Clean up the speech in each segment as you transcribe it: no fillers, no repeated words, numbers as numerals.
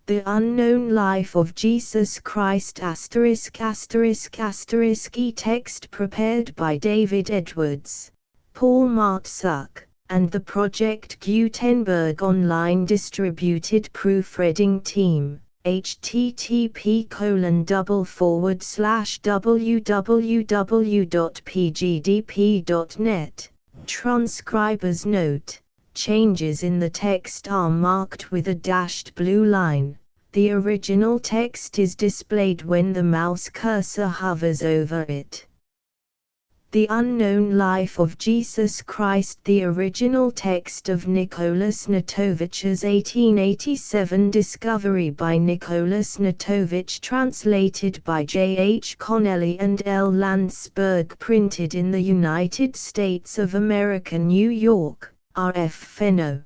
The Unknown Life of Jesus Christ ******* e-text prepared by David Edwards, Paul Martsuck, and the Project Gutenberg online distributed proofreading team. http://www.pgdp.net. Transcriber's note: changes in the text are marked with a dashed blue line. The original text is displayed when the mouse cursor hovers over it. The Unknown Life of Jesus Christ. The original text of Nicolas Notovitch's 1887 discovery by Nicolas Notovitch, translated by J. H. Connelly and L. Landsberg, printed in the United States of America, New York, R.F. Fenno.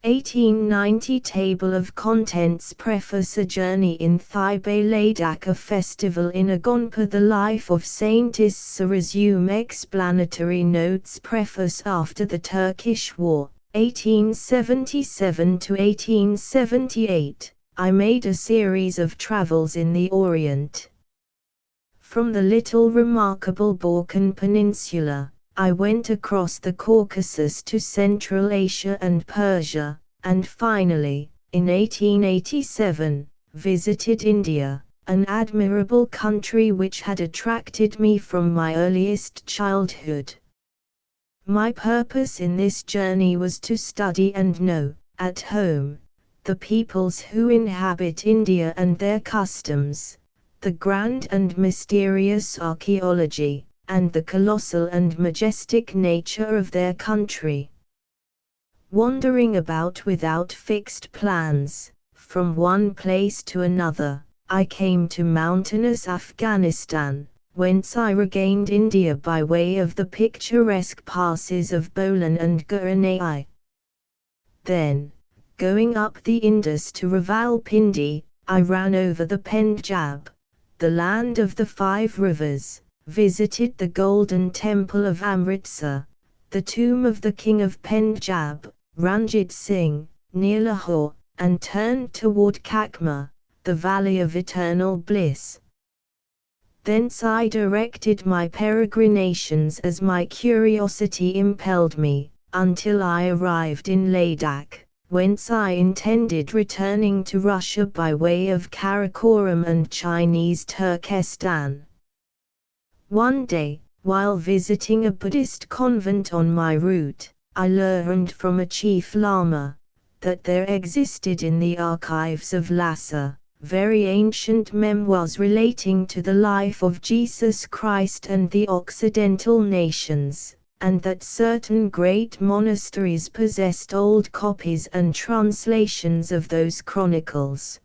1890. Table of Contents. Preface. A Journey in Thibet Ladakh. A Festival in Agonpa. The Life of Saint Issa. Resume. Explanatory Notes. Preface. After the Turkish War, 1877 to 1878, I made a series of travels in the Orient. From the little remarkable Balkan Peninsula, I went across the Caucasus to Central Asia and Persia, and finally, in 1887, visited India, an admirable country which had attracted me from my earliest childhood. My purpose in this journey was to study and know, at home, the peoples who inhabit India and their customs, the grand and mysterious archaeology, and the colossal and majestic nature of their country. Wandering about without fixed plans, from one place to another, I came to mountainous Afghanistan, whence I regained India by way of the picturesque passes of Bolan and Guranai. Then, going up the Indus to Rawalpindi, I ran over the Punjab, the land of the 5 rivers, visited the Golden Temple of Amritsar, the tomb of the King of Punjab, Ranjit Singh, near Lahore, and turned toward Kakma, the Valley of Eternal Bliss. Thence I directed my peregrinations as my curiosity impelled me, until I arrived in Ladakh, whence I intended returning to Russia by way of Karakoram and Chinese Turkestan. One day, while visiting a Buddhist convent on my route, I learned from a chief lama that there existed in the archives of Lhasa very ancient memoirs relating to the life of Jesus Christ and the Occidental nations, and that certain great monasteries possessed old copies and translations of those chronicles.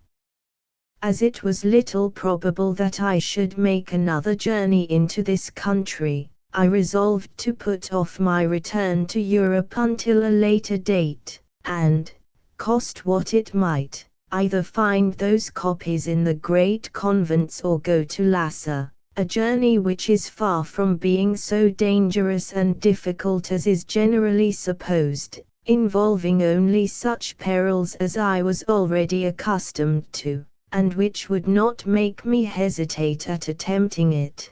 As it was little probable that I should make another journey into this country, I resolved to put off my return to Europe until a later date, and, cost what it might, either find those copies in the great convents or go to Lhasa, a journey which is far from being so dangerous and difficult as is generally supposed, involving only such perils as I was already accustomed to, and which would not make me hesitate at attempting it.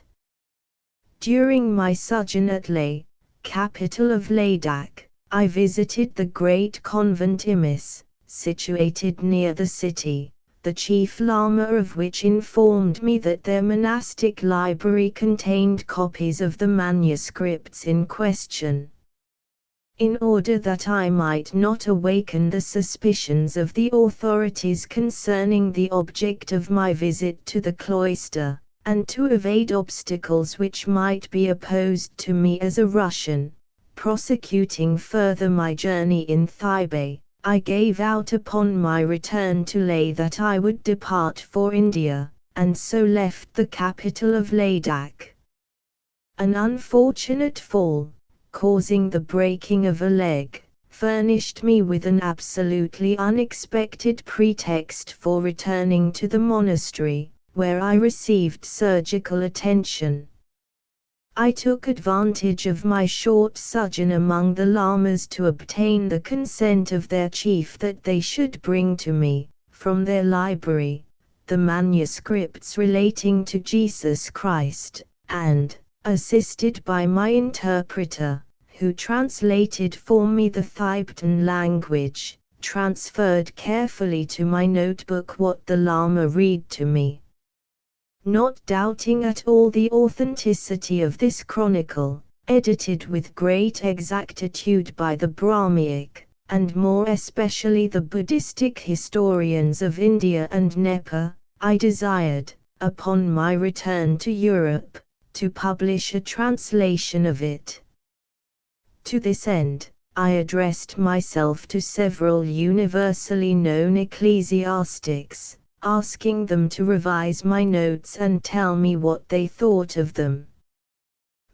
During my sojourn at Leh, capital of Ladakh, I visited the great convent Imis, situated near the city, the chief lama of which informed me that their monastic library contained copies of the manuscripts in question. In order that I might not awaken the suspicions of the authorities concerning the object of my visit to the cloister, and to evade obstacles which might be opposed to me as a Russian, prosecuting further my journey in Thibet, I gave out upon my return to Leh that I would depart for India, and so left the capital of Ladakh. An unfortunate fall, causing the breaking of a leg, furnished me with an absolutely unexpected pretext for returning to the monastery, where I received surgical attention. I took advantage of my short sojourn among the lamas to obtain the consent of their chief that they should bring to me, from their library, the manuscripts relating to Jesus Christ, and, assisted by my interpreter, who translated for me the Tibetan language, transferred carefully to my notebook what the Lama read to me. Not doubting at all the authenticity of this chronicle, edited with great exactitude by the Brahmaic, and more especially the Buddhistic historians of India and Nepal, I desired, upon my return to Europe, to publish a translation of it. To this end, I addressed myself to several universally known ecclesiastics, asking them to revise my notes and tell me what they thought of them.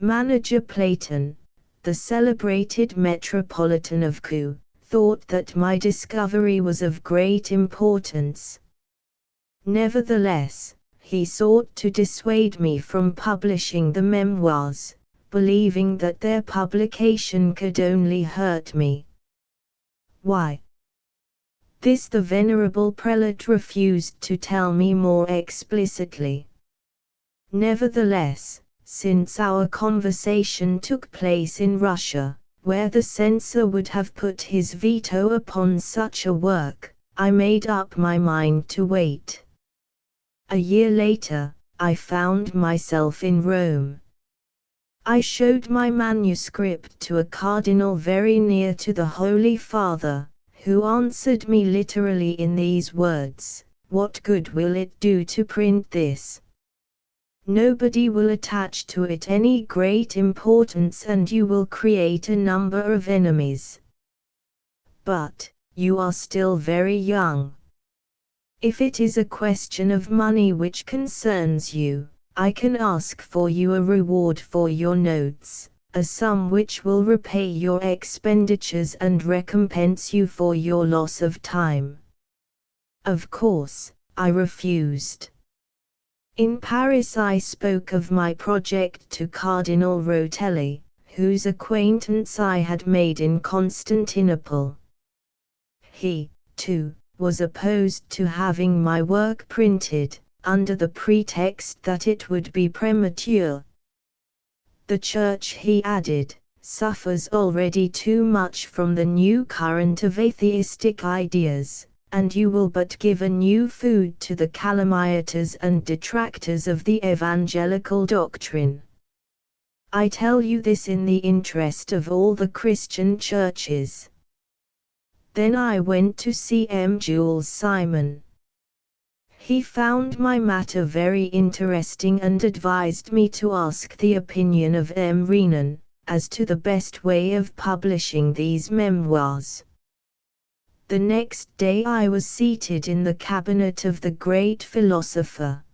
Manager Platon, the celebrated metropolitan of Ku, thought that my discovery was of great importance. Nevertheless, he sought to dissuade me from publishing the memoirs, believing that their publication could only hurt me. Why? This the venerable prelate refused to tell me more explicitly. Nevertheless, since our conversation took place in Russia, where the censor would have put his veto upon such a work, I made up my mind to wait. A year later, I found myself in Rome. I showed my manuscript to a cardinal very near to the Holy Father, who answered me literally in these words: "What good will it do to print this? Nobody will attach to it any great importance and you will create a number of enemies. But, you are still very young. If it is a question of money which concerns you, I can ask for you a reward for your notes, a sum which will repay your expenditures and recompense you for your loss of time." Of course, I refused. In Paris I spoke of my project to Cardinal Rotelli, whose acquaintance I had made in Constantinople. He, too, was opposed to having my work printed, under the pretext that it would be premature. The Church, he added, suffers already too much from the new current of atheistic ideas, and you will but give a new food to the calumniators and detractors of the evangelical doctrine. I tell you this in the interest of all the Christian churches. Then I went to see M. Jules Simon. He found my matter very interesting and advised me to ask the opinion of M. Renan, as to the best way of publishing these memoirs. The next day I was seated in the cabinet of the great philosopher.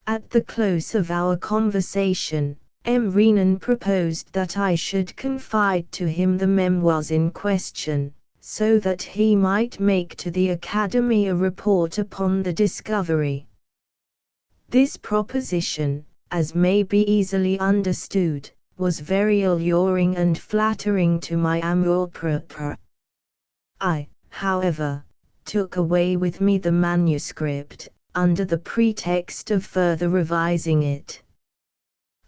At the close of our conversation, M. Renan proposed that I should confide to him the memoirs in question, so that he might make to the Academy a report upon the discovery. This proposition, as may be easily understood, was very alluring and flattering to my amour-propre. I, however, took away with me the manuscript, under the pretext of further revising it.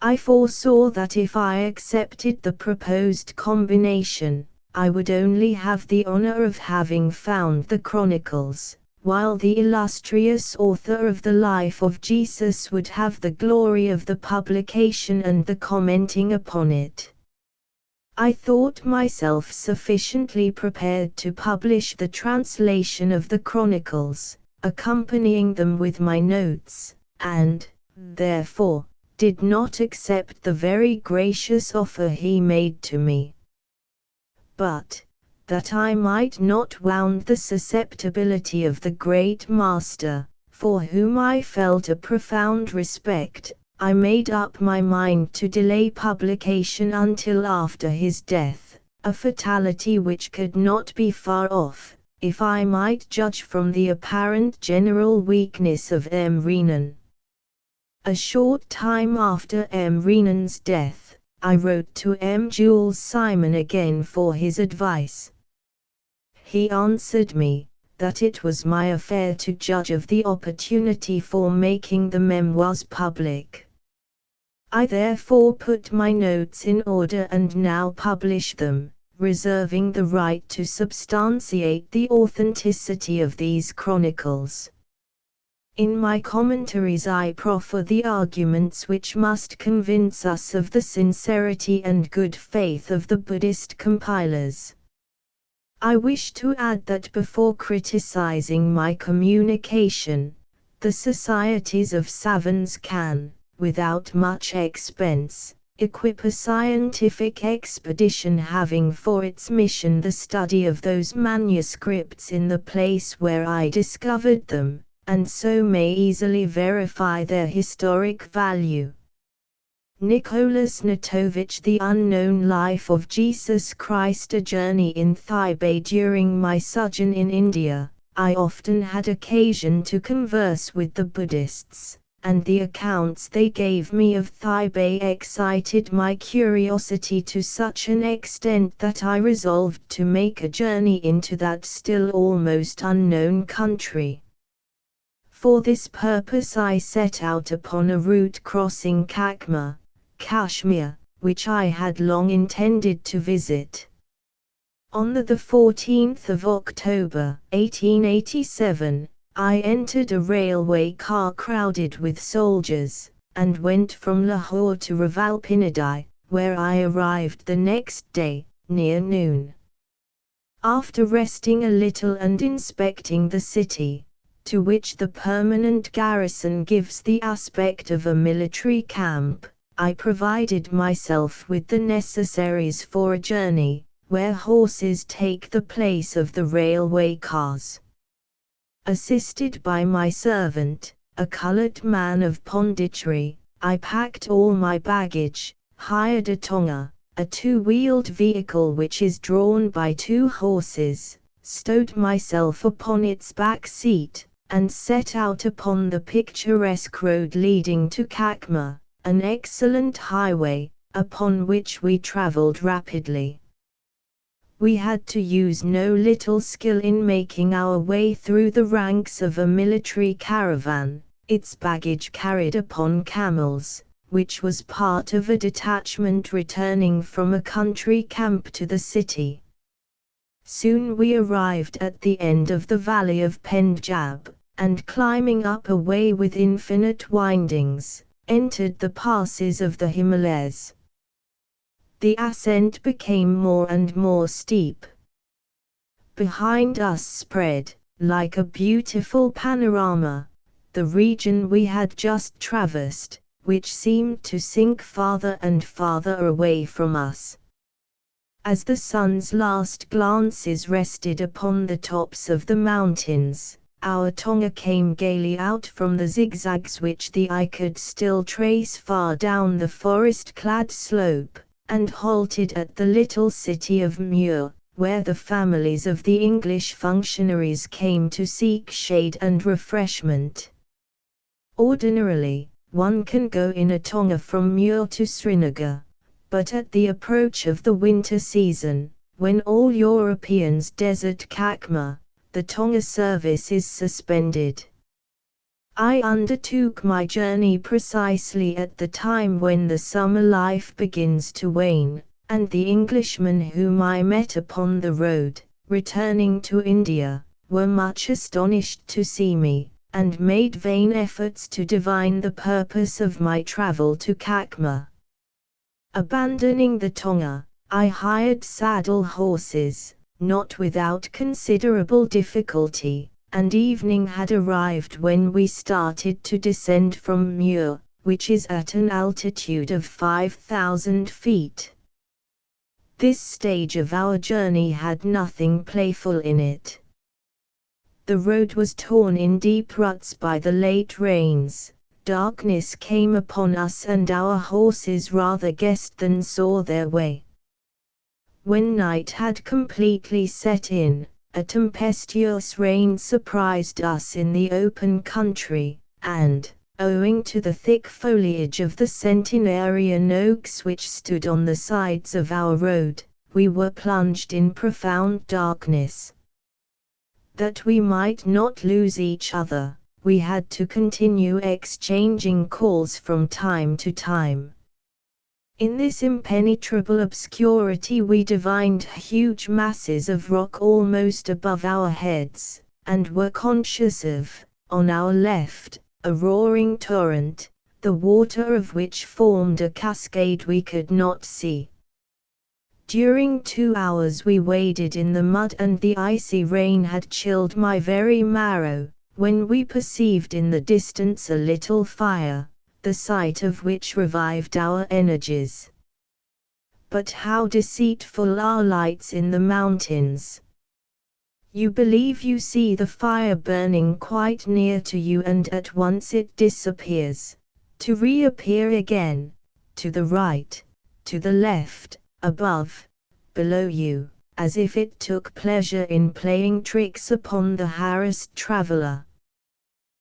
I foresaw that if I accepted the proposed combination, I would only have the honor of having found the chronicles, while the illustrious author of the Life of Jesus would have the glory of the publication and the commenting upon it. I thought myself sufficiently prepared to publish the translation of the chronicles, accompanying them with my notes, and, therefore, did not accept the very gracious offer he made to me. But, that I might not wound the susceptibility of the great master, for whom I felt a profound respect, I made up my mind to delay publication until after his death, a fatality which could not be far off, if I might judge from the apparent general weakness of M. Renan. A short time after M. Renan's death, I wrote to M. Jules Simon again for his advice. He answered me, that it was my affair to judge of the opportunity for making the memoirs public. I therefore put my notes in order and now publish them, reserving the right to substantiate the authenticity of these chronicles. In my commentaries I proffer the arguments which must convince us of the sincerity and good faith of the Buddhist compilers. I wish to add that before criticizing my communication, the societies of savants can, without much expense, equip a scientific expedition having for its mission the study of those manuscripts in the place where I discovered them, and so may easily verify their historic value. Nicolas Notovitch, The Unknown Life of Jesus Christ, A Journey in Tibet. During my sojourn in India, I often had occasion to converse with the Buddhists, and the accounts they gave me of Tibet excited my curiosity to such an extent that I resolved to make a journey into that still almost unknown country. For this purpose I set out upon a route crossing Kakma, Kashmir, which I had long intended to visit. On the 14th of October, 1887, I entered a railway car crowded with soldiers, and went from Lahore to Rawalpindi, where I arrived the next day, near noon. After resting a little and inspecting the city, to which the permanent garrison gives the aspect of a military camp, I provided myself with the necessaries for a journey, where horses take the place of the railway cars. Assisted by my servant, a colored man of Pondicherry, I packed all my baggage, hired a tonga, a two-wheeled vehicle which is drawn by two horses, stowed myself upon its back seat, and set out upon the picturesque road leading to Kakma, an excellent highway, upon which we traveled rapidly. We had to use no little skill in making our way through the ranks of a military caravan, its baggage carried upon camels, which was part of a detachment returning from a country camp to the city. Soon we arrived at the end of the valley of Pendjab, and climbing up a way with infinite windings, entered the passes of the Himalayas. The ascent became more and more steep. Behind us spread, like a beautiful panorama, the region we had just traversed, which seemed to sink farther and farther away from us. As the sun's last glances rested upon the tops of the mountains, our tonga came gaily out from the zigzags which the eye could still trace far down the forest-clad slope, and halted at the little city of Muir, where the families of the English functionaries came to seek shade and refreshment. Ordinarily, one can go in a tonga from Muir to Srinagar, but at the approach of the winter season, when all Europeans desert Kakma, the tonga service is suspended. I undertook my journey precisely at the time when the summer life begins to wane, and the Englishmen whom I met upon the road, returning to India, were much astonished to see me, and made vain efforts to divine the purpose of my travel to Kakma. Abandoning the tonga, I hired saddle horses, not without considerable difficulty, and evening had arrived when we started to descend from Muir, which is at an altitude of 5,000 feet. This stage of our journey had nothing playful in it. The road was torn in deep ruts by the late rains, darkness came upon us and our horses rather guessed than saw their way. When night had completely set in, a tempestuous rain surprised us in the open country, and, owing to the thick foliage of the centenarian oaks which stood on the sides of our road, we were plunged in profound darkness. That we might not lose each other, we had to continue exchanging calls from time to time. In this impenetrable obscurity we divined huge masses of rock almost above our heads, and were conscious of, on our left, a roaring torrent, the water of which formed a cascade we could not see. During 2 hours we waded in the mud and the icy rain had chilled my very marrow, when we perceived in the distance a little fire, the sight of which revived our energies. But how deceitful are lights in the mountains! You believe you see the fire burning quite near to you and at once it disappears, to reappear again, to the right, to the left, above, below you, as if it took pleasure in playing tricks upon the harassed traveler.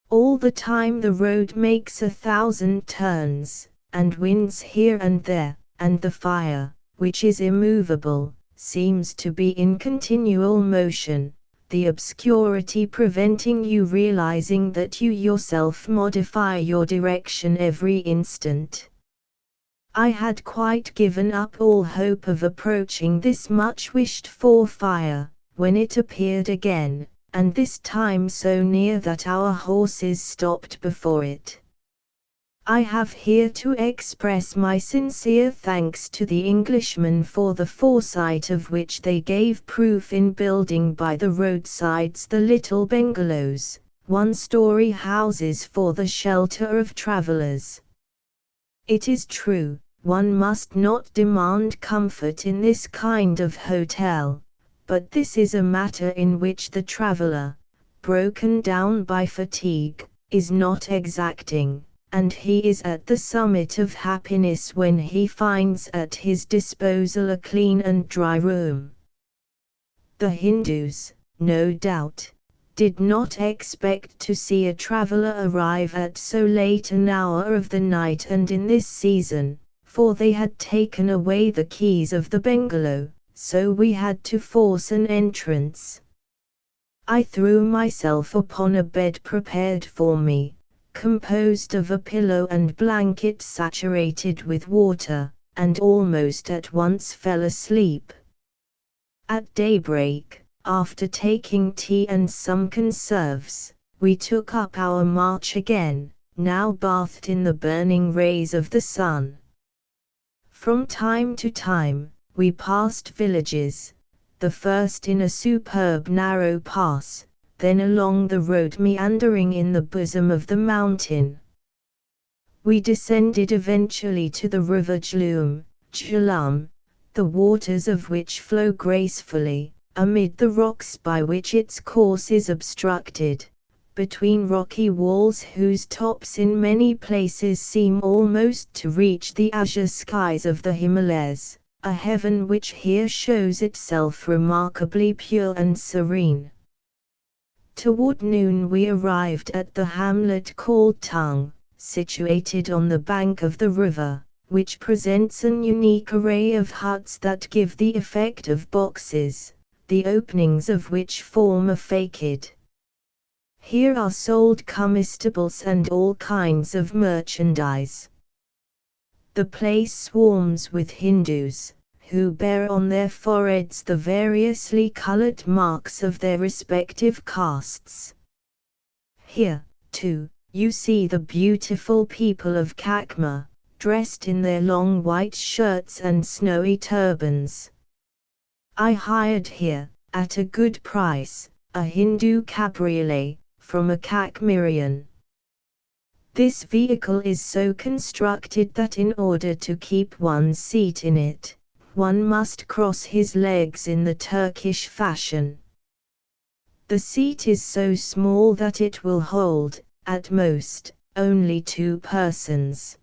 All the time the road makes 1,000 turns, and winds here and there, and the fire, which is immovable, seems to be in continual motion, the obscurity preventing you realizing that you yourself modify your direction every instant. I had quite given up all hope of approaching this much wished-for fire, when it appeared again, and this time so near that our horses stopped before it. I have here to express my sincere thanks to the Englishmen for the foresight of which they gave proof in building by the roadsides the little bungalows, one-story houses for the shelter of travelers. It is true, one must not demand comfort in this kind of hotel, but this is a matter in which the traveler, broken down by fatigue, is not exacting, and he is at the summit of happiness when he finds at his disposal a clean and dry room. The Hindus, no doubt, did not expect to see a traveler arrive at so late an hour of the night and in this season, for they had taken away the keys of the bungalow, so we had to force an entrance. I threw myself upon a bed prepared for me, composed of a pillow and blanket saturated with water, and almost at once fell asleep. At daybreak, after taking tea and some conserves, we took up our march again, now bathed in the burning rays of the sun. From time to time, we passed villages, the first in a superb narrow pass, then along the road meandering in the bosom of the mountain. We descended eventually to the river Jhelum, the waters of which flow gracefully, amid the rocks by which its course is obstructed, between rocky walls whose tops in many places seem almost to reach the azure skies of the Himalayas, a heaven which here shows itself remarkably pure and serene. Toward noon we arrived at the hamlet called Tung, situated on the bank of the river, which presents an unique array of huts that give the effect of boxes, the openings of which form a facade. Here are sold comestibles and all kinds of merchandise. The place swarms with Hindus, who bear on their foreheads the variously colored marks of their respective castes. Here, too, you see the beautiful people of Kashmir, dressed in their long white shirts and snowy turbans. I hired here, at a good price, a Hindu cabriolet, from a Kashmirian. This vehicle is so constructed that in order to keep one's seat in it, one must cross his legs in the Turkish fashion. The seat is so small that it will hold, at most, only 2 persons.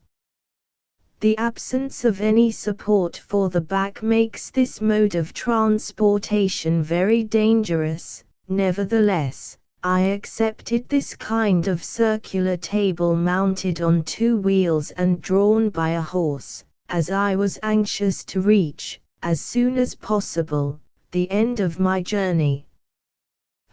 The absence of any support for the back makes this mode of transportation very dangerous. Nevertheless, I accepted this kind of circular table mounted on 2 wheels and drawn by a horse, as I was anxious to reach, as soon as possible, the end of my journey.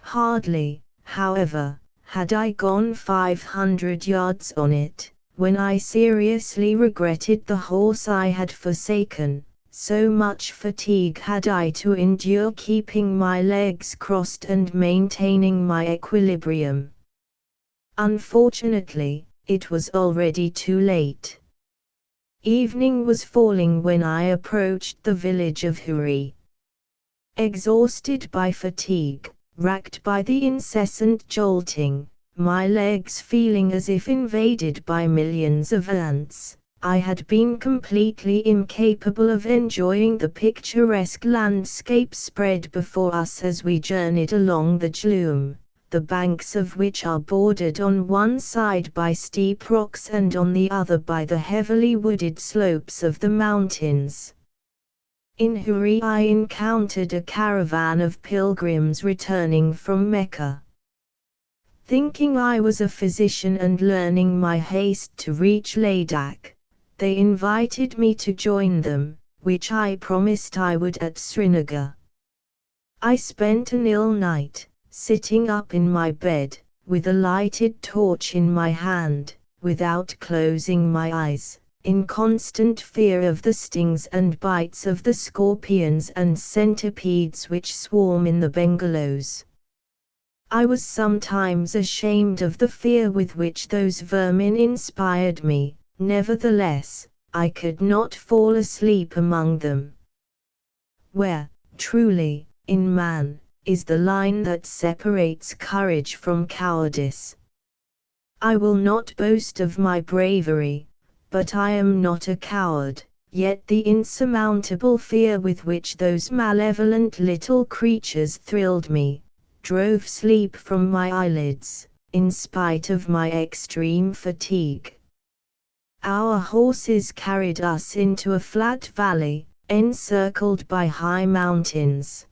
Hardly, however, had I gone 500 yards on it, when I seriously regretted the horse I had forsaken, so much fatigue had I to endure keeping my legs crossed and maintaining my equilibrium. Unfortunately, it was already too late. Evening was falling when I approached the village of Huri. Exhausted by fatigue, racked by the incessant jolting, my legs feeling as if invaded by millions of ants, I had been completely incapable of enjoying the picturesque landscape spread before us as we journeyed along the Jhlum, the banks of which are bordered on one side by steep rocks and on the other by the heavily wooded slopes of the mountains. In Huri I encountered a caravan of pilgrims returning from Mecca. Thinking I was a physician and learning my haste to reach Ladakh, they invited me to join them, which I promised I would at Srinagar. I spent an ill night, sitting up in my bed, with a lighted torch in my hand, without closing my eyes, in constant fear of the stings and bites of the scorpions and centipedes which swarm in the bungalows. I was sometimes ashamed of the fear with which those vermin inspired me, nevertheless, I could not fall asleep among them. Where, truly, in man, is the line that separates courage from cowardice? I will not boast of my bravery, but I am not a coward, yet the insurmountable fear with which those malevolent little creatures thrilled me, drove sleep from my eyelids, in spite of my extreme fatigue. Our horses carried us into a flat valley, encircled by high mountains.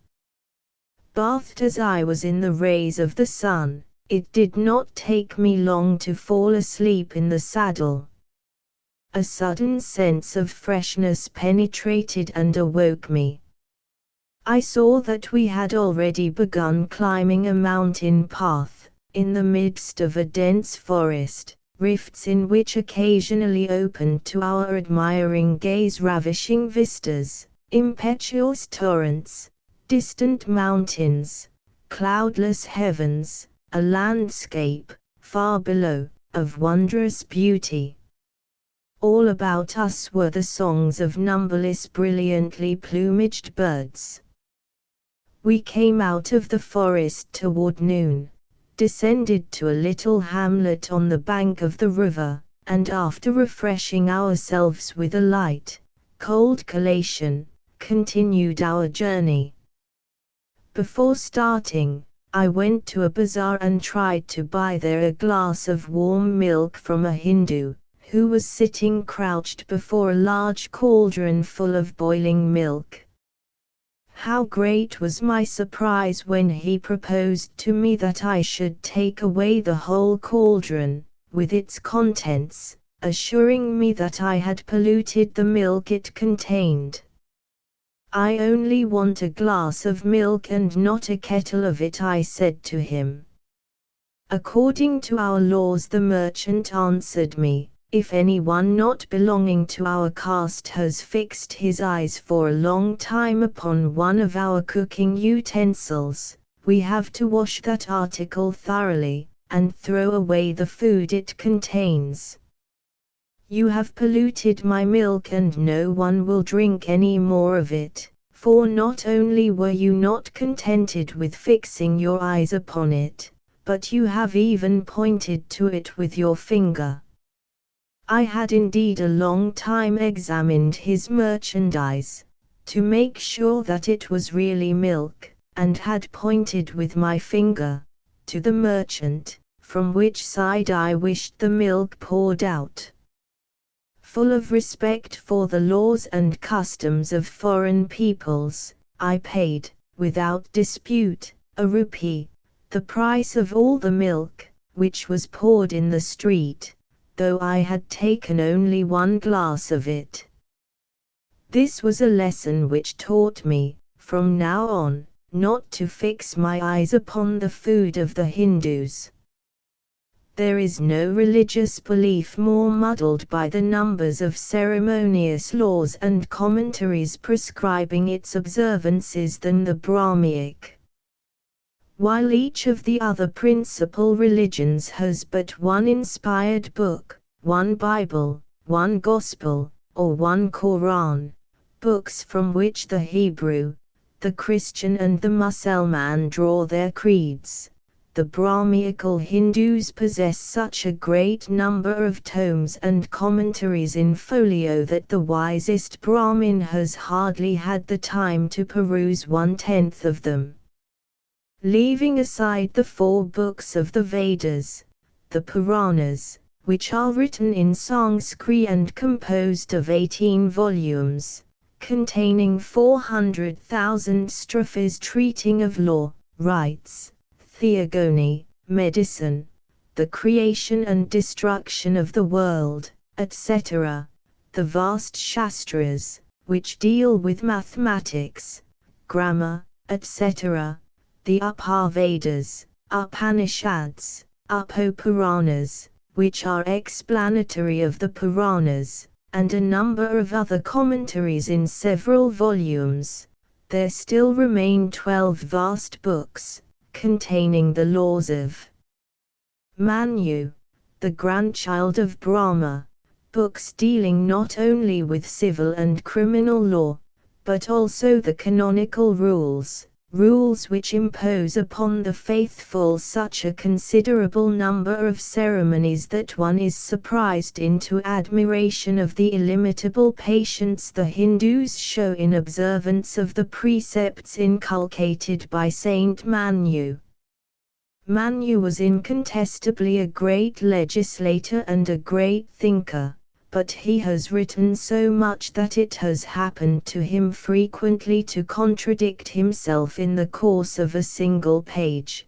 Bathed as I was in the rays of the sun, it did not take me long to fall asleep in the saddle. A sudden sense of freshness penetrated and awoke me. I saw that we had already begun climbing a mountain path, in the midst of a dense forest, rifts in which occasionally opened to our admiring gaze ravishing vistas, impetuous torrents, distant mountains, cloudless heavens, a landscape, far below, of wondrous beauty. All about us were the songs of numberless brilliantly plumaged birds. We came out of the forest toward noon, descended to a little hamlet on the bank of the river, and after refreshing ourselves with a light, cold collation, continued our journey. Before starting, I went to a bazaar and tried to buy there a glass of warm milk from a Hindu, who was sitting crouched before a large cauldron full of boiling milk. How great was my surprise when he proposed to me that I should take away the whole cauldron, with its contents, assuring me that I had polluted the milk it contained. "I only want a glass of milk and not a kettle of it," I said to him. "According to our laws," the merchant answered me, "if anyone not belonging to our caste has fixed his eyes for a long time upon one of our cooking utensils, we have to wash that article thoroughly, and throw away the food it contains. You have polluted my milk and no one will drink any more of it, for not only were you not contented with fixing your eyes upon it, but you have even pointed to it with your finger." I had indeed a long time examined his merchandise, to make sure that it was really milk, and had pointed with my finger to the merchant, from which side I wished the milk poured out. Full of respect for the laws and customs of foreign peoples, I paid, without dispute, a rupee, the price of all the milk, which was poured in the street, though I had taken only one glass of it. This was a lesson which taught me, from now on, not to fix my eyes upon the food of the Hindus. There is no religious belief more muddled by the numbers of ceremonious laws and commentaries prescribing its observances than the Brahmaic. While each of the other principal religions has but one inspired book, one Bible, one Gospel, or one Quran, books from which the Hebrew, the Christian and the Mussulman draw their creeds, the Brahmaical Hindus possess such a great number of tomes and commentaries in folio that the wisest Brahmin has hardly had the time to peruse 1/10 of them. Leaving aside the 4 books of the Vedas, the Puranas, which are written in Sanskrit and composed of 18 volumes, containing 400,000 strophes treating of law, rights, theogony, medicine, the creation and destruction of the world, etc., the vast Shastras, which deal with mathematics, grammar, etc., the Upavedas, Upanishads, Upopuranas, which are explanatory of the Puranas, and a number of other commentaries in several volumes, there still remain 12 vast books, containing the laws of Manu, the grandchild of Brahma, books dealing not only with civil and criminal law, but also the canonical rules, rules which impose upon the faithful such a considerable number of ceremonies that one is surprised into admiration of the illimitable patience the Hindus show in observance of the precepts inculcated by Saint Manu. Manu was incontestably a great legislator and a great thinker, but he has written so much that it has happened to him frequently to contradict himself in the course of a single page.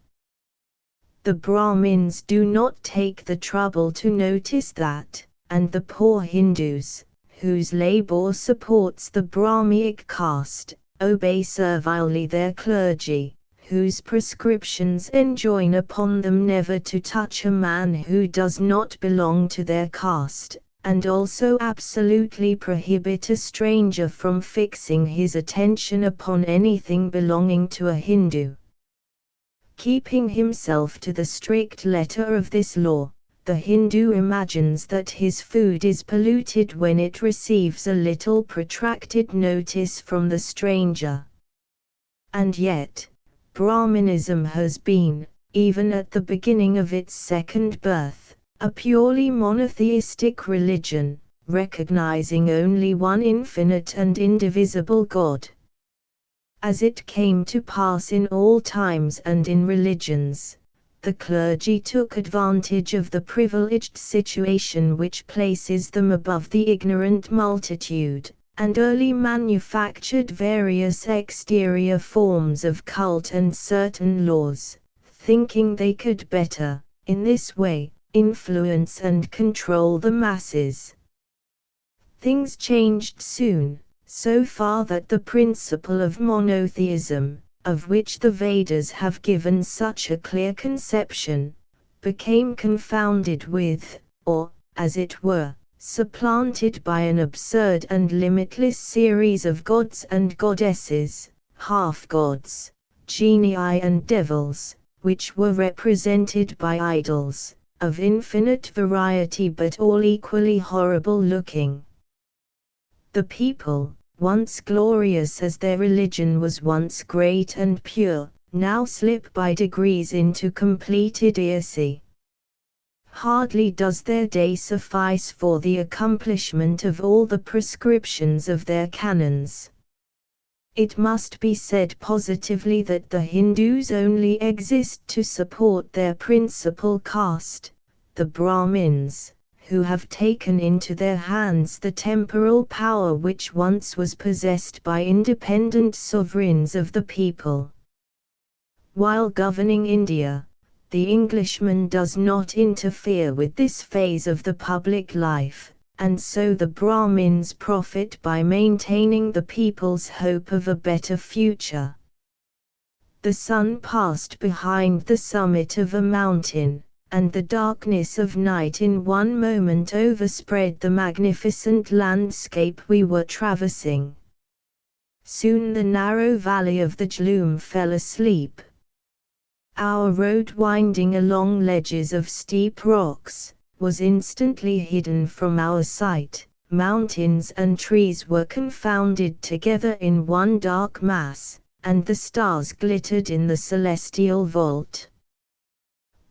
The Brahmins do not take the trouble to notice that, and the poor Hindus, whose labor supports the Brahmaic caste, obey servilely their clergy, whose prescriptions enjoin upon them never to touch a man who does not belong to their caste, and also absolutely prohibit a stranger from fixing his attention upon anything belonging to a Hindu. Keeping himself to the strict letter of this law, the Hindu imagines that his food is polluted when it receives a little protracted notice from the stranger. And yet, Brahmanism has been, even at the beginning of its second birth, a purely monotheistic religion, recognizing only one infinite and indivisible God. As it came to pass in all times and in religions, the clergy took advantage of the privileged situation which places them above the ignorant multitude, and early manufactured various exterior forms of cult and certain laws, thinking they could better, in this way, influence and control the masses. Things changed soon, so far that the principle of monotheism, of which the Vedas have given such a clear conception, became confounded with, or, as it were, supplanted by an absurd and limitless series of gods and goddesses, half-gods, genii and devils, which were represented by idols, of infinite variety but all equally horrible-looking. The people, once glorious as their religion was once great and pure, now slip by degrees into complete idiocy. Hardly does their day suffice for the accomplishment of all the prescriptions of their canons. It must be said positively that the Hindus only exist to support their principal caste, the Brahmins, who have taken into their hands the temporal power which once was possessed by independent sovereigns of the people. While governing India, the Englishman does not interfere with this phase of the public life, and so the Brahmins profit by maintaining the people's hope of a better future. The sun passed behind the summit of a mountain, and the darkness of night in one moment overspread the magnificent landscape we were traversing. Soon the narrow valley of the Jhlum fell asleep. Our road, winding along ledges of steep rocks, was instantly hidden from our sight. Mountains and trees were confounded together in one dark mass, and the stars glittered in the celestial vault.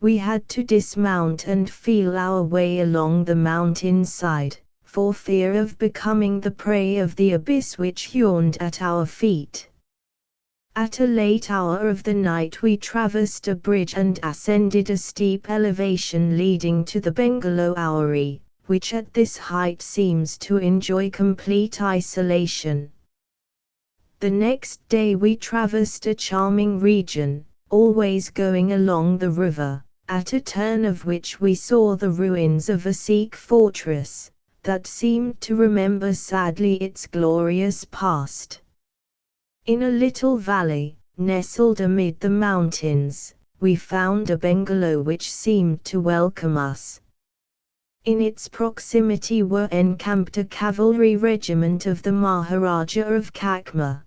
We had to dismount and feel our way along the mountainside, for fear of becoming the prey of the abyss which yawned at our feet. At a late hour of the night we traversed a bridge and ascended a steep elevation leading to the Bungalow Houri, which at this height seems to enjoy complete isolation. The next day we traversed a charming region, always going along the river, at a turn of which we saw the ruins of a Sikh fortress, that seemed to remember sadly its glorious past. In a little valley, nestled amid the mountains, we found a bungalow which seemed to welcome us. In its proximity were encamped a cavalry regiment of the Maharaja of Kakma.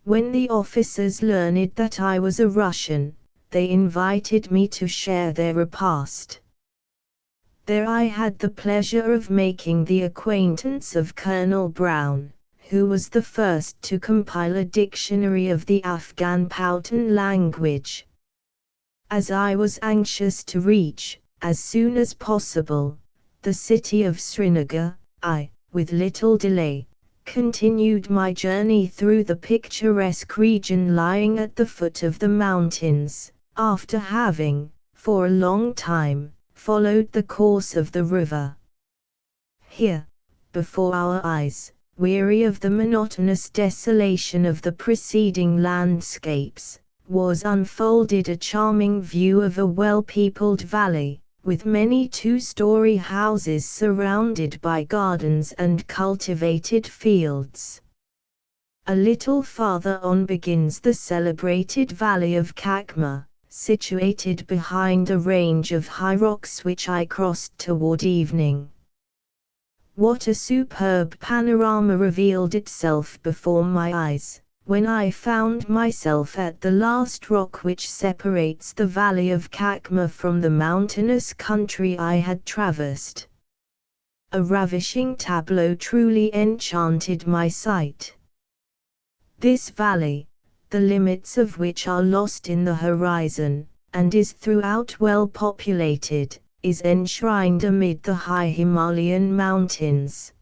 When the officers learned that I was a Russian, they invited me to share their repast. There I had the pleasure of making the acquaintance of Colonel Brown, who was the first to compile a dictionary of the Afghan Powhatan language. As I was anxious to reach, as soon as possible, the city of Srinagar, I, with little delay, continued my journey through the picturesque region lying at the foot of the mountains, after having, for a long time, followed the course of the river. Here, before our eyes, weary of the monotonous desolation of the preceding landscapes, was unfolded a charming view of a well-peopled valley, with many two-story houses surrounded by gardens and cultivated fields. A little farther on begins the celebrated valley of Kakma, situated behind a range of high rocks which I crossed toward evening. What a superb panorama revealed itself before my eyes, when I found myself at the last rock which separates the valley of Kakma from the mountainous country I had traversed. A ravishing tableau truly enchanted my sight. This valley, the limits of which are lost in the horizon, and is throughout well populated, is enshrined amid the high Himalayan mountains.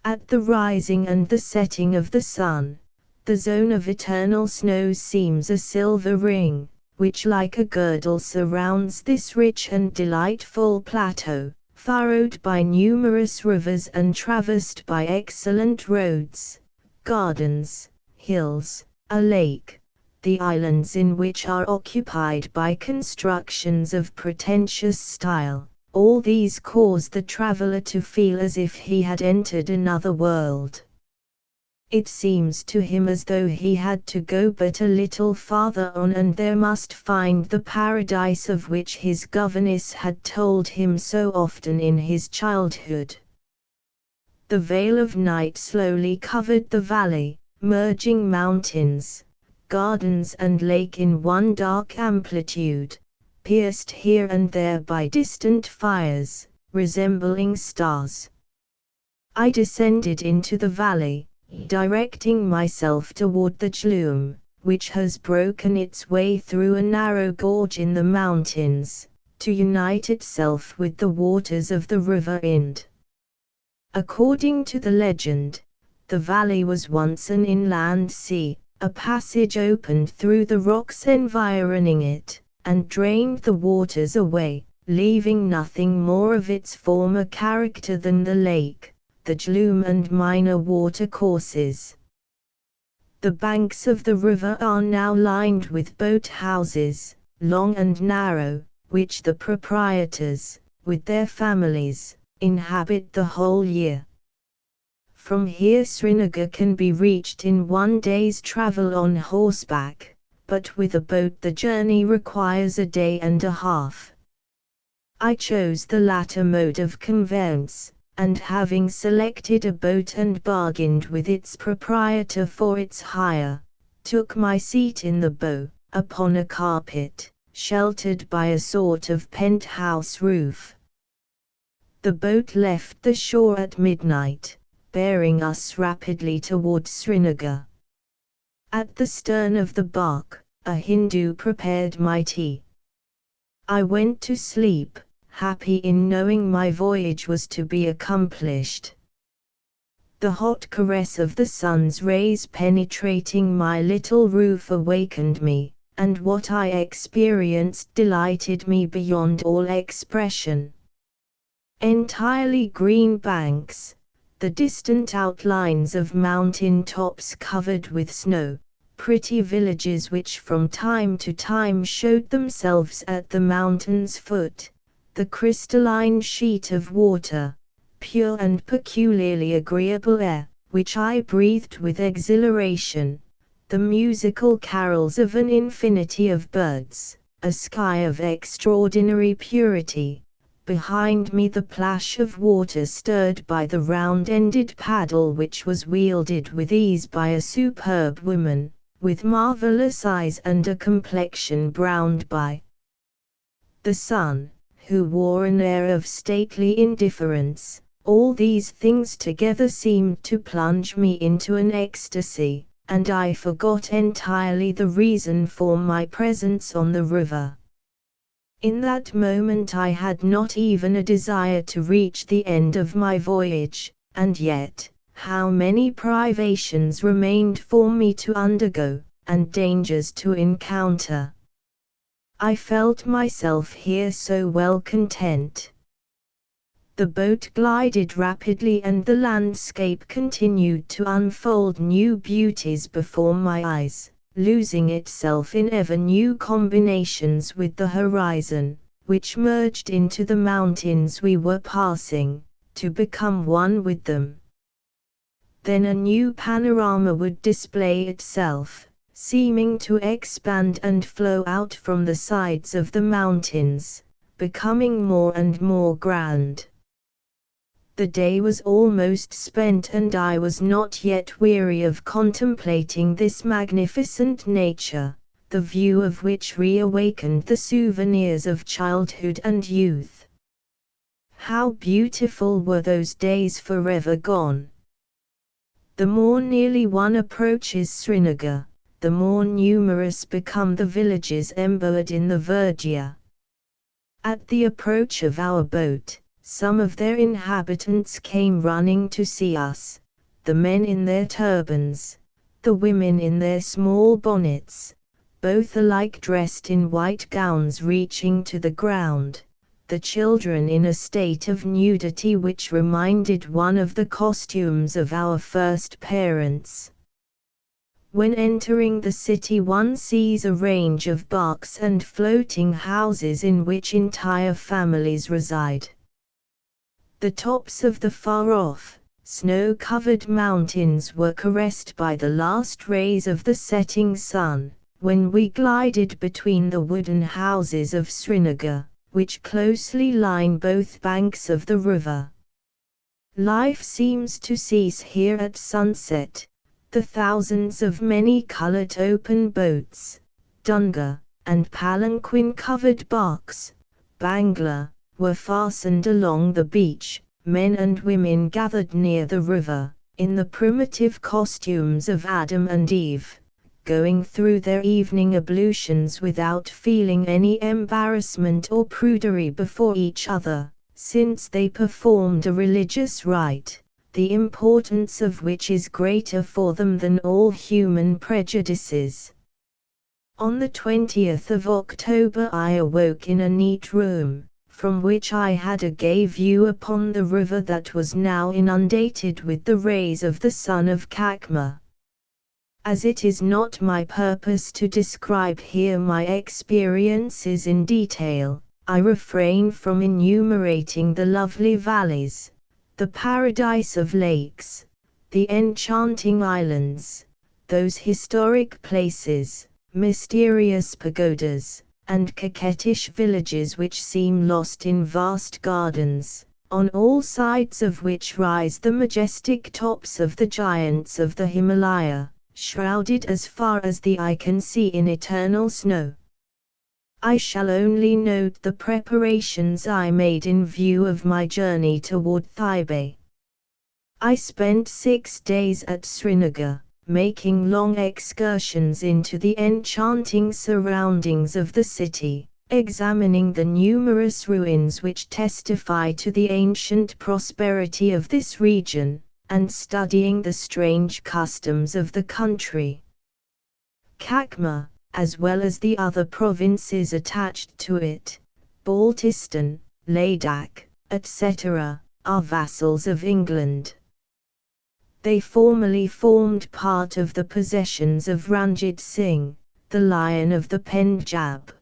At the rising and the setting of the sun, the zone of eternal snow seems a silver ring, which like a girdle surrounds this rich and delightful plateau, furrowed by numerous rivers and traversed by excellent roads, gardens, hills, a lake, the islands in which are occupied by constructions of pretentious style. All these cause the traveler to feel as if he had entered another world. It seems to him as though he had to go but a little farther on and there must find the paradise of which his governess had told him so often in his childhood. The veil of night slowly covered the valley, merging mountains, gardens and lake in one dark amplitude, pierced here and there by distant fires, resembling stars. I descended into the valley, directing myself toward the Jhlum, which has broken its way through a narrow gorge in the mountains, to unite itself with the waters of the river Ind. According to the legend, the valley was once an inland sea. A passage opened through the rocks environing it, and drained the waters away, leaving nothing more of its former character than the lake, the Jhlum and minor watercourses. The banks of the river are now lined with boat houses, long and narrow, which the proprietors, with their families, inhabit the whole year. From here Srinagar can be reached in one day's travel on horseback, but with a boat the journey requires a day and a half. I chose the latter mode of conveyance, and having selected a boat and bargained with its proprietor for its hire, took my seat in the bow, upon a carpet, sheltered by a sort of penthouse roof. The boat left the shore at midnight, bearing us rapidly toward Srinagar. At the stern of the bark, a Hindu prepared my tea. I went to sleep, happy in knowing my voyage was to be accomplished. The hot caress of the sun's rays penetrating my little roof awakened me, and what I experienced delighted me beyond all expression. Entirely green banks, the distant outlines of mountain tops covered with snow, pretty villages which from time to time showed themselves at the mountain's foot, the crystalline sheet of water, pure and peculiarly agreeable air, which I breathed with exhilaration, the musical carols of an infinity of birds, a sky of extraordinary purity. Behind me the plash of water stirred by the round-ended paddle which was wielded with ease by a superb woman, with marvelous eyes and a complexion browned by the sun, who wore an air of stately indifference. All these things together seemed to plunge me into an ecstasy, and I forgot entirely the reason for my presence on the river. In that moment I had not even a desire to reach the end of my voyage, and yet, how many privations remained for me to undergo, and dangers to encounter. I felt myself here so well content. The boat glided rapidly and the landscape continued to unfold new beauties before my eyes, losing itself in ever new combinations with the horizon, which merged into the mountains we were passing, to become one with them. Then a new panorama would display itself, seeming to expand and flow out from the sides of the mountains, becoming more and more grand. The day was almost spent and I was not yet weary of contemplating this magnificent nature, the view of which reawakened the souvenirs of childhood and youth. How beautiful were those days forever gone! The more nearly one approaches Srinagar, the more numerous become the villages embowered in the verdure. At the approach of our boat, some of their inhabitants came running to see us, the men in their turbans, the women in their small bonnets, both alike dressed in white gowns reaching to the ground, the children in a state of nudity which reminded one of the costumes of our first parents. When entering the city one sees a range of barks and floating houses in which entire families reside. The tops of the far-off, snow-covered mountains were caressed by the last rays of the setting sun, when we glided between the wooden houses of Srinagar, which closely line both banks of the river. Life seems to cease here at sunset. The thousands of many-colored open boats, dunga, and palanquin-covered barks, bangla, were fastened along the beach, men and women gathered near the river, in the primitive costumes of Adam and Eve, going through their evening ablutions without feeling any embarrassment or prudery before each other, since they performed a religious rite, the importance of which is greater for them than all human prejudices. On the 20th of October I awoke in a neat room, from which I had a gay view upon the river that was now inundated with the rays of the sun of Kakma. As it is not my purpose to describe here my experiences in detail, I refrain from enumerating the lovely valleys, the paradise of lakes, the enchanting islands, those historic places, mysterious pagodas, and coquettish villages which seem lost in vast gardens, on all sides of which rise the majestic tops of the giants of the Himalaya, shrouded as far as the eye can see in eternal snow. I shall only note the preparations I made in view of my journey toward Thibet. I spent 6 days at Srinagar, making long excursions into the enchanting surroundings of the city, examining the numerous ruins which testify to the ancient prosperity of this region, and studying the strange customs of the country. Kakma, as well as the other provinces attached to it, Baltistan, Ladakh, etc., are vassals of England. They formerly formed part of the possessions of Ranjit Singh, the Lion of the Punjab.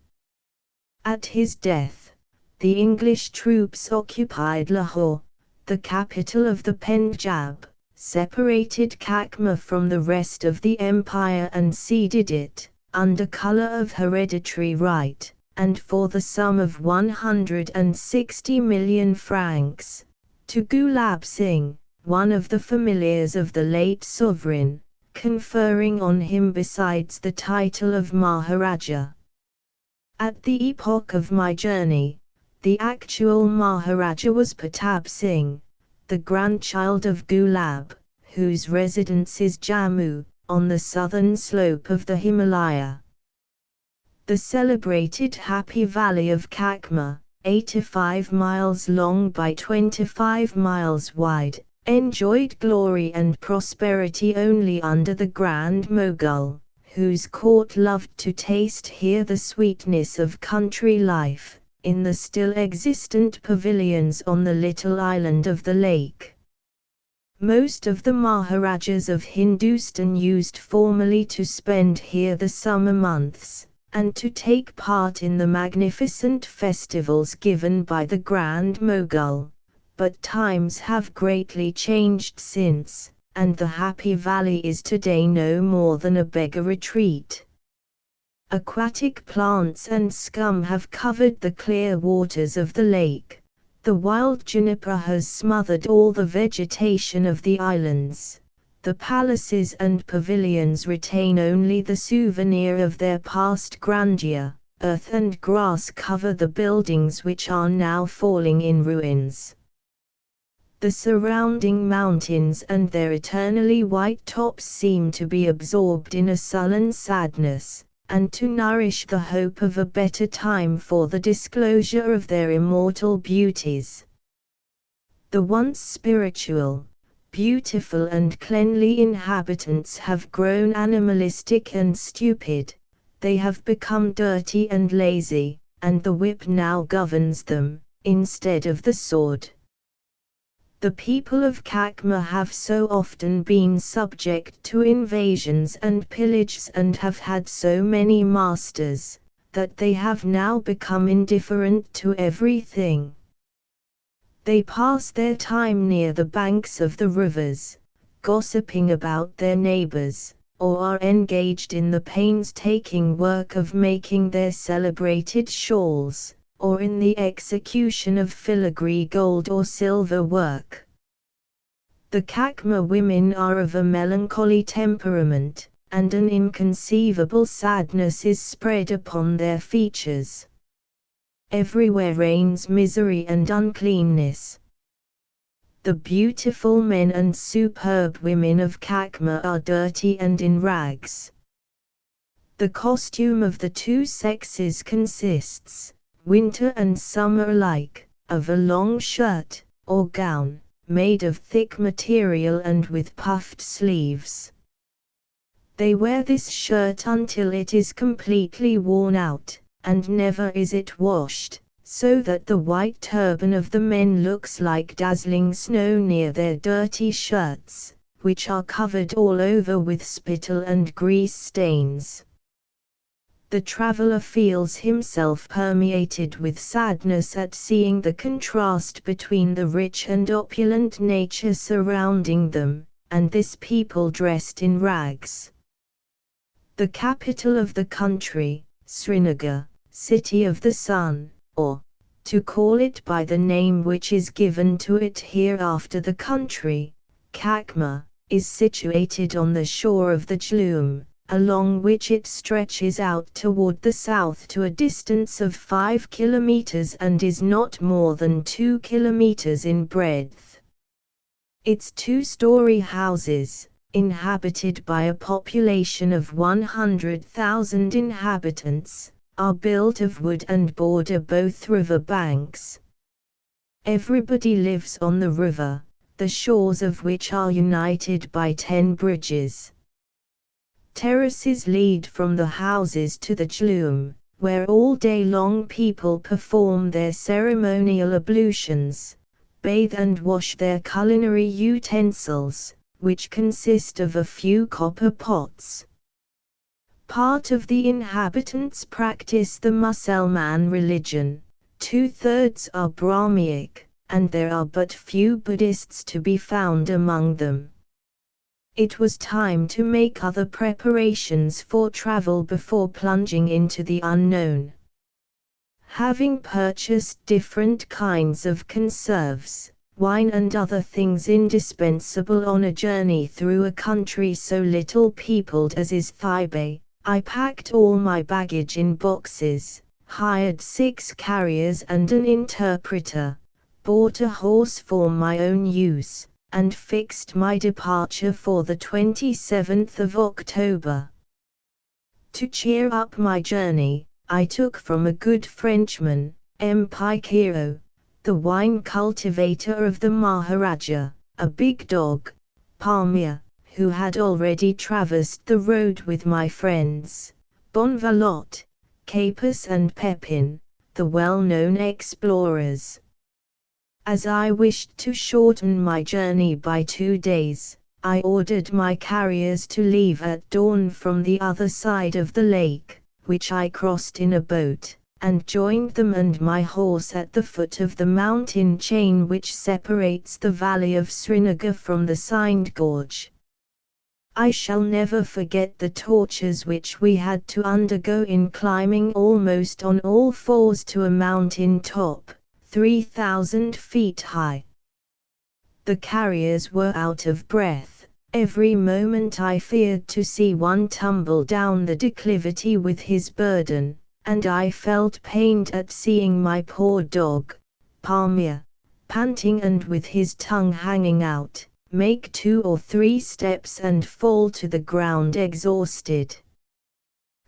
At his death, the English troops occupied Lahore, the capital of the Punjab, separated Kakma from the rest of the empire and ceded it, under color of hereditary right, and for the sum of 160 million francs, to Gulab Singh, one of the familiars of the late sovereign, conferring on him besides the title of Maharaja. At the epoch of my journey, the actual Maharaja was Pratap Singh, the grandchild of Gulab, whose residence is Jammu, on the southern slope of the Himalaya. The celebrated Happy Valley of Kakma, 85 miles long by 25 miles wide, enjoyed glory and prosperity only under the Grand Mughal, whose court loved to taste here the sweetness of country life, in the still existent pavilions on the little island of the lake. Most of the Maharajas of Hindustan used formerly to spend here the summer months, and to take part in the magnificent festivals given by the Grand Mughal, but times have greatly changed since, and the Happy Valley is today no more than a beggar retreat. Aquatic plants and scum have covered the clear waters of the lake. The wild juniper has smothered all the vegetation of the islands. The palaces and pavilions retain only the souvenir of their past grandeur. Earth and grass cover the buildings which are now falling in ruins. The surrounding mountains and their eternally white tops seem to be absorbed in a sullen sadness, and to nourish the hope of a better time for the disclosure of their immortal beauties. The once spiritual, beautiful and cleanly inhabitants have grown animalistic and stupid. They have become dirty and lazy, and the whip now governs them, instead of the sword. The people of Kakma have so often been subject to invasions and pillages and have had so many masters, that they have now become indifferent to everything. They pass their time near the banks of the rivers, gossiping about their neighbors, or are engaged in the painstaking work of making their celebrated shawls, or in the execution of filigree gold or silver work. The Kakma women are of a melancholy temperament, and an inconceivable sadness is spread upon their features. Everywhere reigns misery and uncleanness. The beautiful men and superb women of Kakma are dirty and in rags. The costume of the two sexes consists, winter and summer alike, of a long shirt, or gown, made of thick material and with puffed sleeves. They wear this shirt until it is completely worn out, and never is it washed, so that the white turban of the men looks like dazzling snow near their dirty shirts, which are covered all over with spittle and grease stains. The traveler feels himself permeated with sadness at seeing the contrast between the rich and opulent nature surrounding them, and this people dressed in rags. The capital of the country, Srinagar, City of the Sun, or, to call it by the name which is given to it here after the country, Kakma, is situated on the shore of the Jhelum, along which it stretches out toward the south to a distance of 5 kilometers and is not more than 2 kilometers in breadth. Its two-story houses, inhabited by a population of 100,000 inhabitants, are built of wood and border both river banks. Everybody lives on the river, the shores of which are united by 10 bridges. Terraces lead from the houses to the Jhelum, where all day long people perform their ceremonial ablutions, bathe and wash their culinary utensils, which consist of a few copper pots. Part of the inhabitants practice the Musalman religion, 2/3 are Brahmaic, and there are but few Buddhists to be found among them. It was time to make other preparations for travel before plunging into the unknown. Having purchased different kinds of conserves, wine and other things indispensable on a journey through a country so little peopled as is Taipei, I packed all my baggage in boxes, hired 6 carriers and an interpreter, bought a horse for my own use, and fixed my departure for the 27th of October. To cheer up my journey, I took from a good Frenchman, M. Pikero, the wine cultivator of the Maharaja, a big dog, Palmier, who had already traversed the road with my friends, Bonvalot, Capus and Pepin, the well-known explorers. As I wished to shorten my journey by 2 days, I ordered my carriers to leave at dawn from the other side of the lake, which I crossed in a boat, and joined them and my horse at the foot of the mountain chain which separates the valley of Srinagar from the Sindh Gorge. I shall never forget the tortures which we had to undergo in climbing almost on all fours to a mountain top, 3,000 feet high. The carriers were out of breath. Every moment I feared to see one tumble down the declivity with his burden, and I felt pained at seeing my poor dog, Palmier, panting and with his tongue hanging out, make 2 or 3 steps and fall to the ground exhausted.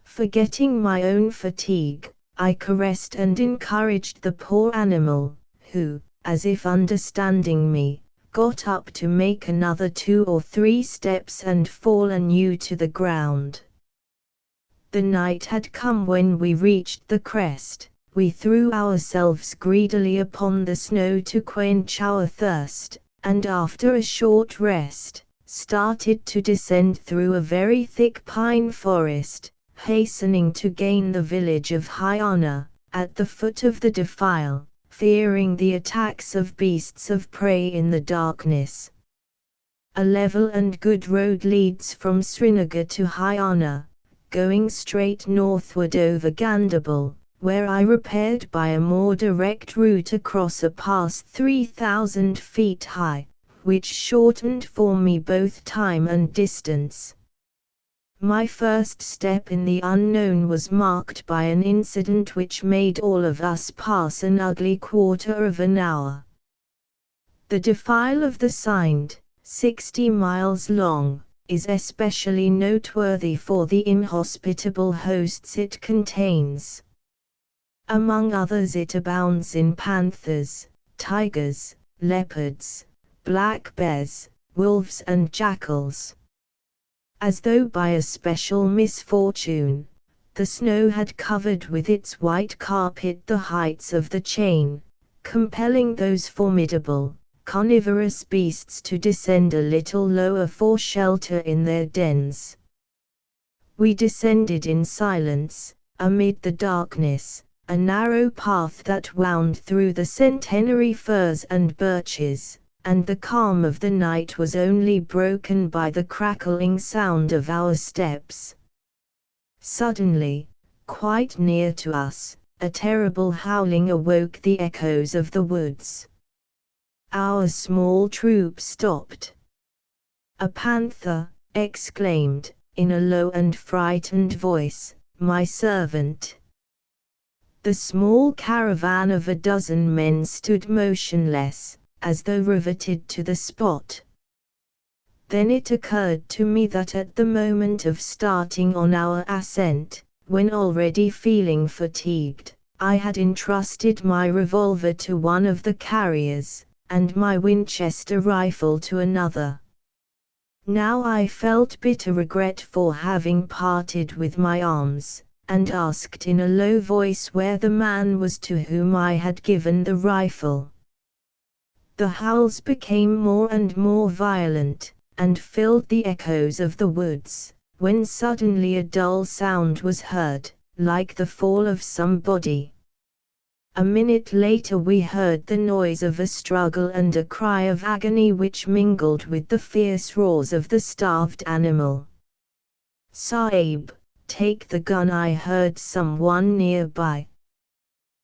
Forgetting my own fatigue, I caressed and encouraged the poor animal, who, as if understanding me, got up to make another 2 or 3 steps and fall anew to the ground. The night had come when we reached the crest. We threw ourselves greedily upon the snow to quench our thirst, and after a short rest, started to descend through a very thick pine forest, hastening to gain the village of Hyana, at the foot of the defile, fearing the attacks of beasts of prey in the darkness. A level and good road leads from Srinagar to Hyana, going straight northward over Gandarbal, where I repaired by a more direct route across a pass 3,000 feet high, which shortened for me both time and distance. My first step in the unknown was marked by an incident which made all of us pass an ugly quarter of an hour. The defile of the Sindh, 60 miles long, is especially noteworthy for the inhospitable hosts it contains. Among others, it abounds in panthers, tigers, leopards, black bears, wolves and jackals. As though by a special misfortune, the snow had covered with its white carpet the heights of the chain, compelling those formidable, carnivorous beasts to descend a little lower for shelter in their dens. We descended in silence, amid the darkness, a narrow path that wound through the centenary firs and birches, and the calm of the night was only broken by the crackling sound of our steps. Suddenly, quite near to us, a terrible howling awoke the echoes of the woods. Our small troop stopped. "A panther!" exclaimed, in a low and frightened voice, my servant. The small caravan of a dozen men stood motionless, as though riveted to the spot. Then it occurred to me that at the moment of starting on our ascent, when already feeling fatigued, I had entrusted my revolver to one of the carriers, and my Winchester rifle to another. Now I felt bitter regret for having parted with my arms, and asked in a low voice where the man was to whom I had given the rifle. The howls became more and more violent, and filled the echoes of the woods, when suddenly a dull sound was heard, like the fall of some body. A minute later we heard the noise of a struggle and a cry of agony which mingled with the fierce roars of the starved animal. "Sahib, take the gun," I heard someone nearby.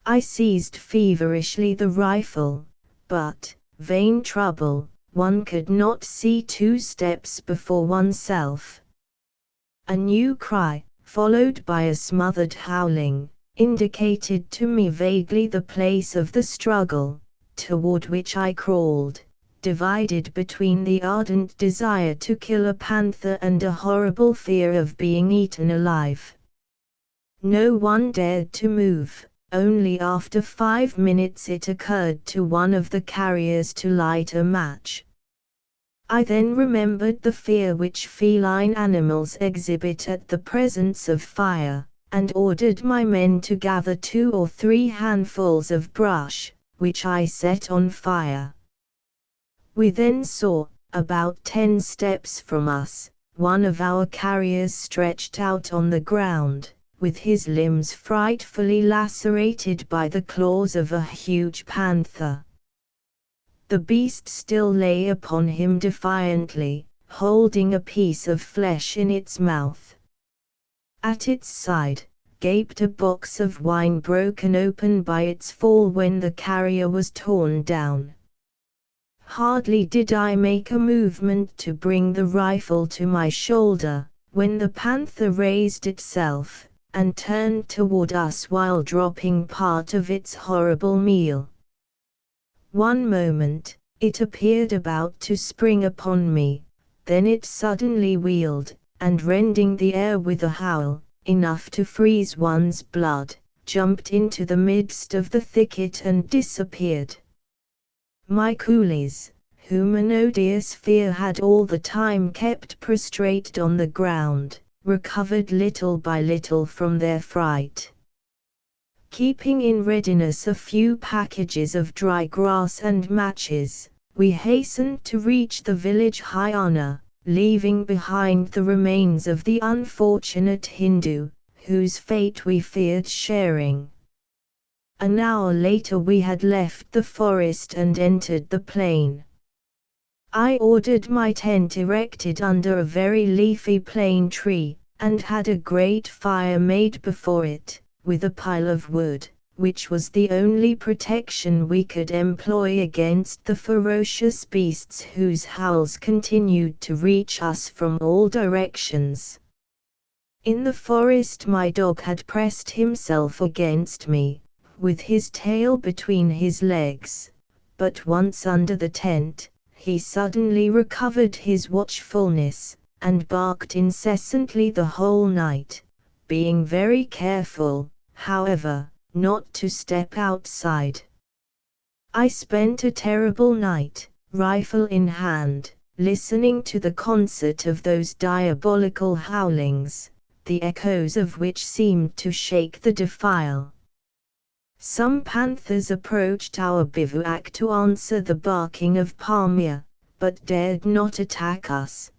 I seized feverishly the rifle, but, vain trouble, one could not see 2 steps before oneself. A new cry, followed by a smothered howling, indicated to me vaguely the place of the struggle, toward which I crawled, divided between the ardent desire to kill a panther and a horrible fear of being eaten alive. No one dared to move. Only after 5 minutes it occurred to one of the carriers to light a match. I then remembered the fear which feline animals exhibit at the presence of fire, and ordered my men to gather 2 or 3 handfuls of brush, which I set on fire. We then saw, about 10 steps from us, one of our carriers stretched out on the ground, with his limbs frightfully lacerated by the claws of a huge panther. The beast still lay upon him defiantly, holding a piece of flesh in its mouth. At its side, gaped a box of wine broken open by its fall when the carrier was torn down. Hardly did I make a movement to bring the rifle to my shoulder, when the panther raised itself, and turned toward us while dropping part of its horrible meal. One moment, it appeared about to spring upon me, then it suddenly wheeled, and rending the air with a howl, enough to freeze one's blood, jumped into the midst of the thicket and disappeared. My coolies, whom an odious fear had all the time kept prostrate on the ground, recovered little by little from their fright. Keeping in readiness a few packages of dry grass and matches, we hastened to reach the village Hyana, leaving behind the remains of the unfortunate Hindu, whose fate we feared sharing. An hour later we had left the forest and entered the plain. I ordered my tent erected under a very leafy plane tree, and had a great fire made before it, with a pile of wood, which was the only protection we could employ against the ferocious beasts whose howls continued to reach us from all directions. In the forest my dog had pressed himself against me, with his tail between his legs, but once under the tent, he suddenly recovered his watchfulness, and barked incessantly the whole night, being very careful, however, not to step outside. I spent a terrible night, rifle in hand, listening to the concert of those diabolical howlings, the echoes of which seemed to shake the defile. Some panthers approached our bivouac to answer the barking of Palmia, but dared not attack us.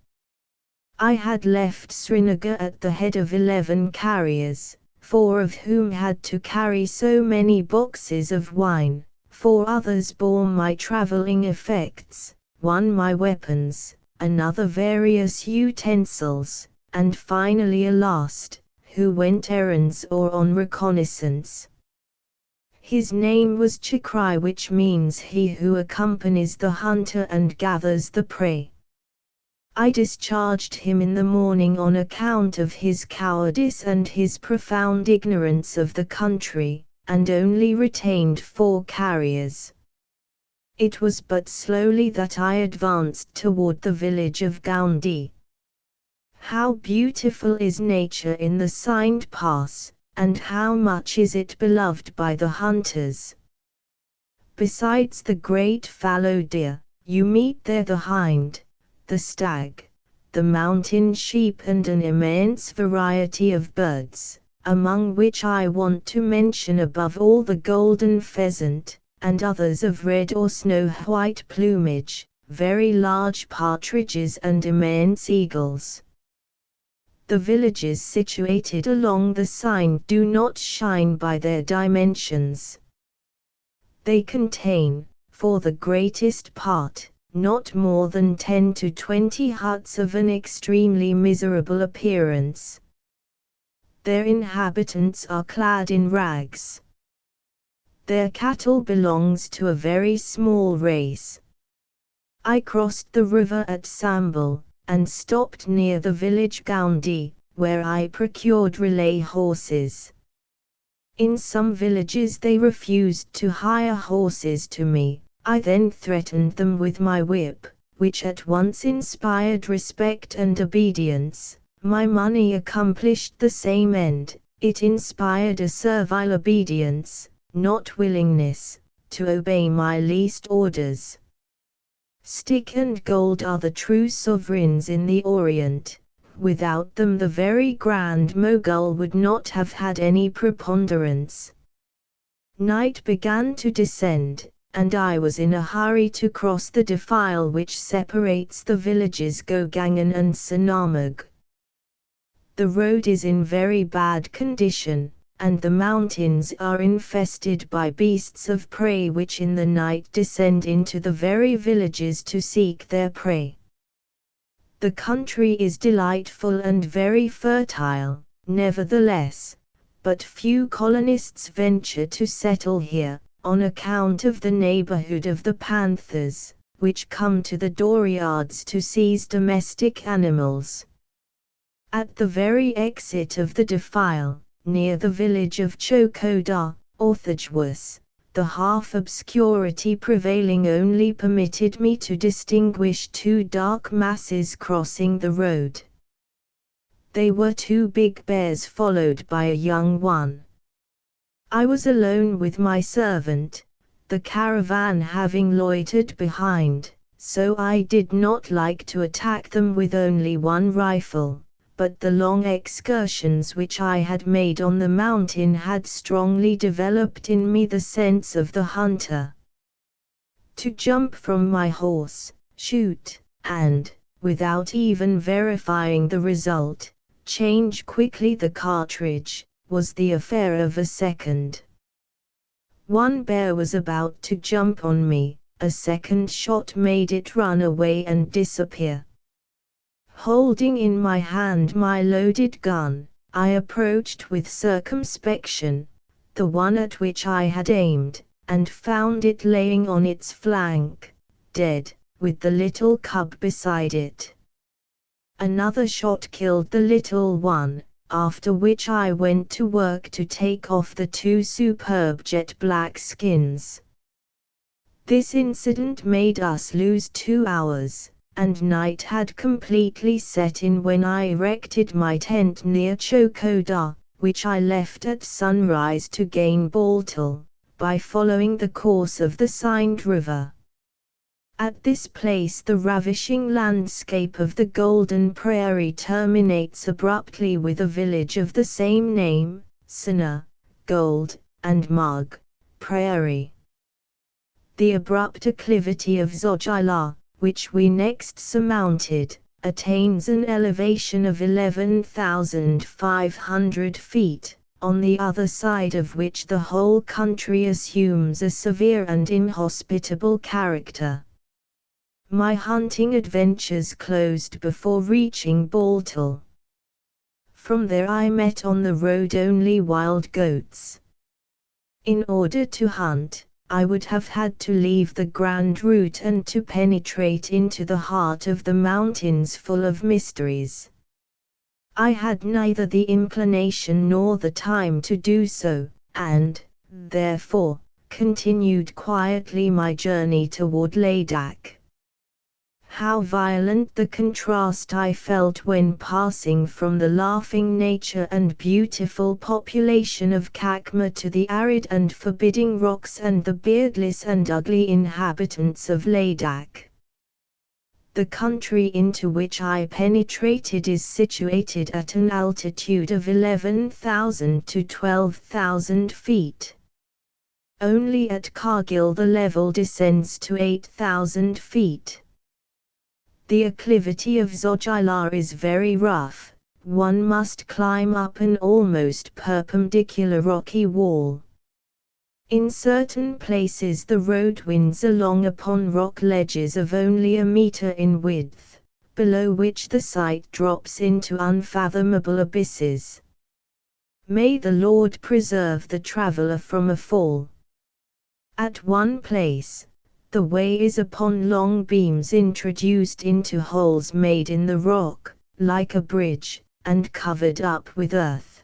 I had left Srinagar at the head of 11 carriers, 4 of whom had to carry so many boxes of wine, 4 others bore my traveling effects, 1 my weapons, another various utensils, and finally a last, who went errands or on reconnaissance. His name was Chakrai, which means he who accompanies the hunter and gathers the prey. I discharged him in the morning on account of his cowardice and his profound ignorance of the country, and only retained 4 carriers. It was but slowly that I advanced toward the village of Gaundi. How beautiful is nature in the Sindh Pass, and how much is it beloved by the hunters! Besides the great fallow deer, you meet there the hind, the stag, the mountain sheep and an immense variety of birds, among which I want to mention above all the golden pheasant, and others of red or snow-white plumage, very large partridges and immense eagles. The villages situated along the Sindh do not shine by their dimensions. They contain, for the greatest part, not more than 10 to 20 huts of an extremely miserable appearance. Their inhabitants are clad in rags. Their cattle belongs to a very small race. I crossed the river at Sambal, and stopped near the village Gaundi, where I procured relay horses. In some villages they refused to hire horses to me. I then threatened them with my whip, which at once inspired respect and obedience. My money accomplished the same end, it inspired a servile obedience, not willingness, to obey my least orders. Stick and gold are the true sovereigns in the Orient. Without them the very Grand Mogul would not have had any preponderance. Night began to descend, and I was in a hurry to cross the defile which separates the villages Gogangan and Sanamug. The road is in very bad condition, and the mountains are infested by beasts of prey which in the night descend into the very villages to seek their prey. The country is delightful and very fertile, nevertheless, but few colonists venture to settle here, on account of the neighborhood of the panthers, which come to the dooryards to seize domestic animals. At the very exit of the defile, near the village of Chokoda, or Thajwas, the half-obscurity prevailing only permitted me to distinguish 2 dark masses crossing the road. They were 2 big bears followed by a young one. I was alone with my servant, the caravan having loitered behind, so I did not like to attack them with only 1 rifle. But the long excursions which I had made on the mountain had strongly developed in me the sense of the hunter. To jump from my horse, shoot, and, without even verifying the result, change quickly the cartridge, was the affair of a second. 1 bear was about to jump on me, a second shot made it run away and disappear. Holding in my hand my loaded gun, I approached with circumspection, the one at which I had aimed, and found it laying on its flank, dead, with the little cub beside it. Another shot killed the little one, after which I went to work to take off the 2 superb jet black skins. This incident made us lose 2 hours. And night had completely set in when I erected my tent near Chokoda, which I left at sunrise to gain Baltal, by following the course of the Sindh River. At this place the ravishing landscape of the Golden Prairie terminates abruptly with a village of the same name, Sana, Gold, and Mug, Prairie. The abrupt acclivity of Zojila, which we next surmounted, attains an elevation of 11,500 feet, on the other side of which the whole country assumes a severe and inhospitable character. My hunting adventures closed before reaching Baltal. From there I met on the road only wild goats. In order to hunt, I would have had to leave the grand route and to penetrate into the heart of the mountains full of mysteries. I had neither the inclination nor the time to do so, and, therefore, continued quietly my journey toward Ladakh. How violent the contrast I felt when passing from the laughing nature and beautiful population of Kakma to the arid and forbidding rocks and the beardless and ugly inhabitants of Ladakh. The country into which I penetrated is situated at an altitude of 11,000 to 12,000 feet. Only at Kargil the level descends to 8,000 feet. The acclivity of Zojila is very rough. One must climb up an almost perpendicular rocky wall. In certain places the road winds along upon rock ledges of only a meter in width, below which the sight drops into unfathomable abysses. May the Lord preserve the traveler from a fall. At one place, the way is upon long beams introduced into holes made in the rock, like a bridge, and covered up with earth.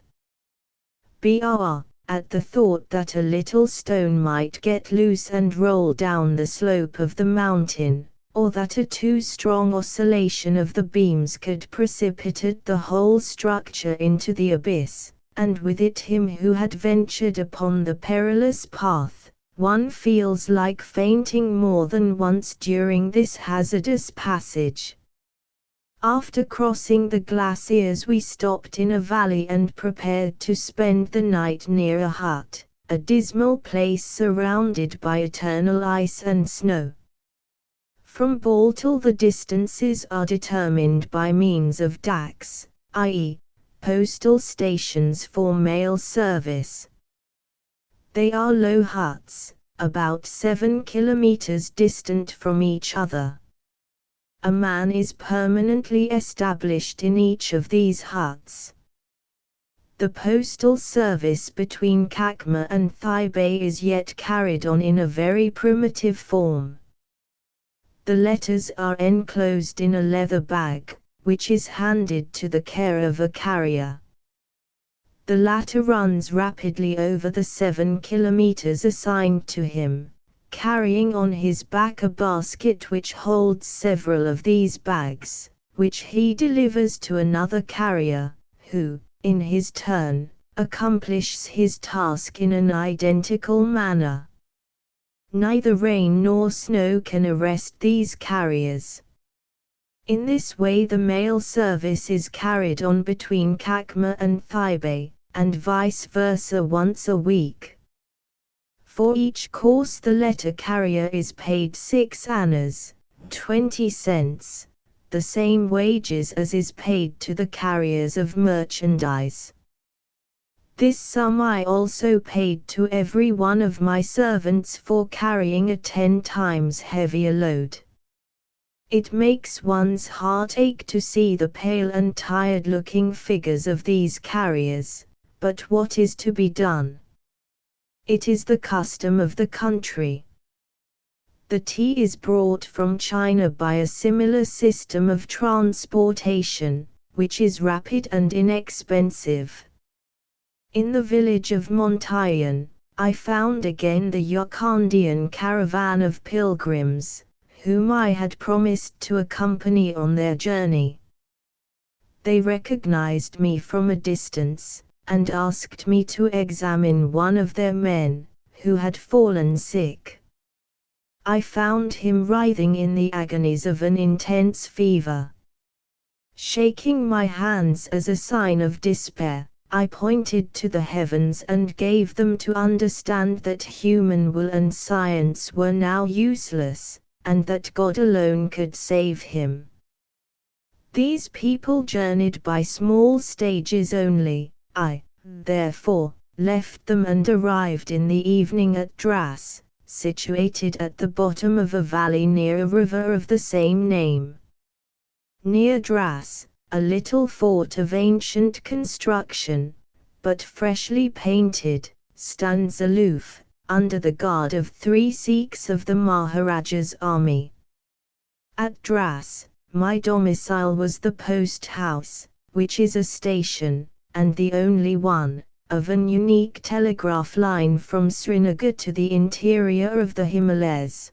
At the thought that a little stone might get loose and roll down the slope of the mountain, or that a too strong oscillation of the beams could precipitate the whole structure into the abyss, and with it him who had ventured upon the perilous path, one feels like fainting more than once during this hazardous passage. After crossing the glaciers we stopped in a valley and prepared to spend the night near a hut, a dismal place surrounded by eternal ice and snow. From Baltal the distances are determined by means of daks, i.e., postal stations for mail service. They are low huts, about 7 kilometers distant from each other. A man is permanently established in each of these huts. The postal service between Kakma and Thibet is yet carried on in a very primitive form. The letters are enclosed in a leather bag, which is handed to the care of a carrier. The latter runs rapidly over the 7 kilometers assigned to him, carrying on his back a basket which holds several of these bags, which he delivers to another carrier, who, in his turn, accomplishes his task in an identical manner. Neither rain nor snow can arrest these carriers. In this way the mail service is carried on between Kakma and Thibet, and vice versa once a week. For each course the letter carrier is paid 6 annas, 20 cents, the same wages as is paid to the carriers of merchandise. This sum I also paid to every one of my servants for carrying a 10 times heavier load. It makes one's heart ache to see the pale and tired-looking figures of these carriers, but what is to be done? It is the custom of the country. The tea is brought from China by a similar system of transportation, which is rapid and inexpensive. In the village of Montayan, I found again the Yukondian caravan of pilgrims, whom I had promised to accompany on their journey. They recognized me from a distance, and asked me to examine one of their men, who had fallen sick. I found him writhing in the agonies of an intense fever. Shaking my hands as a sign of despair, I pointed to the heavens and gave them to understand that human will and science were now useless, and that God alone could save him. These people journeyed by small stages only. I, therefore, left them and arrived in the evening at Dras, situated at the bottom of a valley near a river of the same name. Near Dras, a little fort of ancient construction, but freshly painted, stands aloof, under the guard of 3 Sikhs of the Maharaja's army. At Dras, my domicile was the post house, which is a station, and the only one, of an unique telegraph line from Srinagar to the interior of the Himalayas.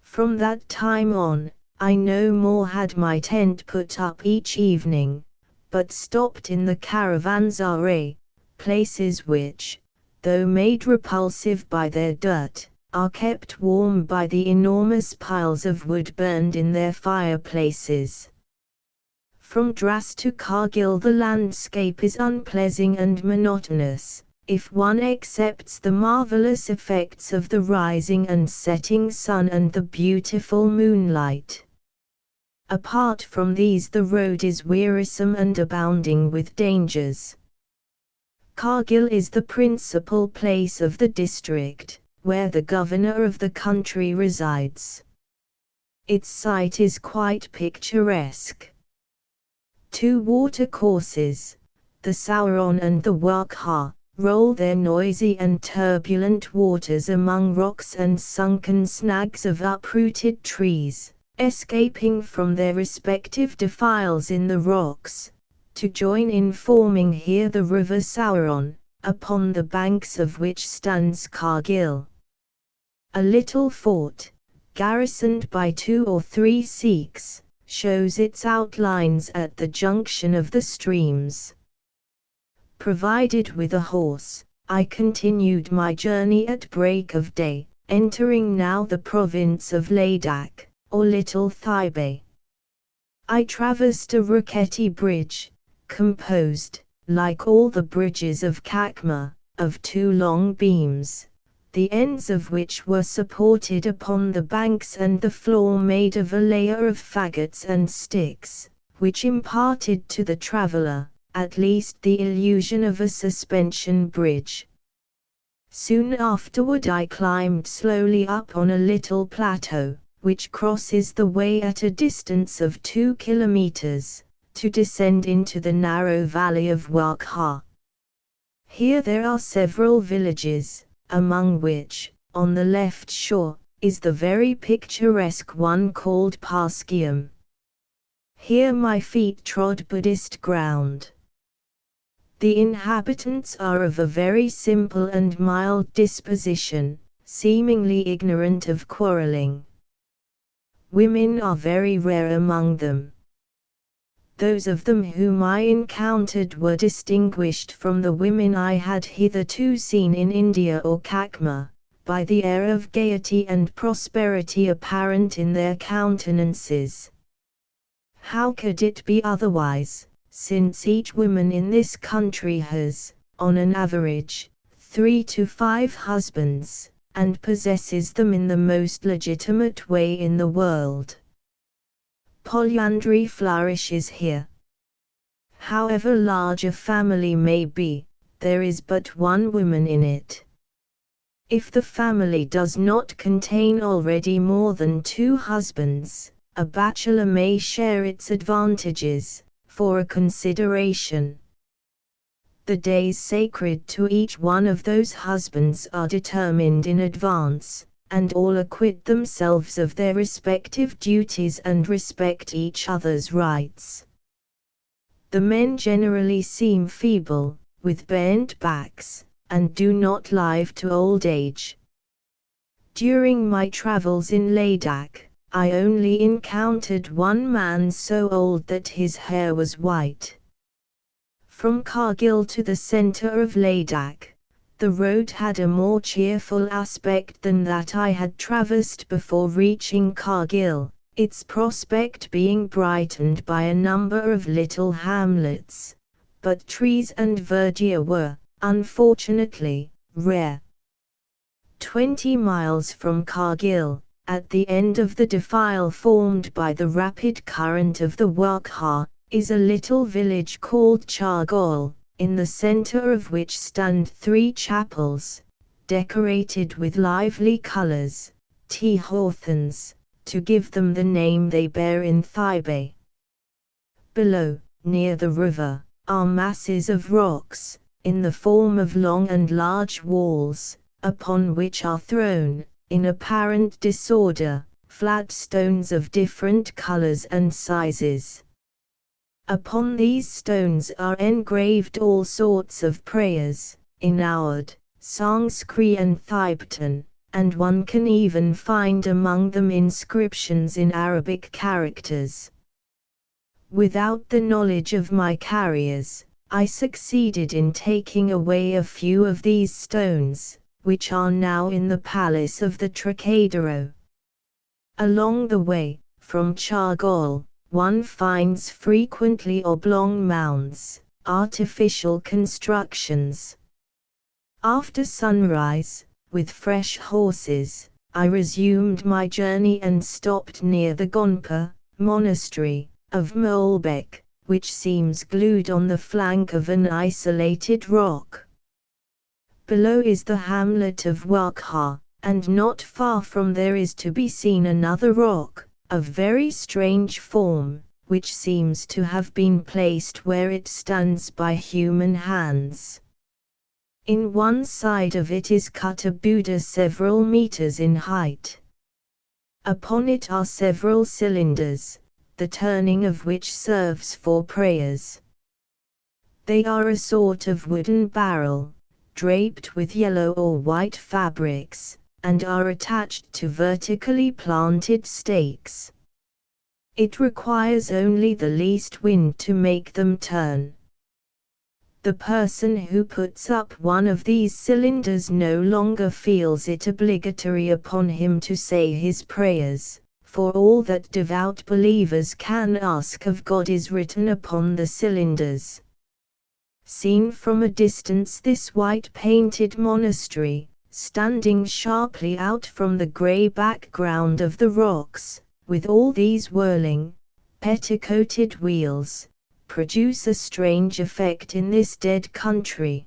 From that time on, I no more had my tent put up each evening, but stopped in the caravanserai, places which, though made repulsive by their dirt, are kept warm by the enormous piles of wood burned in their fireplaces. From Dras to Kargil the landscape is unpleasant and monotonous, if one accepts the marvelous effects of the rising and setting sun and the beautiful moonlight. Apart from these, the road is wearisome and abounding with dangers. Kargil is the principal place of the district, where the governor of the country resides. Its site is quite picturesque. 2 watercourses, the Sauron and the Wakha, roll their noisy and turbulent waters among rocks and sunken snags of uprooted trees, escaping from their respective defiles in the rocks, to join in forming here the river Sauron, upon the banks of which stands Kargil. A little fort, garrisoned by 2 or 3 Sikhs, shows its outlines at the junction of the streams. Provided with a horse, I continued my journey at break of day, entering now the province of Ladakh, or Little Thibet. I traversed a rickety bridge, composed, like all the bridges of Kakma, of 2 long beams, the ends of which were supported upon the banks and the floor made of a layer of faggots and sticks, which imparted to the traveller, at least the illusion of a suspension bridge. Soon afterward I climbed slowly up on a little plateau, which crosses the way at a distance of 2 kilometers, to descend into the narrow valley of Wakha. Here there are several villages, among which, on the left shore, is the very picturesque one called Paskiam. Here my feet trod Buddhist ground. The inhabitants are of a very simple and mild disposition, seemingly ignorant of quarreling. Women are very rare among them. Those of them whom I encountered were distinguished from the women I had hitherto seen in India or Kakma, by the air of gaiety and prosperity apparent in their countenances. How could it be otherwise, since each woman in this country has, on an average, 3 to 5 husbands, and possesses them in the most legitimate way in the world? Polyandry flourishes here. However large a family may be, there is but one woman in it. If the family does not contain already more than 2 husbands, a bachelor may share its advantages, for a consideration. The days sacred to each one of those husbands are determined in advance, and all acquit themselves of their respective duties and respect each other's rights. The men generally seem feeble, with bent backs, and do not live to old age. During my travels in Ladakh, I only encountered one man so old that his hair was white. From Kargil to the center of Ladakh, the road had a more cheerful aspect than that I had traversed before reaching Kargil, its prospect being brightened by a number of little hamlets, but trees and verdure were, unfortunately, rare. 20 miles from Kargil, at the end of the defile formed by the rapid current of the Wakha, is a little village called Chargol, in the center of which stand 3 chapels, decorated with lively colors, tea hawthorns, to give them the name they bear in Thibet. Below, near the river, are masses of rocks, in the form of long and large walls, upon which are thrown, in apparent disorder, flat stones of different colors and sizes. Upon these stones are engraved all sorts of prayers, in Oud, Sanskrit and Tibetan, and one can even find among them inscriptions in Arabic characters. Without the knowledge of my carriers, I succeeded in taking away a few of these stones, which are now in the palace of the Trocadero. Along the way, from Chargol, one finds frequently oblong mounds, artificial constructions. After sunrise, with fresh horses, I resumed my journey and stopped near the Gonpa monastery of Moelbeek, which seems glued on the flank of an isolated rock. Below is the hamlet of Wakha, and not far from there is to be seen another rock, of very strange form, which seems to have been placed where it stands by human hands. In one side of it is cut a Buddha several meters in height. Upon it are several cylinders, the turning of which serves for prayers. They are a sort of wooden barrel, draped with yellow or white fabrics, and are attached to vertically planted stakes. It requires only the least wind to make them turn. The person who puts up one of these cylinders no longer feels it obligatory upon him to say his prayers, for all that devout believers can ask of God is written upon the cylinders. Seen from a distance, this white painted monastery, standing sharply out from the grey background of the rocks, with all these whirling, petticoated wheels, produce a strange effect in this dead country.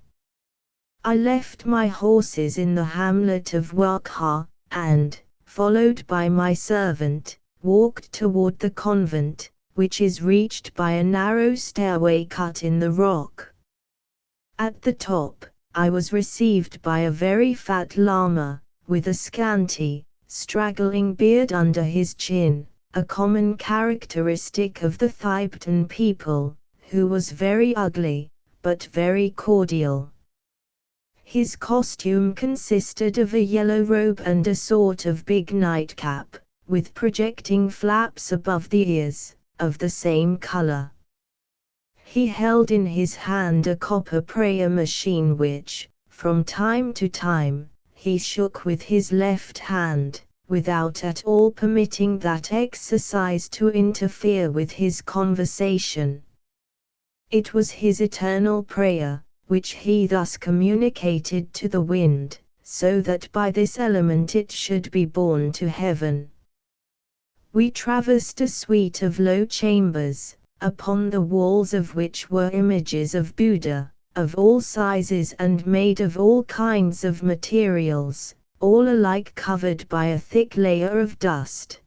I left my horses in the hamlet of Wakha, and, followed by my servant, walked toward the convent, which is reached by a narrow stairway cut in the rock. At the top, I was received by a very fat lama, with a scanty, straggling beard under his chin, a common characteristic of the Tibetan people, who was very ugly, but very cordial. His costume consisted of a yellow robe and a sort of big nightcap, with projecting flaps above the ears, of the same color. He held in his hand a copper prayer machine which, from time to time, he shook with his left hand, without at all permitting that exercise to interfere with his conversation. It was his eternal prayer, which he thus communicated to the wind, so that by this element it should be borne to heaven. We traversed a suite of low chambers, upon the walls of which were images of Buddha, of all sizes and made of all kinds of materials, all alike covered by a thick layer of dust.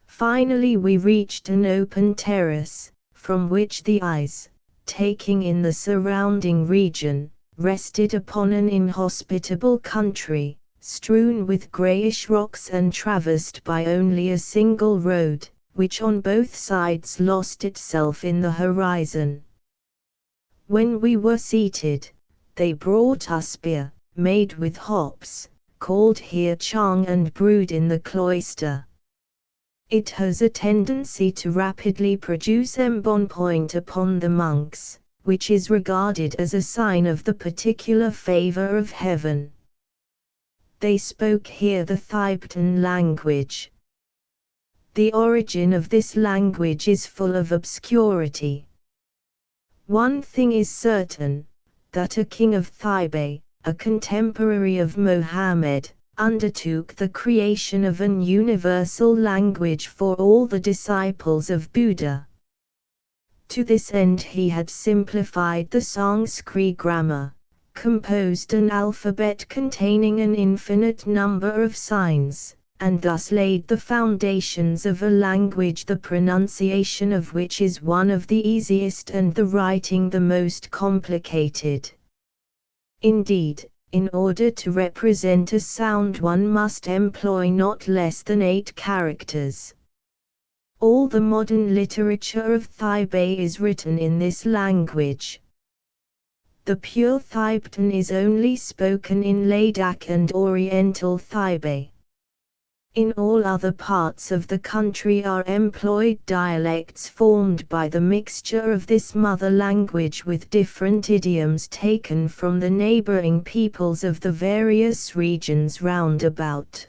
Finally we reached an open terrace, from which the eyes, taking in the surrounding region, rested upon an inhospitable country, strewn with greyish rocks and traversed by only a single road, which on both sides lost itself in the horizon. When we were seated, they brought us beer, made with hops, called here chang and brewed in the cloister. It has a tendency to rapidly produce embonpoint upon the monks, which is regarded as a sign of the particular favor of heaven. They spoke here the Tibetan language. The origin of this language is full of obscurity. One thing is certain, that a king of Thibet, a contemporary of Mohammed, undertook the creation of an universal language for all the disciples of Buddha. To this end he had simplified the Sanskrit grammar, composed an alphabet containing an infinite number of signs, and thus laid the foundations of a language the pronunciation of which is one of the easiest and the writing the most complicated. Indeed, in order to represent a sound one must employ not less than 8 characters. All the modern literature of Thibet is written in this language. The pure Thibetan is only spoken in Ladakh and Oriental Thibet. In all other parts of the country are employed dialects formed by the mixture of this mother language with different idioms taken from the neighboring peoples of the various regions round about.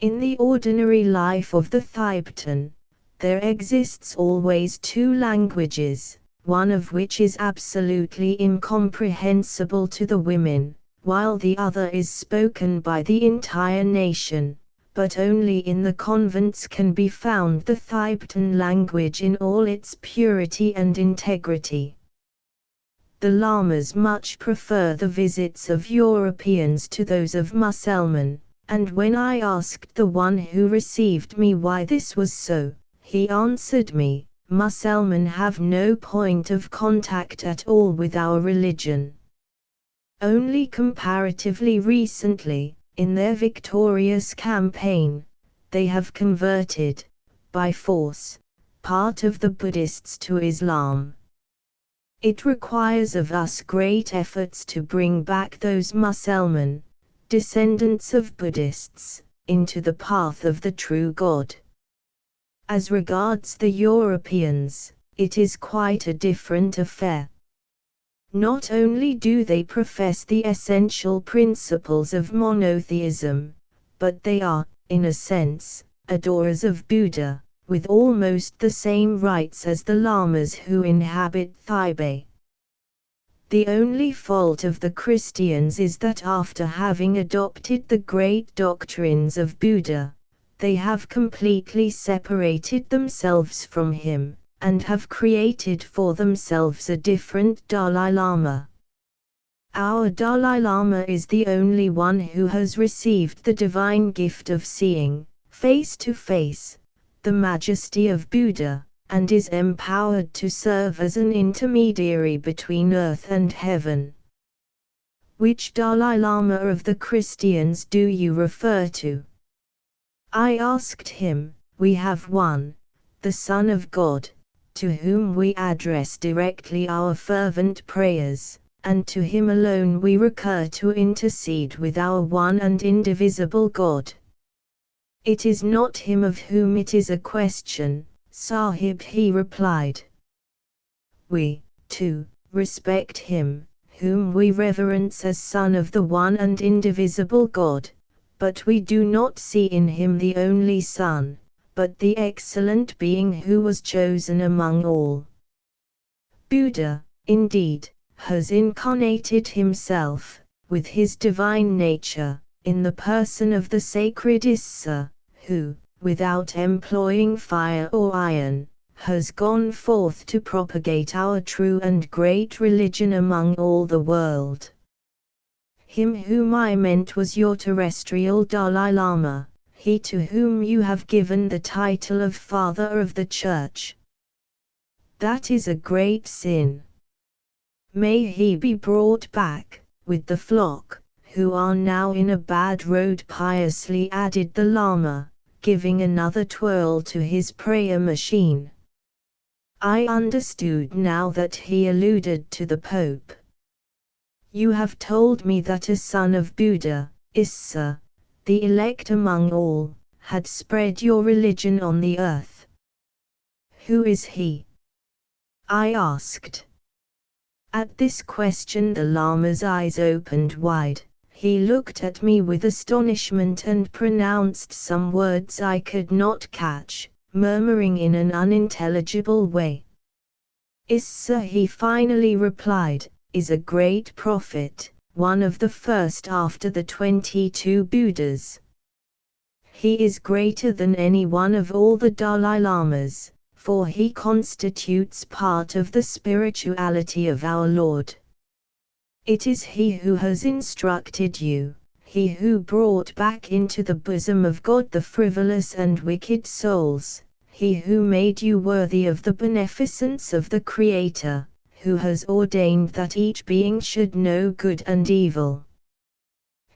In the ordinary life of the Thibetan, there exists always 2 languages, one of which is absolutely incomprehensible to the women, while the other is spoken by the entire nation. But only in the convents can be found the Thibetan language in all its purity and integrity. The lamas much prefer the visits of Europeans to those of Musselman, and when I asked the one who received me why this was so, he answered me, Musselmen have no point of contact at all with our religion. Only comparatively recently, in their victorious campaign, they have converted, by force, part of the Buddhists to Islam. It requires of us great efforts to bring back those Musselmen, descendants of Buddhists, into the path of the true God. As regards the Europeans, it is quite a different affair. Not only do they profess the essential principles of monotheism, but they are, in a sense, adorers of Buddha, with almost the same rights as the lamas who inhabit Thibet. The only fault of the Christians is that after having adopted the great doctrines of Buddha, they have completely separated themselves from him, and have created for themselves a different Dalai Lama. Our Dalai Lama is the only one who has received the divine gift of seeing, face to face, the majesty of Buddha, and is empowered to serve as an intermediary between earth and heaven. Which Dalai Lama of the Christians do you refer to? I asked him. We have one, the Son of God, to whom we address directly our fervent prayers, and to him alone we recur to intercede with our one and indivisible God. It is not him of whom it is a question, Sahib, he replied. We, too, respect him, whom we reverence as Son of the one and indivisible God, but we do not see in him the only Son, but the excellent being who was chosen among all. Buddha, indeed, has incarnated himself, with his divine nature, in the person of the sacred Issa, who, without employing fire or iron, has gone forth to propagate our true and great religion among all the world. Him whom I meant was your terrestrial Dalai Lama, he to whom you have given the title of Father of the Church. That is a great sin. May he be brought back, with the flock, who are now in a bad road, piously added the Lama, giving another twirl to his prayer machine. I understood now that he alluded to the Pope. You have told me that a son of Buddha, Issa, the elect among all, had spread your religion on the earth. Who is he? I asked. At this question the Lama's eyes opened wide. He looked at me with astonishment and pronounced some words I could not catch, murmuring in an unintelligible way. Issa, he finally replied, is a great prophet, one of the first after the 22 Buddhas. He is greater than any one of all the Dalai Lamas, for he constitutes part of the spirituality of our Lord. It is he who has instructed you, he who brought back into the bosom of God the frivolous and wicked souls, he who made you worthy of the beneficence of the Creator, who has ordained that each being should know good and evil.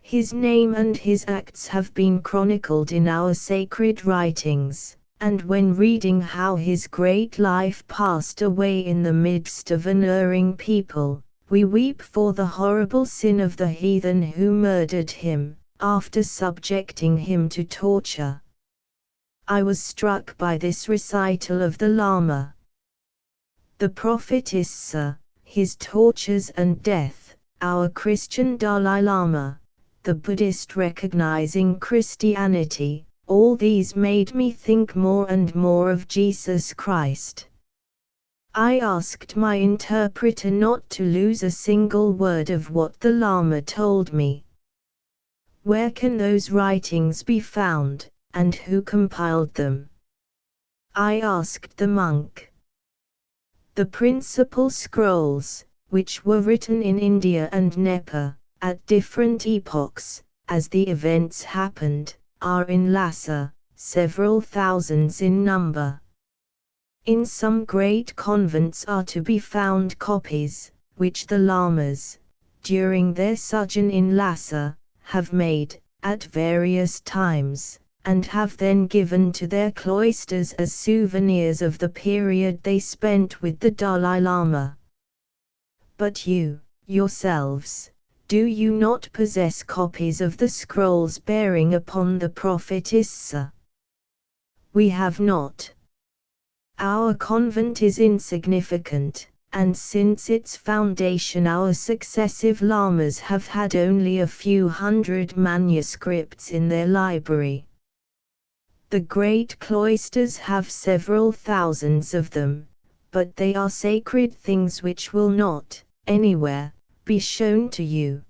His name and his acts have been chronicled in our sacred writings, and when reading how his great life passed away in the midst of an erring people, we weep for the horrible sin of the heathen who murdered him, after subjecting him to torture. I was struck by this recital of the Lama. The Prophet Issa, his tortures and death, our Christian Dalai Lama, the Buddhist recognizing Christianity, all these made me think more and more of Jesus Christ. I asked my interpreter not to lose a single word of what the Lama told me. Where can those writings be found, and who compiled them? I asked the monk. The principal scrolls, which were written in India and Nepal, at different epochs, as the events happened, are in Lhasa, several thousands in number. In some great convents are to be found copies, which the Lamas, during their sojourn in Lhasa, have made, at various times, and have then given to their cloisters as souvenirs of the period they spent with the Dalai Lama. But you, yourselves, do you not possess copies of the scrolls bearing upon the Prophet Issa? We have not. Our convent is insignificant, and since its foundation our successive lamas have had only a few hundred manuscripts in their library. The great cloisters have several thousands of them, but they are sacred things which will not, anywhere, be shown to you.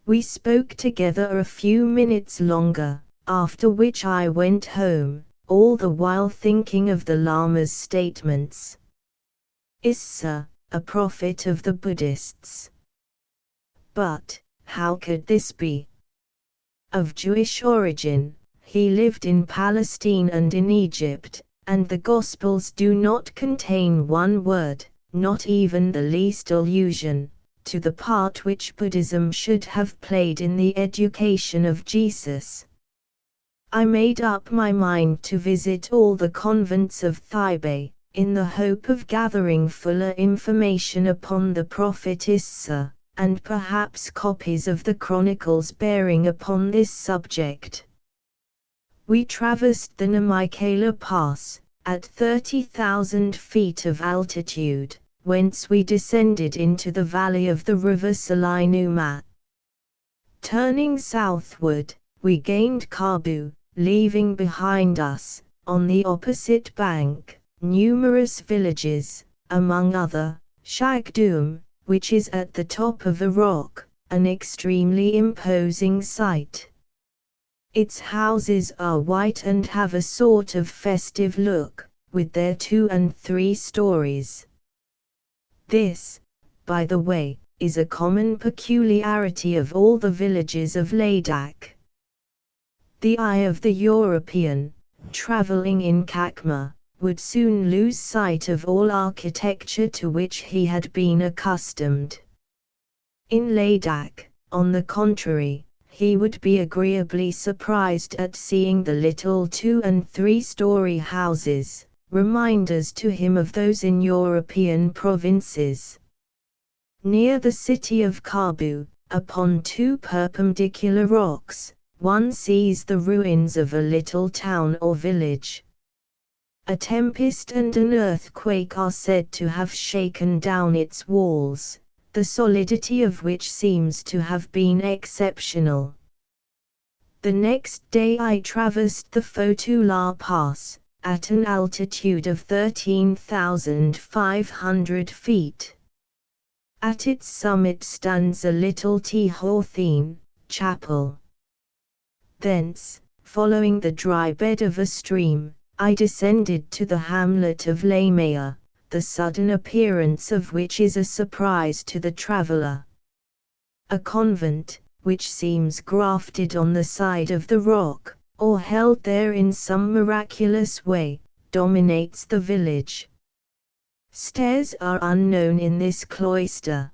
We spoke together a few minutes longer, after which I went home, all the while thinking of the Lama's statements. Issa, a prophet of the Buddhists. But, how could this be? Of Jewish origin, he lived in Palestine and in Egypt, and the Gospels do not contain one word, not even the least allusion, to the part which Buddhism should have played in the education of Jesus. I made up my mind to visit all the convents of Taipei, in the hope of gathering fuller information upon the Prophet Issa, and perhaps copies of the chronicles bearing upon this subject. We traversed the Namaikala Pass, at 30,000 feet of altitude, whence we descended into the valley of the river Salinumat. Turning southward, we gained Kabu, leaving behind us, on the opposite bank, numerous villages, among other, Shagdum, which is at the top of a rock, an extremely imposing sight. Its houses are white and have a sort of festive look, with their 2 and 3 stories. This, by the way, is a common peculiarity of all the villages of Ladakh. The eye of the European, traveling in Kakma, would soon lose sight of all architecture to which he had been accustomed. In Ladakh, on the contrary, he would be agreeably surprised at seeing the little 2 and 3 story houses, reminders to him of those in European provinces. Near the city of Kabu, upon 2 perpendicular rocks, one sees the ruins of a little town or village. A tempest and an earthquake are said to have shaken down its walls, the solidity of which seems to have been exceptional. The next day I traversed the Fotula Pass, at an altitude of 13,500 feet. At its summit stands a little Tehothene chapel. Thence, following the dry bed of a stream, I descended to the hamlet of Lamaya, the sudden appearance of which is a surprise to the traveler. A convent, which seems grafted on the side of the rock, or held there in some miraculous way, dominates the village. Stairs are unknown in this cloister.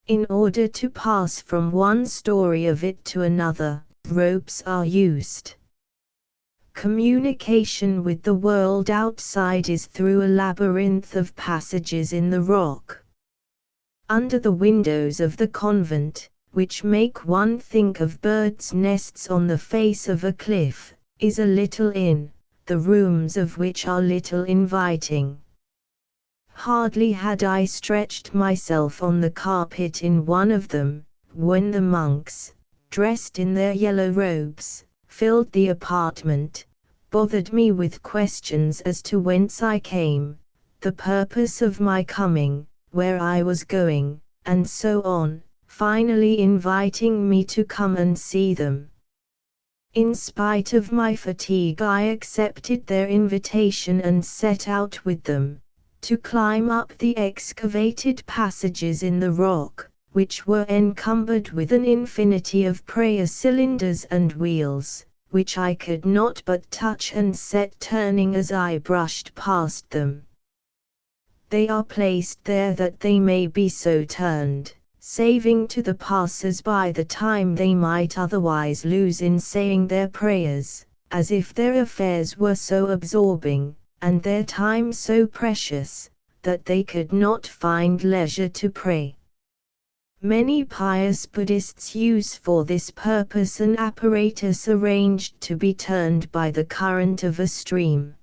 In order to pass from one story of it to another, ropes are used. Communication with the world outside is through a labyrinth of passages in the rock. Under the windows of the convent, which make one think of birds' nests on the face of a cliff, is a little inn, the rooms of which are little inviting. Hardly had I stretched myself on the carpet in one of them, when the monks, dressed in their yellow robes, filled the apartment, bothered me with questions as to whence I came, the purpose of my coming, where I was going, and so on, finally inviting me to come and see them. In spite of my fatigue, I accepted their invitation and set out with them, to climb up the excavated passages in the rock, which were encumbered with an infinity of prayer cylinders and wheels, which I could not but touch and set turning as I brushed past them. They are placed there that they may be so turned, saving to the passers-by the time they might otherwise lose in saying their prayers, as if their affairs were so absorbing, and their time so precious, that they could not find leisure to pray. Many pious Buddhists use for this purpose an apparatus arranged to be turned by the current of a stream.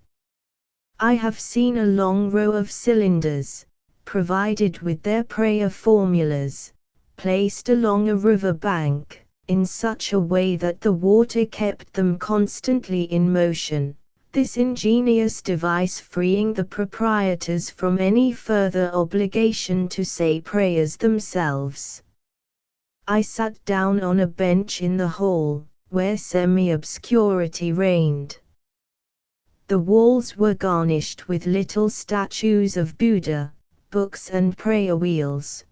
I have seen a long row of cylinders, provided with their prayer formulas, placed along a river bank, in such a way that the water kept them constantly in motion, this ingenious device freeing the proprietors from any further obligation to say prayers themselves. I sat down on a bench in the hall, where semi-obscurity reigned. The walls were garnished with little statues of Buddha, books and prayer wheels.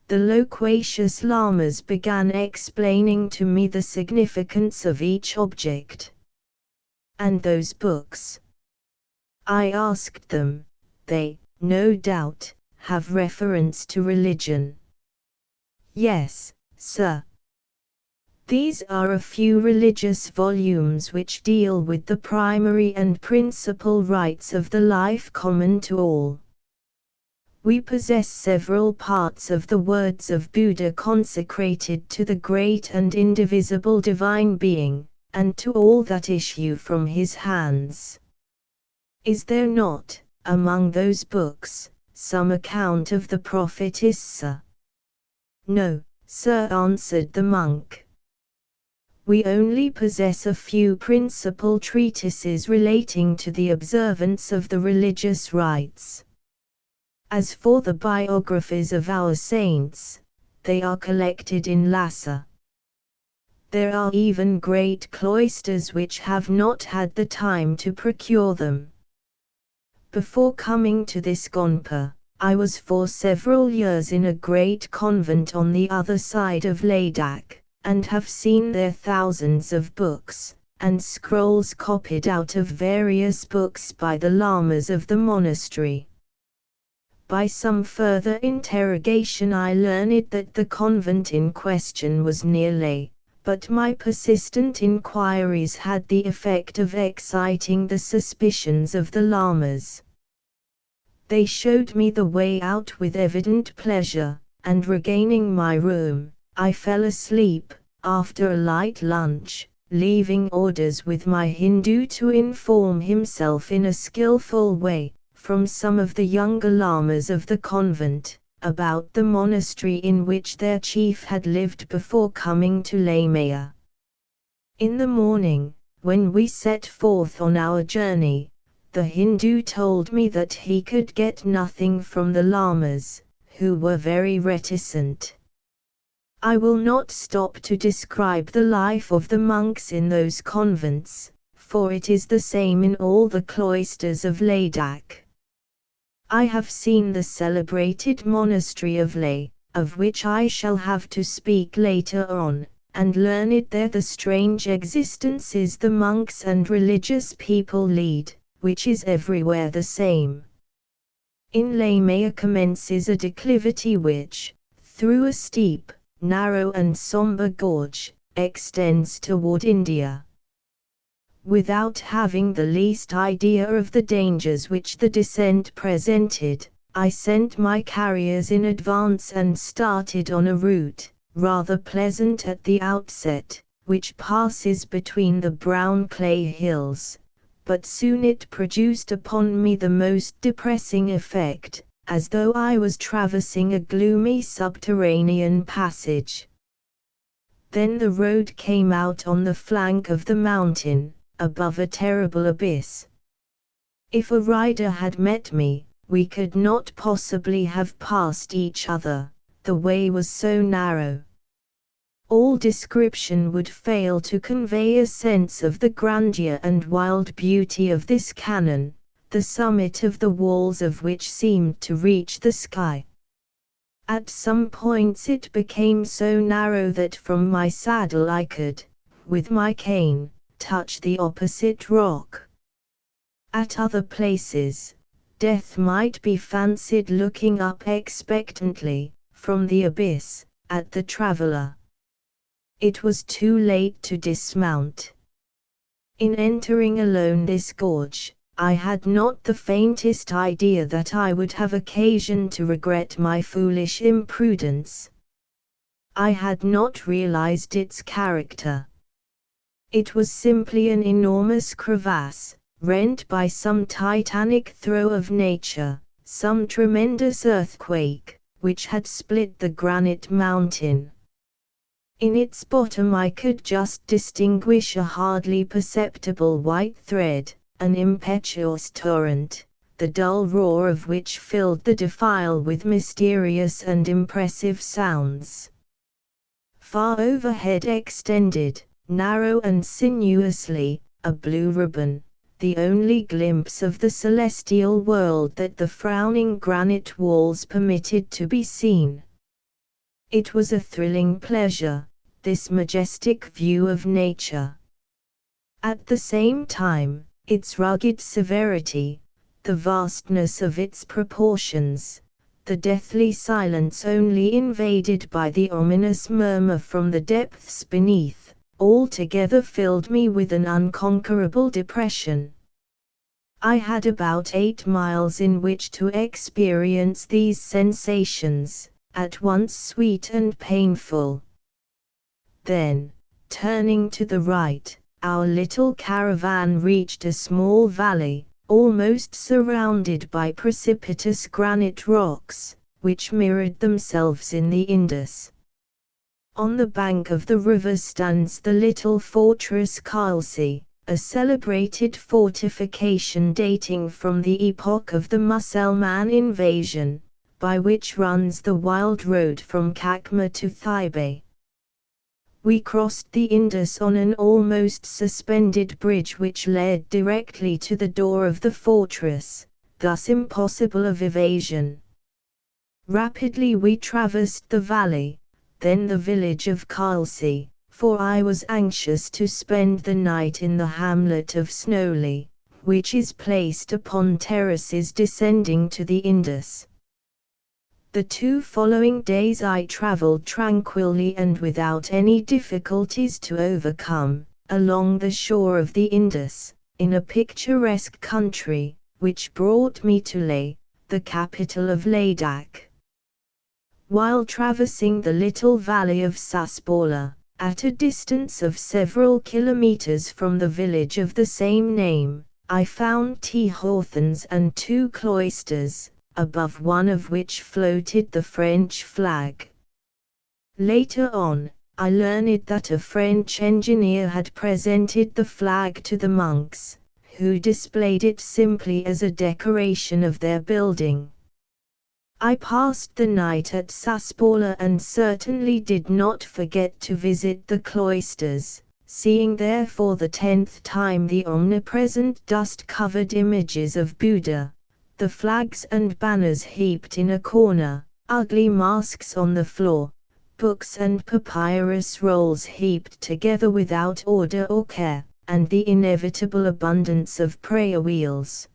The loquacious lamas began explaining to me the significance of each object. And those books? I asked them. They, no doubt, have reference to religion. Yes, sir. These are a few religious volumes which deal with the primary and principal rights of the life common to all. We possess several parts of the words of Buddha consecrated to the great and indivisible divine being, and to all that issue from his hands. Is there not, among those books, some account of the prophet Issa? No, sir, answered the monk. We only possess a few principal treatises relating to the observance of the religious rites. As for the biographies of our saints, they are collected in Lhasa. There are even great cloisters which have not had the time to procure them. Before coming to this Gonpa, I was for several years in a great convent on the other side of Ladakh, and have seen there thousands of books, and scrolls copied out of various books by the lamas of the monastery. By some further interrogation I learned that the convent in question was near Leh, but my persistent inquiries had the effect of exciting the suspicions of the lamas. They showed me the way out with evident pleasure, and regaining my room, I fell asleep, after a light lunch, leaving orders with my Hindu to inform himself in a skillful way, from some of the younger lamas of the convent, about the monastery in which their chief had lived before coming to Lamaya. In the morning, when we set forth on our journey, the Hindu told me that he could get nothing from the lamas, who were very reticent. I will not stop to describe the life of the monks in those convents, for it is the same in all the cloisters of Ladakh. I have seen the celebrated monastery of Leh, of which I shall have to speak later on, and learned there the strange existences the monks and religious people lead, which is everywhere the same. In Lamia commences a declivity which, through a steep, narrow and sombre gorge, extends toward India. Without having the least idea of the dangers which the descent presented, I sent my carriers in advance and started on a route, rather pleasant at the outset, which passes between the brown clay hills, but soon it produced upon me the most depressing effect, as though I was traversing a gloomy subterranean passage. Then the road came out on the flank of the mountain, above a terrible abyss. If a rider had met me, we could not possibly have passed each other, the way was so narrow. All description would fail to convey a sense of the grandeur and wild beauty of this canon, the summit of the walls of which seemed to reach the sky. At some points it became so narrow that from my saddle I could, with my cane, touch the opposite rock. At other places, death might be fancied looking up expectantly, from the abyss, at the traveler. It was too late to dismount. In entering alone this gorge, I had not the faintest idea that I would have occasion to regret my foolish imprudence. I had not realized its character. It was simply an enormous crevasse, rent by some titanic throe of nature, some tremendous earthquake, which had split the granite mountain. In its bottom I could just distinguish a hardly perceptible white thread, an impetuous torrent, the dull roar of which filled the defile with mysterious and impressive sounds. Far overhead extended, narrow and sinuously, a blue ribbon, the only glimpse of the celestial world that the frowning granite walls permitted to be seen. It was a thrilling pleasure, this majestic view of nature. At the same time, its rugged severity, the vastness of its proportions, the deathly silence only invaded by the ominous murmur from the depths beneath, altogether filled me with an unconquerable depression. I had about 8 miles in which to experience these sensations, at once sweet and painful. Then, turning to the right, our little caravan reached a small valley, almost surrounded by precipitous granite rocks, which mirrored themselves in the Indus. On the bank of the river stands the little fortress Khalsi, a celebrated fortification dating from the epoch of the Mussulman invasion, by which runs the wild road from Kakma to Thibet. We crossed the Indus on an almost suspended bridge which led directly to the door of the fortress, thus impossible of evasion. Rapidly we traversed the valley, then the village of Khalsi, for I was anxious to spend the night in the hamlet of Snowley, which is placed upon terraces descending to the Indus. The 2 following days I travelled tranquilly and without any difficulties to overcome, along the shore of the Indus, in a picturesque country, which brought me to Leh, the capital of Ladakh. While traversing the little valley of Saspola, at a distance of several kilometers from the village of the same name, I found tea hawthorns and 2 cloisters, above one of which floated the French flag. Later on, I learned that a French engineer had presented the flag to the monks, who displayed it simply as a decoration of their building. I passed the night at Saspola and certainly did not forget to visit the cloisters, seeing there for the 10th time the omnipresent dust-covered images of Buddha, the flags and banners heaped in a corner, ugly masks on the floor, books and papyrus rolls heaped together without order or care, and the inevitable abundance of prayer wheels.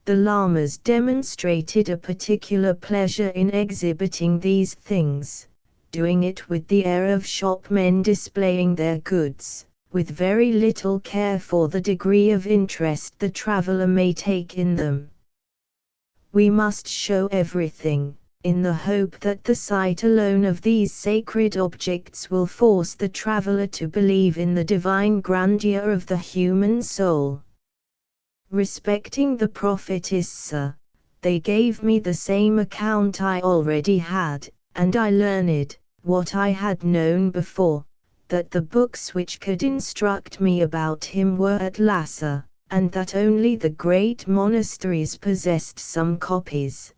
The lamas demonstrated a particular pleasure in exhibiting these things, doing it with the air of shopmen displaying their goods, with very little care for the degree of interest the traveler may take in them. We must show everything, in the hope that the sight alone of these sacred objects will force the traveler to believe in the divine grandeur of the human soul. Respecting the Prophet Isa, they gave me the same account I already had, and I learned, what I had known before, that the books which could instruct me about him were at Lhasa, and that only the great monasteries possessed some copies.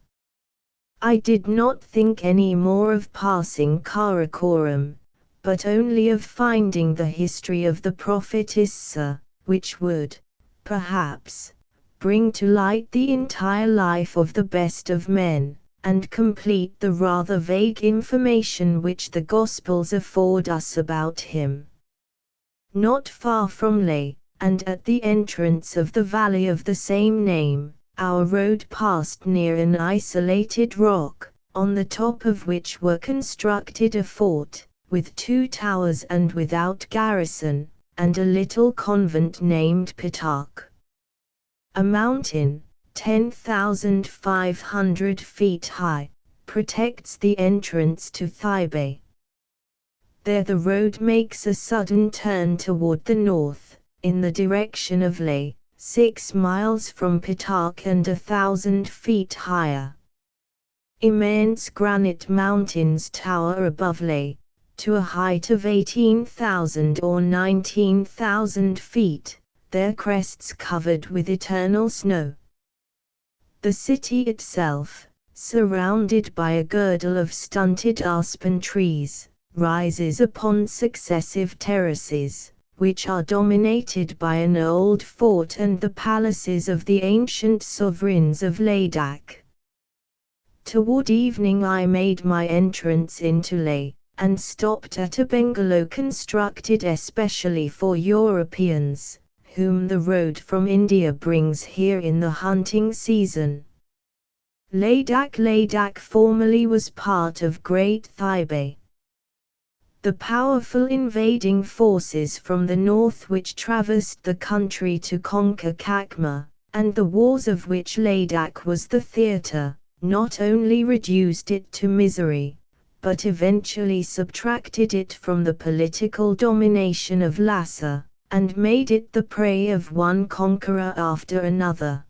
I did not think any more of passing Karakoram, but only of finding the history of the Prophet Isa, which would, perhaps, bring to light the entire life of the best of men, and complete the rather vague information which the Gospels afford us about him. Not far from Leh, and at the entrance of the valley of the same name, our road passed near an isolated rock, on the top of which were constructed a fort, with 2 towers and without garrison, and a little convent named Pitak. A mountain, 10,500 feet high, protects the entrance to Thibet. There the road makes a sudden turn toward the north, in the direction of Leh, 6 miles from Pitak and 1,000 feet higher. Immense granite mountains tower above Leh, to a height of 18,000 or 19,000 feet, their crests covered with eternal snow. The city itself, surrounded by a girdle of stunted aspen trees, rises upon successive terraces, which are dominated by an old fort and the palaces of the ancient sovereigns of Ladakh. Toward evening I made my entrance into Leh, and stopped at a bungalow constructed especially for Europeans, whom the road from India brings here in the hunting season. Ladakh formerly was part of Great Thibet. The powerful invading forces from the north which traversed the country to conquer Kakma, and the wars of which Ladakh was the theatre, not only reduced it to misery, but eventually subtracted it from the political domination of Lhasa, and made it the prey of one conqueror after another.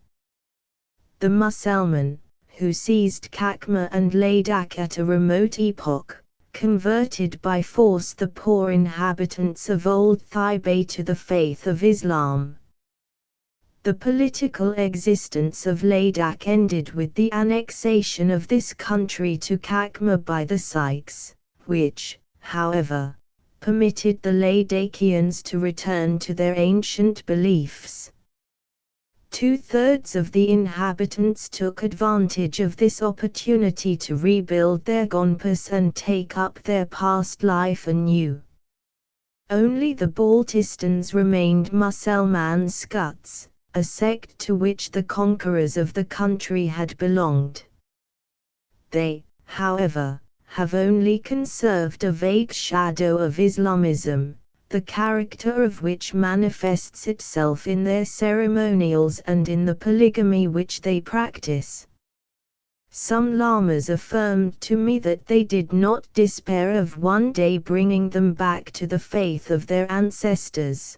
The Musalman, who seized Kakma and Ladakh at a remote epoch, converted by force the poor inhabitants of Old Thibet to the faith of Islam. The political existence of Ladakh ended with the annexation of this country to Kakma by the Sikhs, which, however, permitted the Ladakians to return to their ancient beliefs. 2/3 of the inhabitants took advantage of this opportunity to rebuild their gonpas and take up their past life anew. Only the Baltistans remained Musalman Scuts, a sect to which the conquerors of the country had belonged. They, however, have only conserved a vague shadow of Islamism, the character of which manifests itself in their ceremonials and in the polygamy which they practice. Some lamas affirmed to me that they did not despair of one day bringing them back to the faith of their ancestors.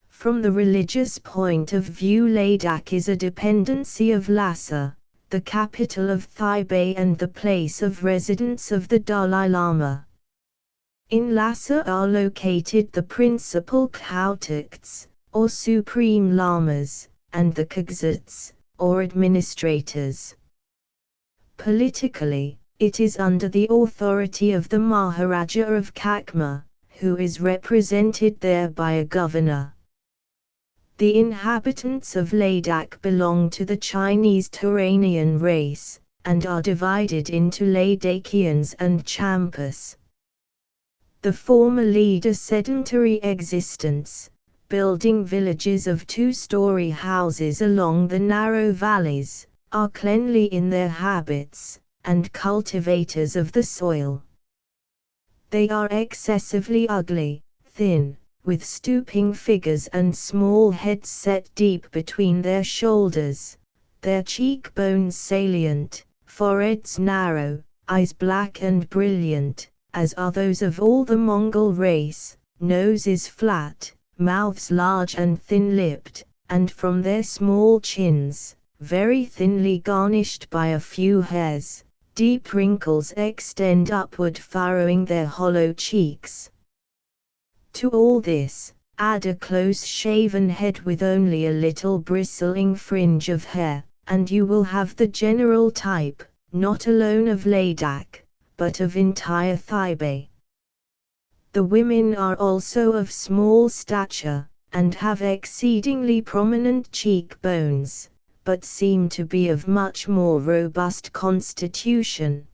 From the religious point of view, Ladakh is a dependency of Lhasa, the capital of Thibet and the place of residence of the Dalai Lama. In Lhasa are located the principal Khautakts, or supreme lamas, and the Kagzats, or administrators. Politically, it is under the authority of the Maharaja of Kakma, who is represented there by a governor. The inhabitants of Ladakh belong to the Chinese Turanian race, and are divided into Ladakians and Champas. The former lead a sedentary existence, building villages of two-story houses along the narrow valleys, are cleanly in their habits, and cultivators of the soil. They are excessively ugly, thin, with stooping figures and small heads set deep between their shoulders, their cheekbones salient, foreheads narrow, eyes black and brilliant, as are those of all the Mongol race, noses flat, mouths large and thin-lipped, and from their small chins, very thinly garnished by a few hairs, deep wrinkles extend upward furrowing their hollow cheeks. To all this, add a close-shaven head with only a little bristling fringe of hair, and you will have the general type, not alone of Ladakh, but of entire Thibet. The women are also of small stature, and have exceedingly prominent cheekbones, but seem to be of much more robust constitution.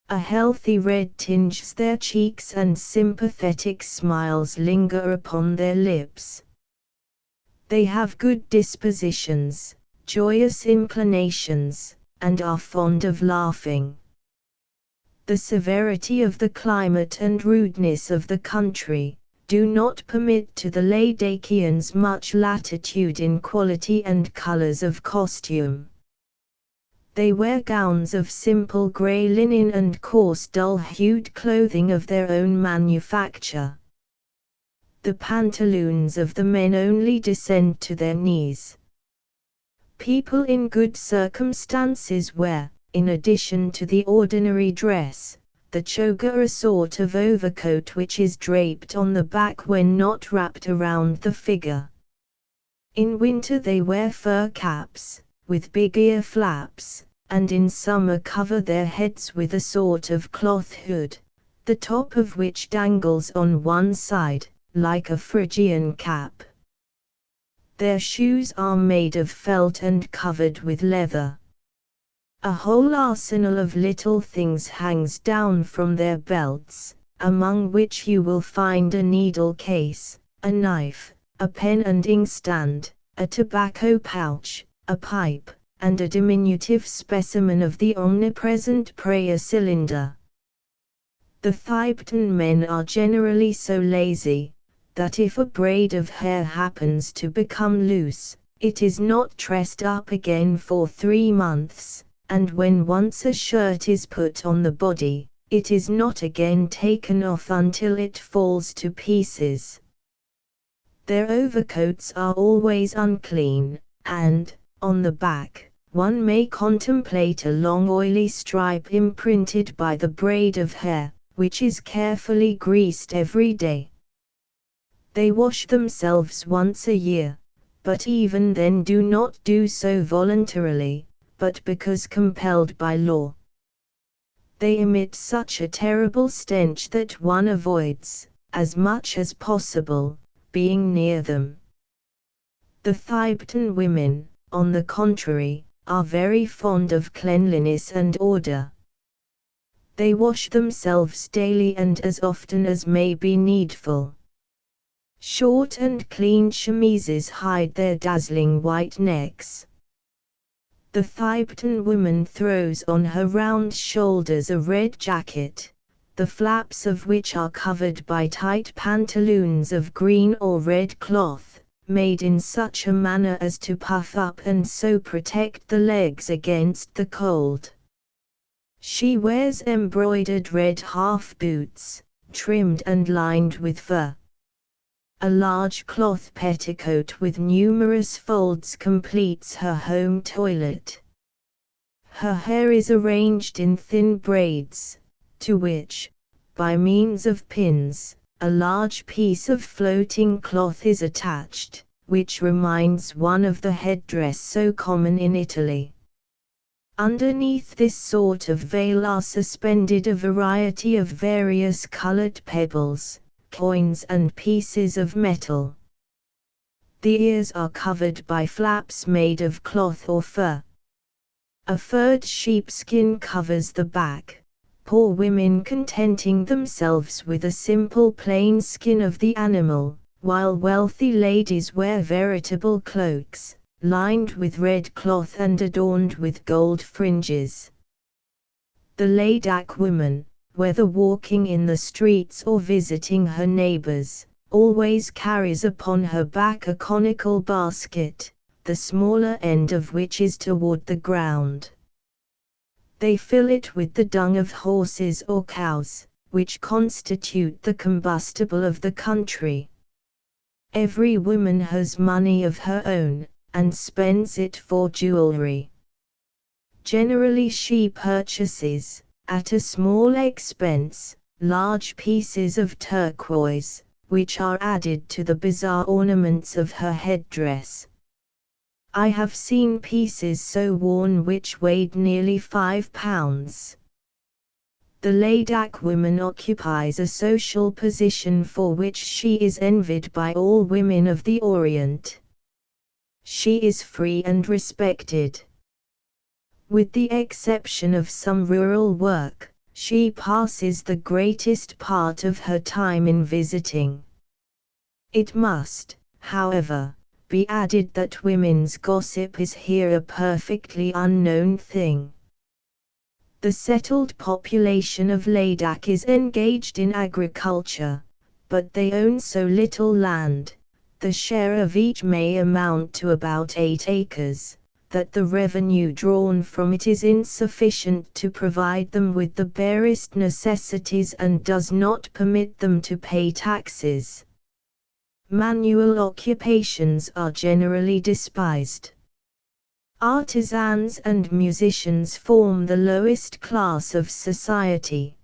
A healthy red tinges their cheeks and sympathetic smiles linger upon their lips. They have good dispositions, joyous inclinations, and are fond of laughing. The severity of the climate and rudeness of the country do not permit to the Ladakians much latitude in quality and colors of costume. They wear gowns of simple grey linen and coarse dull-hued clothing of their own manufacture. The pantaloons of the men only descend to their knees. People in good circumstances wear, in addition to the ordinary dress, the choga, a sort of overcoat which is draped on the back when not wrapped around the figure. In winter they wear fur caps, with big ear flaps, and in summer cover their heads with a sort of cloth hood, the top of which dangles on one side, like a Phrygian cap. Their shoes are made of felt and covered with leather. A whole arsenal of little things hangs down from their belts, among which you will find a needle case, a knife, a pen and inkstand, a tobacco pouch, a pipe, and a diminutive specimen of the omnipresent prayer cylinder. The Thibetan men are generally so lazy, that if a braid of hair happens to become loose, it is not tressed up again for 3 months, and when once a shirt is put on the body, it is not again taken off until it falls to pieces. Their overcoats are always unclean, and, on the back, one may contemplate a long oily stripe imprinted by the braid of hair, which is carefully greased every day. They wash themselves once a year, but even then do not do so voluntarily, but because compelled by law. They emit such a terrible stench that one avoids, as much as possible, being near them. The Thibetan women, on the contrary, are very fond of cleanliness and order. They wash themselves daily and as often as may be needful. Short and clean chemises hide their dazzling white necks. The Thibetan woman throws on her round shoulders a red jacket, the flaps of which are covered by tight pantaloons of green or red cloth, made in such a manner as to puff up and so protect the legs against the cold. She wears embroidered red half-boots, trimmed and lined with fur. A large cloth petticoat with numerous folds completes her home toilet. Her hair is arranged in thin braids, to which, by means of pins, a large piece of floating cloth is attached, which reminds one of the headdress so common in Italy. Underneath this sort of veil are suspended a variety of various colored pebbles, coins and pieces of metal. The ears are covered by flaps made of cloth or fur. A furred sheepskin covers the back, poor women contenting themselves with a simple plain skin of the animal, while wealthy ladies wear veritable cloaks, lined with red cloth and adorned with gold fringes. The Ladakh woman, whether walking in the streets or visiting her neighbors, always carries upon her back a conical basket, the smaller end of which is toward the ground. They fill it with the dung of horses or cows, which constitute the combustible of the country. Every woman has money of her own, and spends it for jewelry. Generally she purchases, at a small expense, large pieces of turquoise, which are added to the bizarre ornaments of her headdress. I have seen pieces so worn which weighed nearly 5 pounds. The Ladakh woman occupies a social position for which she is envied by all women of the Orient. She is free and respected. With the exception of some rural work, she passes the greatest part of her time in visiting. It must, however, be added that women's gossip is here a perfectly unknown thing. The settled population of Ladakh is engaged in agriculture, but they own so little land, the share of each may amount to about 8 acres, that the revenue drawn from it is insufficient to provide them with the barest necessities and does not permit them to pay taxes. Manual occupations are generally despised. Artisans and musicians form the lowest class of society.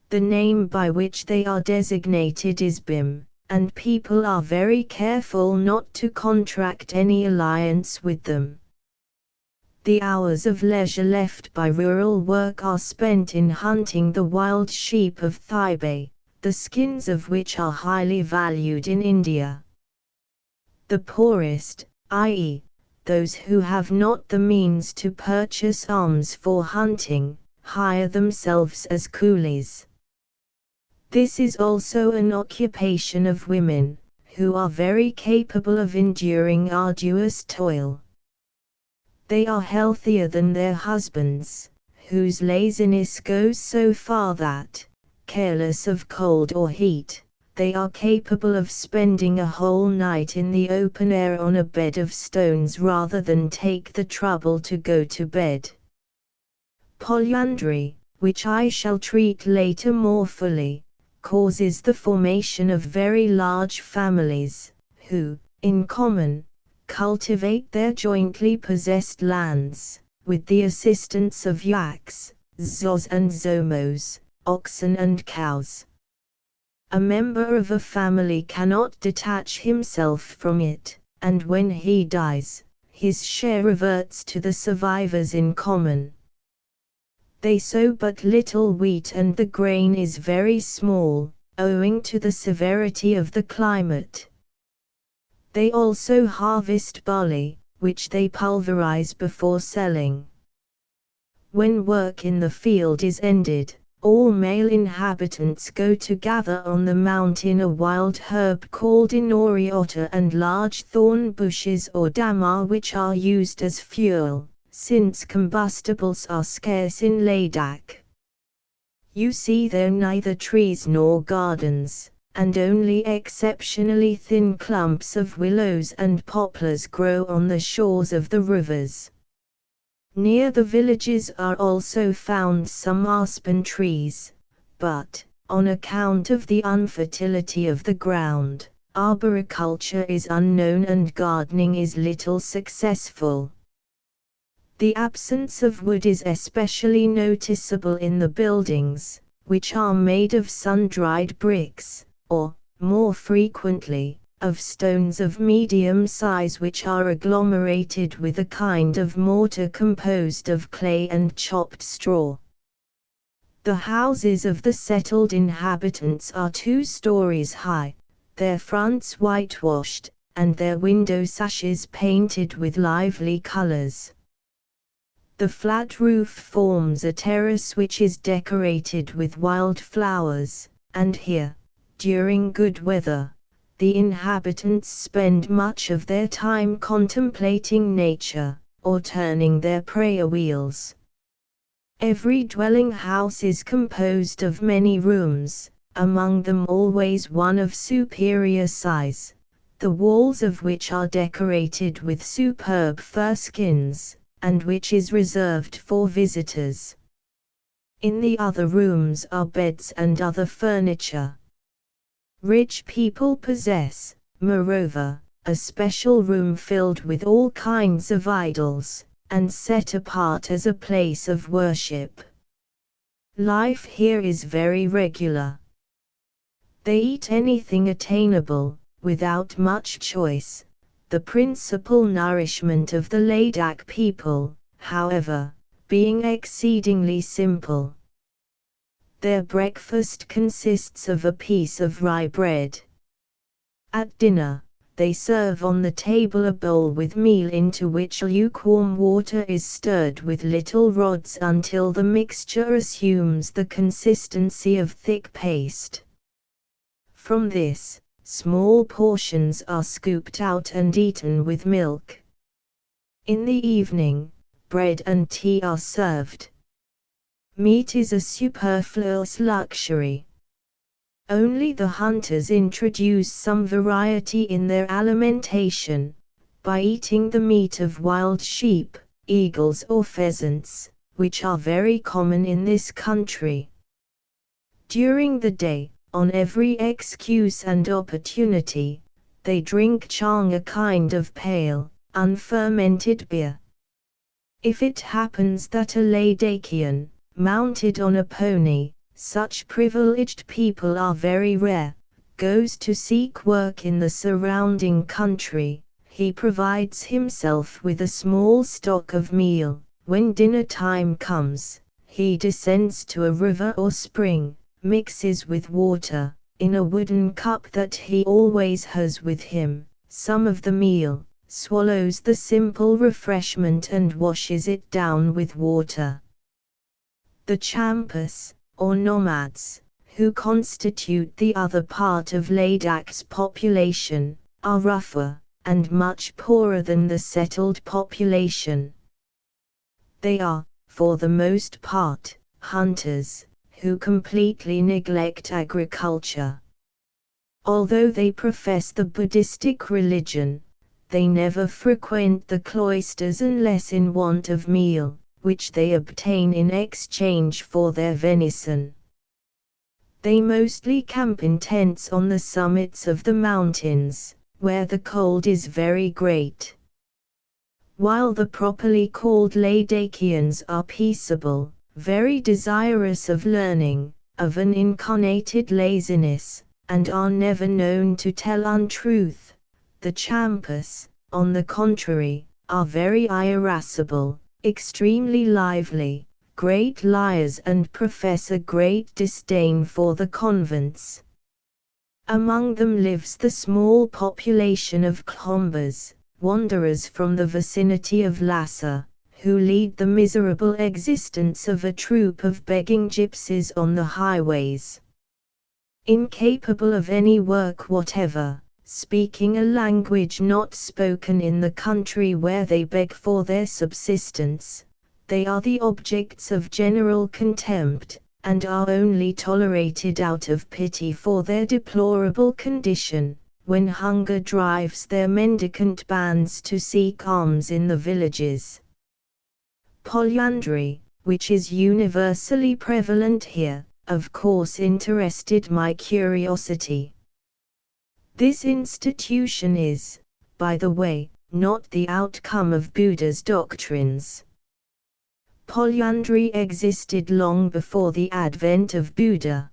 The name by which they are designated is Bhim, and people are very careful not to contract any alliance with them. The hours of leisure left by rural work are spent in hunting the wild sheep of Thibet, the skins of which are highly valued in India. The poorest, i.e., those who have not the means to purchase arms for hunting, hire themselves as coolies. This is also an occupation of women, who are very capable of enduring arduous toil. They are healthier than their husbands, whose laziness goes so far that, careless of cold or heat, they are capable of spending a whole night in the open air on a bed of stones rather than take the trouble to go to bed. Polyandry, which I shall treat later more fully, causes the formation of very large families, who, in common, cultivate their jointly possessed lands, with the assistance of yaks, zos and zomos, oxen and cows. A member of a family cannot detach himself from it, and when he dies, his share reverts to the survivors in common. They sow but little wheat and the grain is very small, owing to the severity of the climate. They also harvest barley, which they pulverize before selling. When work in the field is ended, all male inhabitants go to gather on the mountain a wild herb called inori otter and large thorn bushes or damar which are used as fuel, since combustibles are scarce in Ladakh. You see there neither trees nor gardens, and only exceptionally thin clumps of willows and poplars grow on the shores of the rivers. Near the villages are also found some aspen trees, but, on account of the unfertility of the ground, arboriculture is unknown and gardening is little successful. The absence of wood is especially noticeable in the buildings, which are made of sun-dried bricks, or, more frequently, of stones of medium size which are agglomerated with a kind of mortar composed of clay and chopped straw. The houses of the settled inhabitants are 2 stories high, their fronts whitewashed, and their window sashes painted with lively colors. The flat roof forms a terrace which is decorated with wild flowers, and here, during good weather, the inhabitants spend much of their time contemplating nature, or turning their prayer wheels. Every dwelling house is composed of many rooms, among them always one of superior size, the walls of which are decorated with superb fur skins, and which is reserved for visitors. In the other rooms are beds and other furniture. Rich people possess, moreover, a special room filled with all kinds of idols, and set apart as a place of worship. Life here is very regular. They eat anything attainable, without much choice. The principal nourishment of the Ladakh people, however, being exceedingly simple. Their breakfast consists of a piece of rye bread. At dinner, they serve on the table a bowl with meal into which lukewarm water is stirred with little rods until the mixture assumes the consistency of thick paste. From this, small portions are scooped out and eaten with milk. In the evening, bread and tea are served. Meat is a superfluous luxury. Only the hunters introduce some variety in their alimentation, by eating the meat of wild sheep, eagles or pheasants, which are very common in this country. During the day, on every excuse and opportunity, they drink chang, a kind of pale, unfermented beer. If it happens that a Ladakian, mounted on a pony, such privileged people are very rare, goes to seek work in the surrounding country, he provides himself with a small stock of meal. When dinner time comes, he descends to a river or spring, mixes with water, in a wooden cup that he always has with him, some of the meal, swallows the simple refreshment and washes it down with water. The Champas, or nomads, who constitute the other part of Ladakh's population, are rougher, and much poorer than the settled population. They are, for the most part, hunters, who completely neglect agriculture. Although they profess the Buddhistic religion, they never frequent the cloisters unless in want of meal, which they obtain in exchange for their venison. They mostly camp in tents on the summits of the mountains, where the cold is very great. While the properly called Ladakians are peaceable, very desirous of learning, of an incarnated laziness, and are never known to tell untruth, the Champas, on the contrary, are very irascible, extremely lively, great liars and profess a great disdain for the convents. Among them lives the small population of Khombas, wanderers from the vicinity of Lhasa, who lead the miserable existence of a troop of begging gypsies on the highways. Incapable of any work whatever, speaking a language not spoken in the country where they beg for their subsistence, they are the objects of general contempt, and are only tolerated out of pity for their deplorable condition, when hunger drives their mendicant bands to seek alms in the villages. Polyandry, which is universally prevalent here, of course interested my curiosity. This institution is, by the way, not the outcome of Buddha's doctrines. Polyandry existed long before the advent of Buddha.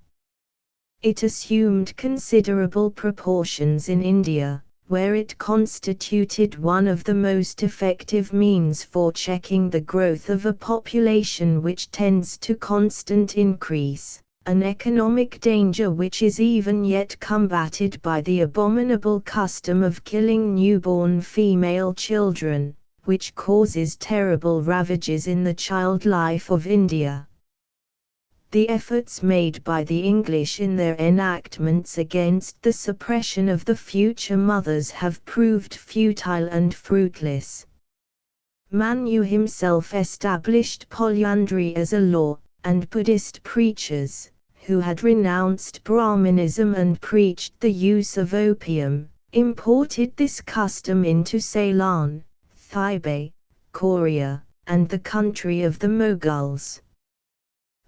It assumed considerable proportions in India, where it constituted one of the most effective means for checking the growth of a population which tends to constant increase, an economic danger which is even yet combated by the abominable custom of killing newborn female children, which causes terrible ravages in the child life of India. The efforts made by the English in their enactments against the suppression of the future mothers have proved futile and fruitless. Manu himself established polyandry as a law, and Buddhist preachers, who had renounced Brahmanism and preached the use of opium, imported this custom into Ceylon, Thibet, Korea, and the country of the Mughals.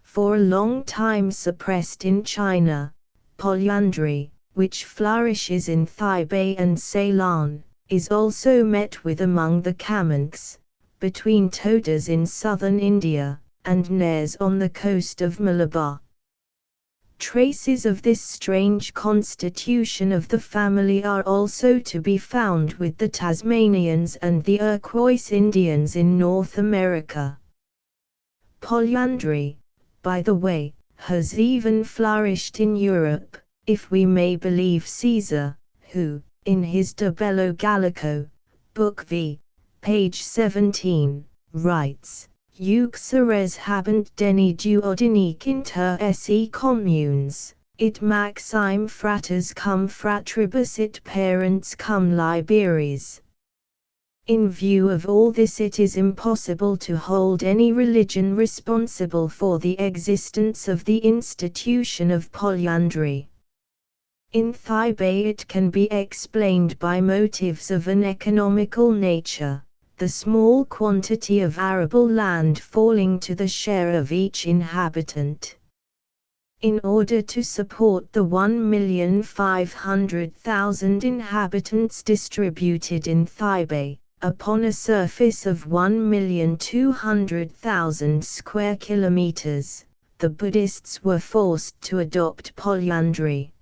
For a long time suppressed in China, polyandry, which flourishes in Thibet and Ceylon, is also met with among the Kamanks, between Todas in southern India, and Nairs on the coast of Malabar. Traces of this strange constitution of the family are also to be found with the Tasmanians and the Iroquois Indians in North America. Polyandry, by the way, has even flourished in Europe, if we may believe Caesar, who, in his De Bello Gallico, Book V, page 17, writes, Uxores habent deni duodenic inter esse communes, it maxime fratres cum fratribus it parents cum liberis. In view of all this, it is impossible to hold any religion responsible for the existence of the institution of polyandry. In Thibet it can be explained by motives of an economical nature, the small quantity of arable land falling to the share of each inhabitant. In order to support the 1,500,000 inhabitants distributed in Thibet, upon a surface of 1,200,000 square kilometers, the Buddhists were forced to adopt polyandry.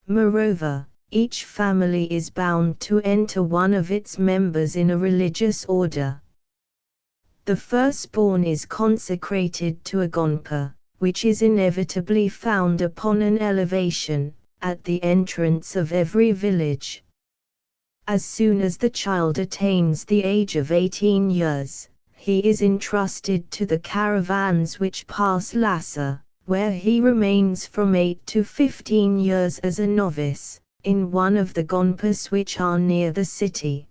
Moreover, each family is bound to enter one of its members in a religious order. The firstborn is consecrated to a gonpa, which is inevitably found upon an elevation, at the entrance of every village. As soon as the child attains the age of 18 years, he is entrusted to the caravans which pass Lhasa, where he remains from 8 to 15 years as a novice, in one of the gonpas which are near the city.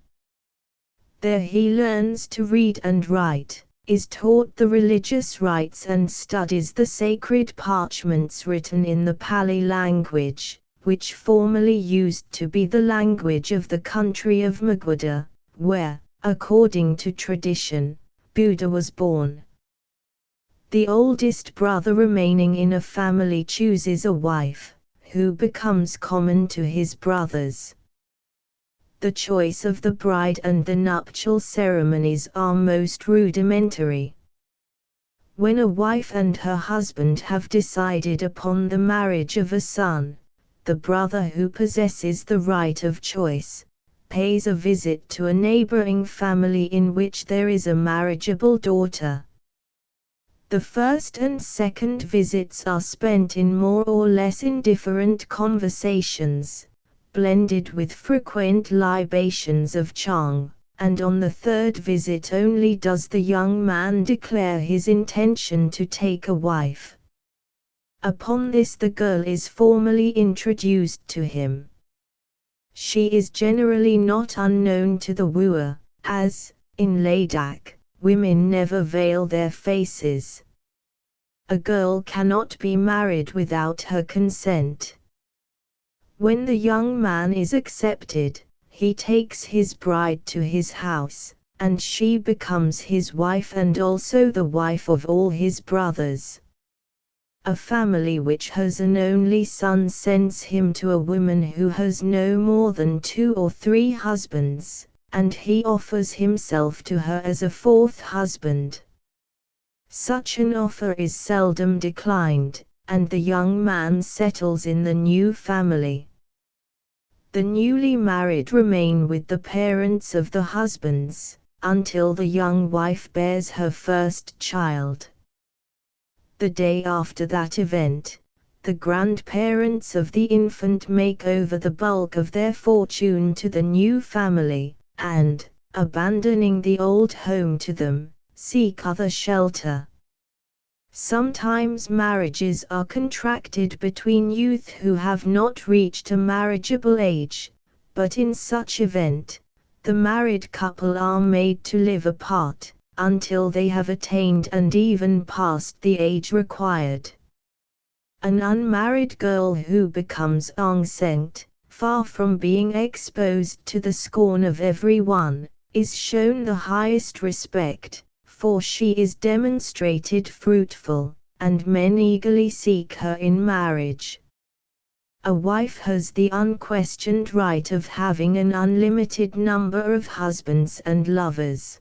There he learns to read and write, is taught the religious rites and studies the sacred parchments written in the Pali language, which formerly used to be the language of the country of Magadha, where, according to tradition, Buddha was born. The oldest brother remaining in a family chooses a wife, who becomes common to his brothers. The choice of the bride and the nuptial ceremonies are most rudimentary. When a wife and her husband have decided upon the marriage of a son, the brother who possesses the right of choice, pays a visit to a neighboring family in which there is a marriageable daughter. The first and second visits are spent in more or less indifferent conversations, blended with frequent libations of Chang, and on the third visit only does the young man declare his intention to take a wife. Upon this the girl is formally introduced to him. She is generally not unknown to the wooer, as, in Ladakh, women never veil their faces. A girl cannot be married without her consent. When the young man is accepted, he takes his bride to his house, and she becomes his wife and also the wife of all his brothers. A family which has an only son sends him to a woman who has no more than 2 or 3 husbands, and he offers himself to her as a 4th husband. Such an offer is seldom declined, and the young man settles in the new family. The newly married remain with the parents of the husbands, until the young wife bears her first child. The day after that event, the grandparents of the infant make over the bulk of their fortune to the new family, and, abandoning the old home to them, seek other shelter. Sometimes marriages are contracted between youth who have not reached a marriageable age, but in such event, the married couple are made to live apart, until they have attained and even passed the age required. An unmarried girl who becomes enceinte, far from being exposed to the scorn of everyone, is shown the highest respect, for she is demonstrated fruitful, and men eagerly seek her in marriage. A wife has the unquestioned right of having an unlimited number of husbands and lovers.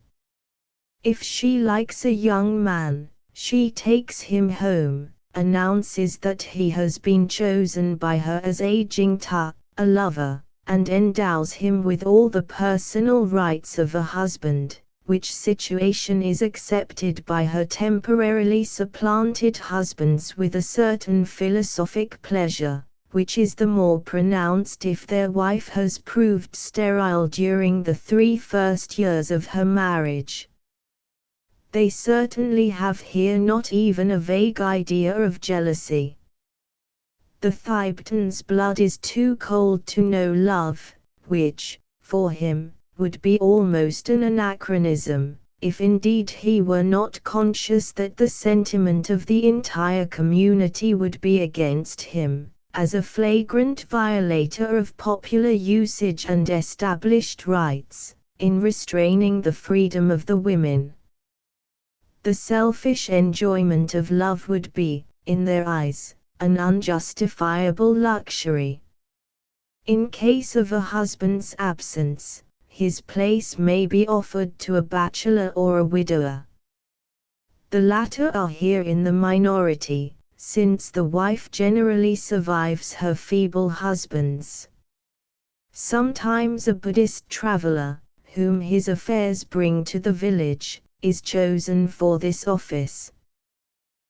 If she likes a young man, she takes him home, announces that he has been chosen by her as a jingta, a lover, and endows him with all the personal rights of a husband, which situation is accepted by her temporarily supplanted husbands with a certain philosophic pleasure, which is the more pronounced if their wife has proved sterile during the 3 first years of her marriage. They certainly have here not even a vague idea of jealousy. The Thibetan's blood is too cold to know love, which, for him, would be almost an anachronism, if indeed he were not conscious that the sentiment of the entire community would be against him, as a flagrant violator of popular usage and established rights, in restraining the freedom of the women. The selfish enjoyment of love would be, in their eyes, an unjustifiable luxury. In case of a husband's absence, his place may be offered to a bachelor or a widower. The latter are here in the minority, since the wife generally survives her feeble husbands. Sometimes a Buddhist traveler, whom his affairs bring to the village, is chosen for this office.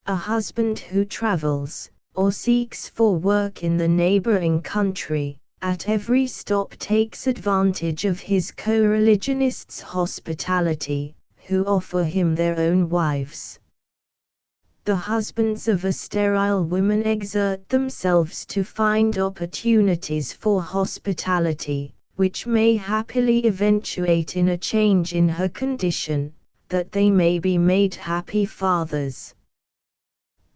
A husband who travels, or seeks for work in the neighboring country, at every stop takes advantage of his co-religionists' hospitality, who offer him their own wives. The husbands of a sterile woman exert themselves to find opportunities for hospitality, which may happily eventuate in a change in her condition, that they may be made happy fathers.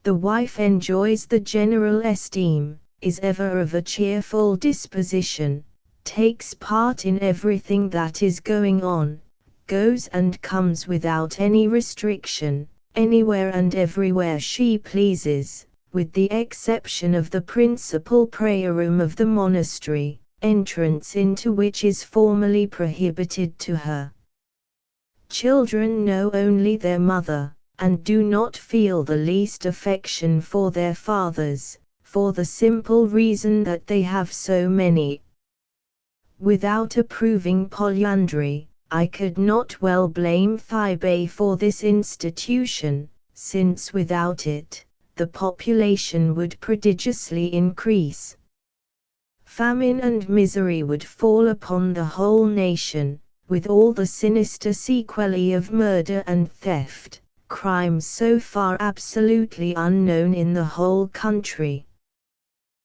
The wife enjoys the general esteem, is ever of a cheerful disposition, takes part in everything that is going on, goes and comes without any restriction, anywhere and everywhere she pleases, with the exception of the principal prayer room of the monastery, entrance into which is formally prohibited to her. Children know only their mother, and do not feel the least affection for their fathers, for the simple reason that they have so many. Without approving polyandry, I could not well blame Thibet for this institution, since without it, the population would prodigiously increase. Famine and misery would fall upon the whole nation, with all the sinister sequelae of murder and theft, crimes so far absolutely unknown in the whole country.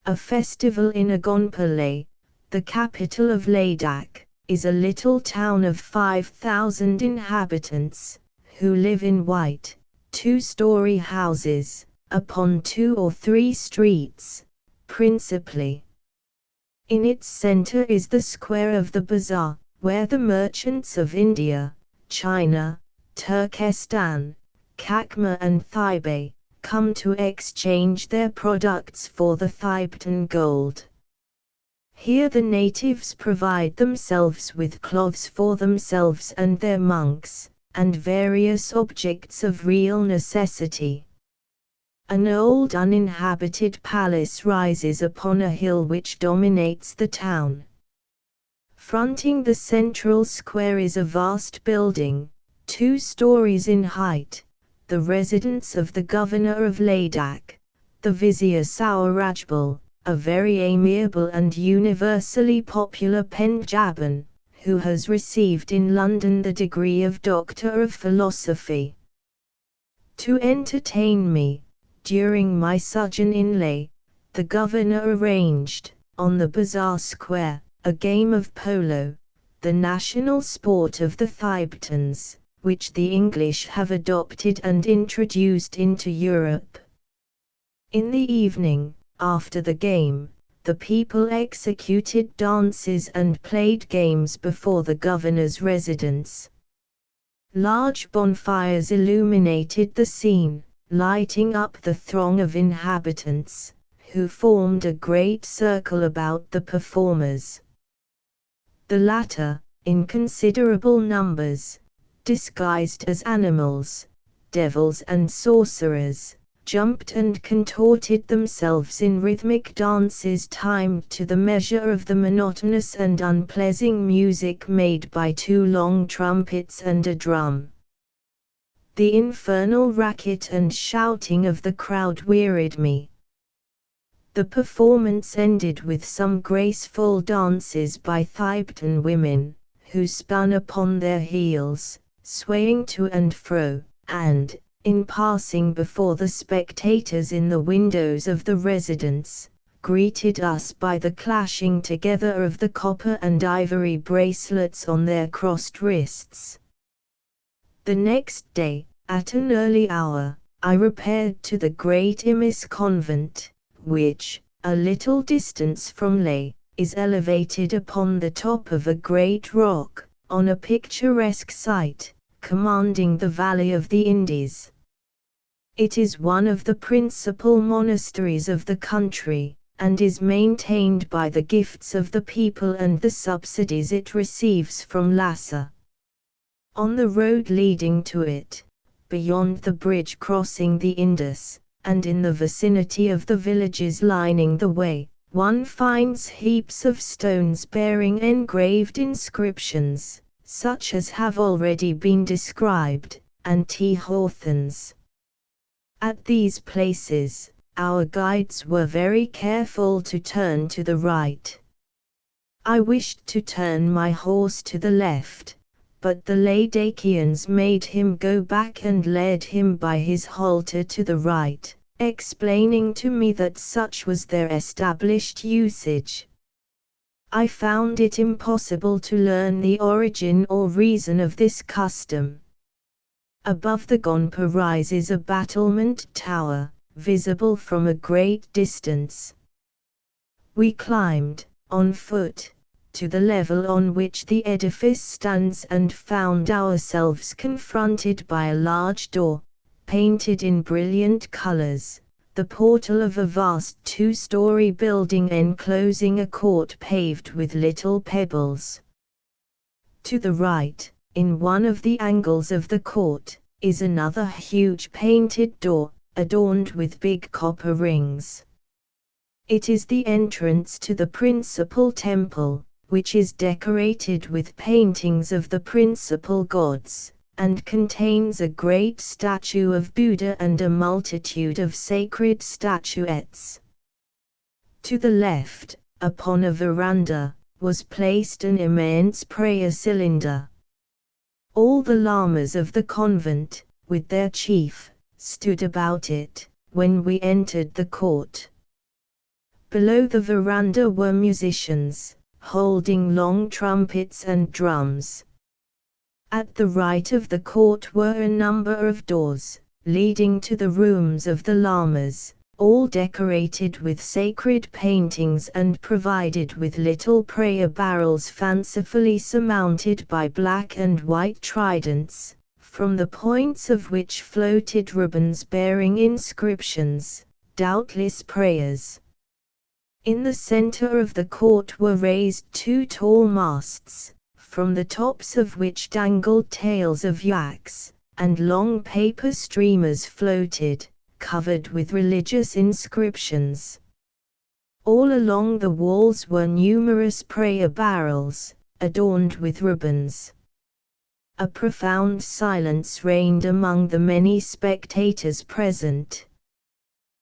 A festival in Agonpale, the capital of Ladakh, is a little town of 5,000 inhabitants, who live in white, 2-story houses, upon 2 or 3 streets, principally. In its center is the square of the bazaar, where the merchants of India, China, Turkestan, Kakma and Thibet, come to exchange their products for the Thibetan gold. Here the natives provide themselves with cloths for themselves and their monks, and various objects of real necessity. An old uninhabited palace rises upon a hill which dominates the town. Fronting the central square is a vast building, 2 stories in height, the residence of the governor of Ladakh, the Vizier Saurajbal, a very amiable and universally popular Punjaban, who has received in London the degree of Doctor of Philosophy. To entertain me, during my sojourn in Leh, the governor arranged, on the bazaar square, a game of polo, the national sport of the Thibetans, which the English have adopted and introduced into Europe. In the evening, after the game, the people executed dances and played games before the governor's residence. Large bonfires illuminated the scene, lighting up the throng of inhabitants, who formed a great circle about the performers. The latter, in considerable numbers, disguised as animals, devils and sorcerers, jumped and contorted themselves in rhythmic dances timed to the measure of the monotonous and unpleasant music made by two long trumpets and a drum. The infernal racket and shouting of the crowd wearied me. The performance ended with some graceful dances by Thibetan women, who spun upon their heels, swaying to and fro, and, in passing before the spectators in the windows of the residence, greeted us by the clashing together of the copper and ivory bracelets on their crossed wrists. The next day, at an early hour, I repaired to the great Imis convent, which, a little distance from Leh, is elevated upon the top of a great rock, on a picturesque site, commanding the valley of the Indus. It is one of the principal monasteries of the country, and is maintained by the gifts of the people and the subsidies it receives from Lhasa. On the road leading to it, beyond the bridge crossing the Indus, and in the vicinity of the villages lining the way, one finds heaps of stones bearing engraved inscriptions, such as have already been described, and T-hawthorns. At these places, our guides were very careful to turn to the right. I wished to turn my horse to the left, but the Ladakians made him go back and led him by his halter to the right, explaining to me that such was their established usage. I found it impossible to learn the origin or reason of this custom. Above the gonpa rises a battlement tower, visible from a great distance. We climbed, on foot, to the level on which the edifice stands and found ourselves confronted by a large door, painted in brilliant colors, the portal of a vast two-story building enclosing a court paved with little pebbles. To the right, in one of the angles of the court, is another huge painted door, adorned with big copper rings. It is the entrance to the principal temple, which is decorated with paintings of the principal gods, and contains a great statue of Buddha and a multitude of sacred statuettes. To the left, upon a veranda, was placed an immense prayer cylinder. All the lamas of the convent, with their chief, stood about it, when we entered the court. Below the veranda were musicians, holding long trumpets and drums. At the right of the court were a number of doors, leading to the rooms of the lamas, all decorated with sacred paintings and provided with little prayer barrels fancifully surmounted by black and white tridents, from the points of which floated ribbons bearing inscriptions, doubtless prayers. In the center of the court were raised two tall masts, from the tops of which dangled tails of yaks, and long paper streamers floated, covered with religious inscriptions. All along the walls were numerous prayer barrels, adorned with ribbons. A profound silence reigned among the many spectators present.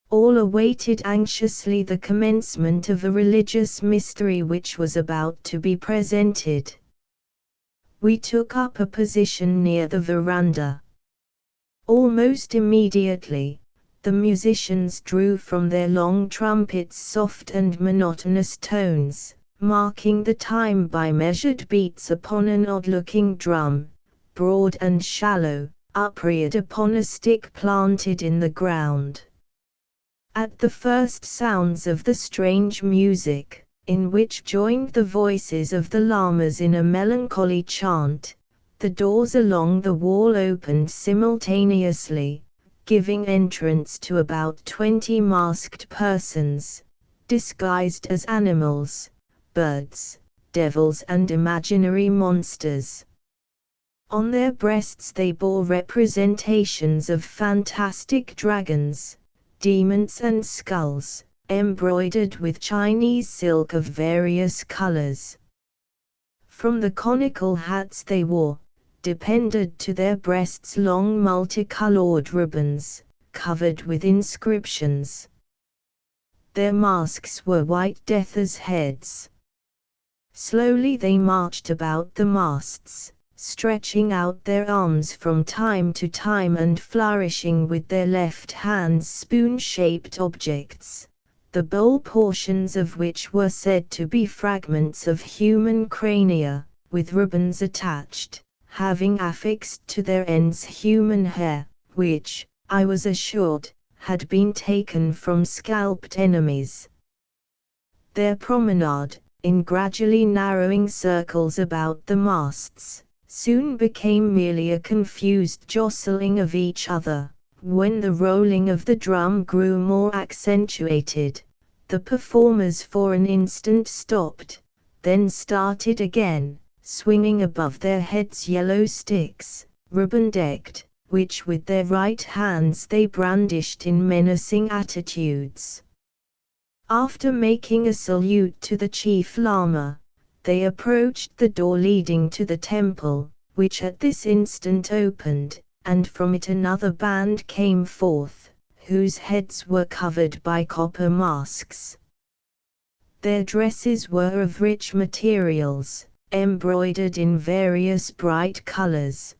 All awaited anxiously the commencement of a religious mystery which was about to be presented. We took up a position near the veranda. Almost immediately, the musicians drew from their long trumpets soft and monotonous tones, marking the time by measured beats upon an odd-looking drum, broad and shallow, upreared upon a stick planted in the ground. At the first sounds of the strange music, in which joined the voices of the llamas in a melancholy chant, the doors along the wall opened simultaneously, giving entrance to about 20 masked persons, disguised as animals, birds, devils and imaginary monsters. On their breasts they bore representations of fantastic dragons, demons and skulls, embroidered with Chinese silk of various colors. From the conical hats they wore, depended to their breasts long multicolored ribbons, covered with inscriptions. Their masks were white death's heads. Slowly they marched about the masts, stretching out their arms from time to time and flourishing with their left hands spoon-shaped objects, the bowl portions of which were said to be fragments of human crania, with ribbons attached, having affixed to their ends human hair, which, I was assured, had been taken from scalped enemies. Their promenade, in gradually narrowing circles about the masts, soon became merely a confused jostling of each other. When the rolling of the drum grew more accentuated, the performers for an instant stopped, then started again, swinging above their heads yellow sticks, ribbon-decked, which with their right hands they brandished in menacing attitudes. After making a salute to the chief lama, they approached the door leading to the temple, which at this instant opened, and from it another band came forth, whose heads were covered by copper masks. Their dresses were of rich materials, embroidered in various bright colors.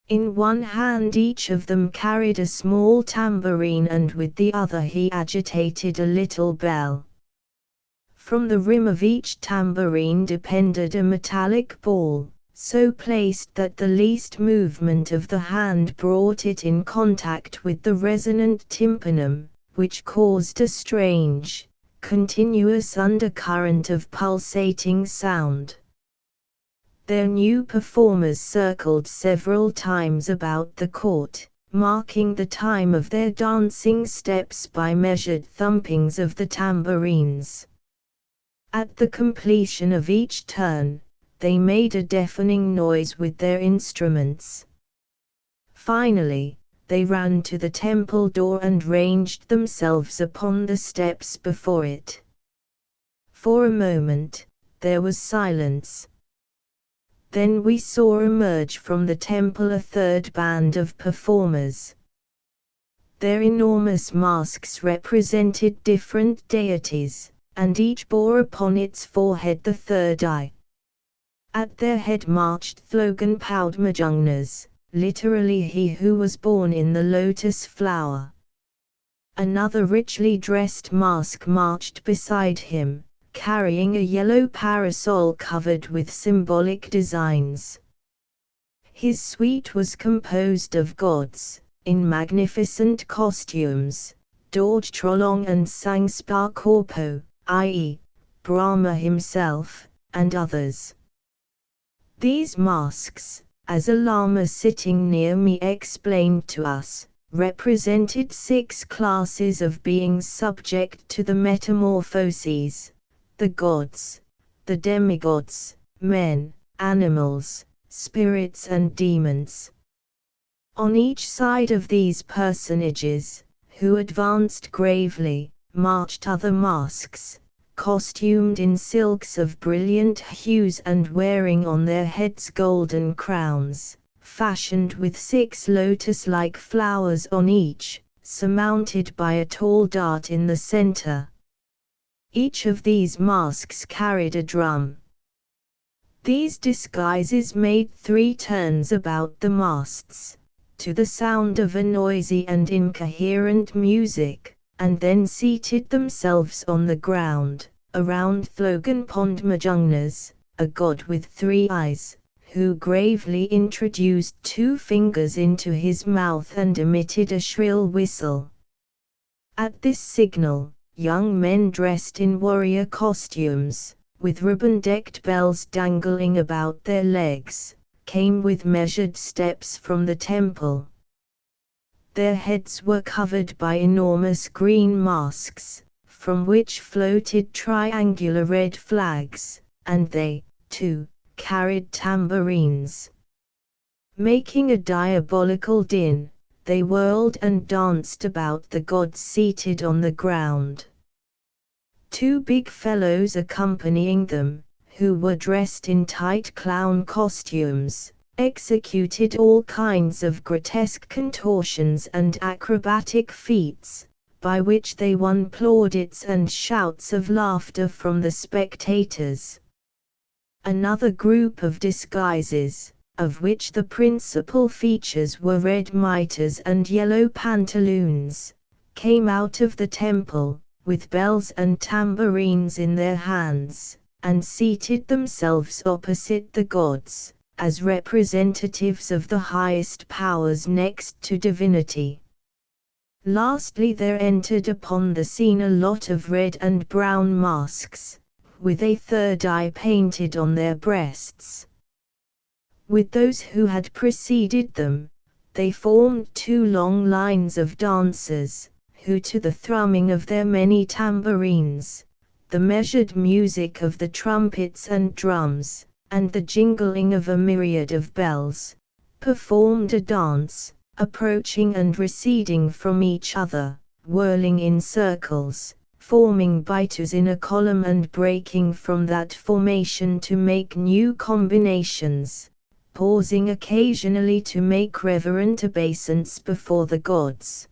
In one hand each of them carried a small tambourine and with the other he agitated a little bell. From the rim of each tambourine depended a metallic ball, so placed that the least movement of the hand brought it in contact with the resonant tympanum, which caused a strange, continuous undercurrent of pulsating sound. Their new performers circled several times about the court, marking the time of their dancing steps by measured thumpings of the tambourines. At the completion of each turn, they made a deafening noise with their instruments. Finally, they ran to the temple door and ranged themselves upon the steps before it. For a moment, there was silence. Then we saw emerge from the temple a third band of performers. Their enormous masks represented different deities, and each bore upon its forehead the third eye. At their head marched Thlogan Paudmajungnas, literally he who was born in the lotus flower. Another richly dressed mask marched beside him, carrying a yellow parasol covered with symbolic designs. His suite was composed of gods, in magnificent costumes, Dorje Trolong and Sangspar Korpo, i.e., Brahma himself, and others. These masks, as a lama sitting near me explained to us, represented 6 classes of beings subject to the metamorphoses: the gods, the demigods, men, animals, spirits and demons. On each side of these personages, who advanced gravely, marched other masks, costumed in silks of brilliant hues and wearing on their heads golden crowns, fashioned with 6 lotus-like flowers on each, surmounted by a tall dart in the center. Each of these masks carried a drum. These disguises made 3 turns about the masts, to the sound of a noisy and incoherent music, and then seated themselves on the ground, around Thlogan Pondmajungnas, a god with 3 eyes, who gravely introduced 2 fingers into his mouth and emitted a shrill whistle. At this signal, young men dressed in warrior costumes, with ribbon-decked bells dangling about their legs, came with measured steps from the temple. Their heads were covered by enormous green masks, from which floated triangular red flags, and they, too, carried tambourines. Making a diabolical din, they whirled and danced about the gods seated on the ground. 2 big fellows accompanying them, who were dressed in tight clown costumes, executed all kinds of grotesque contortions and acrobatic feats, by which they won plaudits and shouts of laughter from the spectators. Another group of disguises, of which the principal features were red mitres and yellow pantaloons, came out of the temple, with bells and tambourines in their hands, and seated themselves opposite the gods, as representatives of the highest powers next to divinity. Lastly there entered upon the scene a lot of red and brown masks, with a 3rd eye painted on their breasts. With those who had preceded them, they formed 2 long lines of dancers, who to the thrumming of their many tambourines, the measured music of the trumpets and drums, and the jingling of a myriad of bells, performed a dance, approaching and receding from each other, whirling in circles, forming bitus in a column and breaking from that formation to make new combinations, pausing occasionally to make reverent obeisance before the gods.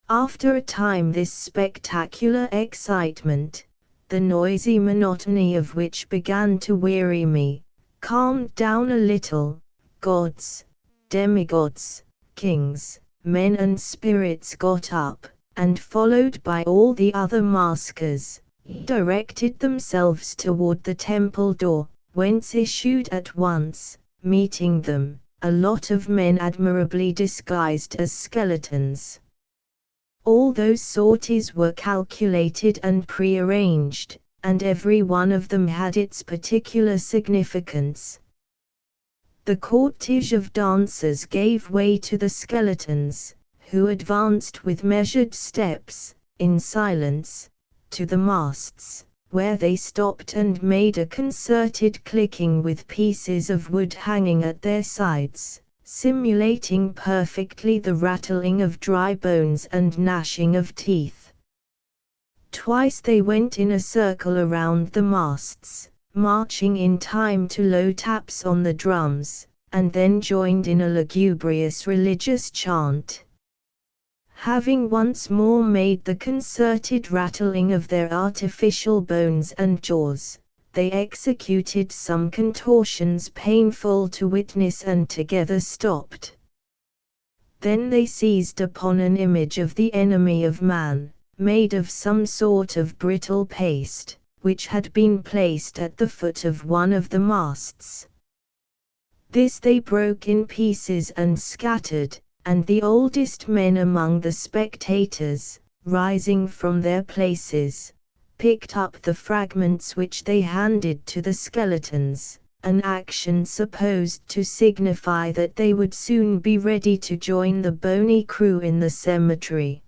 After a time this spectacular excitement, the noisy monotony of which began to weary me, calmed down a little. Gods, demigods, kings, men and spirits got up, and followed by all the other maskers, directed themselves toward the temple door, whence issued at once, meeting them, a lot of men admirably disguised as skeletons. All those sorties were calculated and prearranged, and every one of them had its particular significance. The cortege of dancers gave way to the skeletons, who advanced with measured steps, in silence, to the masts, where they stopped and made a concerted clicking with pieces of wood hanging at their sides, simulating perfectly the rattling of dry bones and gnashing of teeth. Twice they went in a circle around the masts, marching in time to low taps on the drums, and then joined in a lugubrious religious chant. Having once more made the concerted rattling of their artificial bones and jaws, they executed some contortions painful to witness and together stopped. Then they seized upon an image of the enemy of man, made of some sort of brittle paste, which had been placed at the foot of one of the masts. This they broke in pieces and scattered, and the oldest men among the spectators, rising from their places, picked up the fragments which they handed to the skeletons, an action supposed to signify that they would soon be ready to join the bony crew in the cemetery.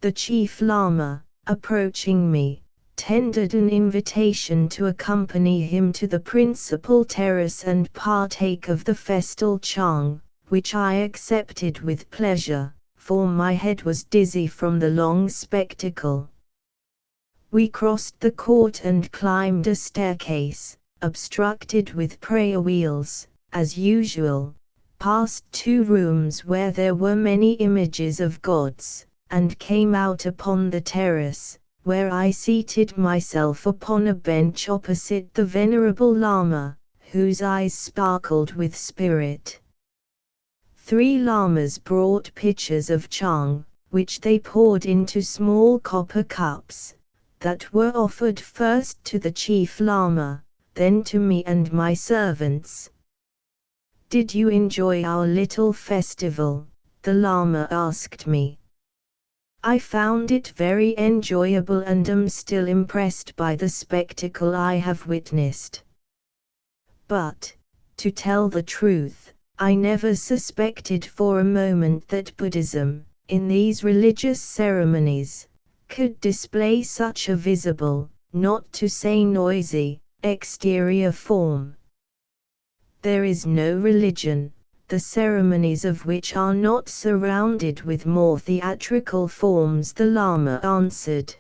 The chief lama, approaching me, tendered an invitation to accompany him to the principal terrace and partake of the festal chang, which I accepted with pleasure, for my head was dizzy from the long spectacle. We crossed the court and climbed a staircase, obstructed with prayer wheels, as usual, past 2 rooms where there were many images of gods, and came out upon the terrace, where I seated myself upon a bench opposite the venerable Lama, whose eyes sparkled with spirit. 3 lamas brought pitchers of chang, which they poured into small copper cups, that were offered first to the chief lama, then to me and my servants. "Did you enjoy our little festival?" the lama asked me. "I found it very enjoyable and am still impressed by the spectacle I have witnessed. But, to tell the truth, I never suspected for a moment that Buddhism, in these religious ceremonies, could display such a visible, not to say noisy, exterior form. There is no religion, the ceremonies of which are not surrounded with more theatrical forms," the Lama answered.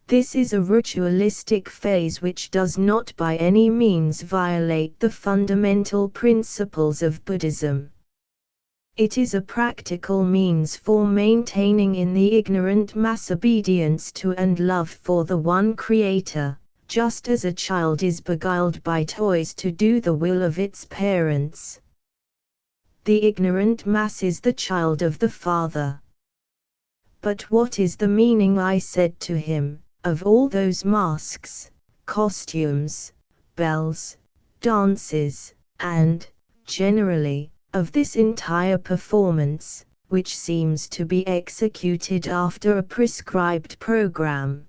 "This is a ritualistic phase which does not by any means violate the fundamental principles of Buddhism. It is a practical means for maintaining in the ignorant mass obedience to and love for the one Creator, just as a child is beguiled by toys to do the will of its parents. The ignorant mass is the child of the Father." "But what is the meaning," I said to him, "of all those masks, costumes, bells, dances, and, generally, of this entire performance, which seems to be executed after a prescribed program?"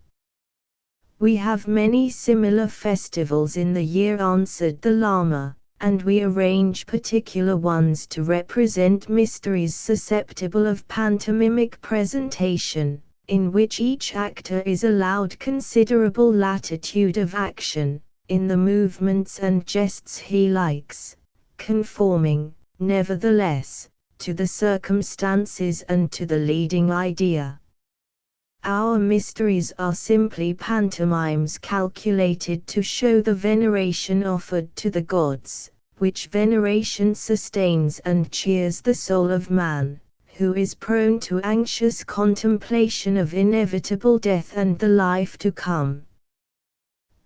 "We have many similar festivals in the year," answered the Lama, "and we arrange particular ones to represent mysteries susceptible of pantomimic presentation, in which each actor is allowed considerable latitude of action, in the movements and gests he likes, conforming, nevertheless, to the circumstances and to the leading idea. Our mysteries are simply pantomimes calculated to show the veneration offered to the gods, which veneration sustains and cheers the soul of man, who is prone to anxious contemplation of inevitable death and the life to come.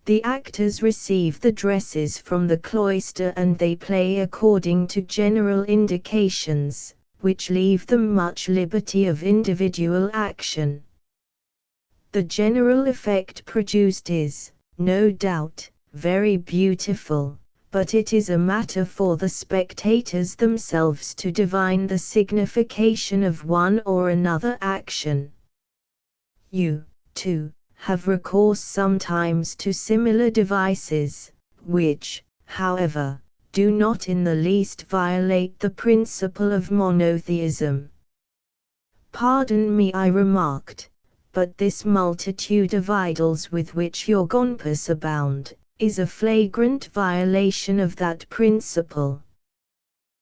The actors receive the dresses from the cloister and they play according to general indications, which leave them much liberty of individual action. The general effect produced is, no doubt, very beautiful, but it is a matter for the spectators themselves to divine the signification of one or another action. You, too, have recourse sometimes to similar devices, which, however, do not in the least violate the principle of monotheism." "Pardon me," I remarked, "but this multitude of idols with which your gonpas abound, is a flagrant violation of that principle."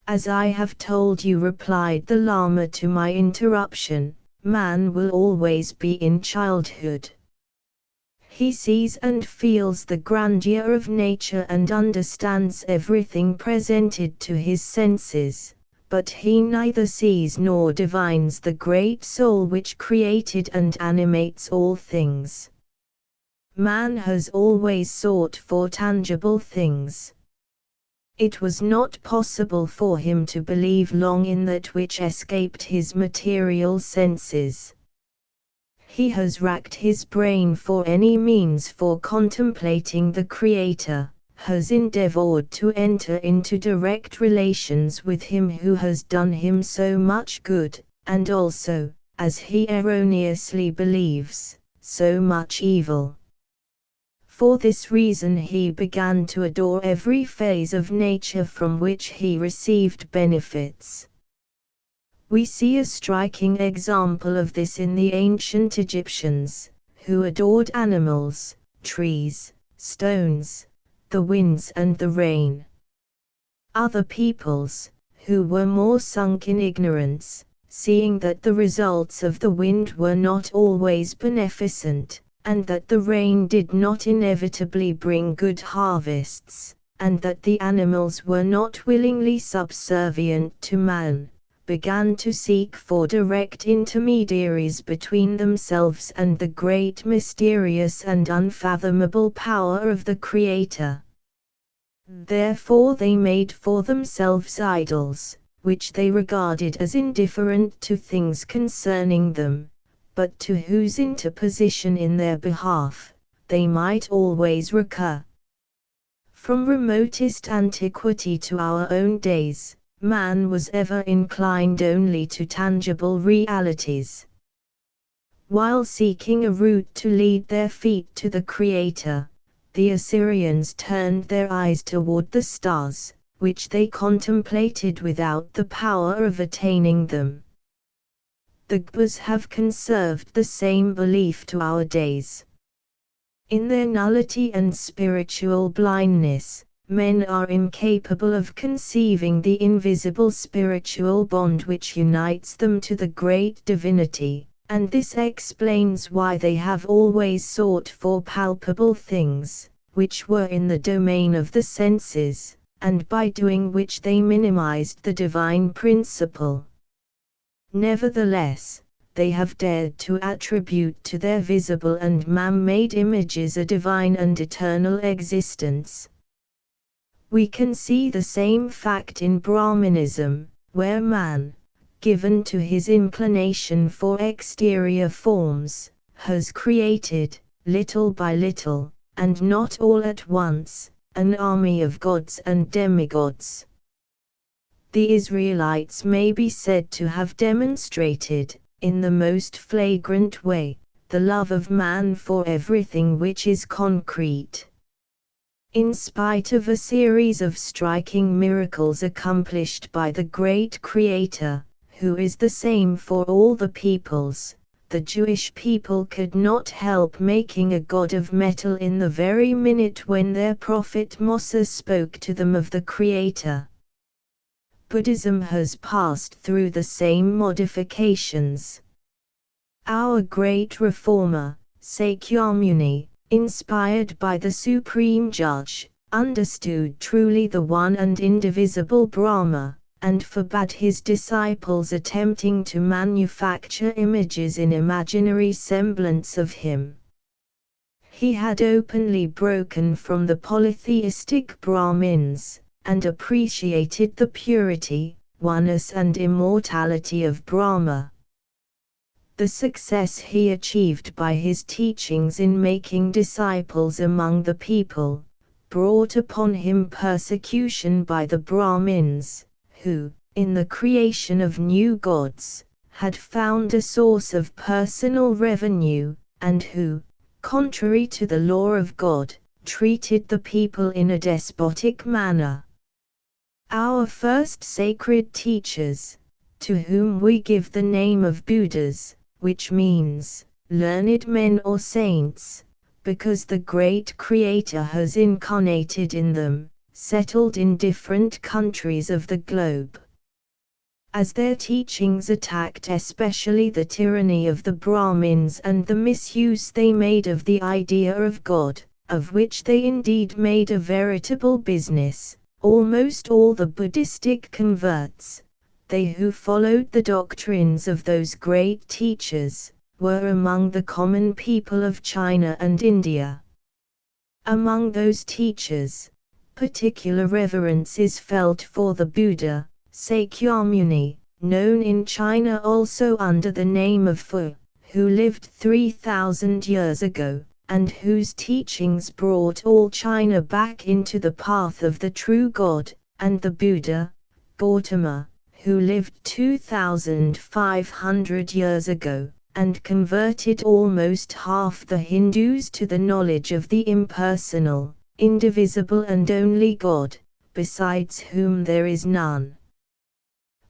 "As I have told you," replied the Lama to my interruption, "man will always be in childhood. He sees and feels the grandeur of nature and understands everything presented to his senses, but he neither sees nor divines the great soul which created and animates all things. Man has always sought for tangible things. It was not possible for him to believe long in that which escaped his material senses. He has racked his brain for any means for contemplating the Creator, has endeavored to enter into direct relations with Him who has done him so much good, and also, as he erroneously believes, so much evil. For this reason he began to adore every phase of nature from which he received benefits. We see a striking example of this in the ancient Egyptians, who adored animals, trees, stones, the winds and the rain. Other peoples, who were more sunk in ignorance, seeing that the results of the wind were not always beneficent, and that the rain did not inevitably bring good harvests, and that the animals were not willingly subservient to man, began to seek for direct intermediaries between themselves and the great mysterious and unfathomable power of the Creator. Therefore they made for themselves idols, which they regarded as indifferent to things concerning them, but to whose interposition in their behalf they might always recur. From remotest antiquity to our own days, man was ever inclined only to tangible realities. While seeking a route to lead their feet to the Creator, the Assyrians turned their eyes toward the stars, which they contemplated without the power of attaining them. The Gbas have conserved the same belief to our days. In their nullity and spiritual blindness, men are incapable of conceiving the invisible spiritual bond which unites them to the great divinity, and this explains why they have always sought for palpable things, which were in the domain of the senses, and by doing which they minimized the divine principle. Nevertheless, they have dared to attribute to their visible and man-made images a divine and eternal existence. We can see the same fact in Brahmanism, where man, given to his inclination for exterior forms, has created, little by little, and not all at once, an army of gods and demigods. The Israelites may be said to have demonstrated, in the most flagrant way, the love of man for everything which is concrete. In spite of a series of striking miracles accomplished by the great Creator, who is the same for all the peoples, the Jewish people could not help making a god of metal in the very minute when their prophet Moses spoke to them of the Creator. Buddhism has passed through the same modifications. Our great reformer, Sakyamuni, inspired by the Supreme Judge, understood truly the one and indivisible Brahma, and forbade his disciples attempting to manufacture images in imaginary semblance of him. He had openly broken from the polytheistic Brahmins, and appreciated the purity, oneness and immortality of Brahma. The success he achieved by his teachings in making disciples among the people, brought upon him persecution by the Brahmins, who, in the creation of new gods, had found a source of personal revenue, and who, contrary to the law of God, treated the people in a despotic manner. Our first sacred teachers, to whom we give the name of Buddhas, which means, learned men or saints, because the great Creator has incarnated in them, settled in different countries of the globe. As their teachings attacked especially the tyranny of the Brahmins and the misuse they made of the idea of God, of which they indeed made a veritable business, almost all the Buddhistic converts, they who followed the doctrines of those great teachers, were among the common people of China and India. Among those teachers, particular reverence is felt for the Buddha, Sakyamuni, known in China also under the name of Fu, who lived 3,000 years ago, and whose teachings brought all China back into the path of the true God, and the Buddha, Gautama, who lived 2,500 years ago, and converted almost half the Hindus to the knowledge of the impersonal, indivisible and only God, besides whom there is none.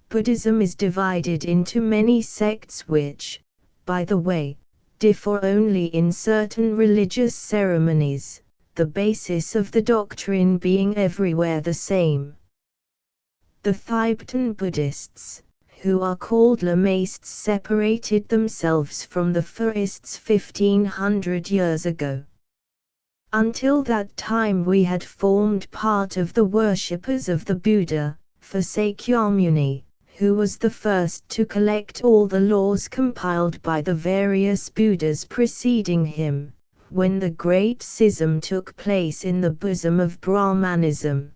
Buddhism is divided into many sects which, by the way, differ only in certain religious ceremonies, the basis of the doctrine being everywhere the same. The Tibetan Buddhists, who are called Lamaists, separated themselves from the Foists 1500 years ago. Until that time we had formed part of the worshippers of the Buddha, for Sakyamuni, who was the first to collect all the laws compiled by the various Buddhas preceding him, when the great schism took place in the bosom of Brahmanism.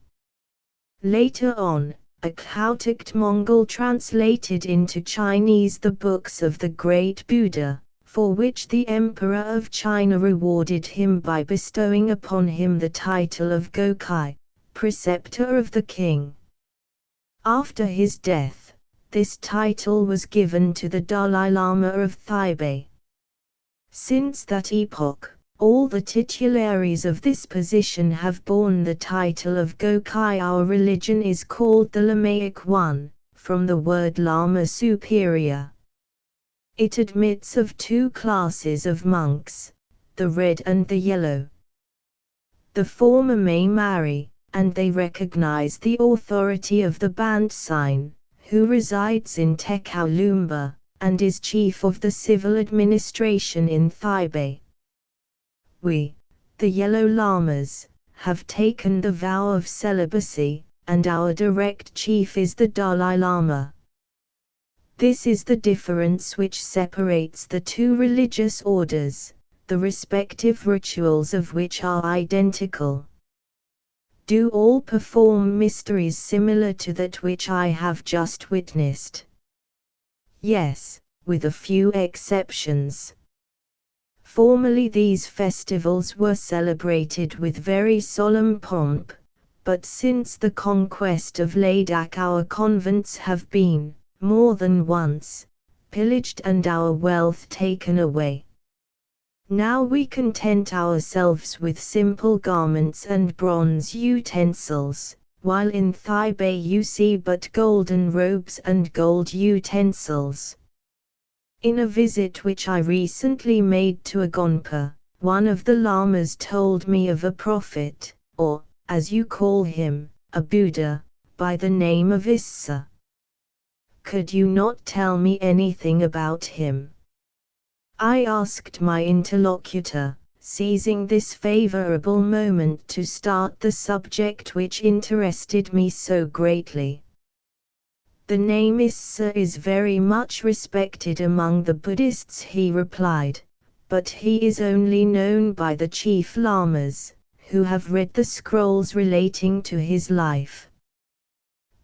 Later on, a Cloutict Mongol translated into Chinese the books of the great Buddha, for which the Emperor of China rewarded him by bestowing upon him the title of Gokai, preceptor of the king. After his death, this title was given to the Dalai Lama of Taipei. Since that epoch, all the titularies of this position have borne the title of Gokai. Our religion is called the Lamaic one, from the word Lama superior. It admits of two classes of monks, the red and the yellow. The former may marry, and they recognize the authority of the Band sign, who resides in Tekaulumba, and is chief of the civil administration in Taipei. We, the Yellow Lamas, have taken the vow of celibacy, and our direct chief is the Dalai Lama. This is the difference which separates the two religious orders, the respective rituals of which are identical. Do all perform mysteries similar to that which I have just witnessed? Yes, with a few exceptions. Formerly these festivals were celebrated with very solemn pomp, but since the conquest of Ladakh our convents have been, more than once, pillaged and our wealth taken away. Now we content ourselves with simple garments and bronze utensils, while in Taipei you see but golden robes and gold utensils. In a visit which I recently made to Agonpa, one of the lamas told me of a prophet, or, as you call him, a Buddha, by the name of Issa. Could you not tell me anything about him? I asked my interlocutor, seizing this favorable moment to start the subject which interested me so greatly. The name Issa is very much respected among the Buddhists, he replied, but he is only known by the chief lamas, who have read the scrolls relating to his life.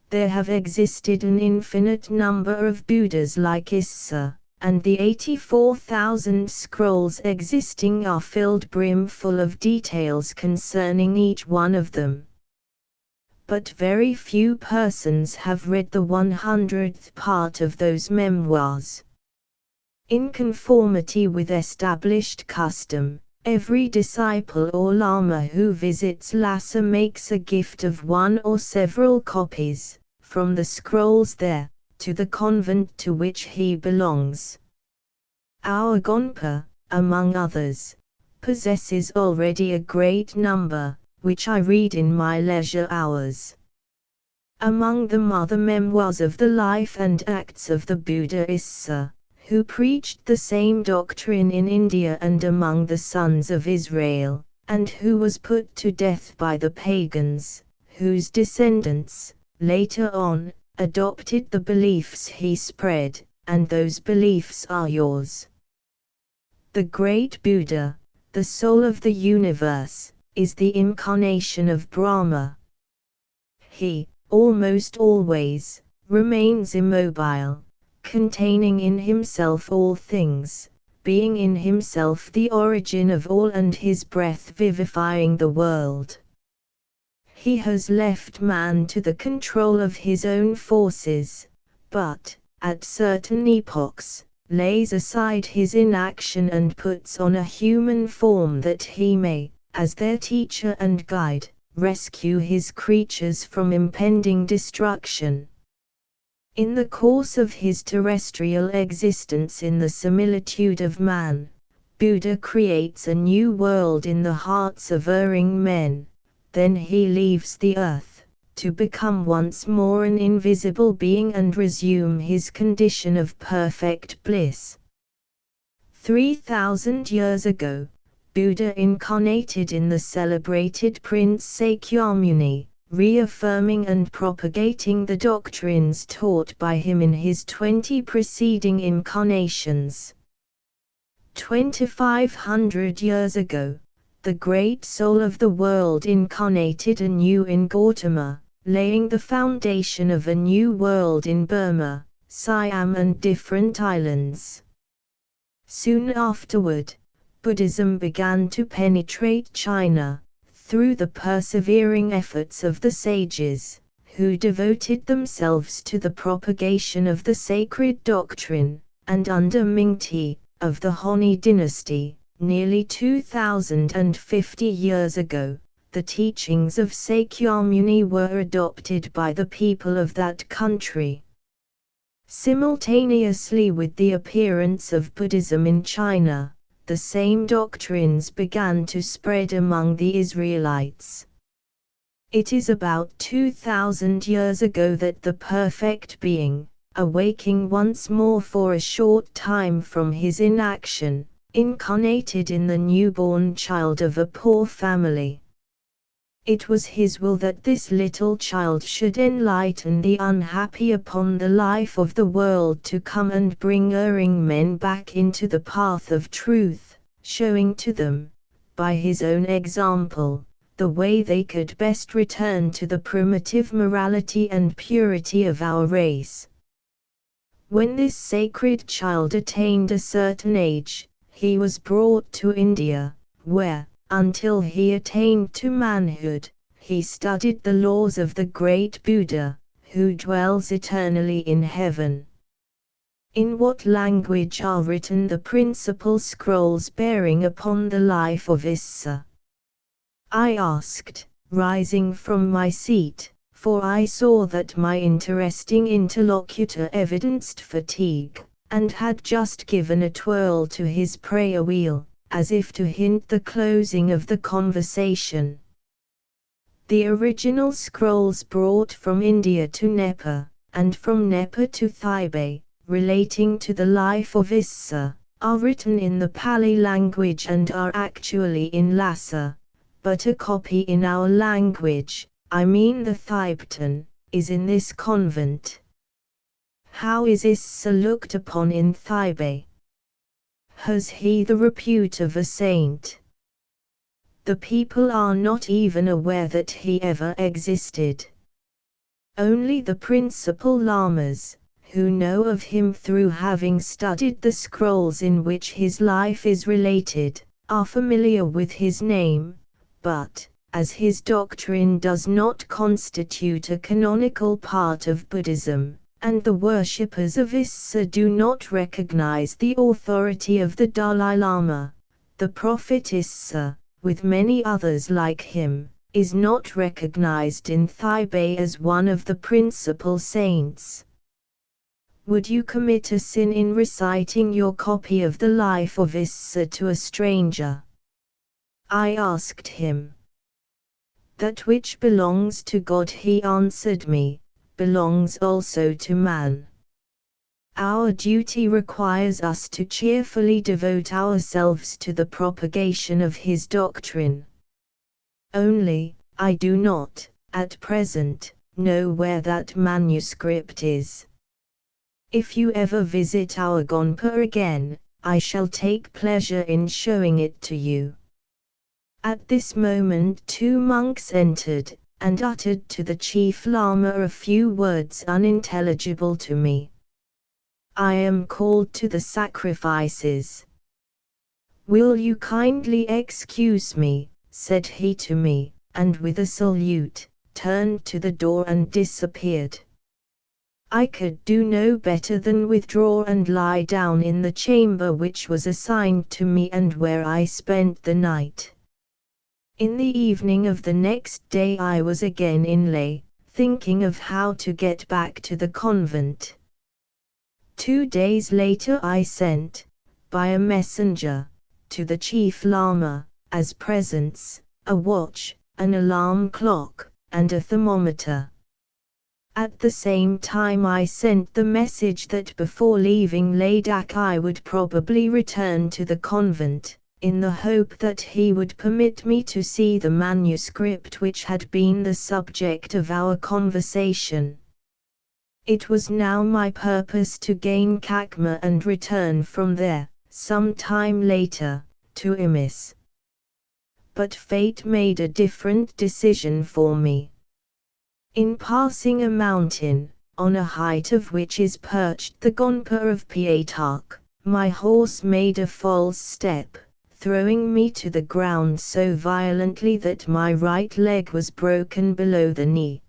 There have existed an infinite number of Buddhas like Issa, and the 84,000 scrolls existing are filled brimful of details concerning each one of them. But very few persons have read the 100th part of those memoirs. In conformity with established custom, every disciple or lama who visits Lhasa makes a gift of one or several copies, from the scrolls there, to the convent to which he belongs. Our Gonpa, among others, possesses already a great number, which I read in my leisure hours. Among them are the memoirs of the life and acts of the Buddha Issa, who preached the same doctrine in India and among the sons of Israel, and who was put to death by the pagans, whose descendants, later on, adopted the beliefs he spread, and those beliefs are yours. The great Buddha, the soul of the universe, is the incarnation of Brahma. He, almost always, remains immobile, containing in himself all things, being in himself the origin of all and his breath vivifying the world. He has left man to the control of his own forces, but, at certain epochs, lays aside his inaction and puts on a human form that he may, as their teacher and guide, rescue his creatures from impending destruction. In the course of his terrestrial existence in the similitude of man, Buddha creates a new world in the hearts of erring men, then he leaves the earth, to become once more an invisible being and resume his condition of perfect bliss. 3,000 years ago, Buddha incarnated in the celebrated Prince Sakyamuni, reaffirming and propagating the doctrines taught by him in his 20 preceding incarnations. 2500 years ago, the great soul of the world incarnated anew in Gautama, laying the foundation of a new world in Burma, Siam and different islands. Soon afterward, Buddhism began to penetrate China, through the persevering efforts of the sages, who devoted themselves to the propagation of the sacred doctrine, and under Mingti, of the Honi dynasty, nearly 2050 years ago, the teachings of Sakyamuni were adopted by the people of that country. Simultaneously with the appearance of Buddhism in China, the same doctrines began to spread among the Israelites. It is about 2000 years ago that the perfect being, awaking once more for a short time from his inaction, incarnated in the newborn child of a poor family. It was his will that this little child should enlighten the unhappy upon the life of the world to come and bring erring men back into the path of truth, showing to them, by his own example, the way they could best return to the primitive morality and purity of our race. When this sacred child attained a certain age, he was brought to India, where, until he attained to manhood, he studied the laws of the great Buddha, who dwells eternally in heaven. In what language are written the principal scrolls bearing upon the life of Issa? I asked, rising from my seat, for I saw that my interesting interlocutor evidenced fatigue, and had just given a twirl to his prayer wheel, as if to hint the closing of the conversation. The original scrolls brought from India to Nepal, and from Nepal to Tibet, relating to the life of Issa, are written in the Pali language and are actually in Lhasa, but a copy in our language, I mean the Tibetan, is in this convent. How is Issa looked upon in Tibet? Has he the repute of a saint? The people are not even aware that he ever existed. Only the principal lamas, who know of him through having studied the scrolls in which his life is related, are familiar with his name, but, as his doctrine does not constitute a canonical part of Buddhism, and the worshippers of Issa do not recognize the authority of the Dalai Lama, the prophet Issa, with many others like him, is not recognized in Tibet as one of the principal saints. Would you commit a sin in reciting your copy of the life of Issa to a stranger? I asked him. That which belongs to God, he answered me, belongs also to man. Our duty requires us to cheerfully devote ourselves to the propagation of his doctrine. Only, I do not, at present, know where that manuscript is. If you ever visit our Gonpa again, I shall take pleasure in showing it to you. At this moment 2 monks entered, and uttered to the chief Lama a few words unintelligible to me. I am called to the sacrifices. Will you kindly excuse me, said he to me, and with a salute, turned to the door and disappeared. I could do no better than withdraw and lie down in the chamber which was assigned to me and where I spent the night. In the evening of the next day I was again in Leh, thinking of how to get back to the convent. 2 days later I sent, by a messenger, to the chief Lama, as presents, a watch, an alarm clock, and a thermometer. At the same time I sent the message that before leaving Ladakh I would probably return to the convent, in the hope that he would permit me to see the manuscript which had been the subject of our conversation. It was now my purpose to gain Kakma and return from there, some time later, to Imis. But fate made a different decision for me. In passing a mountain, on a height of which is perched the Gonpa of Piatak, my horse made a false step, throwing me to the ground so violently that my right leg was broken below the knee.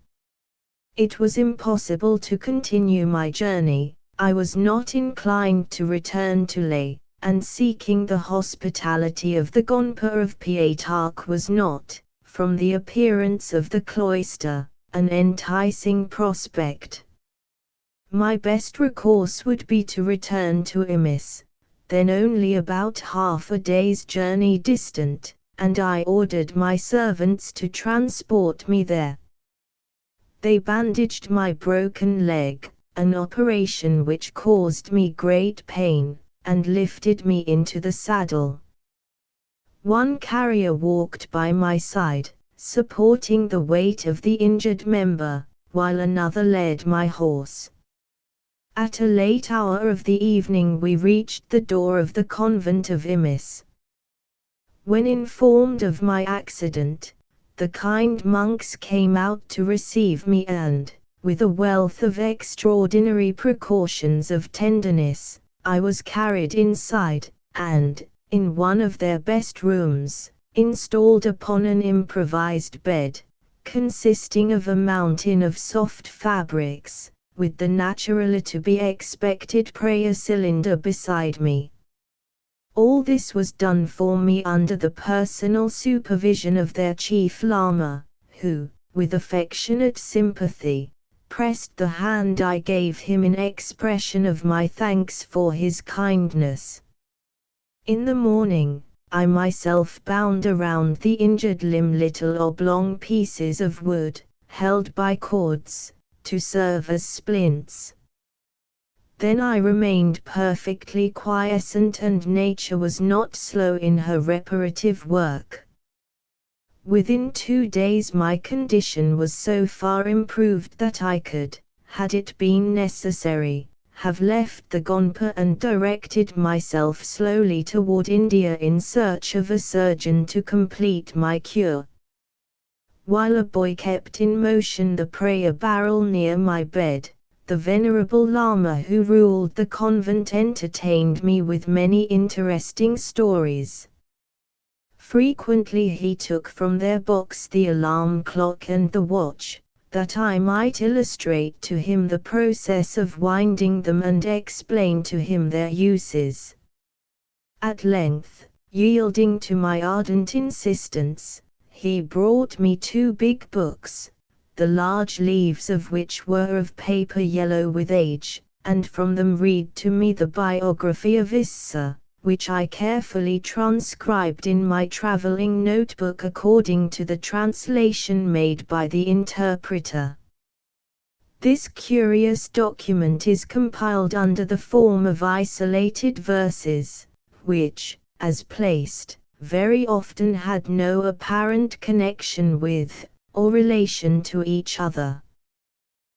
It was impossible to continue my journey. I was not inclined to return to Leh, and seeking the hospitality of the Gonpa of Piatak was not, from the appearance of the cloister, an enticing prospect. My best recourse would be to return to Imis, then only about half a day's journey distant, and I ordered my servants to transport me there. They bandaged my broken leg, an operation which caused me great pain, and lifted me into the saddle. One carrier walked by my side, supporting the weight of the injured member, while another led my horse. At a late hour of the evening we reached the door of the convent of Imis. When informed of my accident, the kind monks came out to receive me and, with a wealth of extraordinary precautions of tenderness, I was carried inside, and, in one of their best rooms, installed upon an improvised bed, consisting of a mountain of soft fabrics, with the naturally to be expected prayer cylinder beside me. All this was done for me under the personal supervision of their chief lama, who, with affectionate sympathy, pressed the hand I gave him in expression of my thanks for his kindness. In the morning, I myself bound around the injured limb little oblong pieces of wood, held by cords, to serve as splints. Then I remained perfectly quiescent, and nature was not slow in her reparative work. Within 2 days my condition was so far improved that I could, had it been necessary, have left the Gonpa and directed myself slowly toward India in search of a surgeon to complete my cure. While a boy kept in motion the prayer barrel near my bed, the venerable Lama who ruled the convent entertained me with many interesting stories. Frequently he took from their box the alarm clock and the watch, that I might illustrate to him the process of winding them and explain to him their uses. At length, yielding to my ardent insistence, he brought me 2 big books, the large leaves of which were of paper yellow with age, and from them read to me the biography of Issa, which I carefully transcribed in my traveling notebook according to the translation made by the interpreter. This curious document is compiled under the form of isolated verses, which, as placed, very often had no apparent connection with, or relation to each other.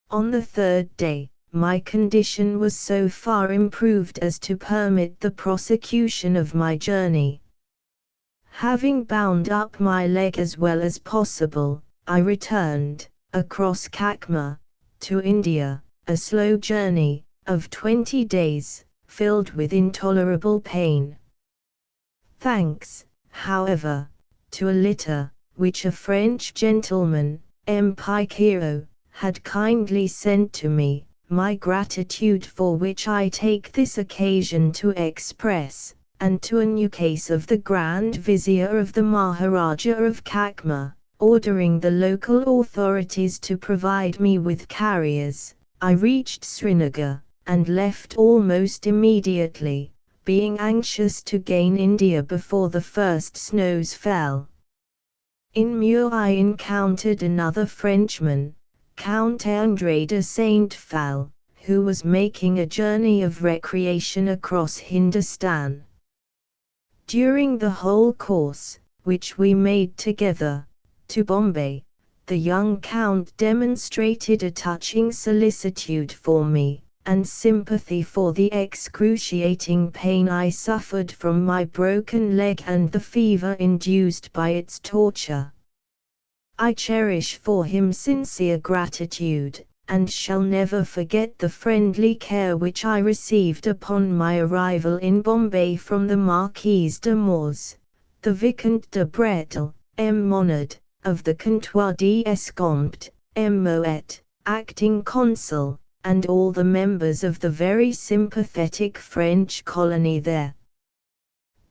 On the 3rd day, my condition was so far improved as to permit the prosecution of my journey. Having bound up my leg as well as possible, I returned, across Kakma, to India, a slow journey, of 20 days, filled with intolerable pain. Thanks, however, to a litter, which a French gentleman, M. Piquero, had kindly sent to me, my gratitude for which I take this occasion to express, and to a ukase of the Grand Vizier of the Maharaja of Kakma, ordering the local authorities to provide me with carriers, I reached Srinagar, and left almost immediately, being anxious to gain India before the first snows fell. In Muir I encountered another Frenchman, Count André de Saint-Phal, who was making a journey of recreation across Hindustan. During the whole course, which we made together, to Bombay, the young Count demonstrated a touching solicitude for me, and sympathy for the excruciating pain I suffered from my broken leg and the fever induced by its torture. I cherish for him sincere gratitude, and shall never forget the friendly care which I received upon my arrival in Bombay from the Marquis de Moors, the Vicomte de Bretel, M. Monod, of the Comptoir d'Escompte, M. Moet, acting consul, and all the members of the very sympathetic French colony there.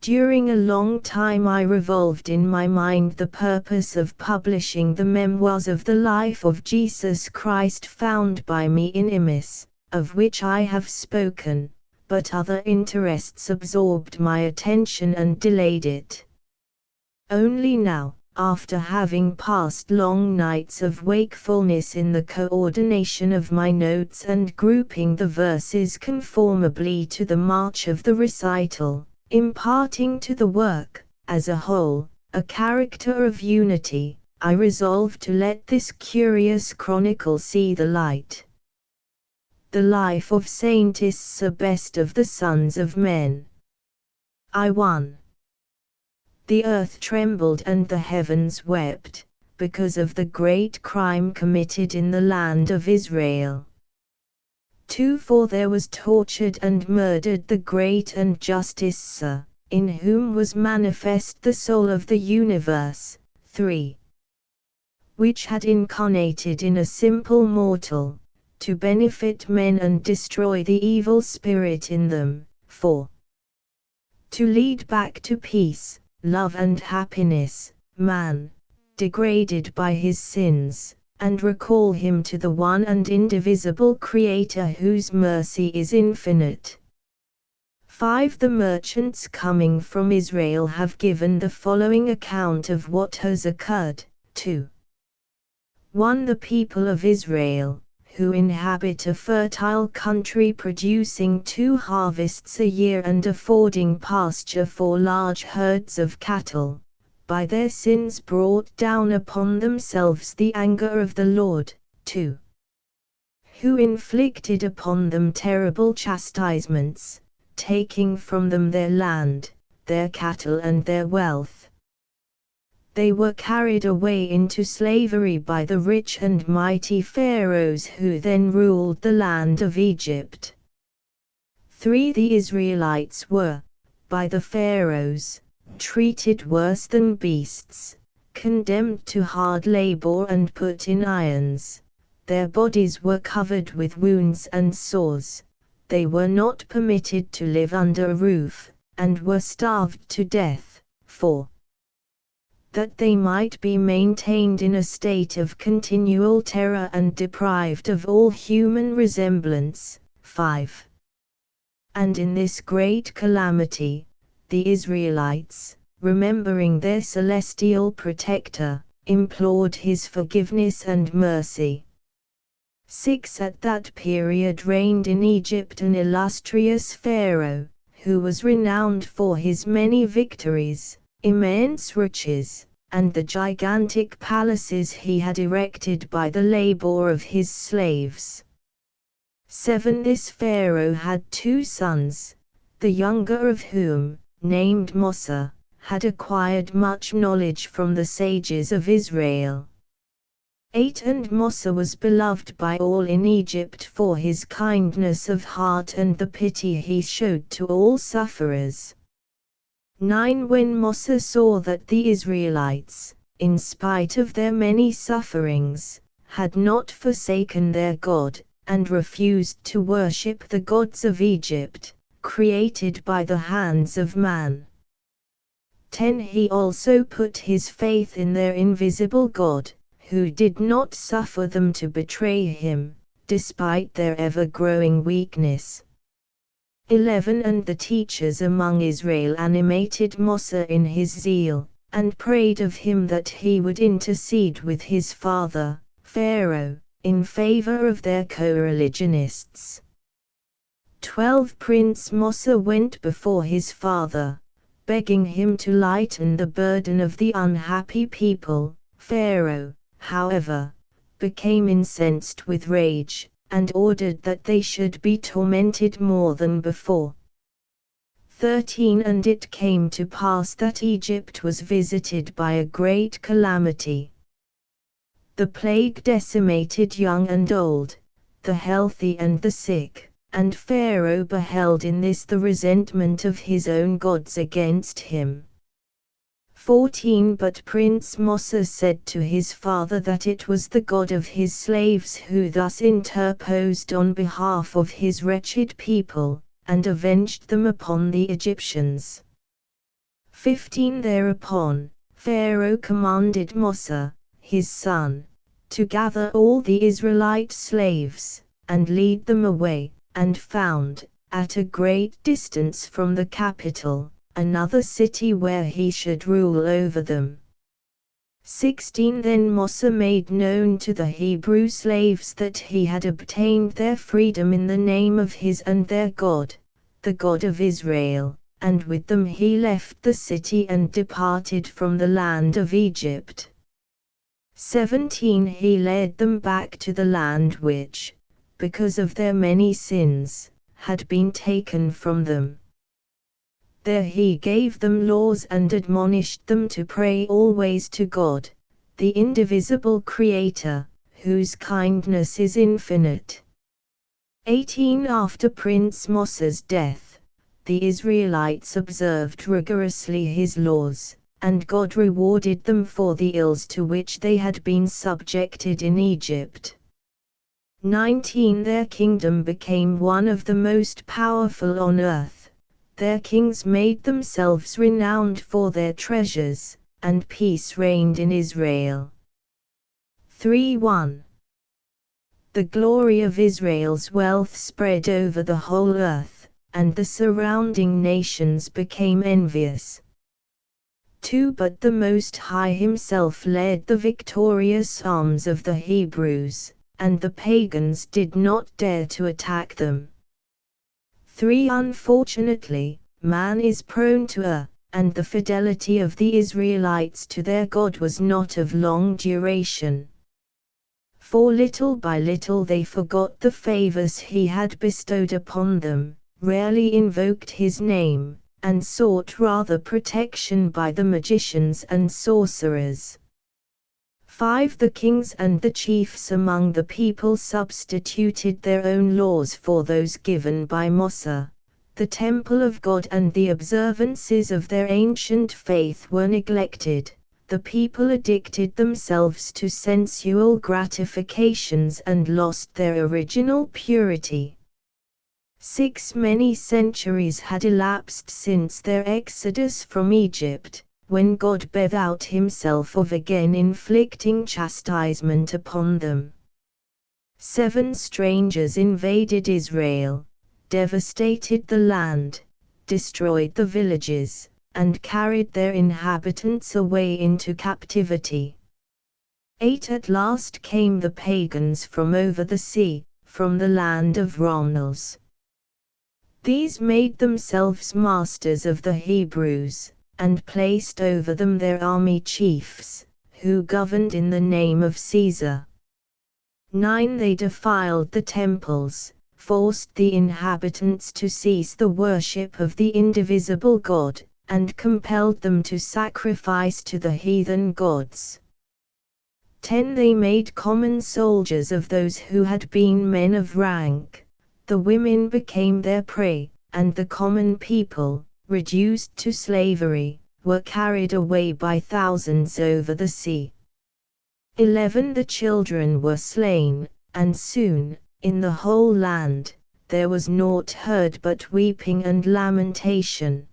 During a long time I revolved in my mind the purpose of publishing the memoirs of the life of Jesus Christ found by me in Imis, of which I have spoken, but other interests absorbed my attention and delayed it. Only now, after having passed long nights of wakefulness in the coordination of my notes and grouping the verses conformably to the march of the recital, imparting to the work, as a whole, a character of unity, I resolved to let this curious chronicle see the light. The life of Saint Issa, best of the sons of men. I. The earth trembled and the heavens wept, because of the great crime committed in the land of Israel. 2. For there was tortured and murdered the great and just Issa, in whom was manifest the soul of the universe. 3. Which had incarnated in a simple mortal, to benefit men and destroy the evil spirit in them. 4. To lead back to peace, love and happiness, man, degraded by his sins, and recall him to the one and indivisible Creator whose mercy is infinite. 5. The merchants coming from Israel have given the following account of what has occurred. 2. 1. The people of Israel, who inhabit a fertile country producing 2 harvests a year and affording pasture for large herds of cattle, by their sins brought down upon themselves the anger of the Lord. 2. Who inflicted upon them terrible chastisements, taking from them their land, their cattle and their wealth. They were carried away into slavery by the rich and mighty pharaohs who then ruled the land of Egypt. 3. The Israelites were, by the pharaohs, treated worse than beasts, condemned to hard labor and put in irons. Their bodies were covered with wounds and sores. They were not permitted to live under a roof, and were starved to death. 4. That they might be maintained in a state of continual terror and deprived of all human resemblance. 5. And in this great calamity, the Israelites, remembering their celestial protector, implored his forgiveness and mercy. 6. At that period reigned in Egypt an illustrious Pharaoh, who was renowned for his many victories, immense riches, and the gigantic palaces he had erected by the labor of his slaves. 7. This Pharaoh had 2 sons, the younger of whom, named Mossa, had acquired much knowledge from the sages of Israel. 8. And Mossa was beloved by all in Egypt for his kindness of heart and the pity he showed to all sufferers. 9. When Mossa saw that the Israelites, in spite of their many sufferings, had not forsaken their God, and refused to worship the gods of Egypt, created by the hands of man. 10. He also put his faith in their invisible God, who did not suffer them to betray him, despite their ever-growing weakness. 11. And the teachers among Israel animated Mossa in his zeal, and prayed of him that he would intercede with his father, Pharaoh, in favor of their co-religionists. 12. Prince Mossa went before his father, begging him to lighten the burden of the unhappy people. Pharaoh, however, became incensed with rage, and ordered that they should be tormented more than before. 13 And it came to pass that Egypt was visited by a great calamity. The plague decimated young and old, the healthy and the sick, and Pharaoh beheld in this the resentment of his own gods against him. 14 But Prince Mossa said to his father that it was the God of his slaves who thus interposed on behalf of his wretched people, and avenged them upon the Egyptians. 15 Thereupon, Pharaoh commanded Mossa, his son, to gather all the Israelite slaves, and lead them away, and found, at a great distance from the capital, another city where he should rule over them. 16 Then Mossa made known to the Hebrew slaves that he had obtained their freedom in the name of his and their God, the God of Israel, and with them he left the city and departed from the land of Egypt. 17 He led them back to the land which, because of their many sins, had been taken from them. There he gave them laws and admonished them to pray always to God, the indivisible Creator, whose kindness is infinite. 18 After Prince Mossa's death, the Israelites observed rigorously his laws, and God rewarded them for the ills to which they had been subjected in Egypt. 19 Their kingdom became one of the most powerful on earth. Their kings made themselves renowned for their treasures, and peace reigned in Israel. 3:1 The glory of Israel's wealth spread over the whole earth, and the surrounding nations became envious. 2 But the Most High himself led the victorious arms of the Hebrews, and the pagans did not dare to attack them. 3 Unfortunately, man is prone to err, and the fidelity of the Israelites to their God was not of long duration. For little by little they forgot the favors he had bestowed upon them, rarely invoked his name, and sought rather protection by the magicians and sorcerers. 5 The kings and the chiefs among the people substituted their own laws for those given by Mossa. The temple of God and the observances of their ancient faith were neglected. The people addicted themselves to sensual gratifications and lost their original purity. 6 Many centuries had elapsed since their exodus from Egypt, when God bethought himself of again inflicting chastisement upon them. 7 Strangers invaded Israel, devastated the land, destroyed the villages, and carried their inhabitants away into captivity. 8 At last came the pagans from over the sea, from the land of Romnels. These made themselves masters of the Hebrews, and placed over them their army chiefs, who governed in the name of Caesar. 9 They defiled the temples, forced the inhabitants to cease the worship of the indivisible God, and compelled them to sacrifice to the heathen gods. 10 They made common soldiers of those who had been men of rank. The women became their prey, and the common people, reduced to slavery, were carried away by thousands over the sea. 11 The children were slain, and soon, in the whole land, there was naught heard but weeping and lamentation.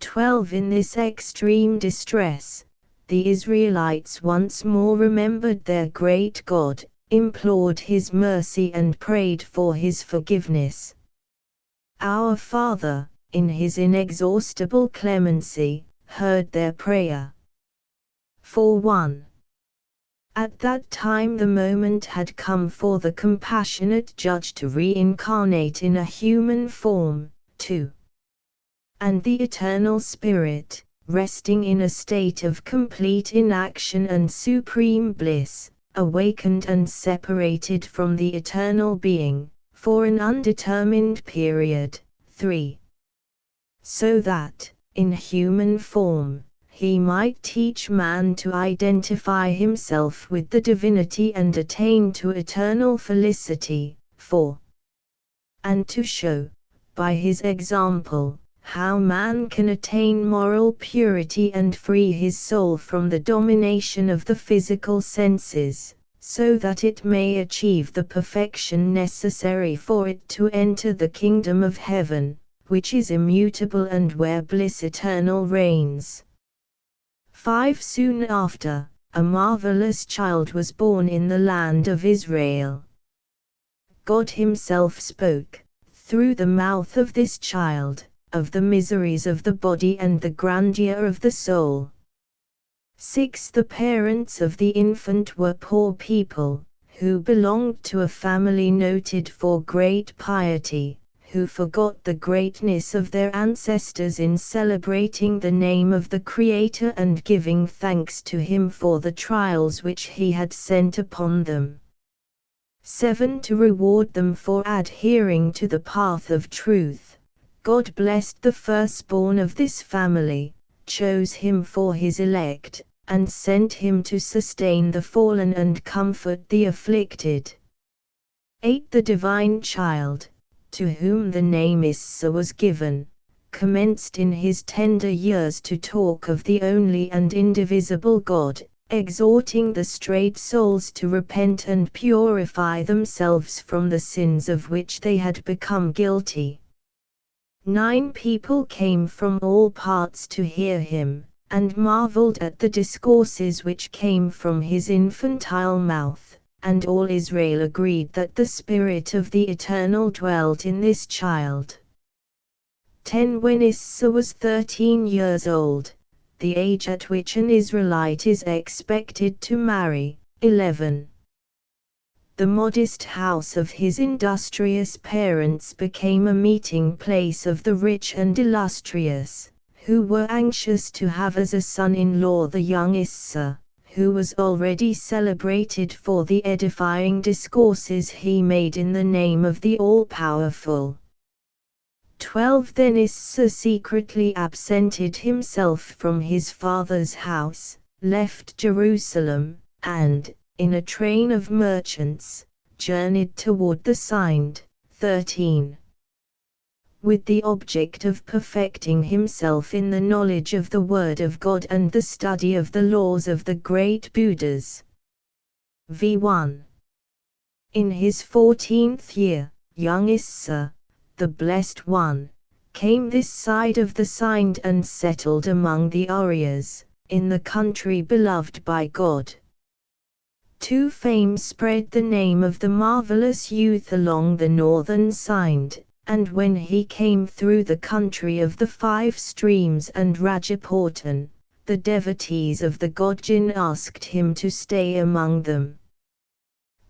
12 In this extreme distress, the Israelites once more remembered their great God, implored his mercy and prayed for his forgiveness. Our Father, in his inexhaustible clemency, heard their prayer. 4:1 At that time the moment had come for the compassionate judge to reincarnate in a human form. 2 and the eternal Spirit, resting in a state of complete inaction and supreme bliss, awakened and separated from the eternal being, for an undetermined period. 3. So that, in human form, he might teach man to identify himself with the divinity and attain to eternal felicity. 4. And to show, by his example, how man can attain moral purity and free his soul from the domination of the physical senses, so that it may achieve the perfection necessary for it to enter the kingdom of heaven, which is immutable and where bliss eternal reigns. 5. Soon after, a marvelous child was born in the land of Israel. God himself spoke, through the mouth of this child, of the miseries of the body and the grandeur of the soul. 6. The parents of the infant were poor people, who belonged to a family noted for great piety, who forgot the greatness of their ancestors in celebrating the name of the Creator and giving thanks to Him for the trials which He had sent upon them. 7. To reward them for adhering to the path of truth, God blessed the firstborn of this family, chose him for his elect, and sent him to sustain the fallen and comfort the afflicted. 8. The divine child, to whom the name Issa was given, commenced in his tender years to talk of the only and indivisible God, exhorting the strayed souls to repent and purify themselves from the sins of which they had become guilty. 9. People came from all parts to hear him, and marveled at the discourses which came from his infantile mouth, and all Israel agreed that the Spirit of the Eternal dwelt in this child. 10. When Issa was 13 years old, the age at which an Israelite is expected to marry. 11. The modest house of his industrious parents became a meeting place of the rich and illustrious, who were anxious to have as a son-in-law the young Issa, who was already celebrated for the edifying discourses he made in the name of the All-Powerful. 12. Then Issa secretly absented himself from his father's house, left Jerusalem, and, in a train of merchants, journeyed toward the Sind. 13. With the object of perfecting himself in the knowledge of the Word of God and the study of the laws of the great Buddhas. v1. In his 14th year, young Issa, the Blessed One, came this side of the Sind and settled among the Aryas, in the country beloved by God. 2. Fame spread the name of the marvelous youth along the northern Sind, and when he came through the country of the 5 streams and Rajapurtan, the devotees of the god Jin asked him to stay among them.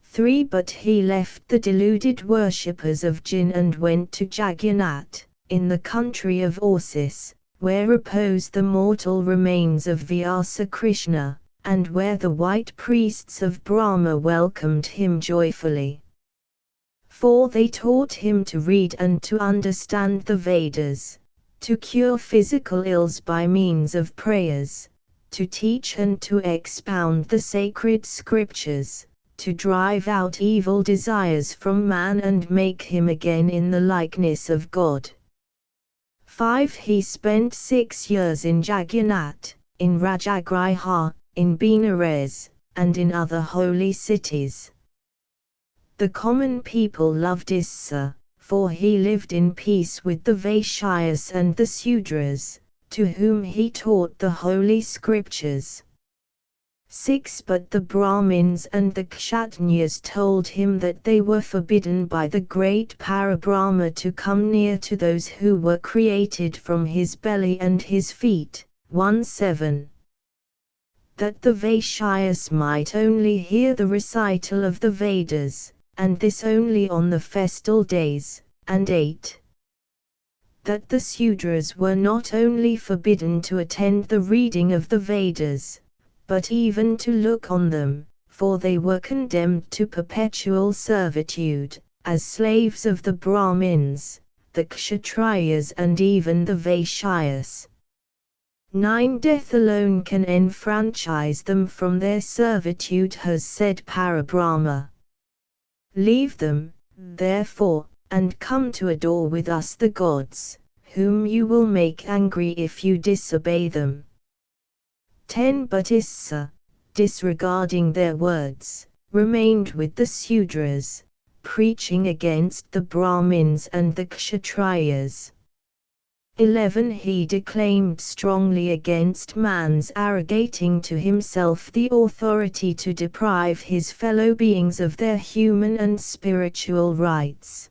3. But he left the deluded worshippers of Jin and went to Jagannath, in the country of Orsis, where repose the mortal remains of Vyasa Krishna, and where the white priests of Brahma welcomed him joyfully. 4. They taught him to read and to understand the Vedas, to cure physical ills by means of prayers, to teach and to expound the sacred scriptures, to drive out evil desires from man and make him again in the likeness of God. 5. He spent 6 years in Jagannath, in Rajagriha, in Benares, and in other holy cities. The common people loved Issa, for he lived in peace with the Vaishyas and the Sudras, to whom he taught the holy scriptures. 6. But the Brahmins and the Kshatriyas told him that they were forbidden by the great Parabrahma to come near to those who were created from his belly and his feet. 1:7. That the Vaishyas might only hear the recital of the Vedas, and this only on the festal days. And 8. that the Sudras were not only forbidden to attend the reading of the Vedas, but even to look on them, for they were condemned to perpetual servitude, as slaves of the Brahmins, the Kshatriyas and even the Vaishyas. 9. Death alone can enfranchise them from their servitude, has said Parabrahma. Leave them, therefore, and come to adore with us the gods, whom you will make angry if you disobey them. 10. But Issa, disregarding their words, remained with the Sudras, preaching against the Brahmins and the Kshatriyas. 11. He declaimed strongly against man's arrogating to himself the authority to deprive his fellow beings of their human and spiritual rights.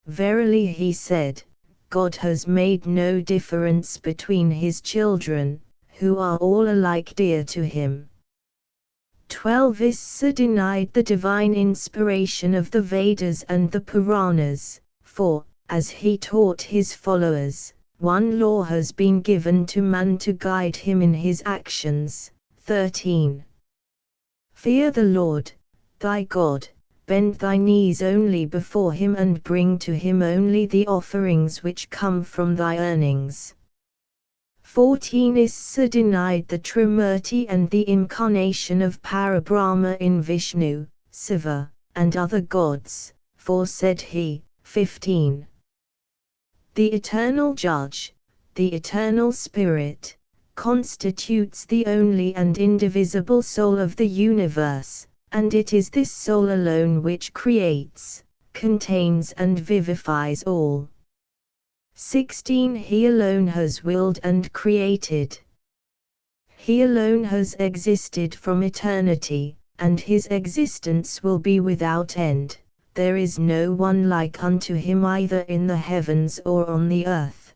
Verily, he said, God has made no difference between his children, who are all alike dear to him. 12. Issa denied the divine inspiration of the Vedas and the Puranas, for, as he taught his followers, one law has been given to man to guide him in his actions. 13. Fear the Lord, thy God, bend thy knees only before him and bring to him only the offerings which come from thy earnings. 14. Issa denied the Trimurti and the incarnation of Parabrahma in Vishnu, Siva, and other gods, for said he, 15. The eternal judge, the eternal spirit, constitutes the only and indivisible soul of the universe, and it is this soul alone which creates, contains and vivifies all. 16. He alone has willed and created. He alone has existed from eternity, and his existence will be without end. There is no one like unto him either in the heavens or on the earth.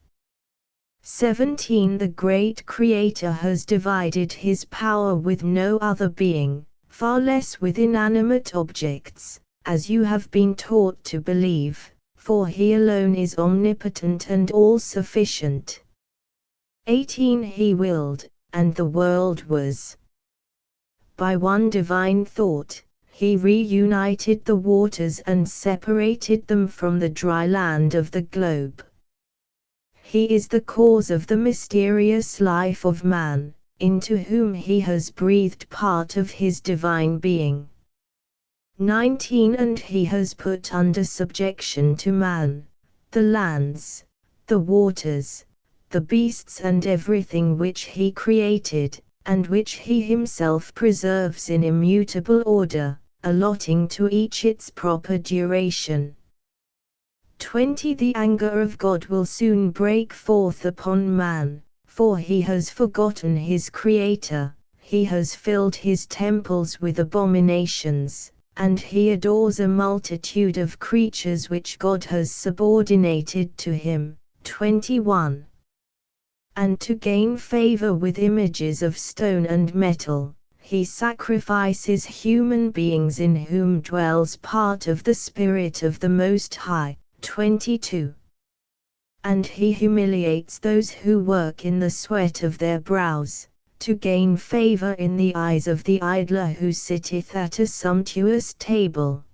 17. The great Creator has divided his power with no other being, far less with inanimate objects, as you have been taught to believe, for he alone is omnipotent and all-sufficient. 18. He willed, and the world was. By one divine thought, he reunited the waters and separated them from the dry land of the globe. He is the cause of the mysterious life of man, into whom he has breathed part of his divine being. 19. And he has put under subjection to man, the lands, the waters, the beasts and everything which he created, and which he himself preserves in immutable order, allotting to each its proper duration. 20. The anger of God will soon break forth upon man, for he has forgotten his Creator, he has filled his temples with abominations, and he adores a multitude of creatures which God has subordinated to him. 21. And to gain favor with images of stone and metal, he sacrifices human beings in whom dwells part of the Spirit of the Most High. 22. And he humiliates those who work in the sweat of their brows, to gain favor in the eyes of the idler who sitteth at a sumptuous table.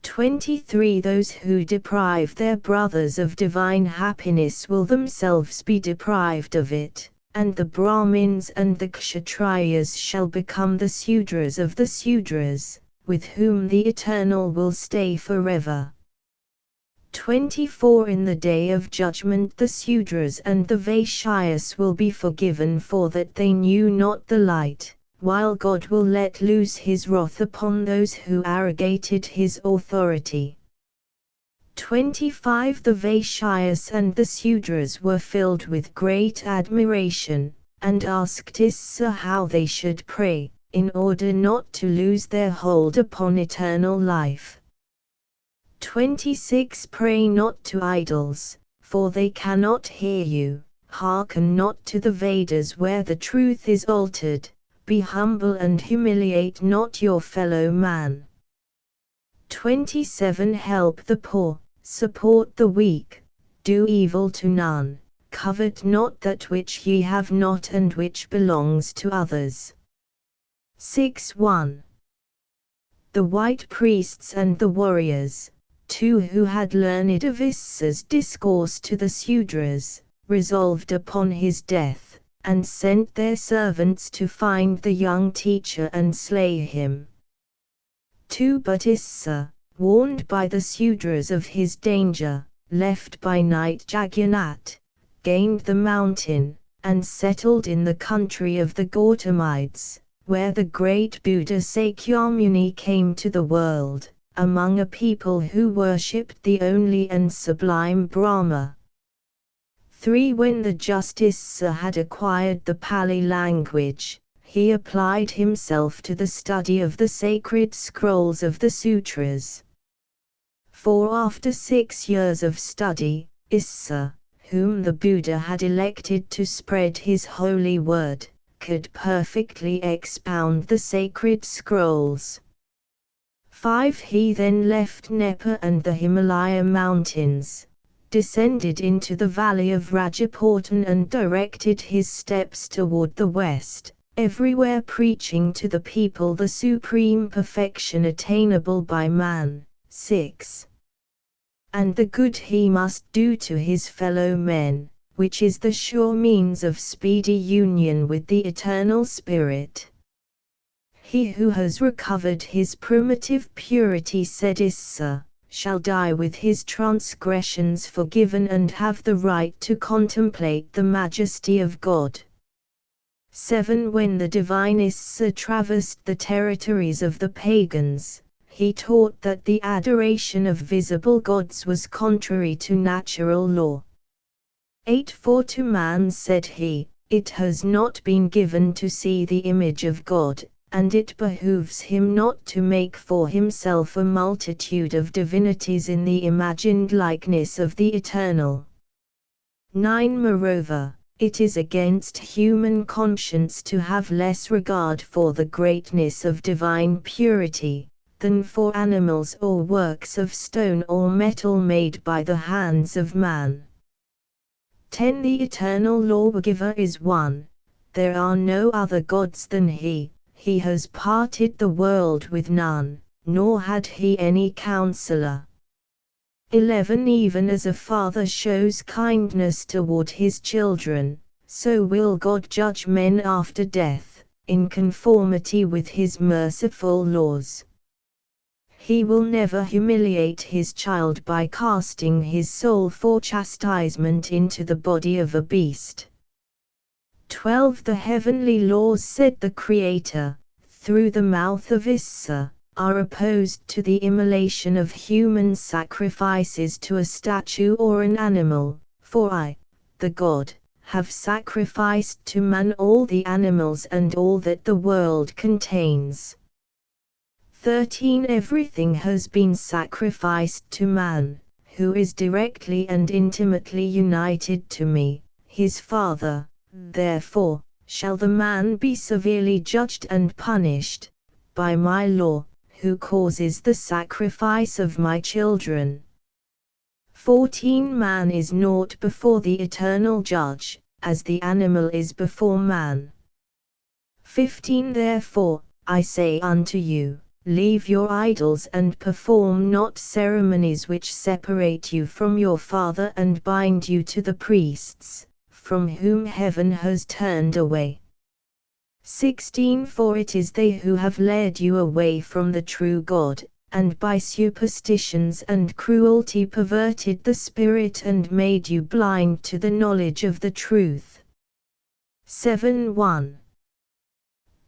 23. Those who deprive their brothers of divine happiness will themselves be deprived of it, and the Brahmins and the Kshatriyas shall become the Sudras of the Sudras, with whom the Eternal will stay forever. 24. In the day of judgment the Sudras and the Vaishyas will be forgiven for that they knew not the light, while God will let loose his wrath upon those who arrogated his authority. 25. The Vaishyas and the Sudras were filled with great admiration, and asked Issa how they should pray, in order not to lose their hold upon eternal life. 26. Pray not to idols, for they cannot hear you, hearken not to the Vedas where the truth is altered, be humble and humiliate not your fellow man. 27. Help the poor, support the weak, Do evil to none, covet not that which ye have not and which belongs to others. 6:1. The white priests and the warriors, two who had learned of Issa's discourse to the Sudras, resolved upon his death, and sent their servants to find the young teacher and slay him. 2. But Issa, warned by the Sudras of his danger, left by night Jagannath, gained the mountain, and settled in the country of the Gautamides, where the great Buddha Sakyamuni came to the world, among a people who worshipped the only and sublime Brahma. 3. When the just Issa had acquired the Pali language, he applied himself to the study of the sacred scrolls of the sutras. 4. After 6 years of study, Issa, whom the Buddha had elected to spread his holy word, could perfectly expound the sacred scrolls. 5. He then left Nepal and the Himalaya mountains, descended into the valley of Rajapautan and directed his steps toward the west, everywhere preaching to the people the supreme perfection attainable by man. 6. And the good he must do to his fellow men, which is the sure means of speedy union with the eternal Spirit. He who has recovered his primitive purity, said Issa, shall die with his transgressions forgiven and have the right to contemplate the majesty of God. 7. When the divine Issa traversed the territories of the pagans, he taught that the adoration of visible gods was contrary to natural law. 8. For to man, said he, it has not been given to see the image of God, and it behooves him not to make for himself a multitude of divinities in the imagined likeness of the Eternal. 9. Moreover, it is against human conscience to have less regard for the greatness of divine purity, than for animals or works of stone or metal made by the hands of man. 10. The eternal lawgiver is one, there are no other gods than he has parted the world with none, nor had he any counselor. 11. Even as a father shows kindness toward his children, so will God judge men after death, in conformity with his merciful laws. He will never humiliate his child by casting his soul for chastisement into the body of a beast. 12. The heavenly laws, said the Creator, through the mouth of Issa, are opposed to the immolation of human sacrifices to a statue or an animal, for I, the God, have sacrificed to man all the animals and all that the world contains. 13. Everything has been sacrificed to man, who is directly and intimately united to me, his Father. Therefore, shall the man be severely judged and punished, by my law, who causes the sacrifice of my children. 14. Man is naught before the eternal Judge, as the animal is before man. 15. Therefore, I say unto you, leave your idols and perform not ceremonies which separate you from your Father and bind you to the priests, from whom heaven has turned away. 16. For it is they who have led you away from the true God, and by superstitions and cruelty perverted the Spirit and made you blind to the knowledge of the truth. 7:1.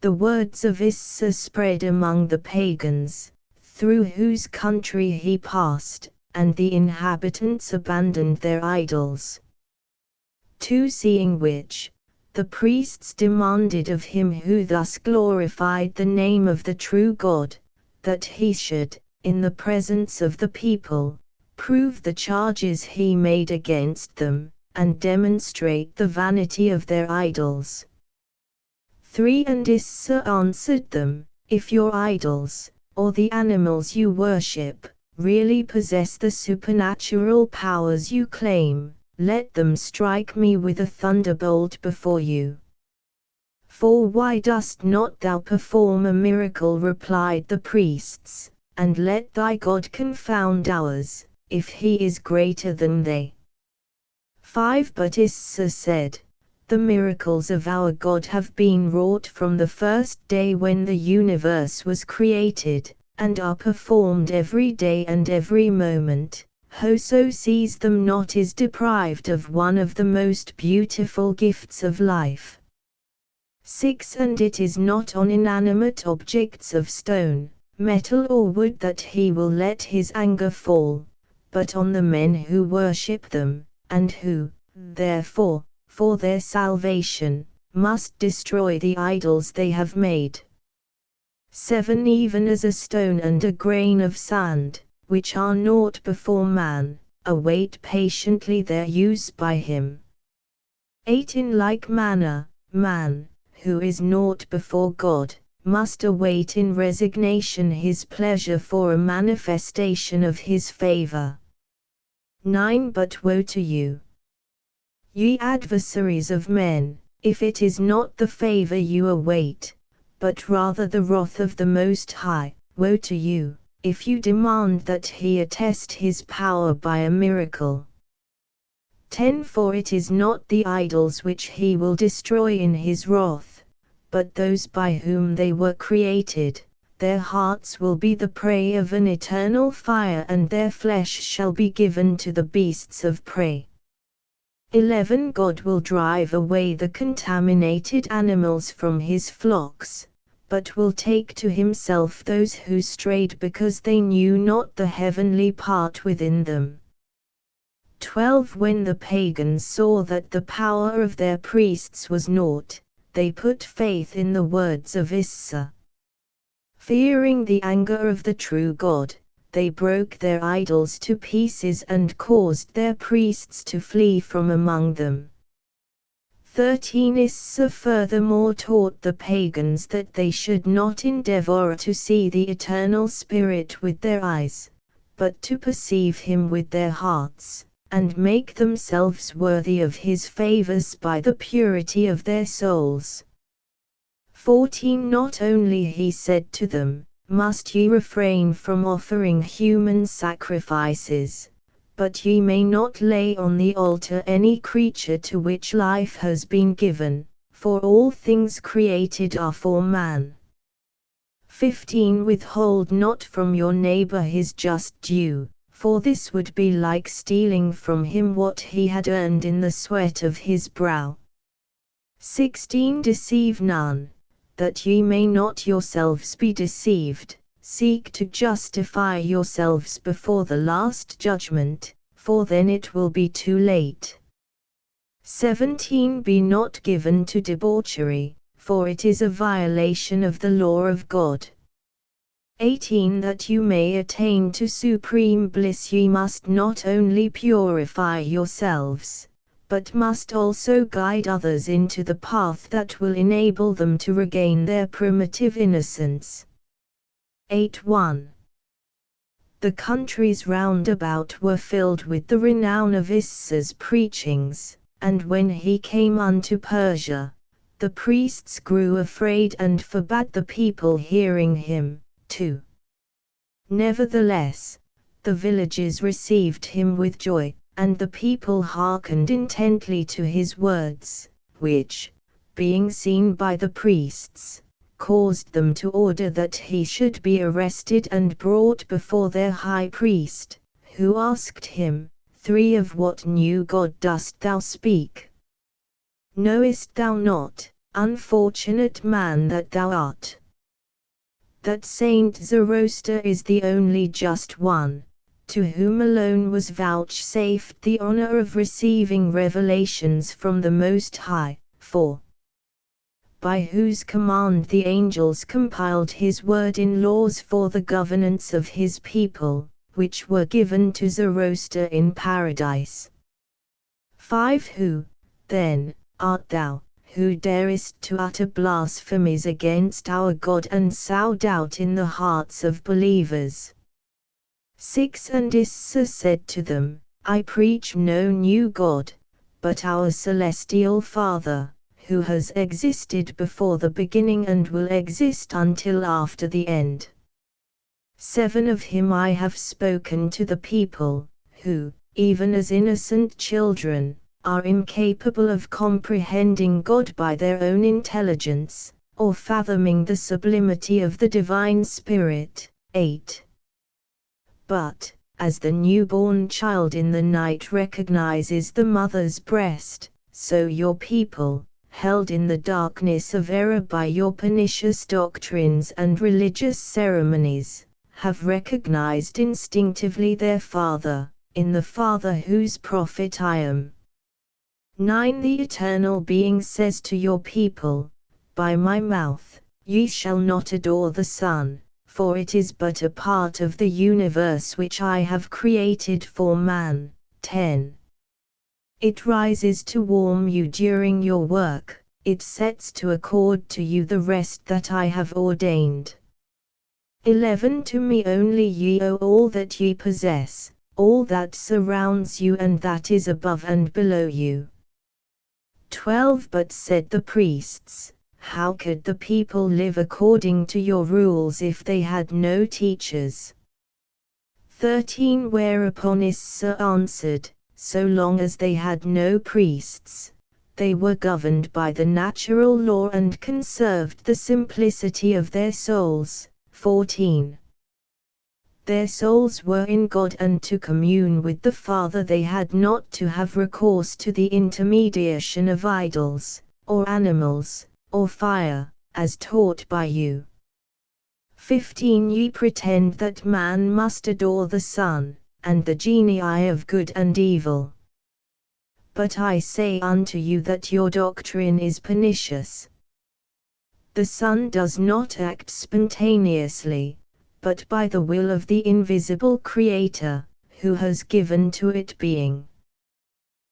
The words of Issa spread among the pagans, through whose country he passed, and the inhabitants abandoned their idols. 2. Seeing which, the priests demanded of him who thus glorified the name of the true God, that he should, in the presence of the people, prove the charges he made against them, and demonstrate the vanity of their idols. 3. And Issa answered them, if your idols, or the animals you worship, really possess the supernatural powers you claim, let them strike me with a thunderbolt before you. For why dost not thou perform a miracle, replied the priests, and let thy God confound ours, if he is greater than they. 5 But Issa said, the miracles of our God have been wrought from the first day when the universe was created, and are performed every day and every moment. Whoso sees them not is deprived of one of the most beautiful gifts of life. 6 And it is not on inanimate objects of stone, metal or wood that he will let his anger fall, but on the men who worship them, and who, therefore, for their salvation, must destroy the idols they have made. 7 Even as a stone and a grain of sand, which are naught before man, await patiently their use by him. 8 In like manner, man, who is naught before God, must await in resignation his pleasure for a manifestation of his favor. 9 But woe to you, ye adversaries of men, if it is not the favor you await, but rather the wrath of the Most High. Woe to you, if you demand that he attest his power by a miracle. 10 For it is not the idols which he will destroy in his wrath, but those by whom they were created. Their hearts will be the prey of an eternal fire, and their flesh shall be given to the beasts of prey. 11 God will drive away the contaminated animals from his flocks, but will take to himself those who strayed because they knew not the heavenly part within them. 12 When the pagans saw that the power of their priests was naught, they put faith in the words of Issa. Fearing the anger of the true God, they broke their idols to pieces and caused their priests to flee from among them. 13 Issa furthermore taught the pagans that they should not endeavor to see the eternal Spirit with their eyes, but to perceive him with their hearts, and make themselves worthy of his favors by the purity of their souls. 14 Not only he said to them, must ye refrain from offering human sacrifices, but ye may not lay on the altar any creature to which life has been given, for all things created are for man. 15 Withhold not from your neighbor his just due, for this would be like stealing from him what he had earned in the sweat of his brow. 16 Deceive none, that ye may not yourselves be deceived. Seek to justify yourselves before the last judgment, for then it will be too late. 17 Be not given to debauchery, for it is a violation of the law of God. 18 That you may attain to supreme bliss ye must not only purify yourselves, but must also guide others into the path that will enable them to regain their primitive innocence. 8:1 The countries round about were filled with the renown of Issa's preachings, and when he came unto Persia, the priests grew afraid and forbade the people hearing him. 2. Nevertheless, the villages received him with joy, and the people hearkened intently to his words, which, being seen by the priests, caused them to order that he should be arrested and brought before their high priest, who asked him, 3 Of what new God dost thou speak? Knowest thou not, unfortunate man that thou art, that Saint Zoroaster is the only just one, to whom alone was vouchsafed the honor of receiving revelations from the Most High, 4. By whose command the angels compiled his word in laws for the governance of his people, which were given to Zoroaster in paradise. 5. Who, then, art thou, who darest to utter blasphemies against our God and sow doubt in the hearts of believers? 6 And Issa said to them, I preach no new God, but our celestial Father, who has existed before the beginning and will exist until after the end. 7 Of him I have spoken to the people, who, even as innocent children, are incapable of comprehending God by their own intelligence, or fathoming the sublimity of the divine Spirit. 8 But, as the newborn child in the night recognizes the mother's breast, so your people, held in the darkness of error by your pernicious doctrines and religious ceremonies, have recognized instinctively their Father, in the Father whose prophet I am. 9 The Eternal Being says to your people, by my mouth, ye shall not adore the sun, for it is but a part of the universe which I have created for man. 10 It rises to warm you during your work, it sets to accord to you the rest that I have ordained. 11 To me only ye owe all that ye possess, all that surrounds you and that is above and below you. 12 But said the priests, how could the people live according to your rules if they had no teachers? 13 Whereupon Issa answered, so long as they had no priests, they were governed by the natural law and conserved the simplicity of their souls. 14 Their souls were in God, and to commune with the Father they had not to have recourse to the intermediation of idols, or animals, or fire, as taught by you. 15 Ye pretend that man must adore the sun, and the genii of good and evil. But I say unto you that your doctrine is pernicious. The sun does not act spontaneously, but by the will of the invisible Creator, who has given to it being.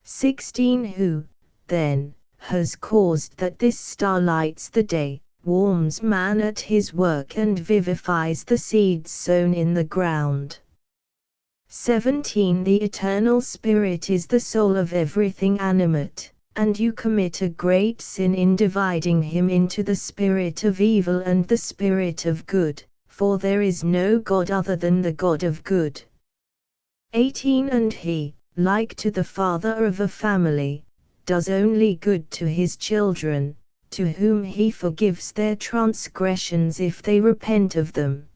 16 Who, then, has caused that this star lights the day, warms man at his work and vivifies the seeds sown in the ground. 17 The Eternal Spirit is the soul of everything animate, and you commit a great sin in dividing him into the spirit of evil and the spirit of good, for there is no God other than the God of good. 18 And he, like to the father of a family, does only good to his children, to whom he forgives their transgressions if they repent of them.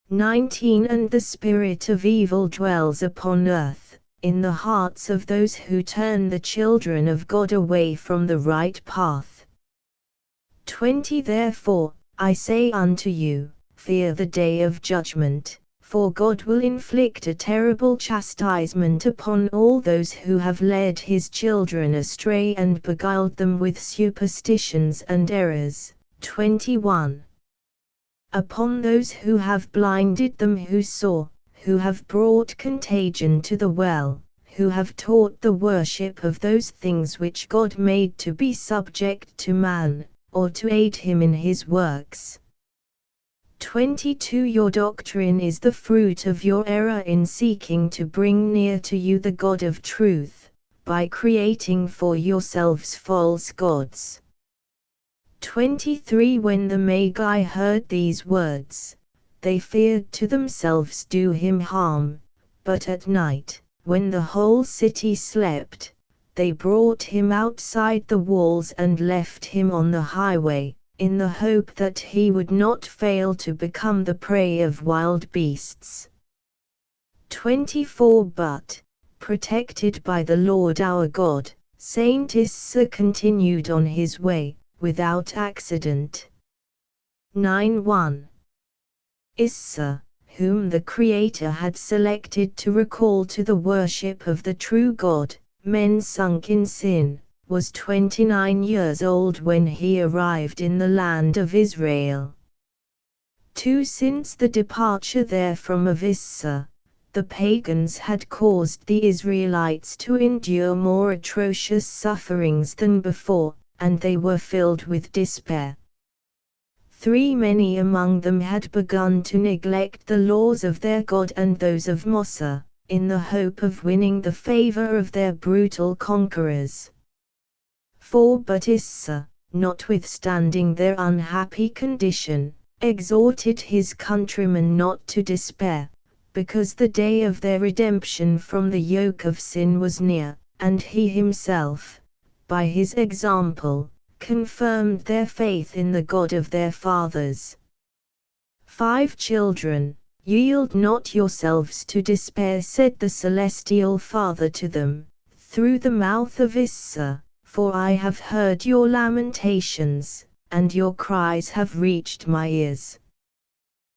19 And the spirit of evil dwells upon earth, in the hearts of those who turn the children of God away from the right path. 20 Therefore, I say unto you, fear the day of judgment, for God will inflict a terrible chastisement upon all those who have led his children astray and beguiled them with superstitions and errors. 21 Upon those who have blinded them who saw, who have brought contagion to the well, who have taught the worship of those things which God made to be subject to man, or to aid him in his works. 22 Your doctrine is the fruit of your error in seeking to bring near to you the God of truth, by creating for yourselves false gods. 23 When the Magi heard these words, they feared to themselves do him harm, but at night, when the whole city slept, they brought him outside the walls and left him on the highway, in the hope that he would not fail to become the prey of wild beasts. 24 But, protected by the Lord our God, Saint Issa continued on his way, without accident. 9:1 Issa, whom the Creator had selected to recall to the worship of the true God, men sunk in sin, was 29 years old when he arrived in the land of Israel. 2 Since the departure therefrom of Issa, the pagans had caused the Israelites to endure more atrocious sufferings than before, and they were filled with despair. 3. Many among them had begun to neglect the laws of their God and those of Mossa, in the hope of winning the favor of their brutal conquerors. 4. But Issa, notwithstanding their unhappy condition, exhorted his countrymen not to despair, because the day of their redemption from the yoke of sin was near, and he himself, by his example, confirmed their faith in the God of their fathers. 5. Children, yield not yourselves to despair, said the Celestial Father to them, through the mouth of Issa, for I have heard your lamentations, and your cries have reached my ears.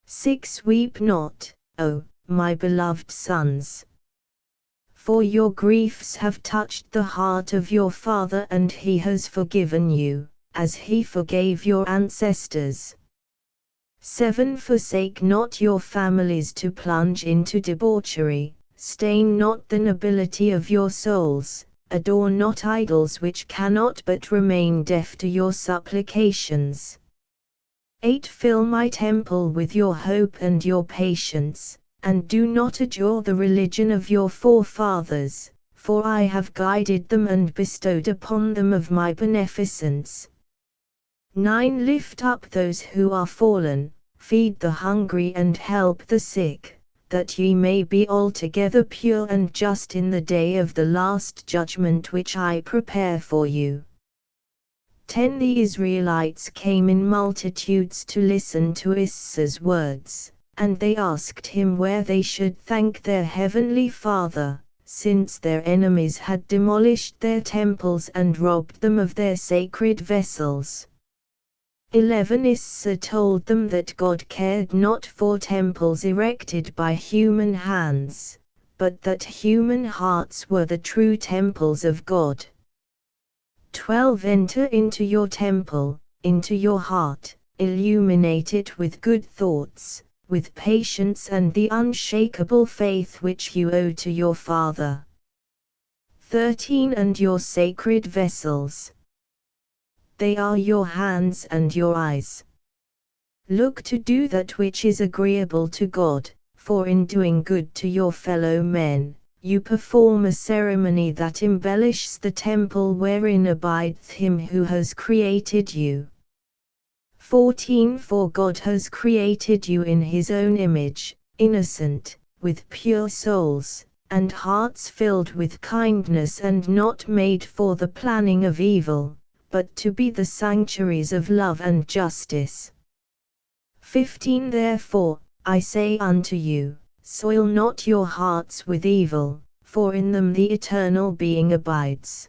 6. Weep not, O my beloved sons, for your griefs have touched the heart of your Father, and he has forgiven you, as he forgave your ancestors. 7. Forsake not your families to plunge into debauchery, stain not the nobility of your souls, adore not idols which cannot but remain deaf to your supplications. 8. Fill my temple with your hope and your patience, and do not adjure the religion of your forefathers, for I have guided them and bestowed upon them of my beneficence. 9. Lift up those who are fallen, feed the hungry and help the sick, that ye may be altogether pure and just in the day of the last judgment which I prepare for you. 10. The Israelites came in multitudes to listen to Issa's words, and they asked him where they should thank their heavenly Father, since their enemies had demolished their temples and robbed them of their sacred vessels. 11. Issa told them that God cared not for temples erected by human hands, but that human hearts were the true temples of God. 12. Enter into your temple, into your heart, illuminate it with good thoughts, with patience and the unshakable faith which you owe to your Father. 13. And your sacred vessels. They are your hands and your eyes. Look to do that which is agreeable to God, for in doing good to your fellow men, you perform a ceremony that embellishes the temple wherein abides him who has created you. 14. For God has created you in his own image, innocent, with pure souls, and hearts filled with kindness, and not made for the planning of evil, but to be the sanctuaries of love and justice. 15. Therefore, I say unto you, soil not your hearts with evil, for in them the eternal being abides.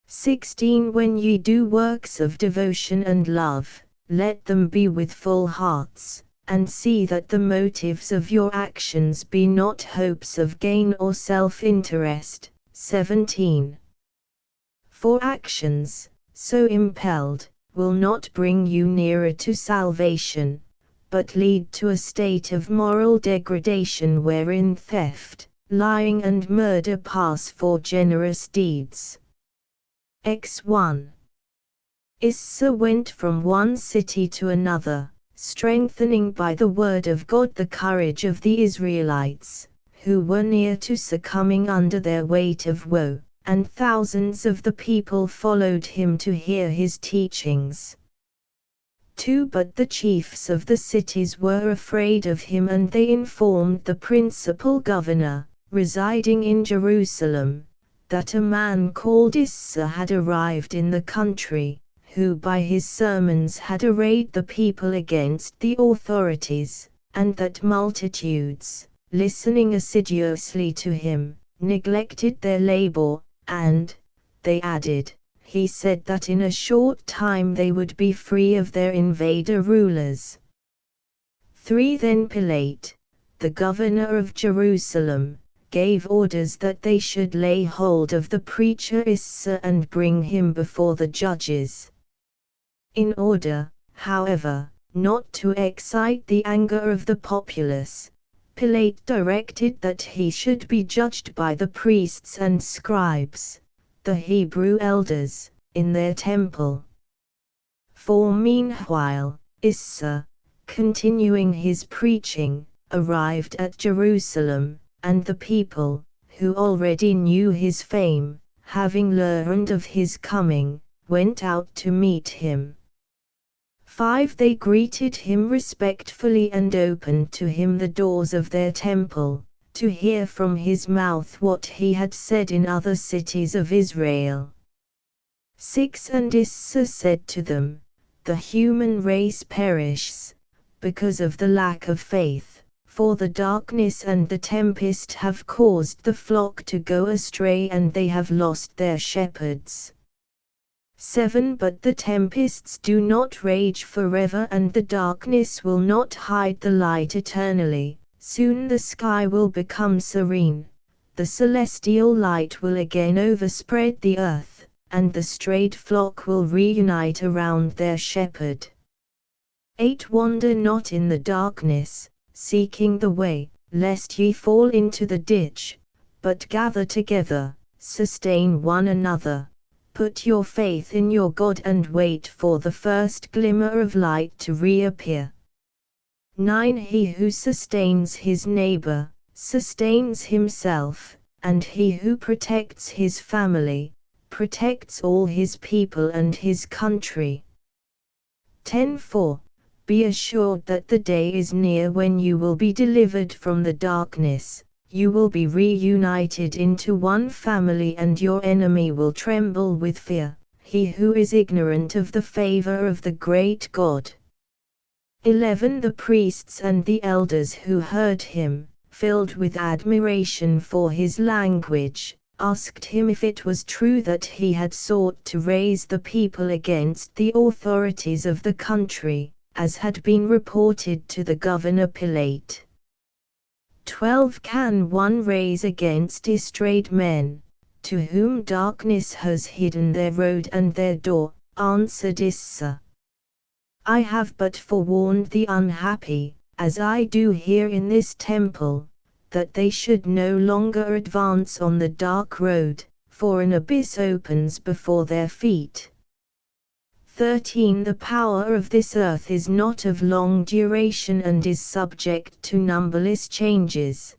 16. When ye do works of devotion and love, let them be with full hearts, and see that the motives of your actions be not hopes of gain or self-interest. 17. For actions, so impelled, will not bring you nearer to salvation, but lead to a state of moral degradation wherein theft, lying and murder pass for generous deeds. X1. Issa went from one city to another, strengthening by the word of God the courage of the Israelites, who were near to succumbing under their weight of woe, and thousands of the people followed him to hear his teachings. 2. But the chiefs of the cities were afraid of him, and they informed the principal governor, residing in Jerusalem, that a man called Issa had arrived in the country, who by his sermons had arrayed the people against the authorities, and that multitudes, listening assiduously to him, neglected their labor, and, they added, he said that in a short time they would be free of their invader rulers. 3. Then Pilate, the governor of Jerusalem, gave orders that they should lay hold of the preacher Issa and bring him before the judges. In order, however, not to excite the anger of the populace, Pilate directed that he should be judged by the priests and scribes, the Hebrew elders, in their temple. For meanwhile, Issa, continuing his preaching, arrived at Jerusalem, and the people, who already knew his fame, having learned of his coming, went out to meet him. 5. They greeted him respectfully and opened to him the doors of their temple, to hear from his mouth what he had said in other cities of Israel. 6. And Issa said to them, the human race perishes, because of the lack of faith, for the darkness and the tempest have caused the flock to go astray and they have lost their shepherds. 7. But the tempests do not rage forever and the darkness will not hide the light eternally, soon the sky will become serene, the celestial light will again overspread the earth, and the strayed flock will reunite around their shepherd. 8. Wander not in the darkness, seeking the way, lest ye fall into the ditch, but gather together, sustain one another. Put your faith in your God and wait for the first glimmer of light to reappear. 9. He who sustains his neighbor, sustains himself, and he who protects his family, protects all his people and his country. 10. 4. Be assured that the day is near when you will be delivered from the darkness. You will be reunited into one family and your enemy will tremble with fear, he who is ignorant of the favor of the great God. 11. The priests and the elders who heard him, filled with admiration for his language, asked him if it was true that he had sought to raise the people against the authorities of the country, as had been reported to the governor Pilate. 12. Can one raise against strayed men, to whom darkness has hidden their road and their door? Answered Issa. I have but forewarned the unhappy, as I do here in this temple, that they should no longer advance on the dark road, for an abyss opens before their feet. 13. The power of this earth is not of long duration and is subject to numberless changes.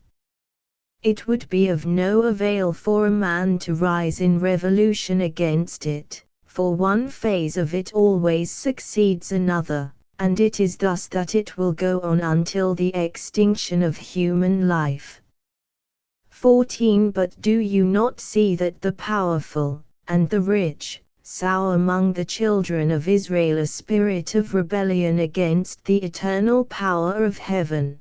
It would be of no avail for a man to rise in revolution against it, for one phase of it always succeeds another, and it is thus that it will go on until the extinction of human life. 14. But do you not see that the powerful, and the rich, sow among the children of Israel a spirit of rebellion against the eternal power of heaven?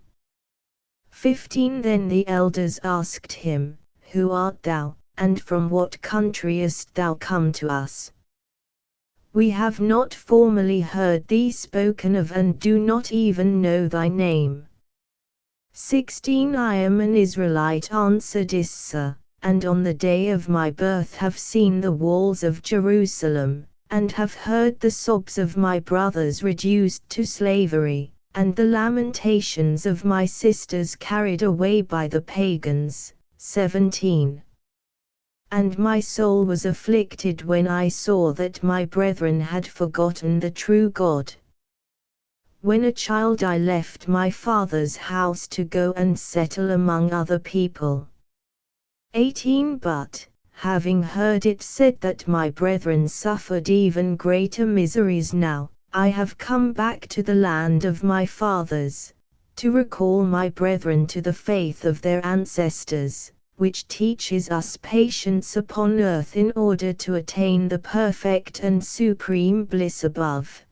15. Then the elders asked him, Who art thou, and from what country hast thou come to us? We have not formerly heard thee spoken of and do not even know thy name. 16. I am an Israelite, answered Issa, and on the day of my birth have seen the walls of Jerusalem, and have heard the sobs of my brothers reduced to slavery, and the lamentations of my sisters carried away by the pagans. 17. And my soul was afflicted when I saw that my brethren had forgotten the true God. When a child I left my father's house to go and settle among other people. 18. But, having heard it said that my brethren suffered even greater miseries now, I have come back to the land of my fathers, to recall my brethren to the faith of their ancestors, which teaches us patience upon earth in order to attain the perfect and supreme bliss above.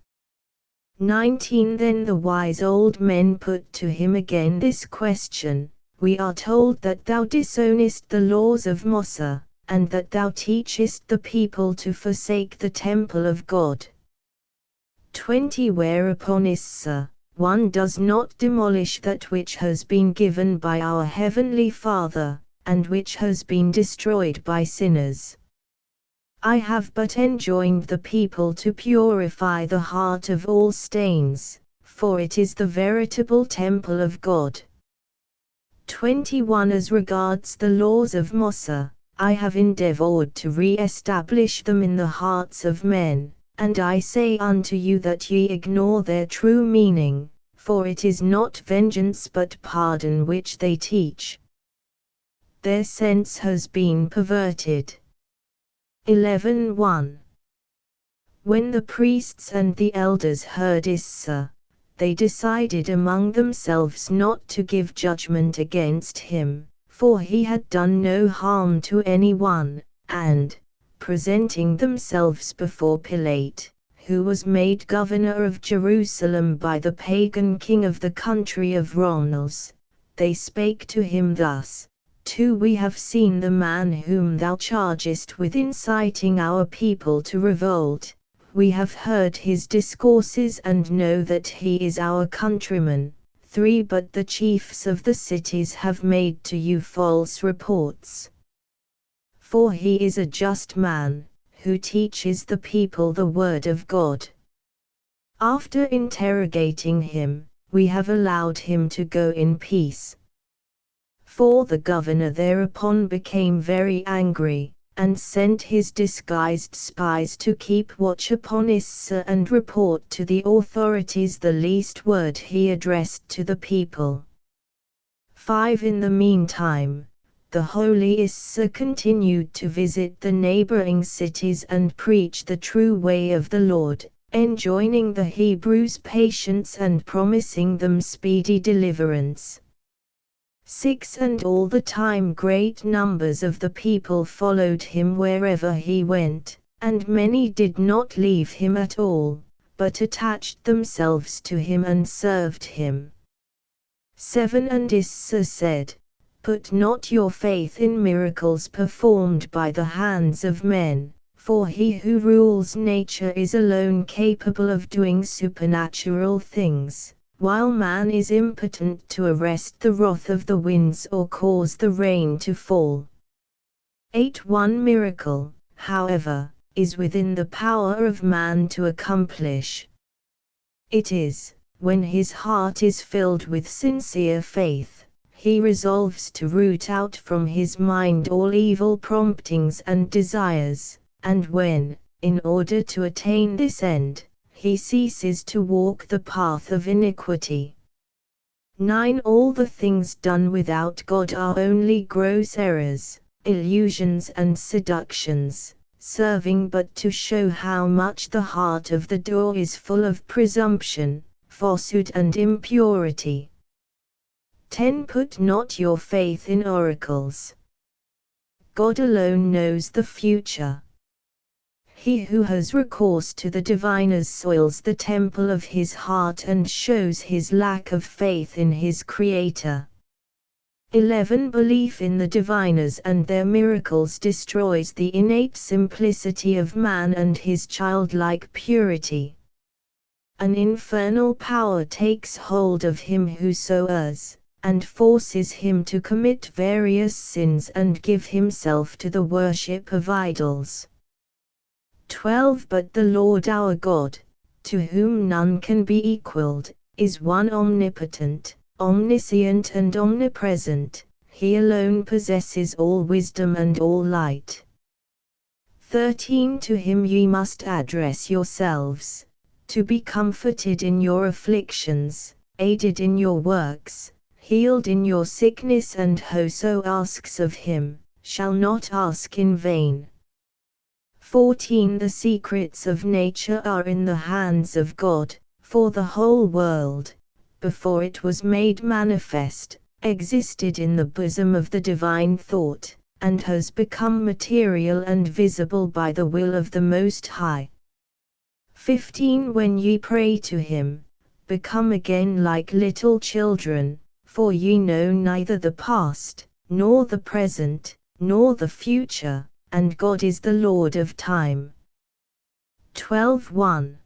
19. Then the wise old men put to him again this question, We are told that thou disownest the laws of Moses, and that thou teachest the people to forsake the temple of God. 20. Whereupon Issa, one does not demolish that which has been given by our Heavenly Father, and which has been destroyed by sinners. I have but enjoined the people to purify the heart of all stains, for it is the veritable temple of God. 21. As regards the laws of Moses, I have endeavored to re-establish them in the hearts of men, And I say unto you that ye ignore their true meaning, for it is not vengeance but pardon which they teach. Their sense has been perverted. 11:1. When the priests and the elders heard Issa, they decided among themselves not to give judgment against him, for he had done no harm to anyone, and, presenting themselves before Pilate, who was made governor of Jerusalem by the pagan king of the country of Romans, they spake to him thus: We have seen the man whom thou chargest with inciting our people to revolt. We have heard his discourses and know that he is our countryman. 3 But the chiefs of the cities have made to you false reports. For he is a just man, who teaches the people the word of God. After interrogating him, we have allowed him to go in peace. For the governor thereupon became very angry, and sent his disguised spies to keep watch upon Issa and report to the authorities the least word he addressed to the people. 5 In the meantime, the holy Issa continued to visit the neighboring cities and preach the true way of the Lord, enjoining the Hebrews patience and promising them speedy deliverance. 6 And all the time great numbers of the people followed him wherever he went, and many did not leave him at all, but attached themselves to him and served him. 7 And Issa said, Put not your faith in miracles performed by the hands of men, for he who rules nature is alone capable of doing supernatural things, while man is impotent to arrest the wrath of the winds or cause the rain to fall. 8 One miracle, however, is within the power of man to accomplish. It is, when his heart is filled with sincere faith, he resolves to root out from his mind all evil promptings and desires, and when, in order to attain this end, he ceases to walk the path of iniquity. 9 All the things done without God are only gross errors, illusions and seductions, serving but to show how much the heart of the doer is full of presumption, falsehood and impurity. 10 Put not your faith in oracles. God alone knows the future. He who has recourse to the diviners soils the temple of his heart and shows his lack of faith in his Creator. 11 Belief in the diviners and their miracles destroys the innate simplicity of man and his childlike purity. An infernal power takes hold of him who so errs, and forces him to commit various sins and give himself to the worship of idols. 12 But the Lord our God, to whom none can be equaled, is one omnipotent, omniscient and omnipresent. He alone possesses all wisdom and all light. 13 To him ye must address yourselves, to be comforted in your afflictions, aided in your works, healed in your sickness, and whoso asks of him, shall not ask in vain. 14 The secrets of nature are in the hands of God, for the whole world, before it was made manifest, existed in the bosom of the divine thought, and has become material and visible by the will of the Most High. 15 When ye pray to him, become again like little children, for ye know neither the past, nor the present, nor the future, and God is the Lord of time. 12:1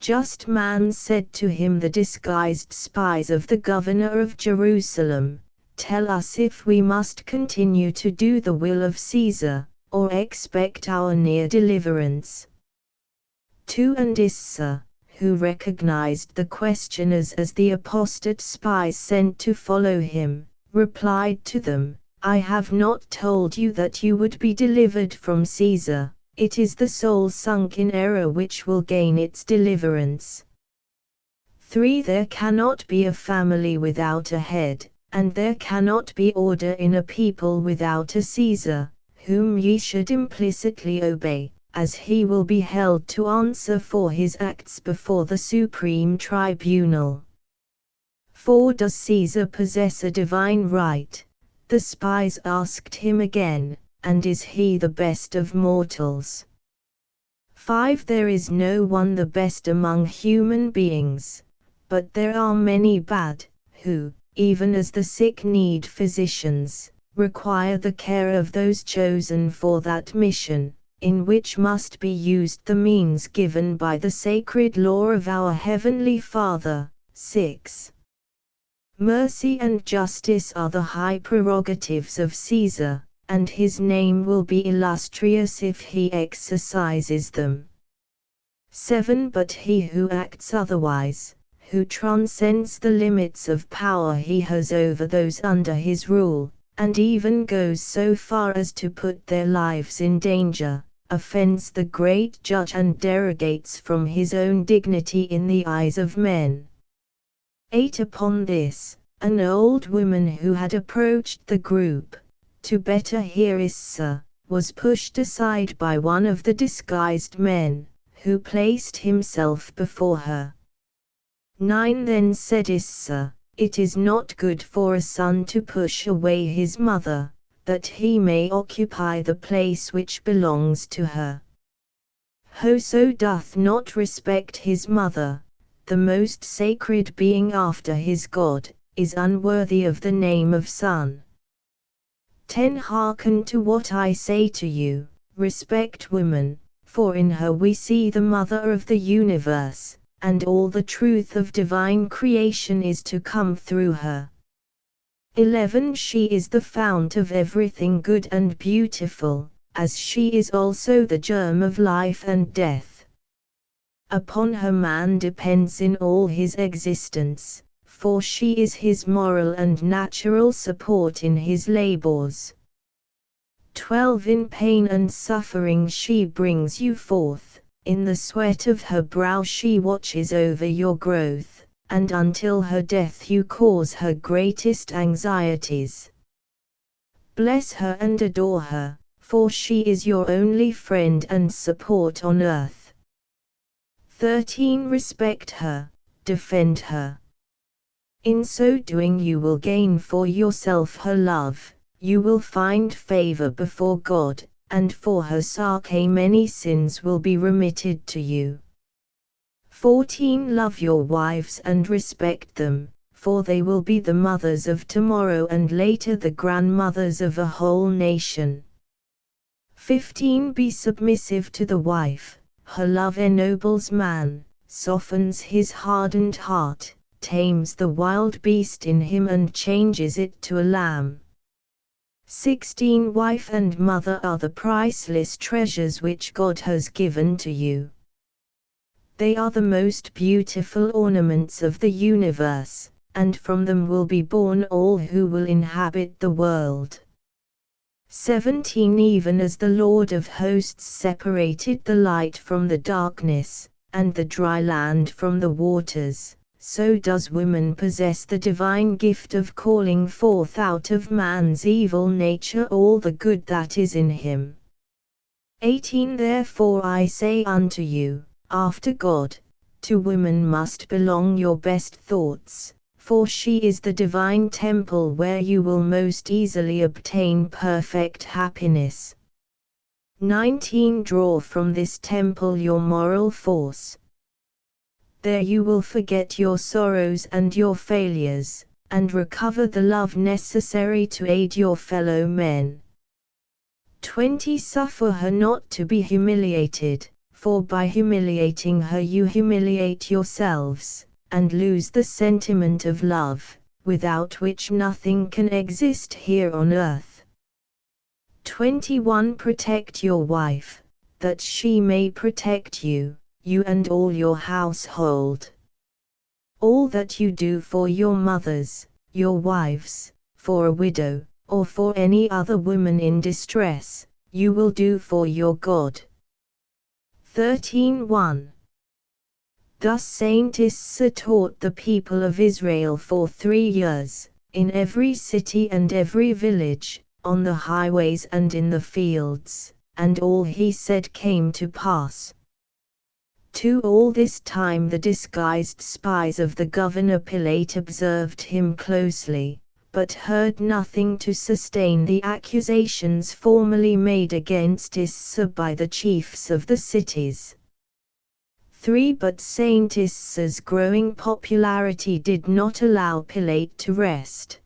Just man said to him the disguised spies of the governor of Jerusalem, Tell us if we must continue to do the will of Caesar, or expect our near deliverance. 2 And Issa, who recognized the questioners as the apostate spies sent to follow him, replied to them, I have not told you that you would be delivered from Caesar, It is the soul sunk in error which will gain its deliverance. 3. There cannot be a family without a head, and there cannot be order in a people without a Caesar, whom ye should implicitly obey, as he will be held to answer for his acts before the supreme tribunal. 4. Does Caesar possess a divine right? The spies asked him again, and is he the best of mortals? 5. There is no one the best among human beings, but there are many bad, who, even as the sick need physicians, require the care of those chosen for that mission, in which must be used the means given by the sacred law of our Heavenly Father. 6. Mercy and justice are the high prerogatives of Caesar, and his name will be illustrious if he exercises them. 7. But he who acts otherwise, who transcends the limits of power he has over those under his rule, and even goes so far as to put their lives in danger, offends the great judge and derogates from his own dignity in the eyes of men. 8. Upon this, an old woman who had approached the group, to better hear Issa, was pushed aside by one of the disguised men, who placed himself before her. 9. Then said Issa, it is not good for a son to push away his mother, that he may occupy the place which belongs to her. Whoso doth not respect his mother, the most sacred being after his God, is unworthy of the name of son. 10. Hearken to what I say to you, respect woman, for in her we see the mother of the universe, and all the truth of divine creation is to come through her. 11. She is the fount of everything good and beautiful, as she is also the germ of life and death. Upon her man depends in all his existence, for she is his moral and natural support in his labors. 12. In pain and suffering she brings you forth, in the sweat of her brow she watches over your growth, and until her death you cause her greatest anxieties. Bless her and adore her, for she is your only friend and support on earth. 13. Respect her, defend her. In so doing you will gain for yourself her love, you will find favor before God, and for her sake many sins will be remitted to you. 14. Love your wives and respect them, for they will be the mothers of tomorrow and later the grandmothers of a whole nation. 15. Be submissive to the wife, her love ennobles man, softens his hardened heart, tames the wild beast in him and changes it to a lamb. 16. Wife and mother are the priceless treasures which God has given to you. They are the most beautiful ornaments of the universe, and from them will be born all who will inhabit the world. 17. Even as the Lord of hosts separated the light from the darkness, and the dry land from the waters, so does woman possess the divine gift of calling forth out of man's evil nature all the good that is in him. 18. Therefore I say unto you, after God, to woman must belong your best thoughts, for she is the divine temple where you will most easily obtain perfect happiness. 19. Draw from this temple your moral force. There you will forget your sorrows and your failures, and recover the love necessary to aid your fellow men. 20. Suffer her not to be humiliated, for by humiliating her you humiliate yourselves, and lose the sentiment of love, without which nothing can exist here on earth. 21. Protect your wife, that she may protect you, you and all your household. All that you do for your mothers, your wives, for a widow, or for any other woman in distress, you will do for your God, 13:1. Thus Saint Issa taught the people of Israel for 3 years, in every city and every village, on the highways and in the fields, and all he said came to pass. 2. All this time the disguised spies of the governor Pilate observed him closely, but heard nothing to sustain the accusations formerly made against Issa by the chiefs of the cities. 3. But Saint Issa's growing popularity did not allow Pilate to rest.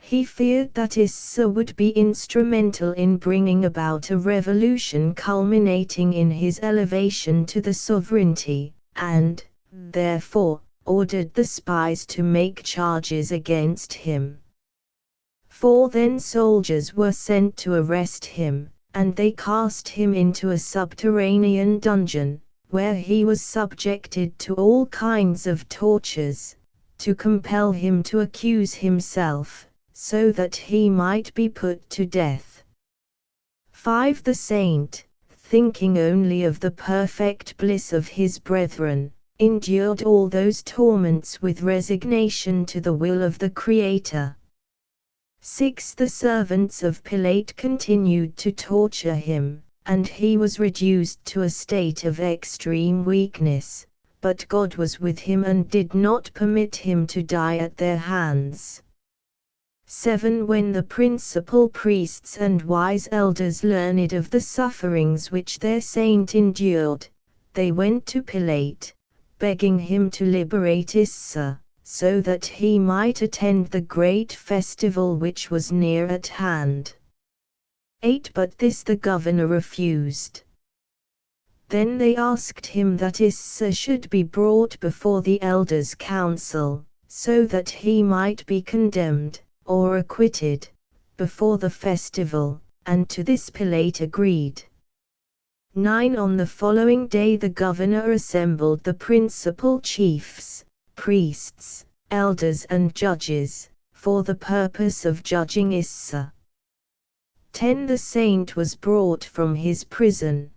He feared that Issa would be instrumental in bringing about a revolution culminating in his elevation to the sovereignty, and, therefore, ordered the spies to make charges against him. 4. Then soldiers were sent to arrest him, and they cast him into a subterranean dungeon, where he was subjected to all kinds of tortures, to compel him to accuse himself, so that he might be put to death. 5. The saint, thinking only of the perfect bliss of his brethren, endured all those torments with resignation to the will of the Creator. 6. The servants of Pilate continued to torture him, and he was reduced to a state of extreme weakness, but God was with him and did not permit him to die at their hands. 7. When the principal priests and wise elders learned of the sufferings which their saint endured, they went to Pilate, begging him to liberate Issa, so that he might attend the great festival which was near at hand. 8. But this the governor refused. Then they asked him that Issa should be brought before the elders' council, so that he might be condemned, or acquitted, before the festival, and to this Pilate agreed. 9. On the following day the governor assembled the principal chiefs, priests, elders and judges, for the purpose of judging Issa. 10. The saint was brought from his prison.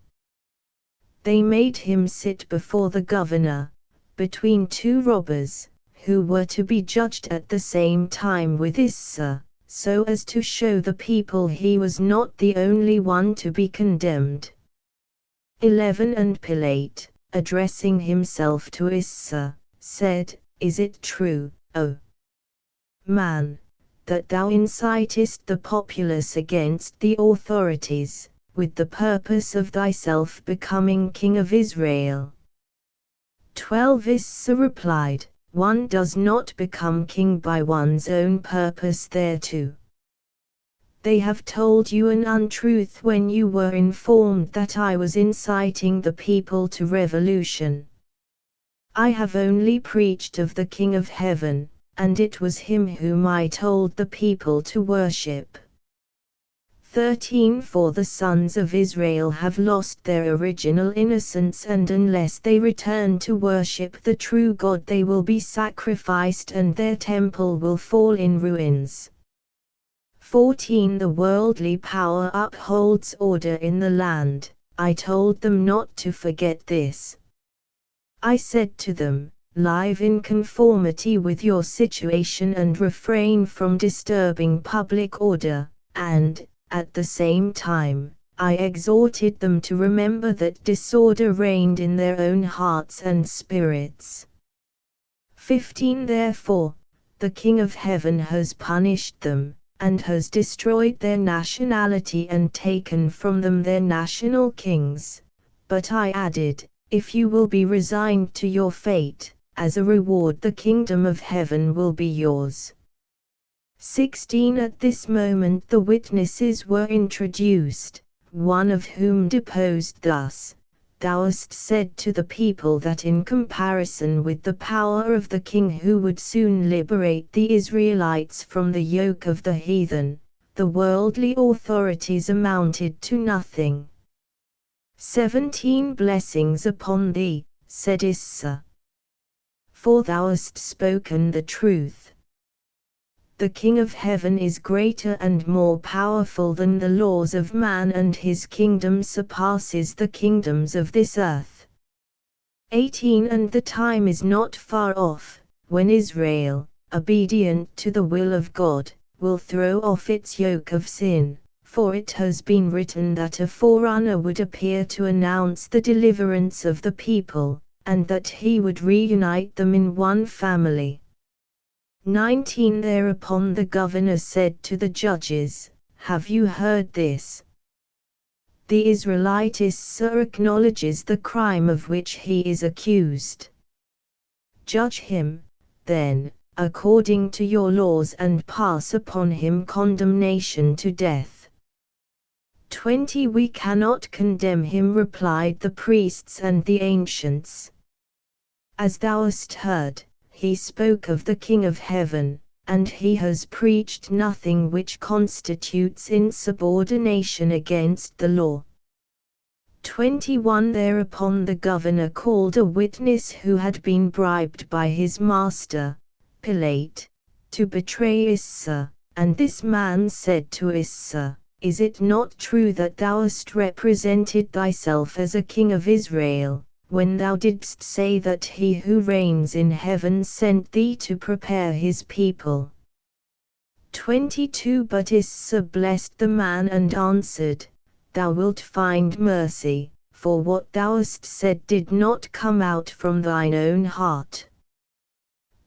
They made him sit before the governor, between 2 robbers, who were to be judged at the same time with Issa, so as to show the people he was not the only one to be condemned. 11. And Pilate, addressing himself to Issa, said, Is it true, O man, that thou incitest the populace against the authorities, with the purpose of thyself becoming king of Israel? 12. Issa replied, One does not become king by one's own purpose thereto. They have told you an untruth when you were informed that I was inciting the people to revolution. I have only preached of the King of Heaven, and it was him whom I told the people to worship. 13. For the sons of Israel have lost their original innocence, and unless they return to worship the true God they will be sacrificed and their temple will fall in ruins. 14. The worldly power upholds order in the land. I told them not to forget this. I said to them, Live in conformity with your situation and refrain from disturbing public order, and, at the same time, I exhorted them to remember that disorder reigned in their own hearts and spirits. 15. Therefore, the King of Heaven has punished them, and has destroyed their nationality and taken from them their national kings. But I added, If you will be resigned to your fate, as a reward the kingdom of heaven will be yours. 16. At this moment the witnesses were introduced, one of whom deposed thus, Thou hast said to the people that in comparison with the power of the king who would soon liberate the Israelites from the yoke of the heathen, the worldly authorities amounted to nothing. 17. Blessings upon thee, said Issa. For thou hast spoken the truth. The King of Heaven is greater and more powerful than the laws of man, and his kingdom surpasses the kingdoms of this earth. 18 And the time is not far off, when Israel, obedient to the will of God, will throw off its yoke of sin, for it has been written that a forerunner would appear to announce the deliverance of the people, and that he would reunite them in one family. 19 Thereupon the governor said to the judges, "Have you heard this? The Israelite Issa acknowledges the crime of which he is accused. Judge him, then, according to your laws, and pass upon him condemnation to death." 20 We cannot condemn him, replied the priests and the ancients. As thou hast heard, he spoke of the King of Heaven, and he has preached nothing which constitutes insubordination against the law. 21 Thereupon the governor called a witness who had been bribed by his master, Pilate, to betray Issa, and this man said to Issa, "Is it not true that thou hast represented thyself as a king of Israel, when thou didst say that he who reigns in heaven sent thee to prepare his people?" 22 But Issa blessed the man and answered, "Thou wilt find mercy, for what thou hast said did not come out from thine own heart."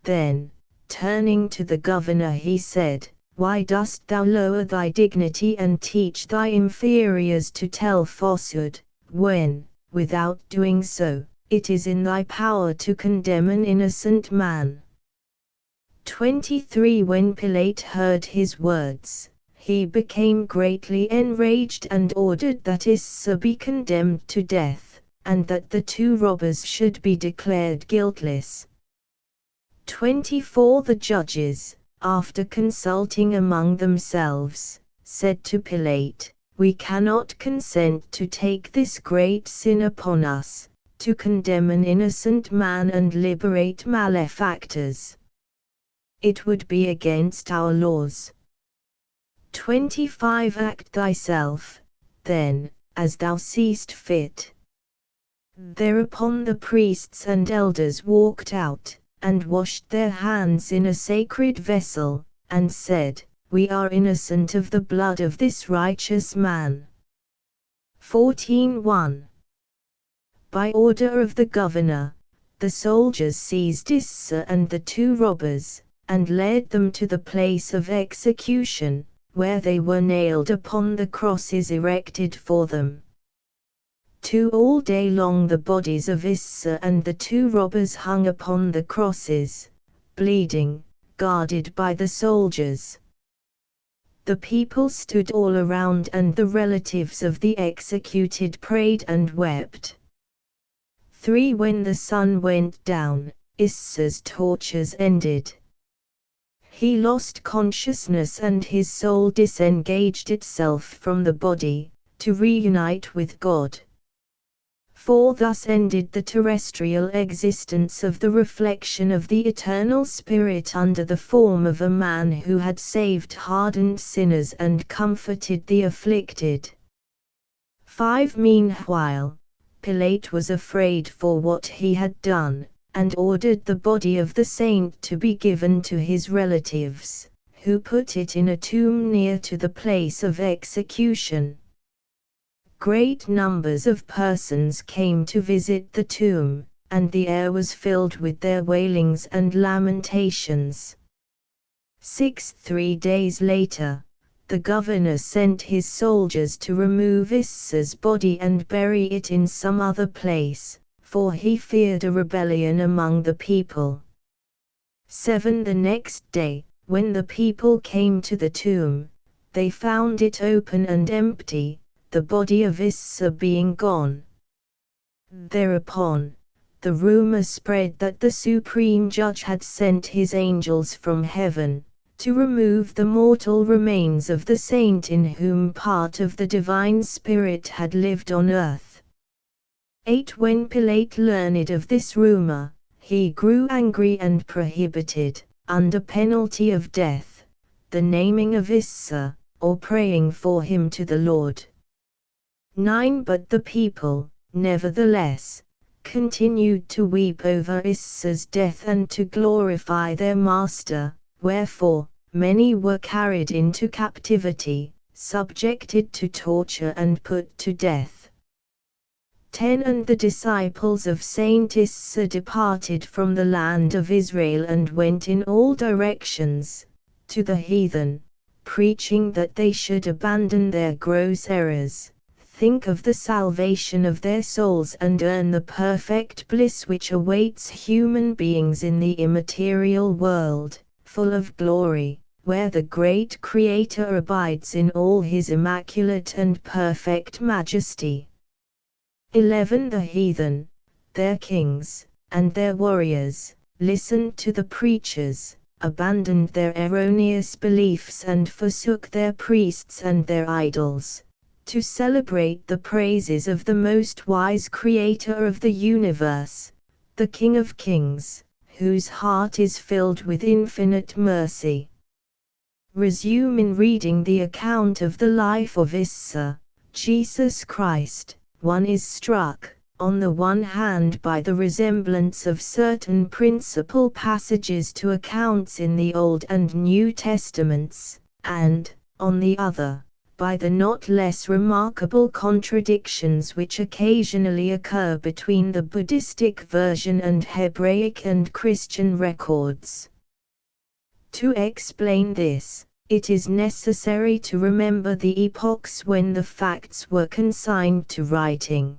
Then, turning to the governor, he said, "Why dost thou lower thy dignity and teach thy inferiors to tell falsehood, when, without doing so, it is in thy power to condemn an innocent man?" 23 When Pilate heard his words, he became greatly enraged and ordered that Issa be condemned to death, and that the two robbers should be declared guiltless. 24 The judges, after consulting among themselves, said to Pilate, "We cannot consent to take this great sin upon us, to condemn an innocent man and liberate malefactors. It would be against our laws. 25 Act thyself, then, as thou seest fit." Thereupon the priests and elders walked out, and washed their hands in a sacred vessel, and said, "We are innocent of the blood of this righteous man." 14:1 By order of the governor, the soldiers seized Issa and the two robbers, and led them to the place of execution, where they were nailed upon the crosses erected for them. 2 All day long the bodies of Issa and the two robbers hung upon the crosses, bleeding, guarded by the soldiers. The people stood all around, and the relatives of the executed prayed and wept. 3 When the sun went down, Issa's tortures ended. He lost consciousness and his soul disengaged itself from the body, to reunite with God. 4 Thus ended the terrestrial existence of the reflection of the eternal Spirit under the form of a man who had saved hardened sinners and comforted the afflicted. 5 Meanwhile, Pilate was afraid for what he had done, and ordered the body of the saint to be given to his relatives, who put it in a tomb near to the place of execution. Great numbers of persons came to visit the tomb, and the air was filled with their wailings and lamentations. 6 3 days later, the governor sent his soldiers to remove Issa's body and bury it in some other place, for he feared a rebellion among the people. 7 The next day, when the people came to the tomb, they found it open and empty, the body of Issa being gone. Thereupon, the rumor spread that the Supreme Judge had sent his angels from heaven, to remove the mortal remains of the saint in whom part of the divine spirit had lived on earth. 8 When Pilate learned of this rumor, he grew angry and prohibited, under penalty of death, the naming of Issa, or praying for him to the Lord. 9. But the people, nevertheless, continued to weep over Issa's death and to glorify their master, wherefore, many were carried into captivity, subjected to torture and put to death. 10. And the disciples of Saint Issa departed from the land of Israel and went in all directions, to the heathen, preaching that they should abandon their gross errors, think of the salvation of their souls and earn the perfect bliss which awaits human beings in the immaterial world, full of glory, where the great Creator abides in all his immaculate and perfect majesty. 11. The heathen, their kings, and their warriors, listened to the preachers, abandoned their erroneous beliefs and forsook their priests and their idols, to celebrate the praises of the most wise Creator of the universe, the King of Kings, whose heart is filled with infinite mercy. Resume in reading the account of the life of Issa, Jesus Christ. One is struck, on the one hand by the resemblance of certain principal passages to accounts in the Old and New Testaments, and, on the other, by the not less remarkable contradictions which occasionally occur between the Buddhistic version and Hebraic and Christian records. To explain this, it is necessary to remember the epochs when the facts were consigned to writing.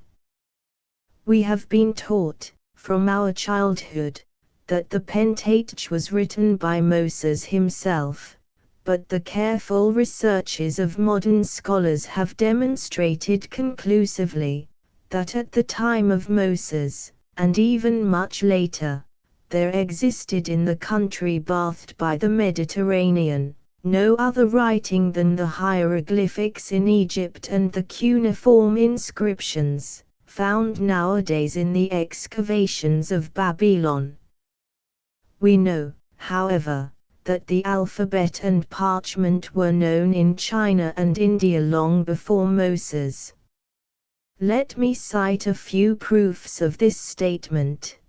We have been taught, from our childhood, that the Pentateuch was written by Moses himself, but the careful researches of modern scholars have demonstrated conclusively, that at the time of Moses, and even much later, there existed in the country bathed by the Mediterranean, no other writing than the hieroglyphics in Egypt and the cuneiform inscriptions, found nowadays in the excavations of Babylon. We know, however, that the alphabet and parchment were known in China and India long before Moses. Let me cite a few proofs of this statement.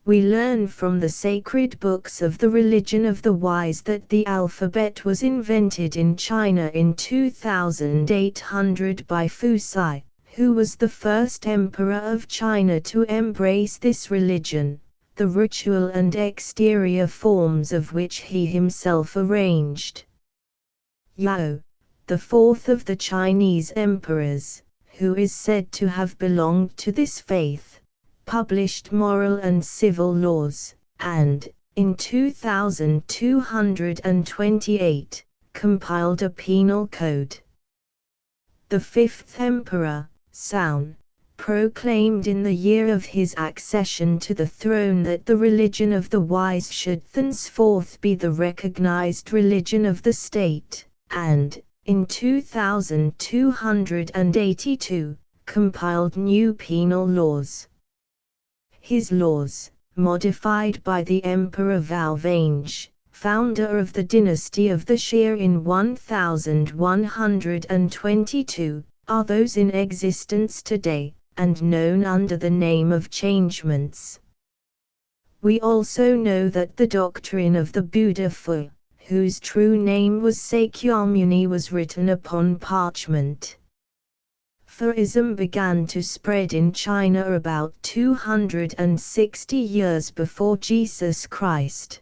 We learn from the sacred books of the religion of the wise that the alphabet was invented in China in 2800 by Fuxi, who was the first emperor of China to embrace this religion, the ritual and exterior forms of which he himself arranged. Yao, the fourth of the Chinese emperors, who is said to have belonged to this faith, published moral and civil laws, and, in 2228, compiled a penal code. The fifth emperor, Soun, proclaimed in the year of his accession to the throne that the religion of the wise should thenceforth be the recognized religion of the state, and, in 2282, compiled new penal laws. His laws, modified by the Emperor Vaovange, founder of the dynasty of the Xia in 1122, are those in existence today, and known under the name of changements. We also know that the doctrine of the Buddha Fu, whose true name was Sakyamuni, was written upon parchment. Fuism began to spread in China about 260 years before Jesus Christ.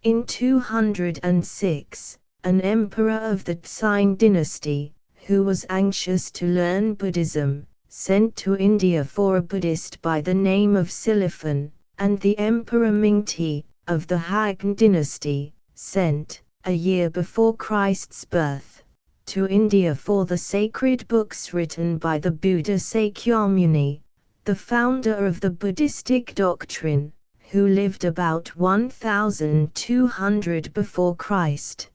In 206, an emperor of the Tsin dynasty, who was anxious to learn Buddhism, sent to India for a Buddhist by the name of Silifan, and the Emperor Mingti, of the Han dynasty, sent, a year before Christ's birth, to India for the sacred books written by the Buddha Sakyamuni, the founder of the Buddhistic doctrine, who lived about 1200 before Christ.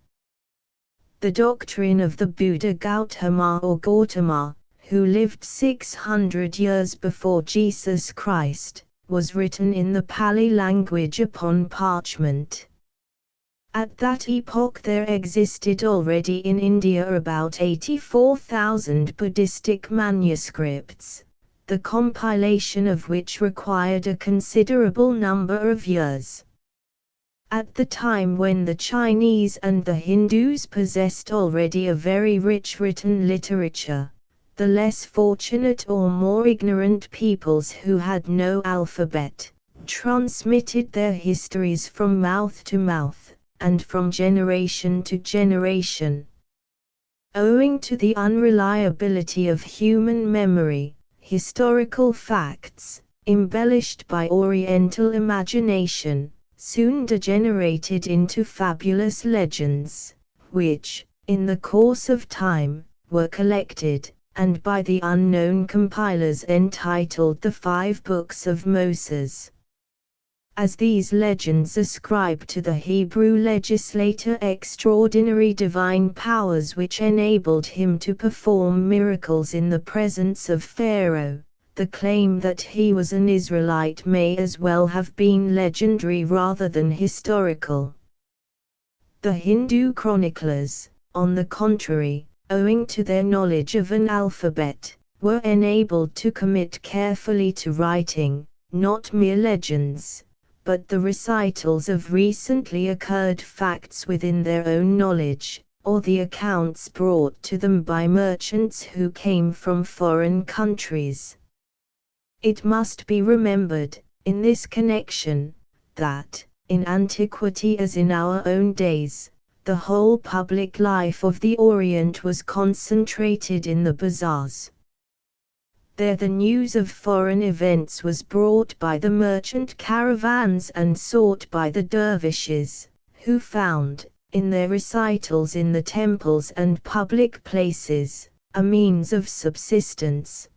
The doctrine of the Buddha Gautama or Gautama, who lived 600 years before Jesus Christ, was written in the Pali language upon parchment. At that epoch there existed already in India about 84,000 Buddhistic manuscripts, the compilation of which required a considerable number of years. At the time when the Chinese and the Hindus possessed already a very rich written literature, the less fortunate or more ignorant peoples who had no alphabet, transmitted their histories from mouth to mouth, and from generation to generation. Owing to the unreliability of human memory, historical facts, embellished by Oriental imagination, soon degenerated into fabulous legends, which, in the course of time, were collected, and by the unknown compilers entitled the 5 Books of Moses. As these legends ascribe to the Hebrew legislator extraordinary divine powers which enabled him to perform miracles in the presence of Pharaoh, the claim that he was an Israelite may as well have been legendary rather than historical. The Hindu chroniclers, on the contrary, owing to their knowledge of an alphabet, were enabled to commit carefully to writing, not mere legends, but the recitals of recently occurred facts within their own knowledge, or the accounts brought to them by merchants who came from foreign countries. It must be remembered, in this connection, that, in antiquity as in our own days, the whole public life of the Orient was concentrated in the bazaars. There the news of foreign events was brought by the merchant caravans and sought by the dervishes, who found, in their recitals in the temples and public places, a means of subsistence.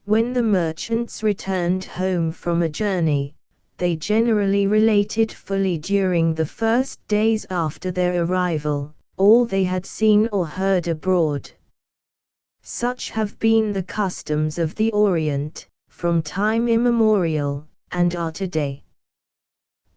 When the merchants returned home from a journey, they generally related fully during the first days after their arrival, all they had seen or heard abroad. Such have been the customs of the Orient, from time immemorial, and are today.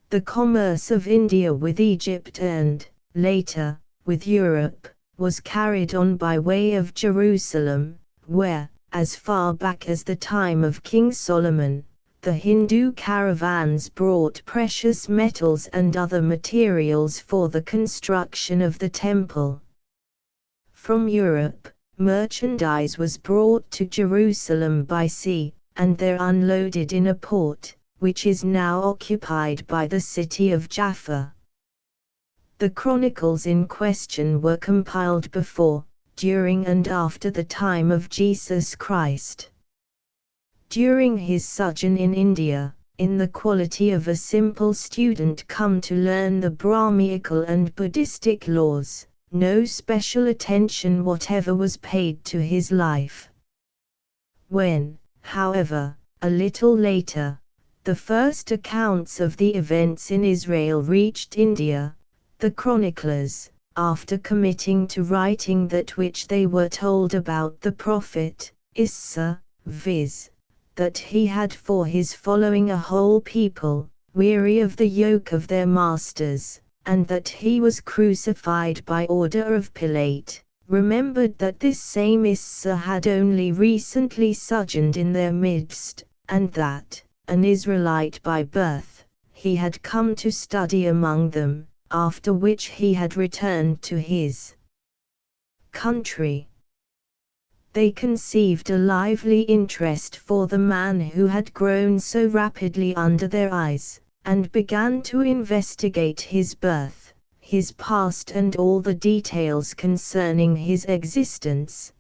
The commerce of India with Egypt and, later, with Europe, was carried on by way of Jerusalem, where, as far back as the time of King Solomon, the Hindu caravans brought precious metals and other materials for the construction of the temple. From Europe, merchandise was brought to Jerusalem by sea, and there unloaded in a port, which is now occupied by the city of Jaffa. The chronicles in question were compiled before, during and after the time of Jesus Christ. During his sojourn in India, in the quality of a simple student come to learn the Brahminical and Buddhistic laws, no special attention whatever was paid to his life. When, however, a little later, the first accounts of the events in Israel reached India, the chroniclers, after committing to writing that which they were told about the prophet, Issa, viz., that he had for his following a whole people, weary of the yoke of their masters, and that he was crucified by order of Pilate, remembered that this same Issa had only recently sojourned in their midst, and that, an Israelite by birth, he had come to study among them, after which he had returned to his country. They conceived a lively interest for the man who had grown so rapidly under their eyes, and began to investigate his birth, his past and all the details concerning his existence.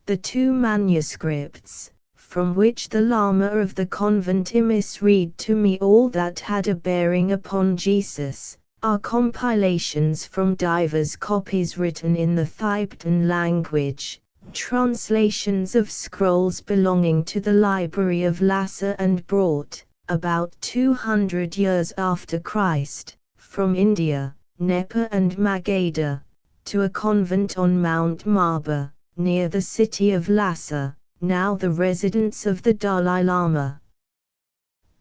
The 2 manuscripts, from which the Lama of the convent Imis read to me all that had a bearing upon Jesus, are compilations from divers copies written in the Thibetan language, translations of scrolls belonging to the library of Lhasa and brought, about 200 years after Christ, from India, Nepal and Magadha, to a convent on Mount Maba, near the city of Lhasa, now the residence of the Dalai Lama.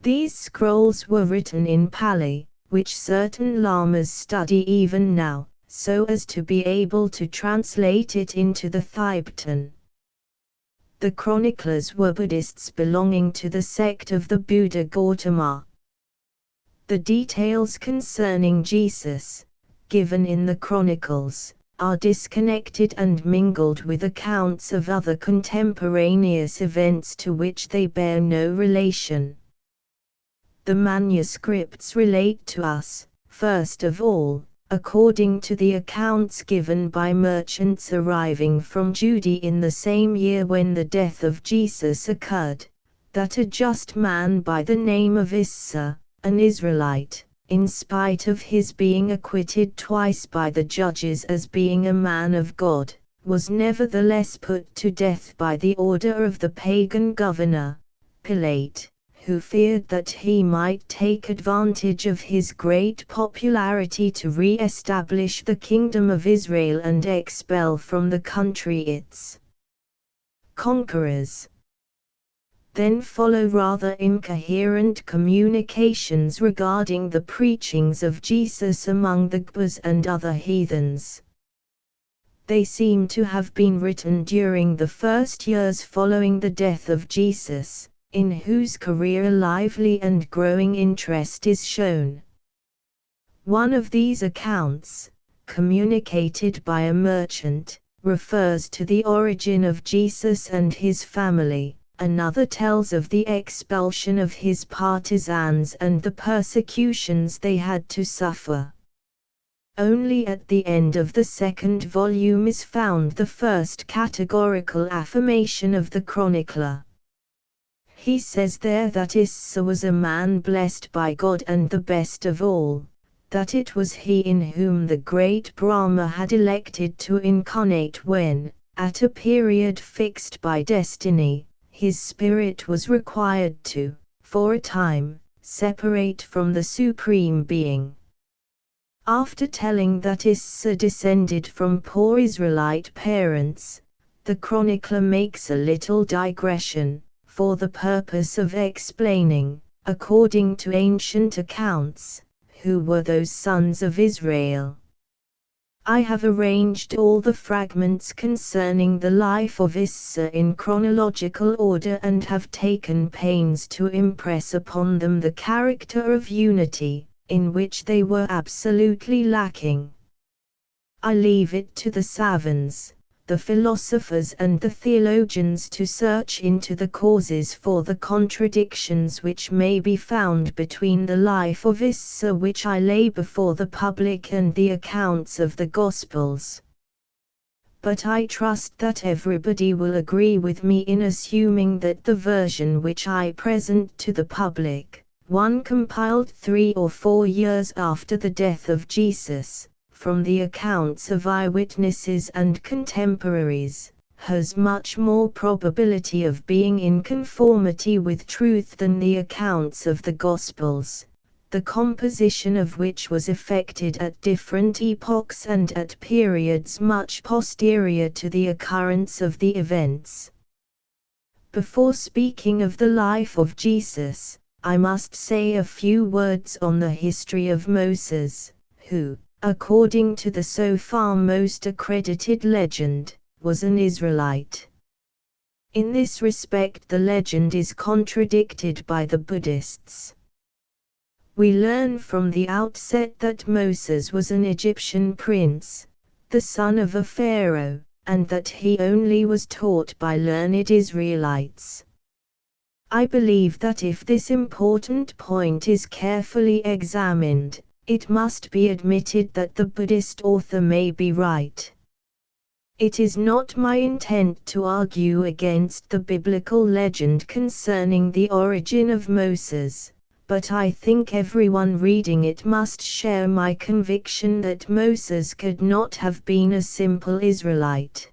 These scrolls were written in Pali, which certain lamas study even now, so as to be able to translate it into the Tibetan. The chroniclers were Buddhists belonging to the sect of the Buddha Gautama. The details concerning Jesus, given in the chronicles, are disconnected and mingled with accounts of other contemporaneous events to which they bear no relation. The manuscripts relate to us, first of all, according to the accounts given by merchants arriving from Judea in the same year when the death of Jesus occurred, that a just man by the name of Issa, an Israelite, in spite of his being acquitted twice by the judges as being a man of God, was nevertheless put to death by the order of the pagan governor, Pilate, who feared that he might take advantage of his great popularity to re-establish the kingdom of Israel and expel from the country its conquerors. Then follow rather incoherent communications regarding the preachings of Jesus among the Gbas and other heathens. They seem to have been written during the first years following the death of Jesus, in whose career a lively and growing interest is shown. One of these accounts, communicated by a merchant, refers to the origin of Jesus and his family. Another tells of the expulsion of his partisans and the persecutions they had to suffer. Only at the end of the second volume is found the first categorical affirmation of the chronicler. He says there that Issa was a man blessed by God and the best of all, that it was he in whom the great Brahma had elected to incarnate when, at a period fixed by destiny, his spirit was required to, for a time, separate from the Supreme Being. After telling that Issa descended from poor Israelite parents, the chronicler makes a little digression, for the purpose of explaining, according to ancient accounts, who were those sons of Israel. I have arranged all the fragments concerning the life of Issa in chronological order and have taken pains to impress upon them the character of unity, in which they were absolutely lacking. I leave it to the savants, the philosophers and the theologians to search into the causes for the contradictions which may be found between the life of Issa which I lay before the public and the accounts of the Gospels. But I trust that everybody will agree with me in assuming that the version which I present to the public, one compiled 3 or 4 years after the death of Jesus, from the accounts of eyewitnesses and contemporaries, has much more probability of being in conformity with truth than the accounts of the Gospels, the composition of which was effected at different epochs and at periods much posterior to the occurrence of the events. Before speaking of the life of Jesus, I must say a few words on the history of Moses, who, according to the so far most accredited legend, was an Israelite. In this respect the legend is contradicted by the Buddhists. We learn from the outset that Moses was an Egyptian prince, the son of a pharaoh, and that he only was taught by learned Israelites. I believe that if this important point is carefully examined, it must be admitted that the Buddhist author may be right. It is not my intent to argue against the biblical legend concerning the origin of Moses, but I think everyone reading it must share my conviction that Moses could not have been a simple Israelite.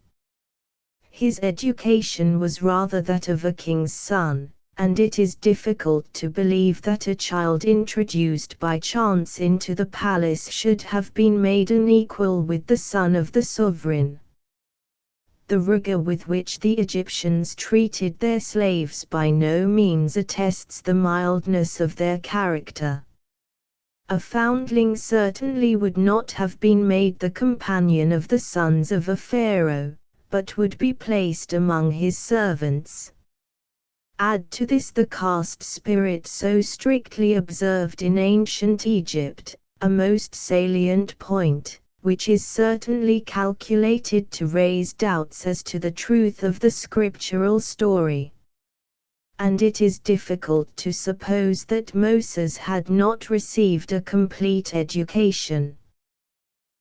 His education was rather that of a king's son, and it is difficult to believe that a child introduced by chance into the palace should have been made an equal with the son of the sovereign. The rigor with which the Egyptians treated their slaves by no means attests the mildness of their character. A foundling certainly would not have been made the companion of the sons of a pharaoh, but would be placed among his servants. Add to this the caste spirit so strictly observed in ancient Egypt, a most salient point, which is certainly calculated to raise doubts as to the truth of the scriptural story. And it is difficult to suppose that Moses had not received a complete education.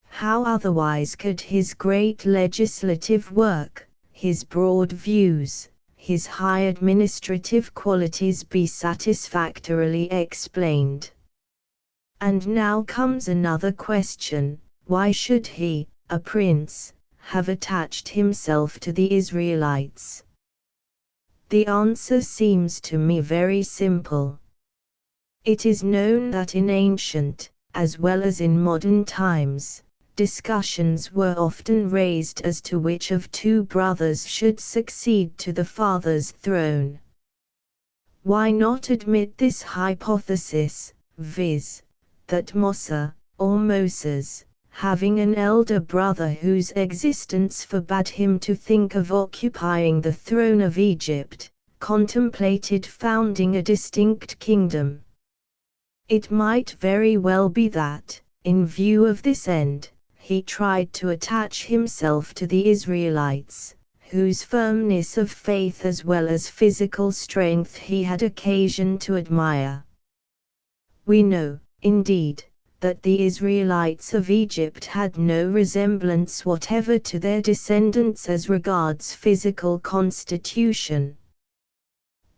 How otherwise could his great legislative work, his broad views, his high administrative qualities be satisfactorily explained? And now comes another question: why should he, a prince, have attached himself to the Israelites? The answer seems to me very simple. It is known that in ancient, as well as in modern times, discussions were often raised as to which of two brothers should succeed to the father's throne. Why not admit this hypothesis, viz., that Moses, or Moses, having an elder brother whose existence forbade him to think of occupying the throne of Egypt, contemplated founding a distinct kingdom? It might very well be that, in view of this end, he tried to attach himself to the Israelites, whose firmness of faith as well as physical strength he had occasion to admire. We know, indeed, that the Israelites of Egypt had no resemblance whatever to their descendants as regards physical constitution.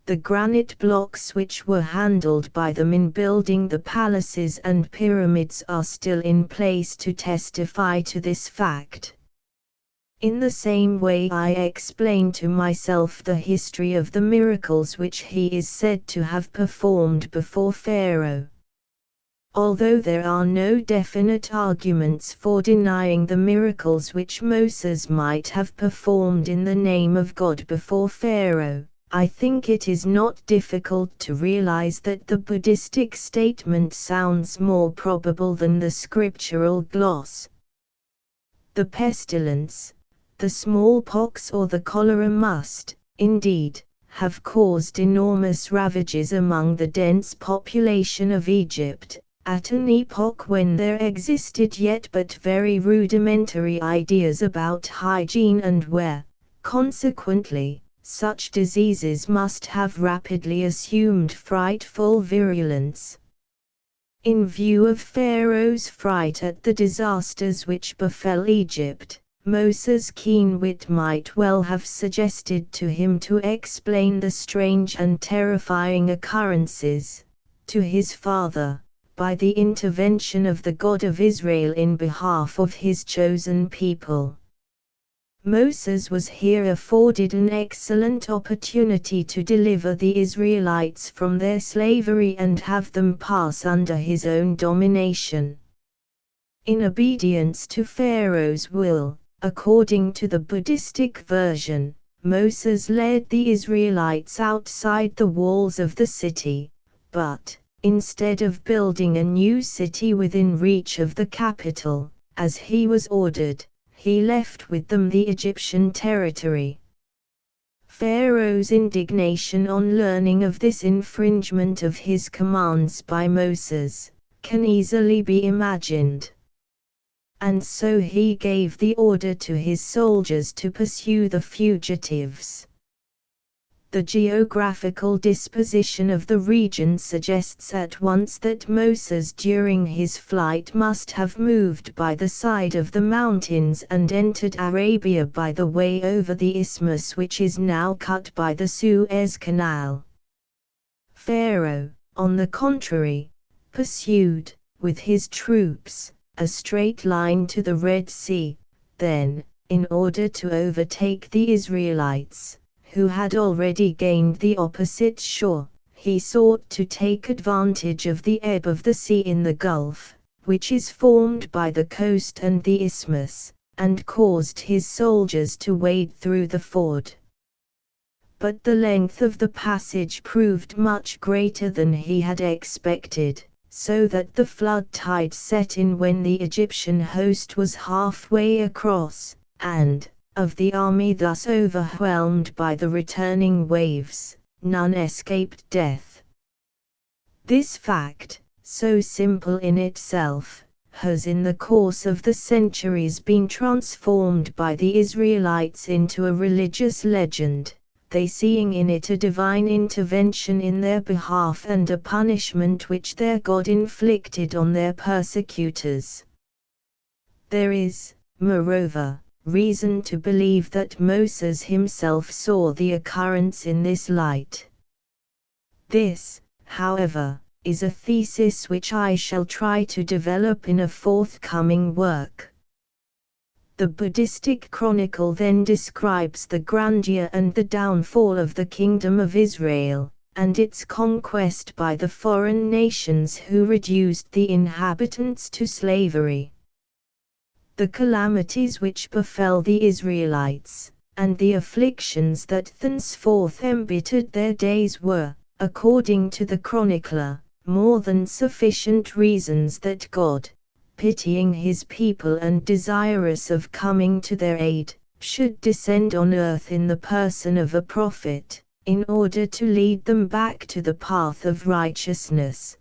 The granite blocks which were handled by them in building the palaces and pyramids are still in place to testify to this fact. In the same way I explain to myself the history of the miracles which he is said to have performed before Pharaoh. Although there are no definite arguments for denying the miracles which Moses might have performed in the name of God before Pharaoh, I think it is not difficult to realize that the Buddhistic statement sounds more probable than the scriptural gloss. The pestilence, the smallpox or the cholera must, indeed, have caused enormous ravages among the dense population of Egypt, at an epoch when there existed yet but very rudimentary ideas about hygiene and where, consequently, such diseases must have rapidly assumed frightful virulence. In view of Pharaoh's fright at the disasters which befell Egypt, Moses' keen wit might well have suggested to him to explain the strange and terrifying occurrences, to his father, by the intervention of the God of Israel in behalf of his chosen people. Moses was here afforded an excellent opportunity to deliver the Israelites from their slavery and have them pass under his own domination. In obedience to Pharaoh's will, according to the Buddhistic version, Moses led the Israelites outside the walls of the city, but, instead of building a new city within reach of the capital, as he was ordered, he left with them the Egyptian territory. Pharaoh's indignation on learning of this infringement of his commands by Moses can easily be imagined. And so he gave the order to his soldiers to pursue the fugitives. The geographical disposition of the region suggests at once that Moses during his flight must have moved by the side of the mountains and entered Arabia by the way over the isthmus which is now cut by the Suez Canal. Pharaoh, on the contrary, pursued, with his troops, a straight line to the Red Sea. Then, in order to overtake the Israelites, who had already gained the opposite shore, he sought to take advantage of the ebb of the sea in the Gulf, which is formed by the coast and the isthmus, and caused his soldiers to wade through the ford. But the length of the passage proved much greater than he had expected, so that the flood tide set in when the Egyptian host was halfway across, and, of the army thus overwhelmed by the returning waves, none escaped death. This fact, so simple in itself, has in the course of the centuries been transformed by the Israelites into a religious legend, they seeing in it a divine intervention in their behalf and a punishment which their God inflicted on their persecutors. There is, moreover, reason to believe that Moses himself saw the occurrence in this light. This, however, is a thesis which I shall try to develop in a forthcoming work. The Buddhistic chronicle then describes the grandeur and the downfall of the Kingdom of Israel, and its conquest by the foreign nations who reduced the inhabitants to slavery. The calamities which befell the Israelites, and the afflictions that thenceforth embittered their days were, according to the chronicler, more than sufficient reasons that God, pitying his people and desirous of coming to their aid, should descend on earth in the person of a prophet, in order to lead them back to the path of righteousness.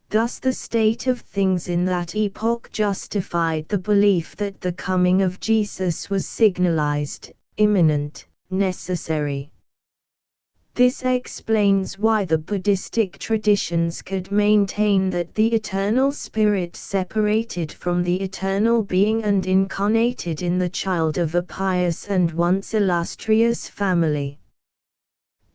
Thus the state of things in that epoch justified the belief that the coming of Jesus was signalized, imminent, necessary. This explains why the Buddhistic traditions could maintain that the eternal spirit separated from the eternal being and incarnated in the child of a pious and once illustrious family.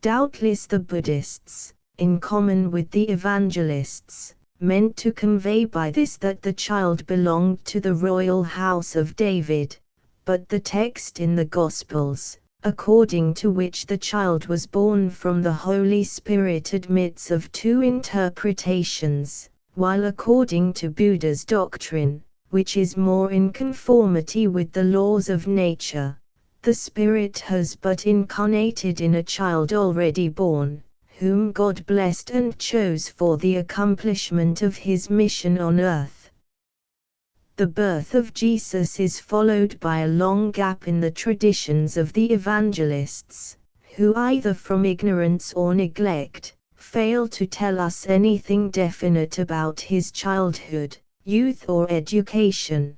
Doubtless the Buddhists, in common with the evangelists, meant to convey by this that the child belonged to the royal house of David, but the text in the Gospels, according to which the child was born from the Holy Spirit, admits of two interpretations, while according to Buddha's doctrine, which is more in conformity with the laws of nature, the Spirit has but incarnated in a child already born, whom God blessed and chose for the accomplishment of his mission on earth. The birth of Jesus is followed by a long gap in the traditions of the evangelists, who either from ignorance or neglect, fail to tell us anything definite about his childhood, youth or education.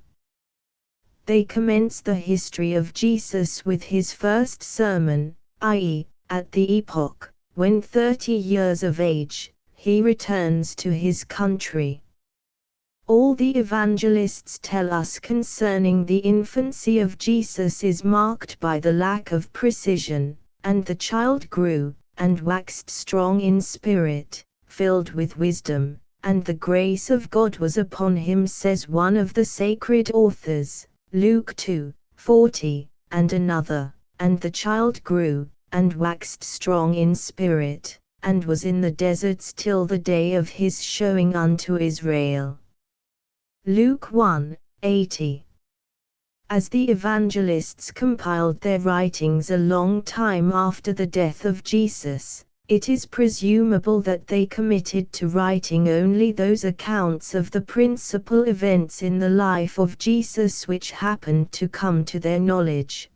They commence the history of Jesus with his first sermon, i.e., at the epoch, when 30 years of age, he returns to his country. All the evangelists tell us concerning the infancy of Jesus is marked by the lack of precision, and the child grew, and waxed strong in spirit, filled with wisdom, and the grace of God was upon him, says one of the sacred authors, Luke 2:40, and another, and the child grew, and waxed strong in spirit, and was in the deserts till the day of his showing unto Israel. Luke 1:80. As the evangelists compiled their writings a long time after the death of Jesus, it is presumable that they committed to writing only those accounts of the principal events in the life of Jesus which happened to come to their knowledge.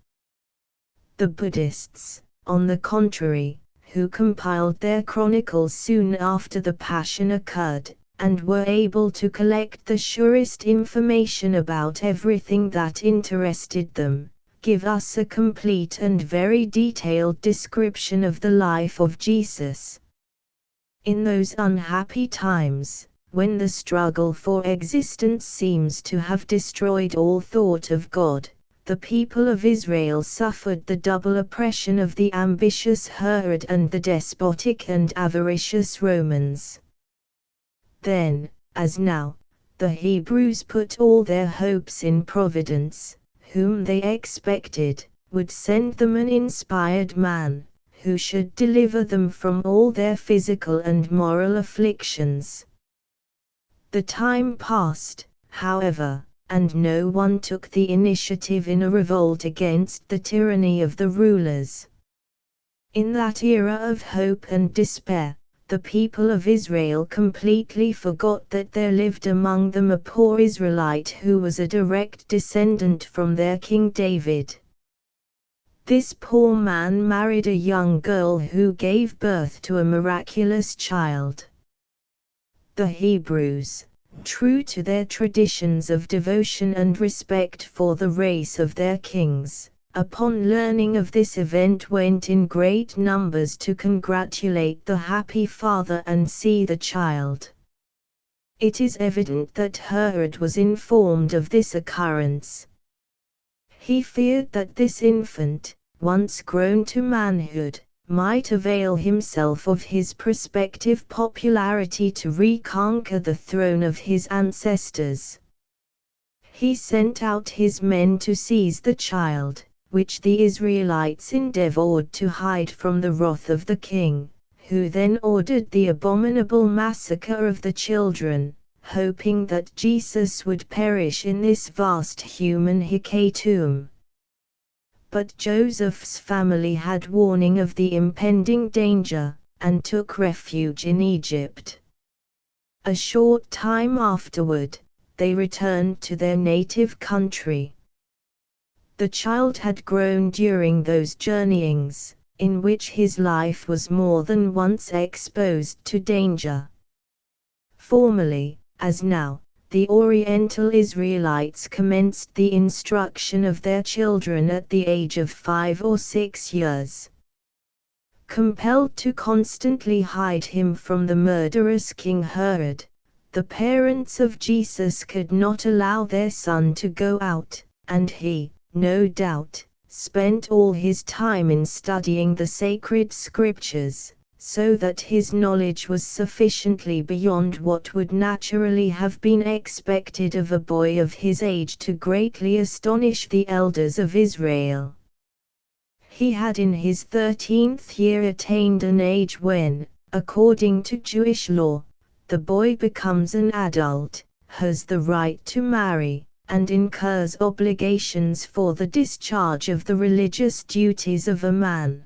The Buddhists, on the contrary, who compiled their chronicles soon after the Passion occurred, and were able to collect the surest information about everything that interested them, give us a complete and very detailed description of the life of Jesus. In those unhappy times, when the struggle for existence seems to have destroyed all thought of God, the people of Israel suffered the double oppression of the ambitious Herod and the despotic and avaricious Romans. Then, as now, the Hebrews put all their hopes in Providence, whom they expected would send them an inspired man, who should deliver them from all their physical and moral afflictions. The time passed, however, and no one took the initiative in a revolt against the tyranny of the rulers. In that era of hope and despair, the people of Israel completely forgot that there lived among them a poor Israelite who was a direct descendant from their King David. This poor man married a young girl who gave birth to a miraculous child. The Hebrews, true to their traditions of devotion and respect for the race of their kings, upon learning of this event went in great numbers to congratulate the happy father and see the child. It is evident that Herod was informed of this occurrence. He feared that this infant, once grown to manhood, might avail himself of his prospective popularity to reconquer the throne of his ancestors. He sent out his men to seize the child, which the Israelites endeavored to hide from the wrath of the king, who then ordered the abominable massacre of the children, hoping that Jesus would perish in this vast human hecatomb. But Joseph's family had warning of the impending danger, and took refuge in Egypt. A short time afterward, they returned to their native country. The child had grown during those journeyings, in which his life was more than once exposed to danger. Formerly, as now, the Oriental Israelites commenced the instruction of their children at the age of 5 or 6 years. Compelled to constantly hide him from the murderous King Herod, the parents of Jesus could not allow their son to go out, and he, no doubt, spent all his time in studying the sacred scriptures, so that his knowledge was sufficiently beyond what would naturally have been expected of a boy of his age to greatly astonish the elders of Israel. He had in his 13th year attained an age when, according to Jewish law, the boy becomes an adult, has the right to marry, and incurs obligations for the discharge of the religious duties of a man.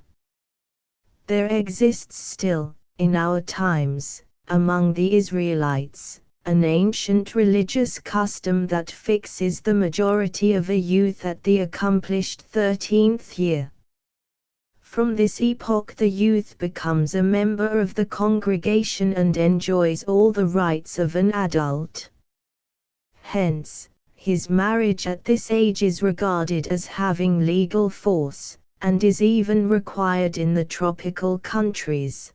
There exists still, in our times, among the Israelites, an ancient religious custom that fixes the majority of a youth at the accomplished 13th year. From this epoch the youth becomes a member of the congregation and enjoys all the rights of an adult. Hence, his marriage at this age is regarded as having legal force, and is even required in the tropical countries.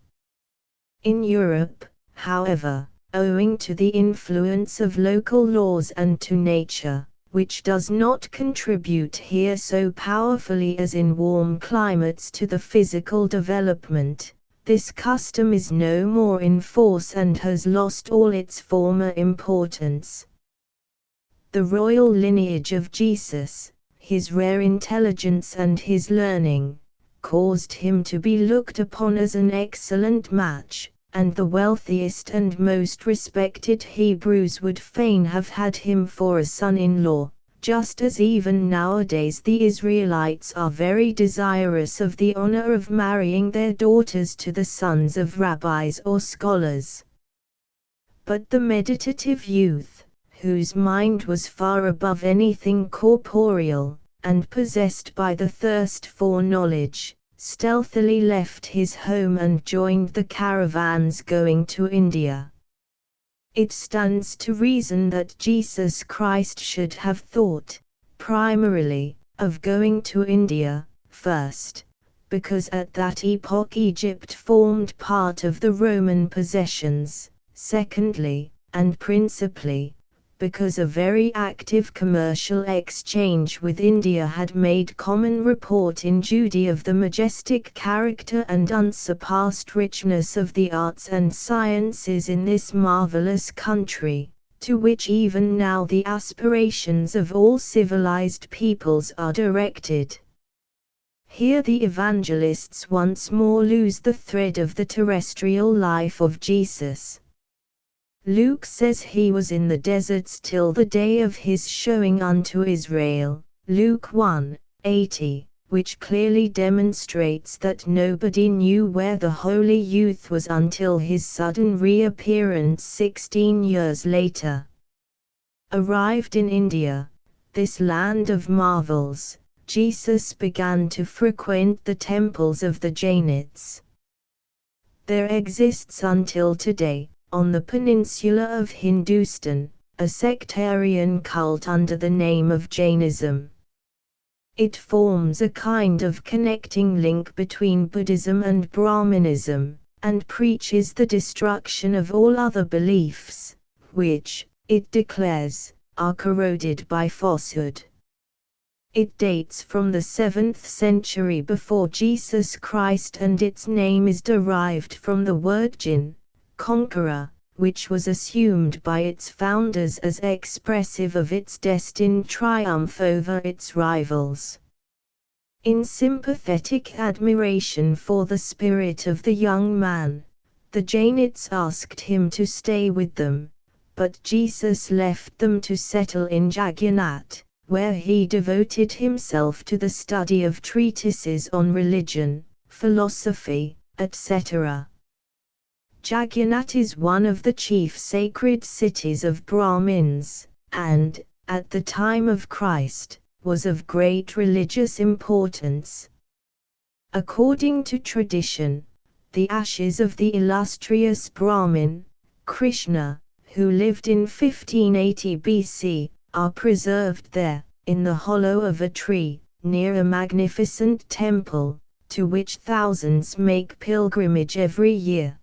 In Europe, however, owing to the influence of local laws and to nature, which does not contribute here so powerfully as in warm climates to the physical development, this custom is no more in force and has lost all its former importance. The royal lineage of Jesus, his rare intelligence and his learning, caused him to be looked upon as an excellent match, and the wealthiest and most respected Hebrews would fain have had him for a son-in-law, just as even nowadays the Israelites are very desirous of the honor of marrying their daughters to the sons of rabbis or scholars. But the meditative youth, whose mind was far above anything corporeal, and possessed by the thirst for knowledge, stealthily left his home and joined the caravans going to India. It stands to reason that Jesus Christ should have thought, primarily, of going to India, first, because at that epoch Egypt formed part of the Roman possessions, secondly, and principally, because a very active commercial exchange with India had made common report in Judea of the majestic character and unsurpassed richness of the arts and sciences in this marvelous country, to which even now the aspirations of all civilized peoples are directed. Here the evangelists once more lose the thread of the terrestrial life of Jesus. Luke says he was in the deserts till the day of his showing unto Israel, Luke 1:80, which clearly demonstrates that nobody knew where the holy youth was until his sudden reappearance 16 years later. Arrived in India, this land of marvels, Jesus began to frequent the temples of the Jainites. There exists until today, on the peninsula of Hindustan, a sectarian cult under the name of Jainism. It forms a kind of connecting link between Buddhism and Brahmanism, and preaches the destruction of all other beliefs, which, it declares, are corroded by falsehood. It dates from the 7th century before Jesus Christ, and its name is derived from the word Jin, conqueror, which was assumed by its founders as expressive of its destined triumph over its rivals. In sympathetic admiration for the spirit of the young man, the Jainites asked him to stay with them, but Jesus left them to settle in Jagannath, where he devoted himself to the study of treatises on religion, philosophy, etc. Jagannath is one of the chief sacred cities of Brahmins, and, at the time of Christ, was of great religious importance. According to tradition, the ashes of the illustrious Brahmin, Krishna, who lived in 1580 BC, are preserved there, in the hollow of a tree, near a magnificent temple, to which thousands make pilgrimage every year.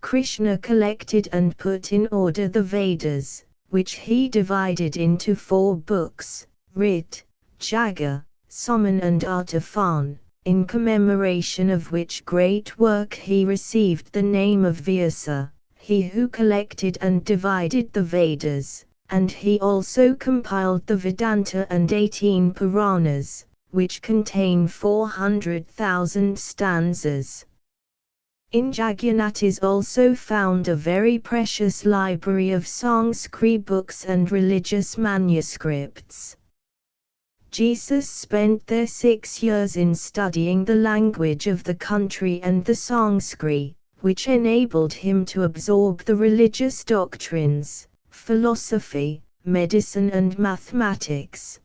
Krishna collected and put in order the Vedas, which he divided into 4 books, Rit, Jaga, Saman and Artafan, in commemoration of which great work he received the name of Vyasa, he who collected and divided the Vedas, and he also compiled the Vedanta and 18 Puranas, which contain 400,000 stanzas. In Jagannath is also found a very precious library of Sanskrit books and religious manuscripts. Jesus spent there 6 years in studying the language of the country and the Sanskrit, which enabled him to absorb the religious doctrines, philosophy, medicine and mathematics.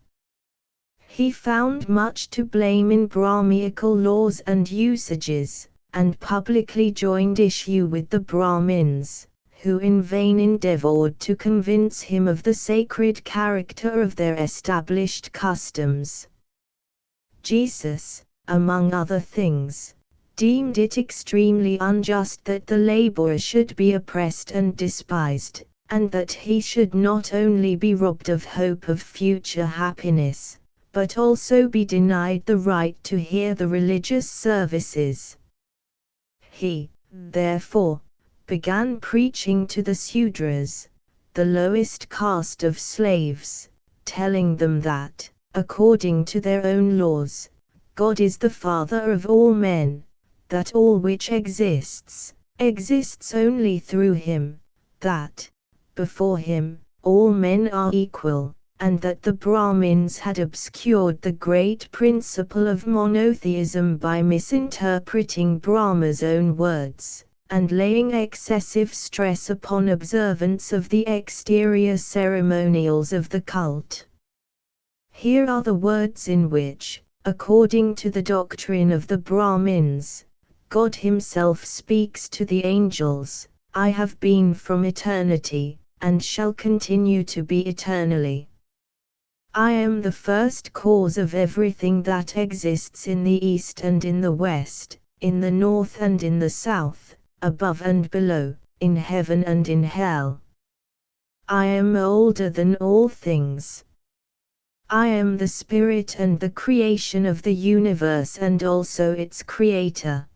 He found much to blame in Brahmaical laws and usages, and publicly joined issue with the Brahmins, who in vain endeavored to convince him of the sacred character of their established customs. Jesus, among other things, deemed it extremely unjust that the laborer should be oppressed and despised, and that he should not only be robbed of hope of future happiness, but also be denied the right to hear the religious services. He, therefore, began preaching to the Sudras, the lowest caste of slaves, telling them that, according to their own laws, God is the Father of all men, that all which exists, exists only through him, that, before him, all men are equal, and that the Brahmins had obscured the great principle of monotheism by misinterpreting Brahma's own words, and laying excessive stress upon observance of the exterior ceremonials of the cult. Here are the words in which, according to the doctrine of the Brahmins, God himself speaks to the angels: I have been from eternity, and shall continue to be eternally. I am the first cause of everything that exists in the east and in the west, in the north and in the south, above and below, in heaven and in hell. I am older than all things. I am the spirit and the creation of the universe and also its creator.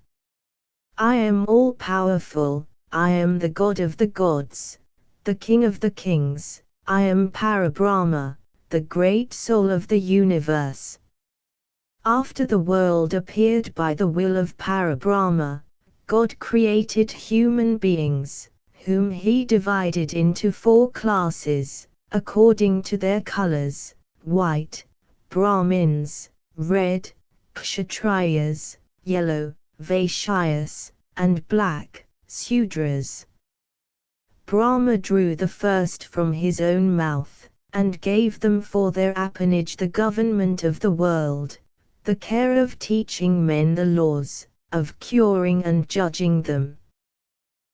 I am all-powerful, I am the God of the gods, the King of the kings, I am Parabrahma, the great soul of the universe. After the world appeared by the will of Parabrahma, God created human beings, whom he divided into 4 classes, according to their colors: white, Brahmins, red, Kshatriyas, yellow, Vaishyas, and black, Sudras. Brahma drew the first from his own mouth, and gave them for their appanage the government of the world, the care of teaching men the laws, of curing and judging them.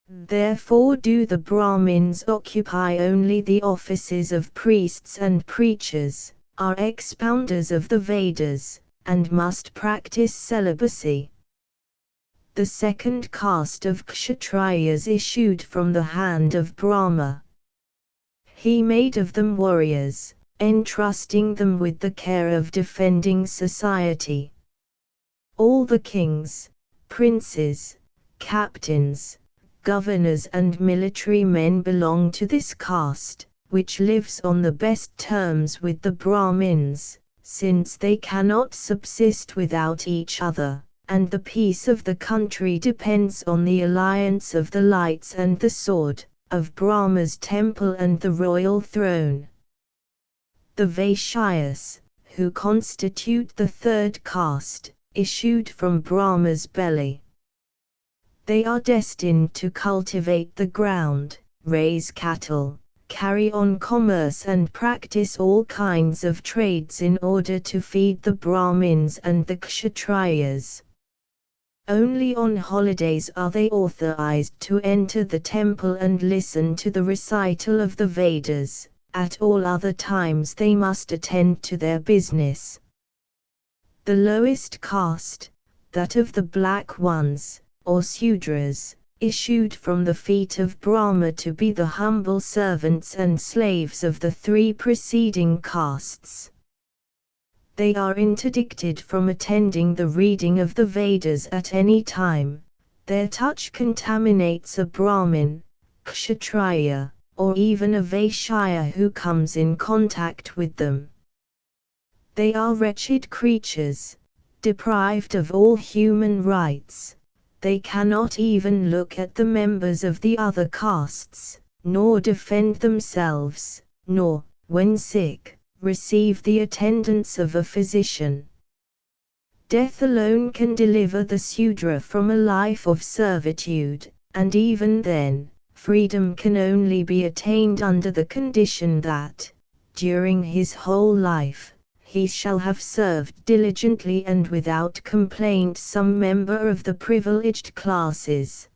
Therefore do the Brahmins occupy only the offices of priests and preachers, are expounders of the Vedas, and must practice celibacy. The second caste of Kshatriyas issued from the hand of Brahma. He made of them warriors, entrusting them with the care of defending society. All the kings, princes, captains, governors and military men belong to this caste, which lives on the best terms with the Brahmins, since they cannot subsist without each other, and the peace of the country depends on the alliance of the lights and the sword, of Brahma's temple and the royal throne. The Vaishyas, who constitute the third caste, issued from Brahma's belly. They are destined to cultivate the ground, raise cattle, carry on commerce and practice all kinds of trades in order to feed the Brahmins and the Kshatriyas. Only on holidays are they authorized to enter the temple and listen to the recital of the Vedas. At all other times they must attend to their business. The lowest caste, that of the black ones, or Sudras, issued from the feet of Brahma to be the humble servants and slaves of the three preceding castes. They are interdicted from attending the reading of the Vedas at any time. Their touch contaminates a Brahmin, Kshatriya, or even a Vaishya who comes in contact with them. They are wretched creatures, deprived of all human rights. They cannot even look at the members of the other castes, nor defend themselves, nor, when sick, receive the attendance of a physician. Death alone can deliver the Sudra from a life of servitude, and even then, freedom can only be attained under the condition that, during his whole life, he shall have served diligently and without complaint some member of the privileged classes.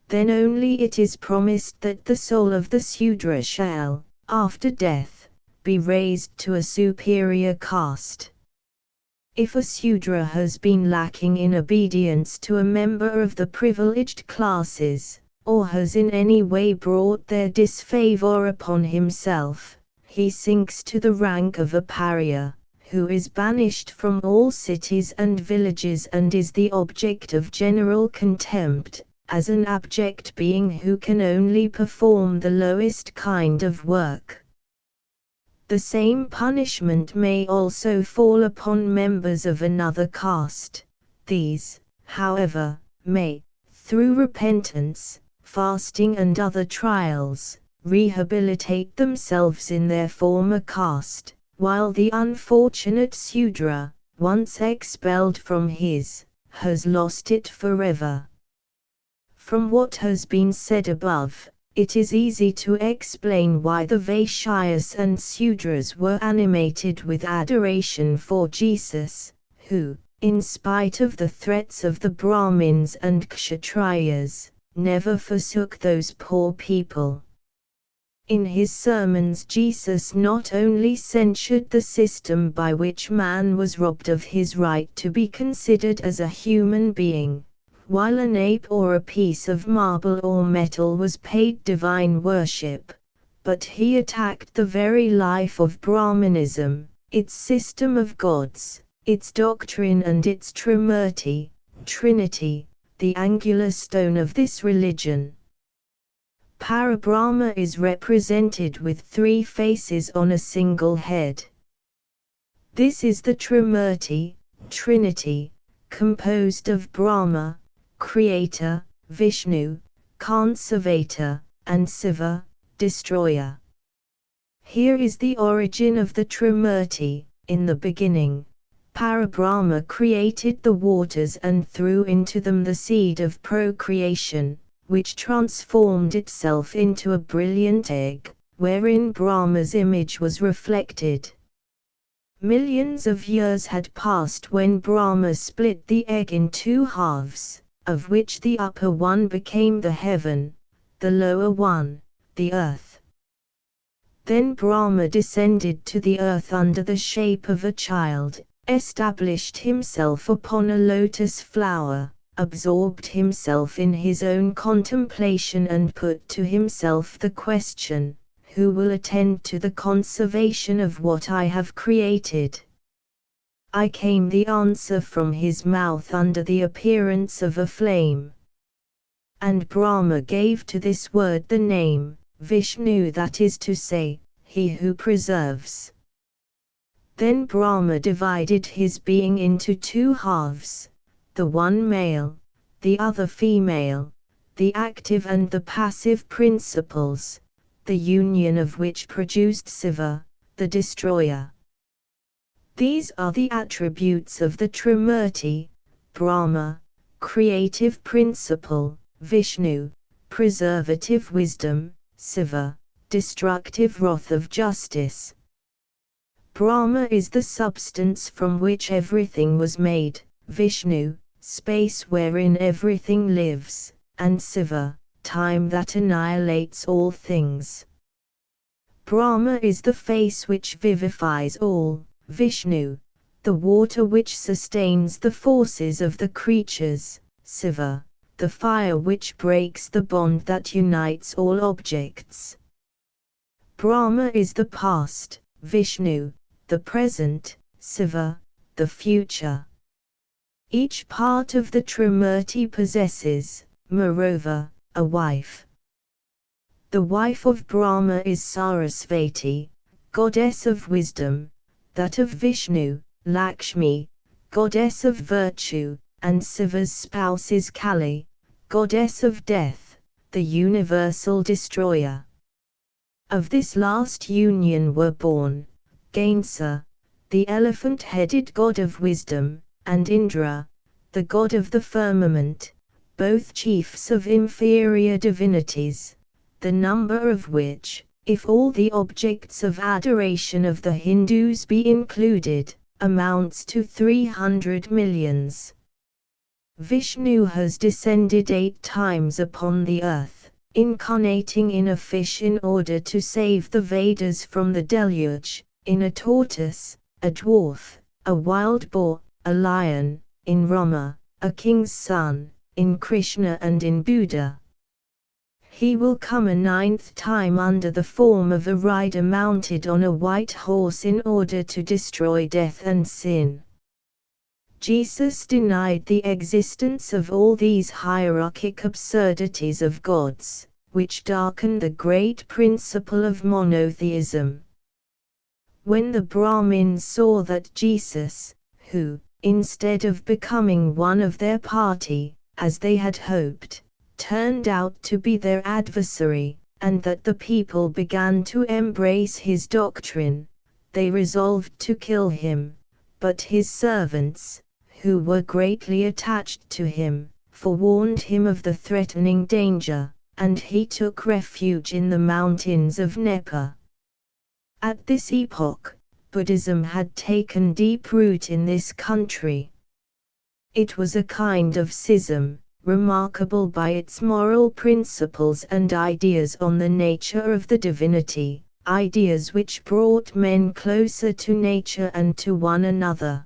Then only it is promised that the soul of the Sudra shall, after death, be raised to a superior caste. If a Sudra has been lacking in obedience to a member of the privileged classes, or has in any way brought their disfavor upon himself, he sinks to the rank of a pariah, who is banished from all cities and villages and is the object of general contempt, as an abject being who can only perform the lowest kind of work. The same punishment may also fall upon members of another caste. These, however, may, through repentance, fasting and other trials, rehabilitate themselves in their former caste, while the unfortunate Sudra, once expelled from his, has lost it forever. From what has been said above, it is easy to explain why the Vaishyas and Sudras were animated with adoration for Jesus, who, in spite of the threats of the Brahmins and Kshatriyas, never forsook those poor people. In his sermons Jesus not only censured the system by which man was robbed of his right to be considered as a human being, while an ape or a piece of marble or metal was paid divine worship, but he attacked the very life of Brahmanism, its system of gods, its doctrine and its Trimurti, Trinity, the angular stone of this religion. Parabrahma is represented with three faces on a single head. This is the Trimurti, Trinity, composed of Brahma, Creator, Vishnu, Conservator, and Siva, Destroyer. Here is the origin of the Trimurti. In the beginning, Parabrahma created the waters and threw into them the seed of procreation, which transformed itself into a brilliant egg, wherein Brahma's image was reflected. Millions of years had passed when Brahma split the egg in two halves, of which the upper one became the heaven, the lower one, the earth. Then Brahma descended to the earth under the shape of a child, established himself upon a lotus flower, absorbed himself in his own contemplation and put to himself the question, who will attend to the conservation of what I have created? I came the answer from his mouth under the appearance of a flame. And Brahma gave to this word the name, Vishnu, that is to say, he who preserves. Then Brahma divided his being into two halves, the one male, the other female, the active and the passive principles, the union of which produced Siva, the destroyer. These are the attributes of the Trimurti: Brahma, creative principle; Vishnu, preservative wisdom; Siva, destructive wrath of justice. Brahma is the substance from which everything was made, Vishnu, space wherein everything lives, and Siva, time that annihilates all things. Brahma is the face which vivifies all, Vishnu, the water which sustains the forces of the creatures, Siva, the fire which breaks the bond that unites all objects. Brahma is the past, Vishnu, the present, Siva, the future. Each part of the Trimurti possesses, moreover, a wife. The wife of Brahma is Sarasvati, goddess of wisdom; that of Vishnu, Lakshmi, goddess of virtue; and Siva's spouse is Kali, goddess of death, the universal destroyer. Of this last union were born Gainsa, the elephant-headed god of wisdom, and Indra, the god of the firmament, both chiefs of inferior divinities, the number of which, if all the objects of adoration of the Hindus be included, amounts to 300 millions. Vishnu has descended 8 times upon the earth, incarnating in a fish in order to save the Vedas from the deluge, in a tortoise, a dwarf, a wild boar, a lion, in Rama, a king's son, in Krishna and in Buddha. He will come a 9th time under the form of a rider mounted on a white horse in order to destroy death and sin. Jesus denied the existence of all these hierarchic absurdities of gods, which darken the great principle of monotheism. When the Brahmins saw that Jesus, who, instead of becoming one of their party, as they had hoped, turned out to be their adversary, and that the people began to embrace his doctrine, they resolved to kill him, but his servants, who were greatly attached to him, forewarned him of the threatening danger, and he took refuge in the mountains of Nepal. At this epoch, Buddhism had taken deep root in this country. It was a kind of schism, remarkable by its moral principles and ideas on the nature of the divinity, ideas which brought men closer to nature and to one another.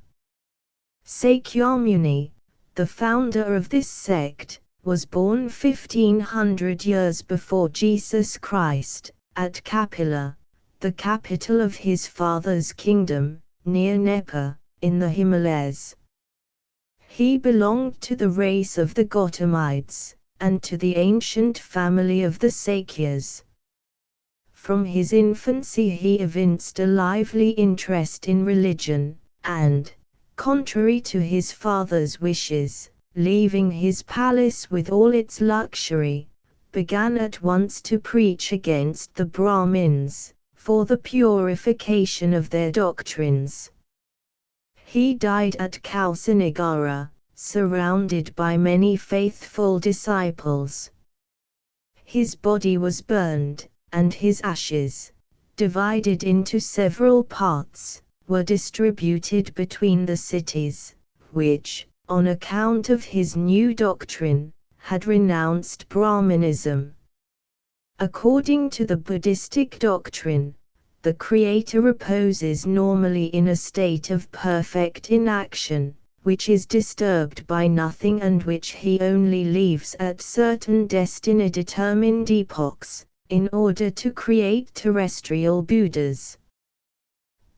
Sakyamuni, the founder of this sect, was born 1500 years before Jesus Christ, at Kapila, the capital of his father's kingdom, near Nepal, in the Himalayas. He belonged to the race of the Gautamides, and to the ancient family of the Sakyas. From his infancy he evinced a lively interest in religion, and, contrary to his father's wishes, leaving his palace with all its luxury, began at once to preach against the Brahmins, for the purification of their doctrines. He died at Kausanagara, surrounded by many faithful disciples. His body was burned, and his ashes, divided into several parts, were distributed between the cities, which, on account of his new doctrine, had renounced Brahmanism. According to the Buddhistic doctrine, the Creator reposes normally in a state of perfect inaction, which is disturbed by nothing and which he only leaves at certain destiny-determined epochs, in order to create terrestrial Buddhas.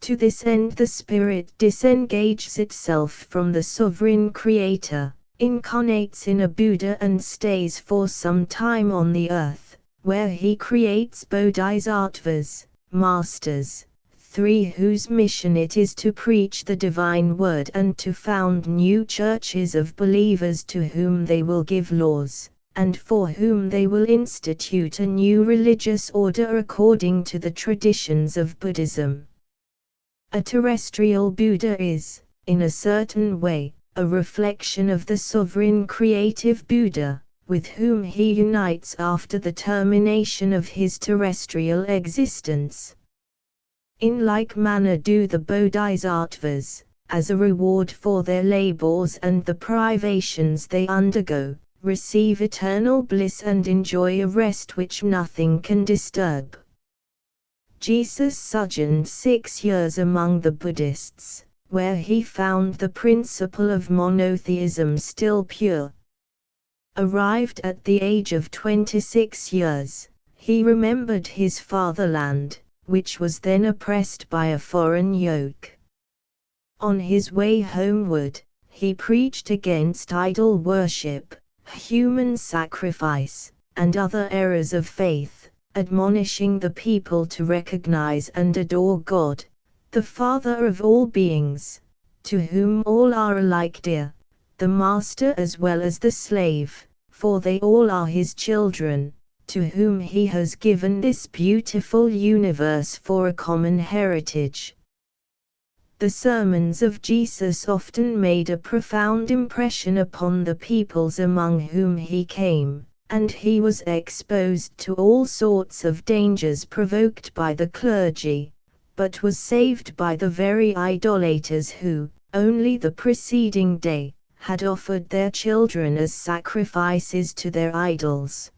To this end the spirit disengages itself from the sovereign Creator, incarnates in a Buddha and stays for some time on the earth, where he creates bodhisattvas, masters, 3 whose mission it is to preach the divine word and to found new churches of believers to whom they will give laws, and for whom they will institute a new religious order according to the traditions of Buddhism. A terrestrial Buddha is, in a certain way, a reflection of the sovereign creative Buddha, with whom he unites after the termination of his terrestrial existence. In like manner do the bodhisattvas, as a reward for their labors and the privations they undergo, receive eternal bliss and enjoy a rest which nothing can disturb. Jesus sojourned 6 years among the Buddhists, where he found the principle of monotheism still pure. Arrived at the age of 26 years, he remembered his fatherland, which was then oppressed by a foreign yoke. On his way homeward, he preached against idol worship, human sacrifice, and other errors of faith, admonishing the people to recognize and adore God, the Father of all beings, to whom all are alike dear, the master as well as the slave, for they all are his children, to whom he has given this beautiful universe for a common heritage. The sermons of Jesus often made a profound impression upon the peoples among whom he came, and he was exposed to all sorts of dangers provoked by the clergy, but was saved by the very idolaters who, only the preceding day, had offered their children as sacrifices to their idols.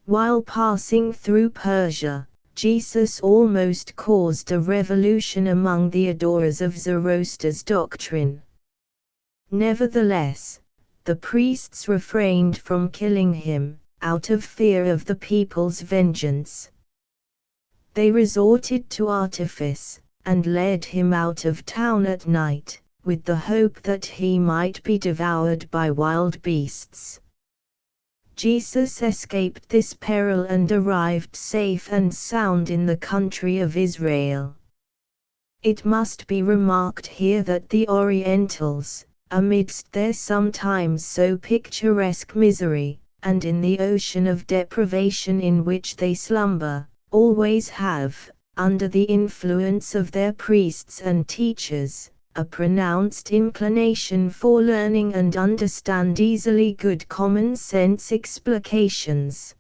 While passing through Persia, Jesus almost caused a revolution among the adorers of Zoroaster's doctrine. Nevertheless, the priests refrained from killing him, out of fear of the people's vengeance. They resorted to artifice, and led him out of town at night, with the hope that he might be devoured by wild beasts. Jesus escaped this peril and arrived safe and sound in the country of Israel. It must be remarked here that the Orientals, amidst their sometimes so picturesque misery, and in the ocean of deprivation in which they slumber, always have, under the influence of their priests and teachers, a pronounced inclination for learning and understand easily good common sense explications.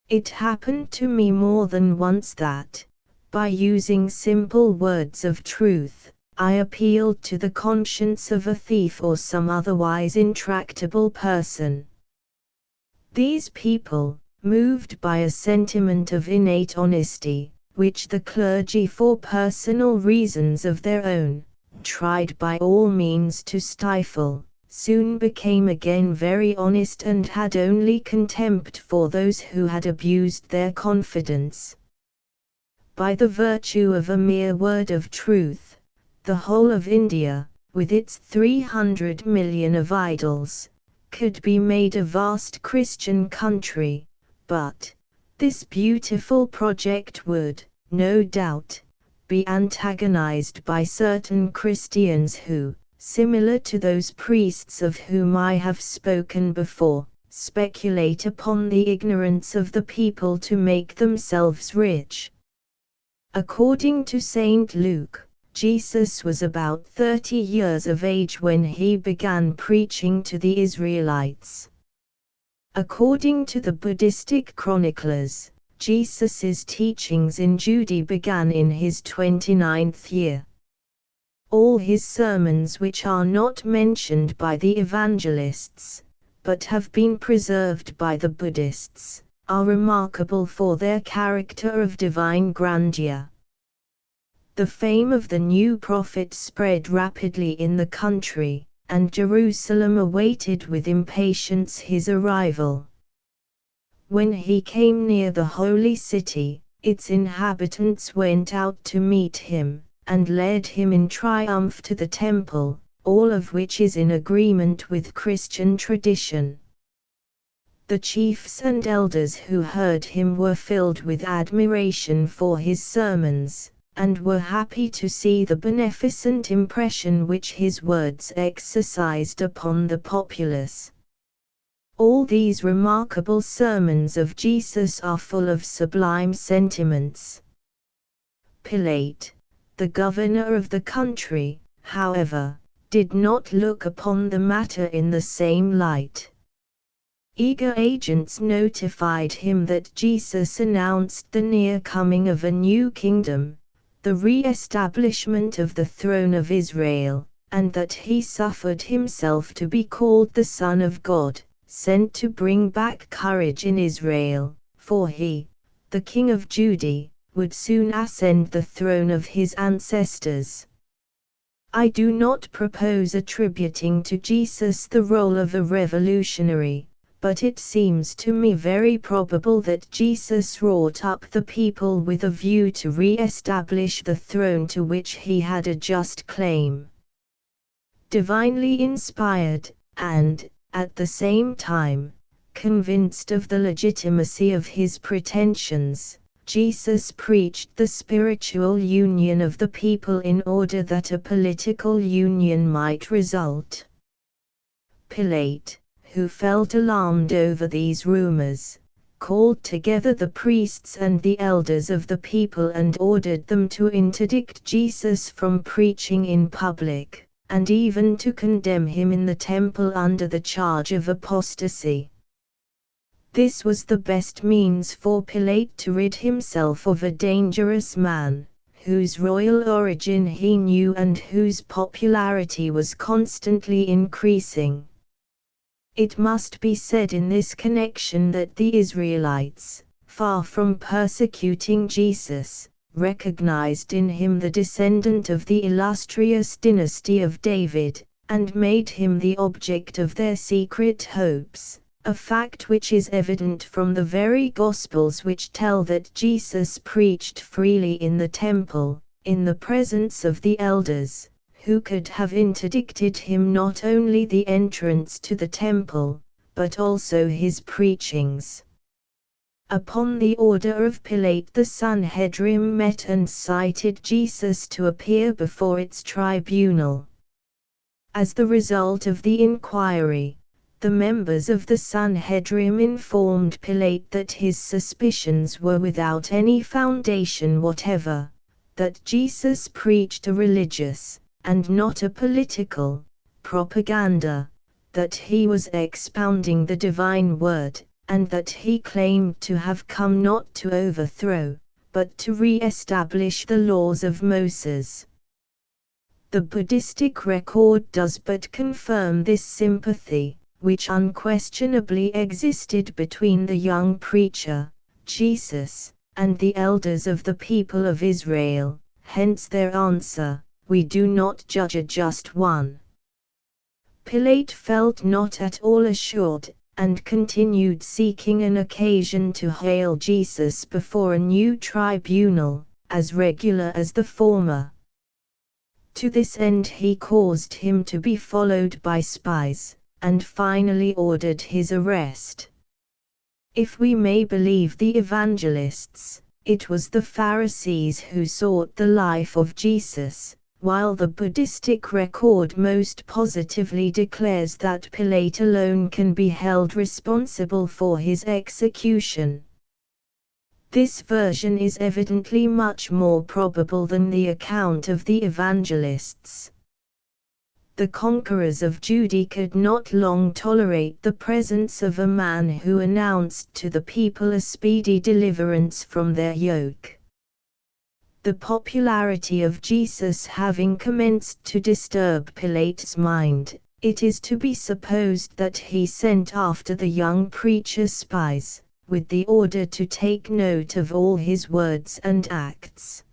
It happened to me more than once that, by using simple words of truth, I appealed to the conscience of a thief or some otherwise intractable person. These people, moved by a sentiment of innate honesty, which the clergy for personal reasons of their own, tried by all means to stifle, soon became again very honest and had only contempt for those who had abused their confidence. By the virtue of a mere word of truth, the whole of India, with its 300 million of idols, could be made a vast Christian country, but this beautiful project would, no doubt, be antagonized by certain Christians who, similar to those priests of whom I have spoken before, speculate upon the ignorance of the people to make themselves rich. According to St. Luke, Jesus was about 30 years of age when he began preaching to the Israelites. According to the Buddhistic chroniclers, Jesus' teachings in Judea began in his 29th year. All his sermons, which are not mentioned by the evangelists, but have been preserved by the Buddhists, are remarkable for their character of divine grandeur. The fame of the new prophet spread rapidly in the country, and Jerusalem awaited with impatience his arrival. When he came near the holy city, its inhabitants went out to meet him, and led him in triumph to the temple, all of which is in agreement with Christian tradition. The chiefs and elders who heard him were filled with admiration for his sermons, and were happy to see the beneficent impression which his words exercised upon the populace. All these remarkable sermons of Jesus are full of sublime sentiments. Pilate, the governor of the country, however, did not look upon the matter in the same light. Eager agents notified him that Jesus announced the near coming of a new kingdom, the re-establishment of the throne of Israel, and that he suffered himself to be called the Son of God, sent to bring back courage in Israel, for he, the King of Judea, would soon ascend the throne of his ancestors. I do not propose attributing to Jesus the role of a revolutionary, but it seems to me very probable that Jesus wrought up the people with a view to re-establish the throne to which he had a just claim. Divinely inspired, and, at the same time, convinced of the legitimacy of his pretensions, Jesus preached the spiritual union of the people in order that a political union might result. Pilate, who felt alarmed over these rumors, called together the priests and the elders of the people and ordered them to interdict Jesus from preaching in public, and even to condemn him in the temple under the charge of apostasy. This was the best means for Pilate to rid himself of a dangerous man, whose royal origin he knew and whose popularity was constantly increasing. It must be said in this connection that the Israelites, far from persecuting Jesus, recognized in him the descendant of the illustrious dynasty of David, and made him the object of their secret hopes, a fact which is evident from the very Gospels, which tell that Jesus preached freely in the temple, in the presence of the elders, who could have interdicted him not only the entrance to the temple, but also his preachings. Upon the order of Pilate, the Sanhedrim met and cited Jesus to appear before its tribunal. As the result of the inquiry, the members of the Sanhedrim informed Pilate that his suspicions were without any foundation whatever, that Jesus preached a religious, and not a political, propaganda, that he was expounding the divine word, and that he claimed to have come not to overthrow, but to re-establish the laws of Moses. The Buddhistic record does but confirm this sympathy, which unquestionably existed between the young preacher, Jesus, and the elders of the people of Israel, hence their answer, "We do not judge a just one." Pilate felt not at all assured, and continued seeking an occasion to hale Jesus before a new tribunal, as regular as the former. To this end he caused him to be followed by spies, and finally ordered his arrest. If we may believe the evangelists, it was the Pharisees who sought the life of Jesus, while the Buddhistic record most positively declares that Pilate alone can be held responsible for his execution. This version is evidently much more probable than the account of the evangelists. The conquerors of Judea could not long tolerate the presence of a man who announced to the people a speedy deliverance from their yoke. The popularity of Jesus having commenced to disturb Pilate's mind, it is to be supposed that he sent after the young preacher spies, with the order to take note of all his words and acts.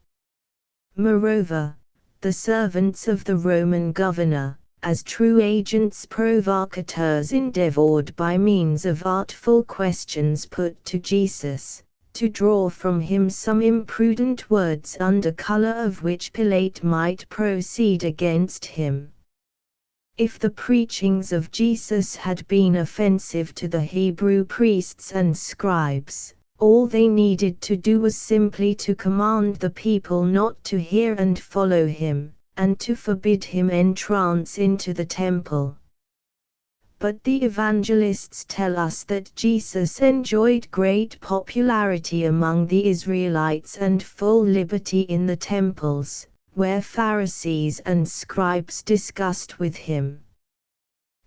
Moreover, the servants of the Roman governor, as true agents provocateurs, endeavored by means of artful questions put to Jesus, to draw from him some imprudent words under color of which Pilate might proceed against him. If the preachings of Jesus had been offensive to the Hebrew priests and scribes, all they needed to do was simply to command the people not to hear and follow him, and to forbid him entrance into the temple. But the evangelists tell us that Jesus enjoyed great popularity among the Israelites and full liberty in the temples, where Pharisees and scribes discussed with him.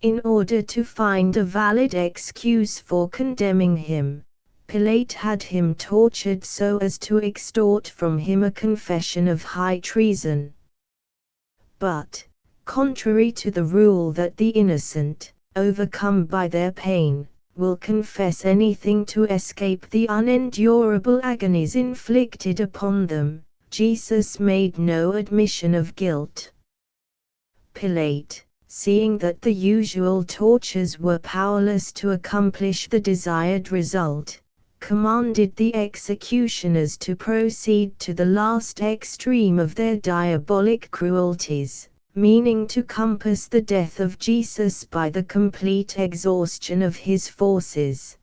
In order to find a valid excuse for condemning him, Pilate had him tortured so as to extort from him a confession of high treason. But, contrary to the rule that the innocent, overcome by their pain, will confess anything to escape the unendurable agonies inflicted upon them, Jesus made no admission of guilt. Pilate, seeing that the usual tortures were powerless to accomplish the desired result, commanded the executioners to proceed to the last extreme of their diabolic cruelties, meaning to compass the death of Jesus by the complete exhaustion of his forces.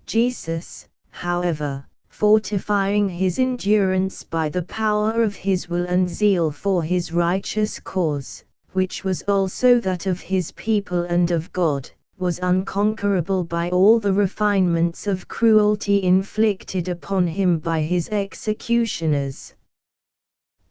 Jesus, however, fortifying his endurance by the power of his will and zeal for his righteous cause, which was also that of his people and of God, was unconquerable by all the refinements of cruelty inflicted upon him by his executioners.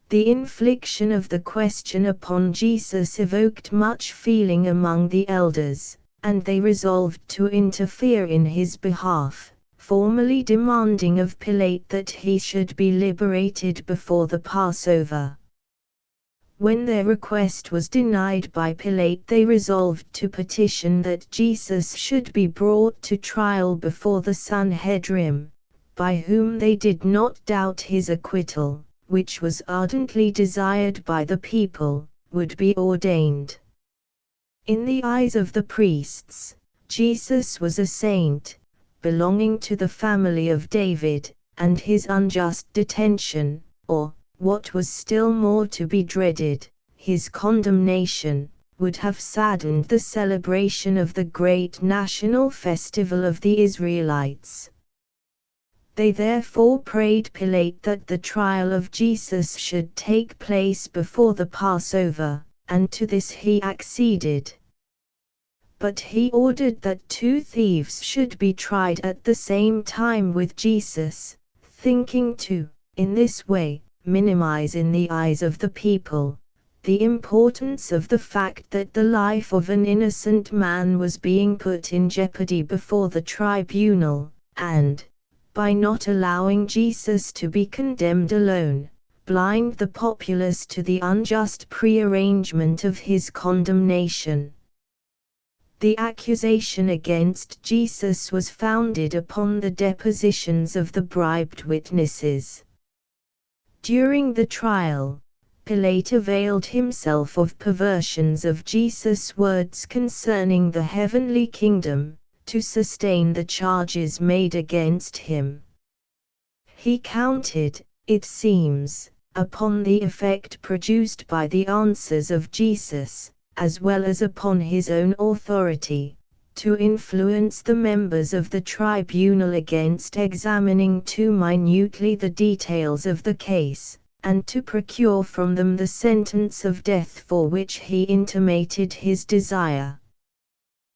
The infliction of the question upon Jesus evoked much feeling among the elders, and they resolved to interfere in his behalf, formally demanding of Pilate that he should be liberated before the Passover. When their request was denied by Pilate, they resolved to petition that Jesus should be brought to trial before the Sanhedrim, by whom they did not doubt his acquittal, which was ardently desired by the people, would be ordained. In the eyes of the priests, Jesus was a saint, belonging to the family of David, and his unjust detention, or, what was still more to be dreaded, his condemnation, would have saddened the celebration of the great national festival of the Israelites. They therefore prayed Pilate that the trial of Jesus should take place before the Passover, and to this he acceded. But he ordered that 2 thieves should be tried at the same time with Jesus, thinking to, in this way, minimize in the eyes of the people the importance of the fact that the life of an innocent man was being put in jeopardy before the tribunal, and, by not allowing Jesus to be condemned alone, blind the populace to the unjust prearrangement of his condemnation. The accusation against Jesus was founded upon the depositions of the bribed witnesses. During the trial, Pilate availed himself of perversions of Jesus' words concerning the heavenly kingdom, to sustain the charges made against him. He counted, it seems, upon the effect produced by the answers of Jesus, as well as upon his own authority, to influence the members of the tribunal against examining too minutely the details of the case, and to procure from them the sentence of death for which he intimated his desire.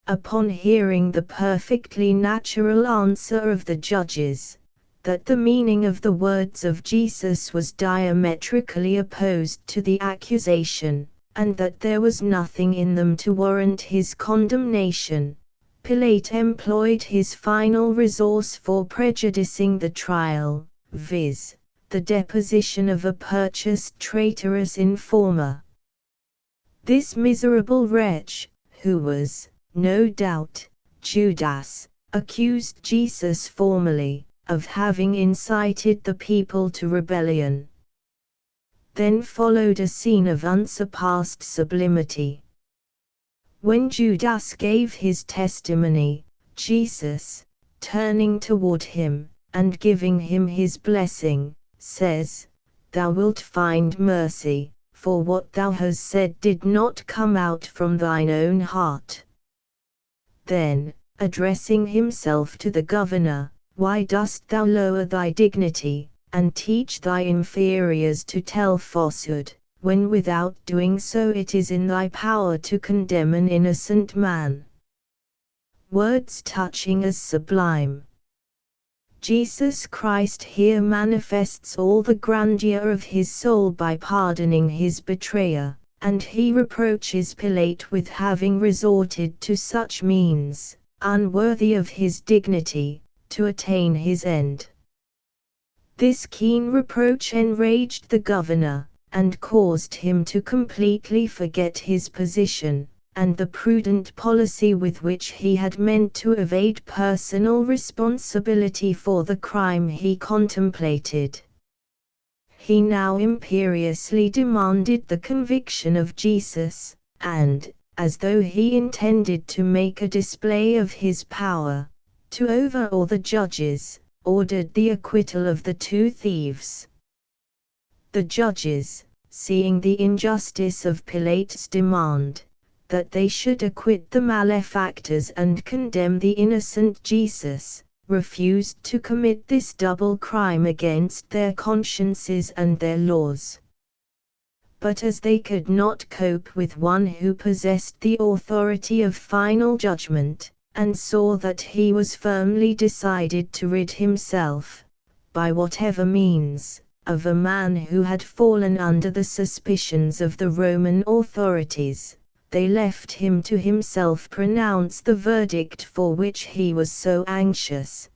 Upon hearing the perfectly natural answer of the judges, that the meaning of the words of Jesus was diametrically opposed to the accusation, and that there was nothing in them to warrant his condemnation, Pilate employed his final resource for prejudicing the trial, viz., the deposition of a purchased traitorous informer. This miserable wretch, who was, no doubt, Judas, accused Jesus formally of having incited the people to rebellion. Then followed a scene of unsurpassed sublimity. When Judas gave his testimony, Jesus, turning toward him, and giving him his blessing, says, "Thou wilt find mercy, for what thou hast said did not come out from thine own heart." Then, addressing himself to the governor, "Why dost thou lower thy dignity, and teach thy inferiors to tell falsehood, when without doing so it is in thy power to condemn an innocent man?" Words touching as sublime. Jesus Christ here manifests all the grandeur of his soul by pardoning his betrayer, and he reproaches Pilate with having resorted to such means, unworthy of his dignity, to attain his end. This keen reproach enraged the governor, and caused him to completely forget his position, and the prudent policy with which he had meant to evade personal responsibility for the crime he contemplated. He now imperiously demanded the conviction of Jesus, and, as though he intended to make a display of his power, to overawe the judges, ordered the acquittal of the two thieves. The judges, seeing the injustice of Pilate's demand, that they should acquit the malefactors and condemn the innocent Jesus, refused to commit this double crime against their consciences and their laws. But as they could not cope with one who possessed the authority of final judgment, and saw that he was firmly decided to rid himself, by whatever means, of a man who had fallen under the suspicions of the Roman authorities, they left him to himself pronounce the verdict for which he was so anxious.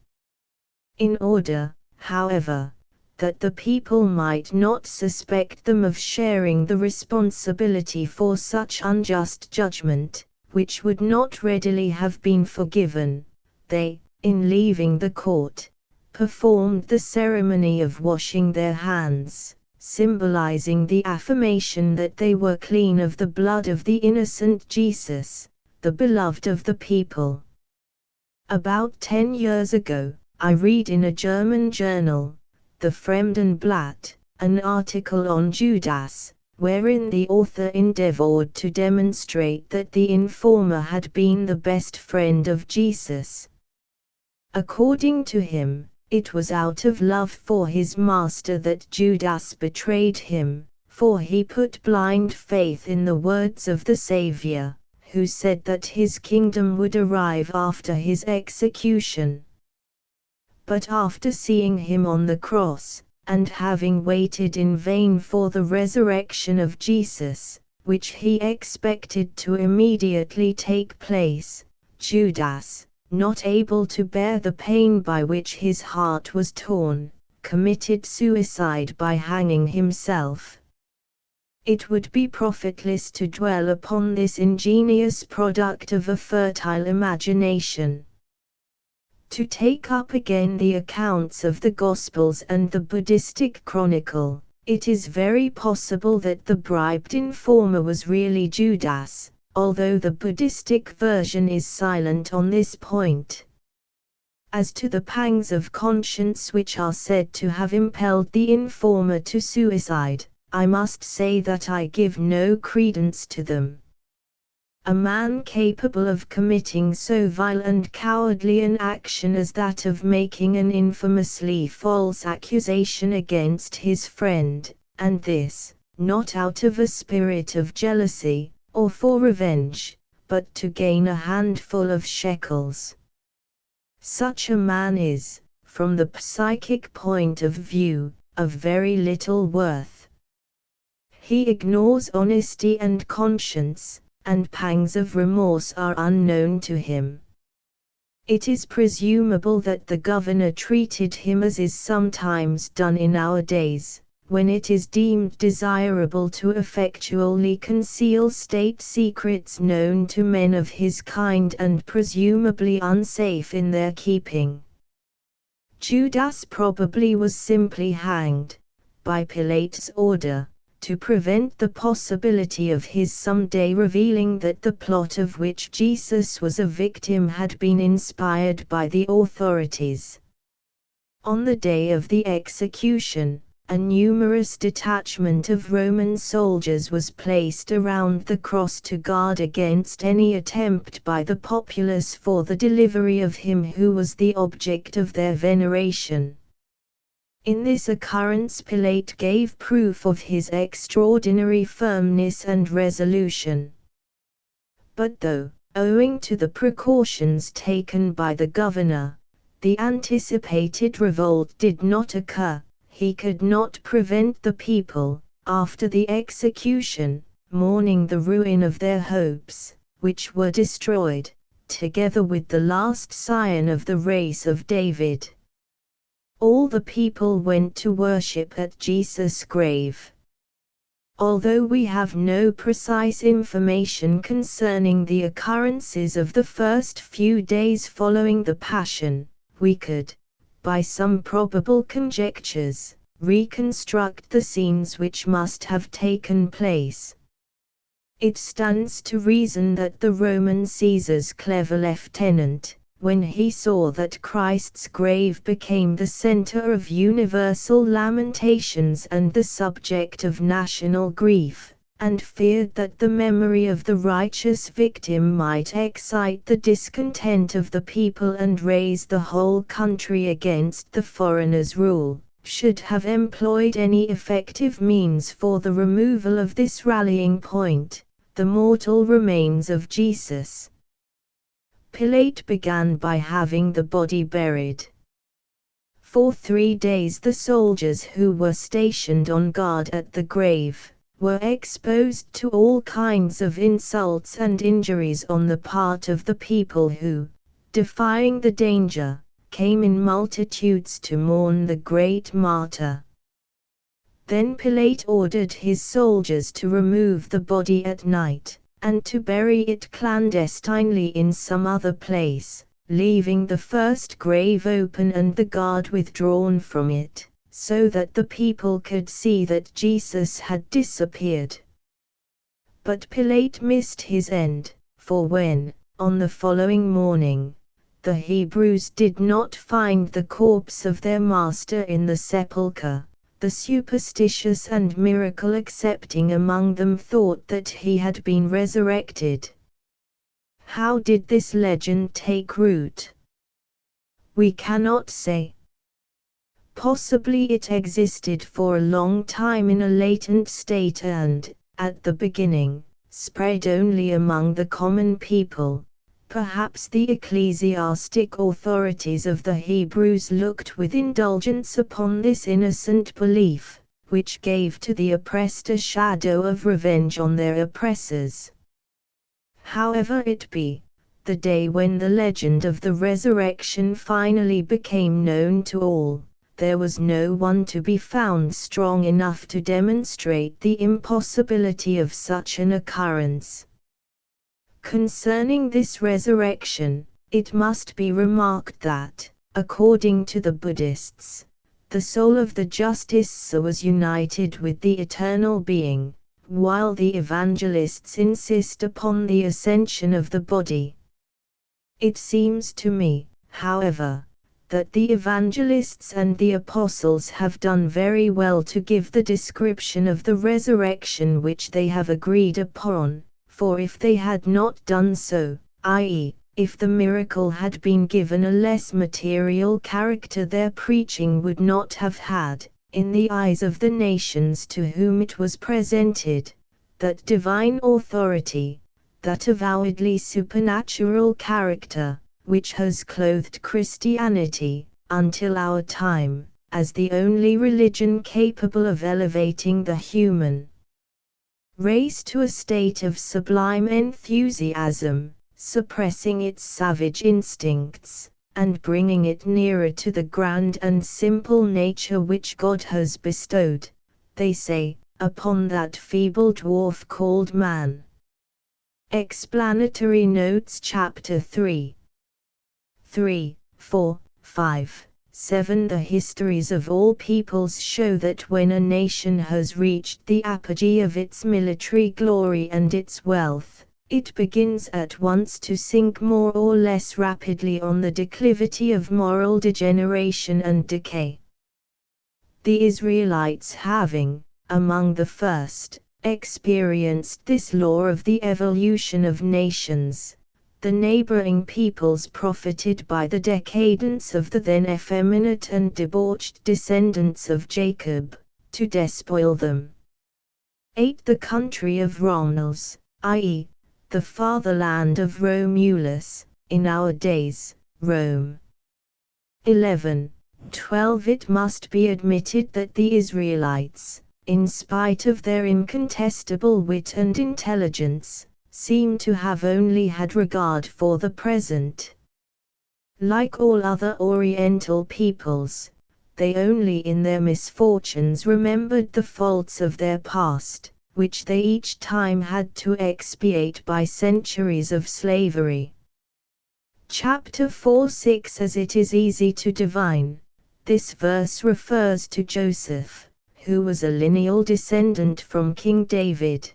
In order, however, that the people might not suspect them of sharing the responsibility for such unjust judgment, which would not readily have been forgiven, they, in leaving the court, performed the ceremony of washing their hands, symbolizing the affirmation that they were clean of the blood of the innocent Jesus, the beloved of the people. About 10 years ago, I read in a German journal, the Fremdenblatt, an article on Judas, wherein the author endeavored to demonstrate that the informer had been the best friend of Jesus. According to him, it was out of love for his master that Judas betrayed him, for he put blind faith in the words of the Savior, who said that his kingdom would arrive after his execution. But after seeing him on the cross, and having waited in vain for the resurrection of Jesus, which he expected to immediately take place, Judas, not able to bear the pain by which his heart was torn, committed suicide by hanging himself. It would be profitless to dwell upon this ingenious product of a fertile imagination. To take up again the accounts of the Gospels and the Buddhistic chronicle, it is very possible that the bribed informer was really Judas, although the Buddhistic version is silent on this point. As to the pangs of conscience which are said to have impelled the informer to suicide, I must say that I give no credence to them. A man capable of committing so vile and cowardly an action as that of making an infamously false accusation against his friend, and this, not out of a spirit of jealousy, or for revenge, but to gain a handful of shekels. Such a man is, from the psychic point of view, of very little worth. He ignores honesty and conscience, and pangs of remorse are unknown to him. It is presumable that the governor treated him as is sometimes done in our days, when it is deemed desirable to effectually conceal state secrets known to men of his kind and presumably unsafe in their keeping. Judas probably was simply hanged, by Pilate's order, to prevent the possibility of his someday revealing that the plot of which Jesus was a victim had been inspired by the authorities. On the day of the execution, a numerous detachment of Roman soldiers was placed around the cross to guard against any attempt by the populace for the delivery of him who was the object of their veneration. In this occurrence Pilate gave proof of his extraordinary firmness and resolution. But though, owing to the precautions taken by the governor, the anticipated revolt did not occur, he could not prevent the people, after the execution, mourning the ruin of their hopes, which were destroyed, together with the last scion of the race of David. All the people went to worship at Jesus' grave. Although we have no precise information concerning the occurrences of the first few days following the Passion, we could, by some probable conjectures, reconstruct the scenes which must have taken place. It stands to reason that the Roman Caesar's clever lieutenant, when he saw that Christ's grave became the center of universal lamentations and the subject of national grief, and feared that the memory of the righteous victim might excite the discontent of the people and raise the whole country against the foreigner's rule, should have employed any effective means for the removal of this rallying point, the mortal remains of Jesus. Pilate began by having the body buried. For 3 days the soldiers who were stationed on guard at the grave were exposed to all kinds of insults and injuries on the part of the people who, defying the danger, came in multitudes to mourn the great martyr. Then Pilate ordered his soldiers to remove the body at night, and to bury it clandestinely in some other place, leaving the first grave open and the guard withdrawn from it, so that the people could see that Jesus had disappeared. But Pilate missed his end, for when, on the following morning, the Hebrews did not find the corpse of their master in the sepulchre, the superstitious and miracle-accepting among them thought that he had been resurrected. How did this legend take root? We cannot say. Possibly it existed for a long time in a latent state and, at the beginning, spread only among the common people. Perhaps the ecclesiastic authorities of the Hebrews looked with indulgence upon this innocent belief, which gave to the oppressed a shadow of revenge on their oppressors. However it be, the day when the legend of the resurrection finally became known to all, there was no one to be found strong enough to demonstrate the impossibility of such an occurrence. Concerning this resurrection, it must be remarked that, according to the Buddhists, the soul of the Justice was united with the eternal being, while the evangelists insist upon the ascension of the body. It seems to me, however, that the evangelists and the apostles have done very well to give the description of the resurrection which they have agreed upon. For if they had not done so, i.e., if the miracle had been given a less material character, their preaching would not have had, in the eyes of the nations to whom it was presented, that divine authority, that avowedly supernatural character, which has clothed Christianity, until our time, as the only religion capable of elevating the human race to a state of sublime enthusiasm, suppressing its savage instincts, and bringing it nearer to the grand and simple nature which God has bestowed, they say, upon that feeble dwarf called man. Explanatory Notes Chapter 3, 4, 5, 7 The histories of all peoples show that when a nation has reached the apogee of its military glory and its wealth, it begins at once to sink more or less rapidly on the declivity of moral degeneration and decay. The Israelites having, among the first, experienced this law of the evolution of nations, the neighboring peoples profited by the decadence of the then effeminate and debauched descendants of Jacob, to despoil them. 8. The country of Romulus, i.e., the fatherland of Romulus, in our days, Rome. 11. 12. It must be admitted that the Israelites, in spite of their incontestable wit and intelligence, seem to have only had regard for the present. Like all other Oriental peoples, they only in their misfortunes remembered the faults of their past, which they each time had to expiate by centuries of slavery. Chapter 4:6 As it is easy to divine, this verse refers to Joseph, who was a lineal descendant from King David.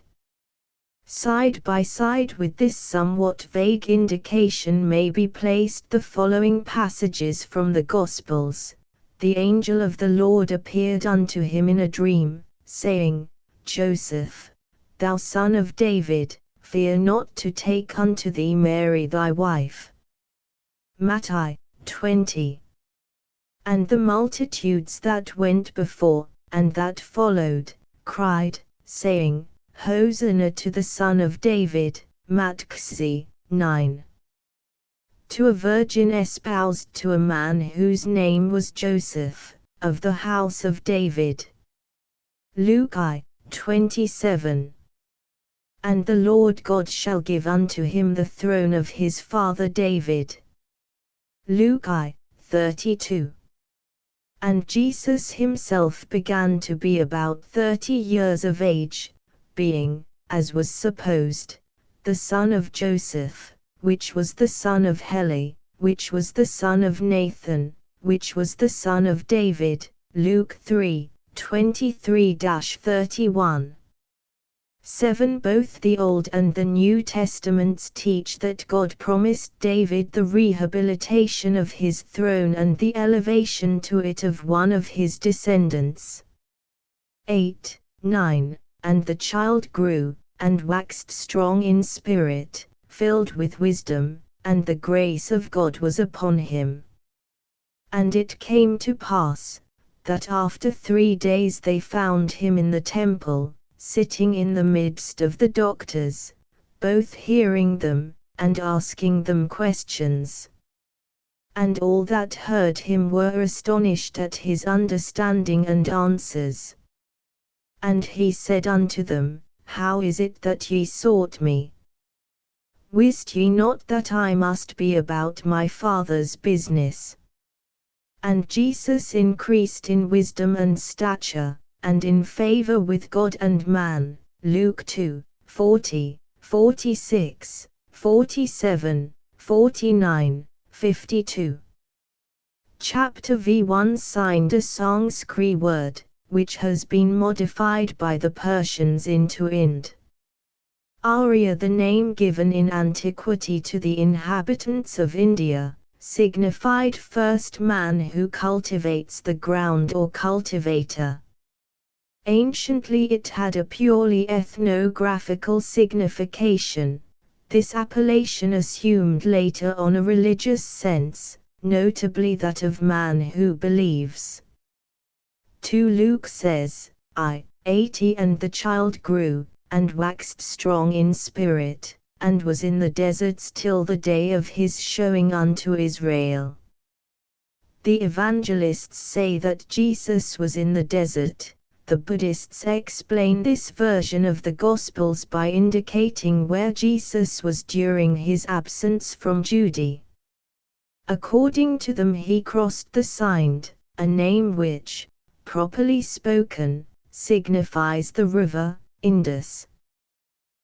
Side by side with this somewhat vague indication may be placed the following passages from the Gospels. The angel of the Lord appeared unto him in a dream, saying, Joseph, thou son of David, fear not to take unto thee Mary thy wife. Matthew 20. And the multitudes that went before, and that followed, cried, saying, Hosanna to the Son of David. Matthew 9. To a virgin espoused to a man whose name was Joseph, of the house of David. Luke 27. And the Lord God shall give unto him the throne of his father David. Luke 32. And Jesus himself began to be about 30 years of age, being, as was supposed, the son of Joseph, which was the son of Heli, which was the son of Nathan, which was the son of David. Luke 3:23-31. 7 Both the Old and the New Testaments teach that God promised David the rehabilitation of his throne and the elevation to it of one of his descendants. 8, 9 And the child grew, and waxed strong in spirit, filled with wisdom, and the grace of God was upon him. And it came to pass, that after 3 days they found him in the temple, sitting in the midst of the doctors, both hearing them, and asking them questions. And all that heard him were astonished at his understanding and answers. And he said unto them, How is it that ye sought me? Wist ye not that I must be about my Father's business? And Jesus increased in wisdom and stature, and in favor with God and man. Luke 2:40, 46, 47, 49, 52. Chapter V1 signed a Sanskrit word, which has been modified by the Persians into Ind. Arya, the name given in antiquity to the inhabitants of India, signified first man who cultivates the ground or cultivator. Anciently it had a purely ethnographical signification. This appellation assumed later on a religious sense, notably that of man who believes. 2 Luke says, 80 And the child grew, and waxed strong in spirit, and was in the deserts till the day of his showing unto Israel. The evangelists say that Jesus was in the desert. The Buddhists explain this version of the Gospels by indicating where Jesus was during his absence from Judea. According to them, he crossed the Sind, a name which, properly spoken, signifies the river Indus.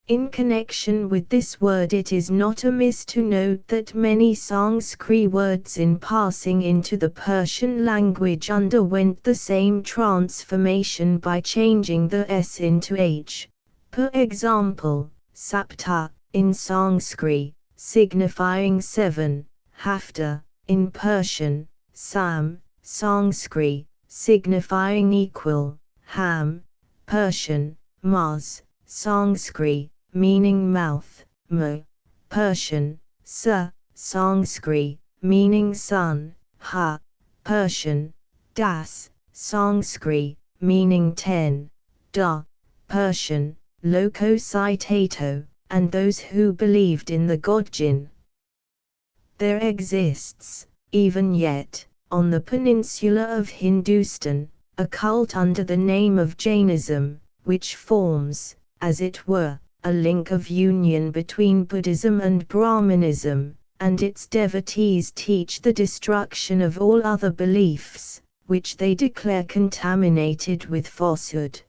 In connection with this word, it is not amiss to note that many Sanskrit words in passing into the Persian language underwent the same transformation by changing the s into h. For example, sapta, in Sanskrit, signifying 7, hafta, in Persian, sam, Sanskrit, signifying equal, ham, Persian, maz, Sanskrit, meaning mouth, mo, Persian, sa, Sanskrit, meaning sun, ha, Persian, das, Sanskrit, meaning 10, da, Persian, loco citato, and those who believed in the god Jin. There exists, even yet, on the peninsula of Hindustan, a cult under the name of Jainism, which forms, as it were, a link of union between Buddhism and Brahmanism, and its devotees teach the destruction of all other beliefs, which they declare contaminated with falsehood.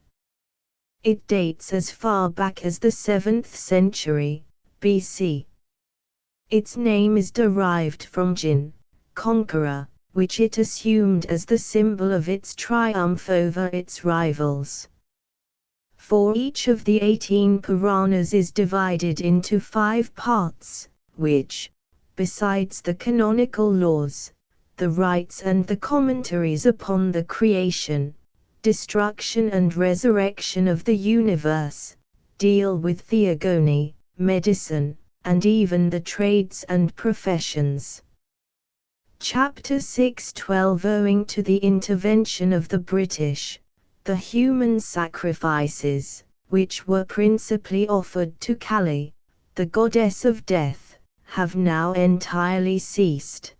It dates as far back as the 7th century, BC. Its name is derived from Jin, conqueror, which it assumed as the symbol of its triumph over its rivals. For each of the 18 Puranas is divided into 5 parts, which, besides the canonical laws, the rites and the commentaries upon the creation, destruction and resurrection of the universe, deal with theogony, medicine, and even the trades and professions. Chapter 6:12. Owing to the intervention of the British, the human sacrifices, which were principally offered to Kali, the goddess of death, have now entirely ceased.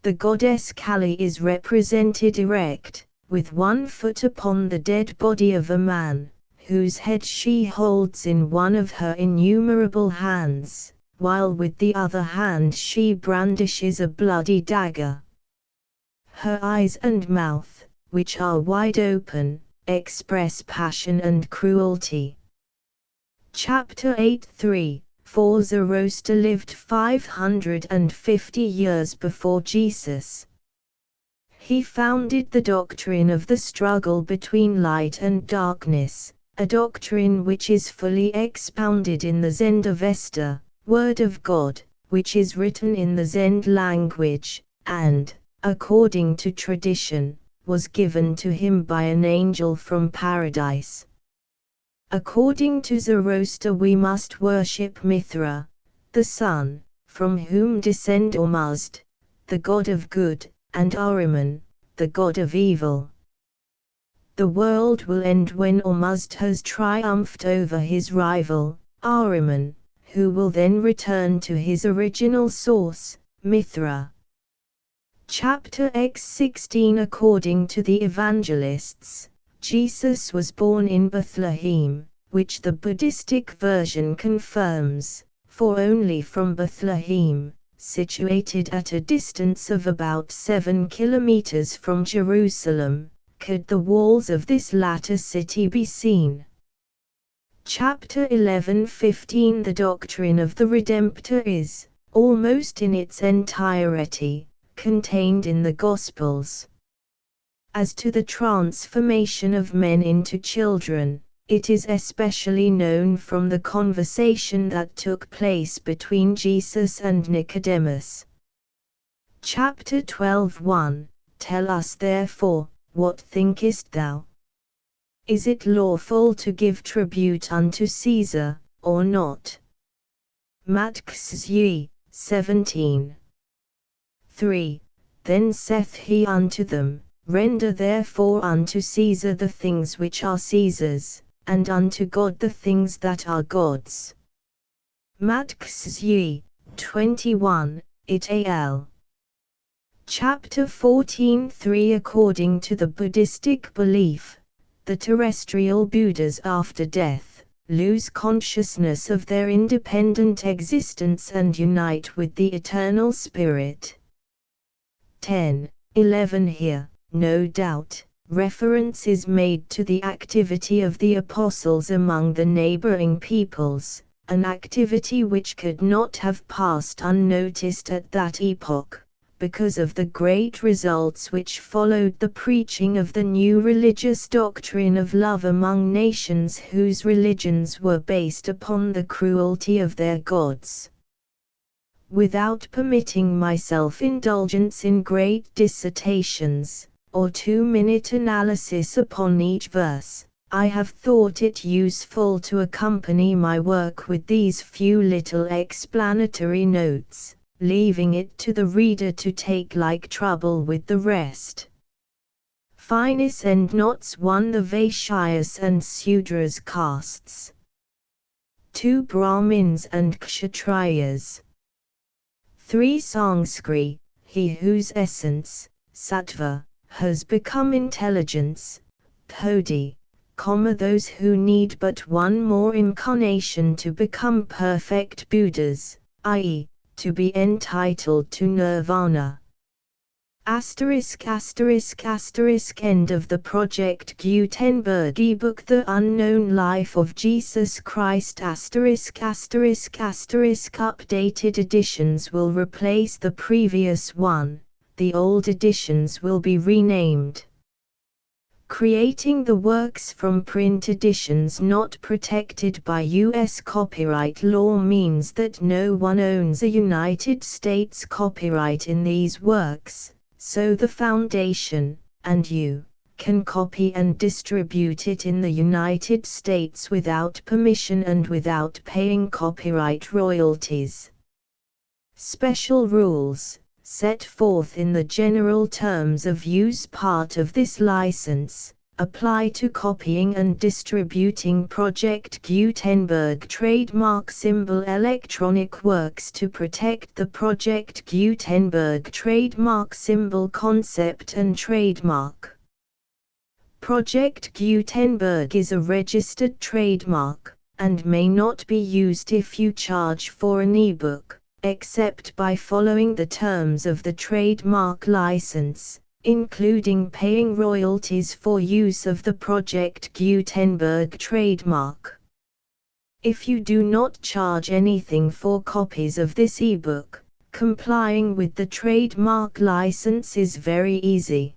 The goddess Kali is represented erect, with one foot upon the dead body of a man, whose head she holds in one of her innumerable hands, while with the other hand she brandishes a bloody dagger. Her eyes and mouth, which are wide open, express passion and cruelty. Chapter 8:3. For Zoroaster lived 550 years before Jesus. He founded the doctrine of the struggle between light and darkness, a doctrine which is fully expounded in the Zend-Avesta, Word of God, which is written in the Zend language, and, according to tradition, was given to him by an angel from paradise. According to Zoroaster, we must worship Mithra, the sun, from whom descend Ormuzd, the god of good, and Ahriman, the god of evil. The world will end when Ormuzd has triumphed over his rival, Ahriman, who will then return to his original source, Mithra. Chapter X16. According to the evangelists, Jesus was born in Bethlehem, which the Buddhistic version confirms, for only from Bethlehem, situated at a distance of about 7 kilometers from Jerusalem, could the walls of this latter city be seen. Chapter 11:15. The doctrine of the Redemptor is, almost in its entirety, contained in the Gospels. As to the transformation of men into children, it is especially known from the conversation that took place between Jesus and Nicodemus. Chapter 12:1. Tell us therefore, what thinkest thou? Is it lawful to give tribute unto Caesar, or not? Matthew 17. 3. Then saith he unto them, Render therefore unto Caesar the things which are Caesar's, and unto God the things that are God's. Matthew 21, it al. Chapter 14:3 According to the Buddhistic belief, the terrestrial Buddhas after death lose consciousness of their independent existence and unite with the eternal spirit. 10:11 Here, no doubt, reference is made to the activity of the apostles among the neighboring peoples, an activity which could not have passed unnoticed at that epoch, because of the great results which followed the preaching of the new religious doctrine of love among nations whose religions were based upon the cruelty of their gods. Without permitting myself indulgence in great dissertations, or 2-minute analysis upon each verse, I have thought it useful to accompany my work with these few little explanatory notes, leaving it to the reader to take like trouble with the rest. Finis and knots 1 The Vaishyas and Sudras castes. 2 Brahmins and Kshatriyas. 3 Sanskrit, he whose essence, sattva, has become intelligence, bodhi, those who need but one more incarnation to become perfect Buddhas, i.e., to be entitled to nirvana. Asterisk end of the Project Gutenberg ebook The Unknown Life of Jesus Christ updated editions will replace the previous one, the old editions will be renamed. Creating the works from print editions not protected by U.S. copyright law means that no one owns a United States copyright in these works, so the Foundation, and you, can copy and distribute it in the United States without permission and without paying copyright royalties. Special rules, set forth in the general terms of use part of this license, apply to copying and distributing Project Gutenberg trademark symbol electronic works to protect the Project Gutenberg trademark symbol concept and trademark. Project Gutenberg is a registered trademark, and may not be used if you charge for an ebook, except by following the terms of the trademark license, including paying royalties for use of the Project Gutenberg trademark. If you do not charge anything for copies of this ebook, complying with the trademark license is very easy.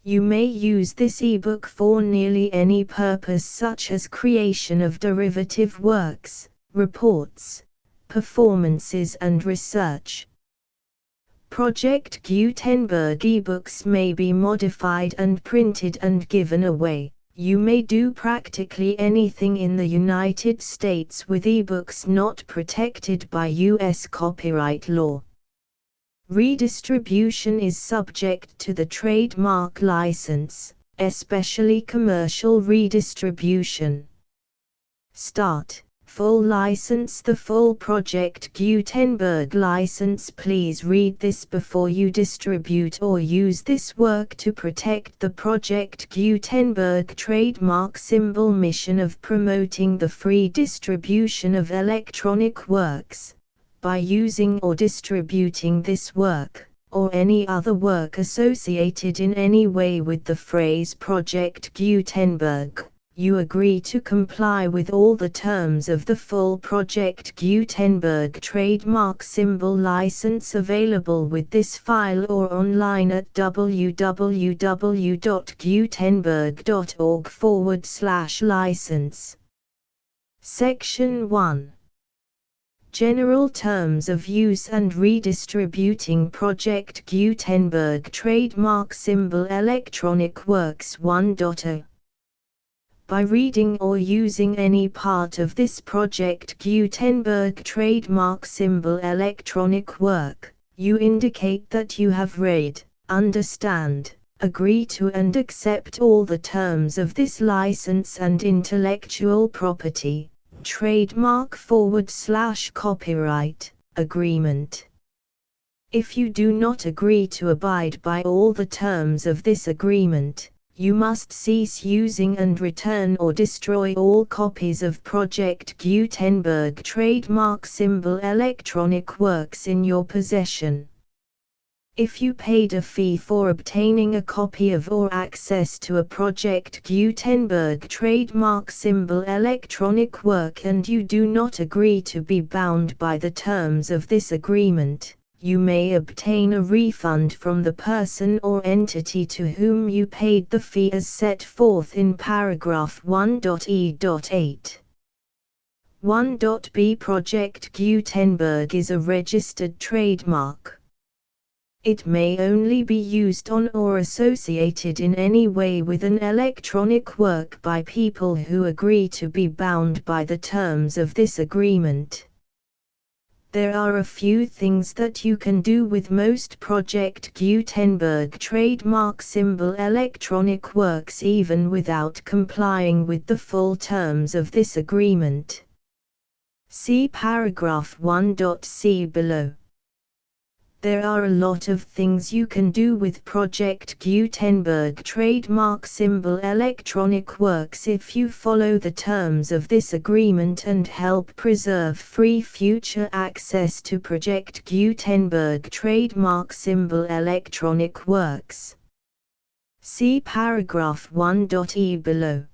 You may use this ebook for nearly any purpose such as creation of derivative works, reports, performances and research. Project Gutenberg ebooks may be modified and printed and given away. You may do practically anything in the United States with ebooks not protected by U.S. copyright law. Redistribution is subject to the trademark license, especially commercial redistribution. Start. Full license. The full Project Gutenberg license. Please read this before you distribute or use this work to protect the Project Gutenberg trademark symbol mission of promoting the free distribution of electronic works. By using or distributing this work, or any other work associated in any way with the phrase Project Gutenberg, you agree to comply with all the terms of the full Project Gutenberg trademark symbol license available with this file or online at www.gutenberg.org/license. Section 1. General Terms of Use and Redistributing Project Gutenberg Trademark Symbol Electronic Works 1.0. By reading or using any part of this Project Gutenberg trademark symbol electronic work, you indicate that you have read, understand, agree to and accept all the terms of this license and intellectual property, trademark / copyright, agreement. If you do not agree to abide by all the terms of this agreement, you must cease using and return or destroy all copies of Project Gutenberg trademark symbol electronic works in your possession. If you paid a fee for obtaining a copy of or access to a Project Gutenberg trademark symbol electronic work and you do not agree to be bound by the terms of this agreement, you may obtain a refund from the person or entity to whom you paid the fee as set forth in paragraph 1.e.8. 1.b Project Gutenberg is a registered trademark. It may only be used on or associated in any way with an electronic work by people who agree to be bound by the terms of this agreement. There are a few things that you can do with most Project Gutenberg trademark symbol electronic works even without complying with the full terms of this agreement. See paragraph 1.c below. There are a lot of things you can do with Project Gutenberg trademark symbol electronic works if you follow the terms of this agreement and help preserve free future access to Project Gutenberg trademark symbol electronic works. See paragraph 1.e below.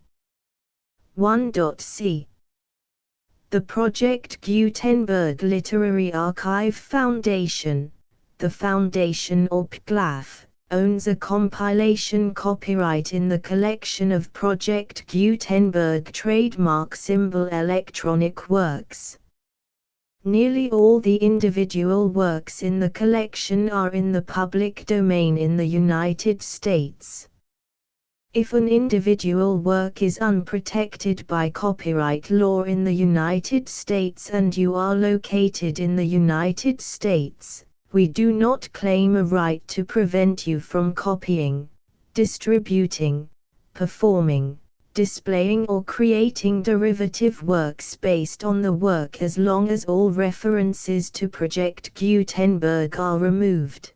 1.c The Project Gutenberg Literary Archive Foundation, the Foundation or PGLAF, owns a compilation copyright in the collection of Project Gutenberg trademark symbol electronic works. Nearly all the individual works in the collection are in the public domain in the United States. If an individual work is unprotected by copyright law in the United States and you are located in the United States, we do not claim a right to prevent you from copying, distributing, performing, displaying or creating derivative works based on the work as long as all references to Project Gutenberg are removed.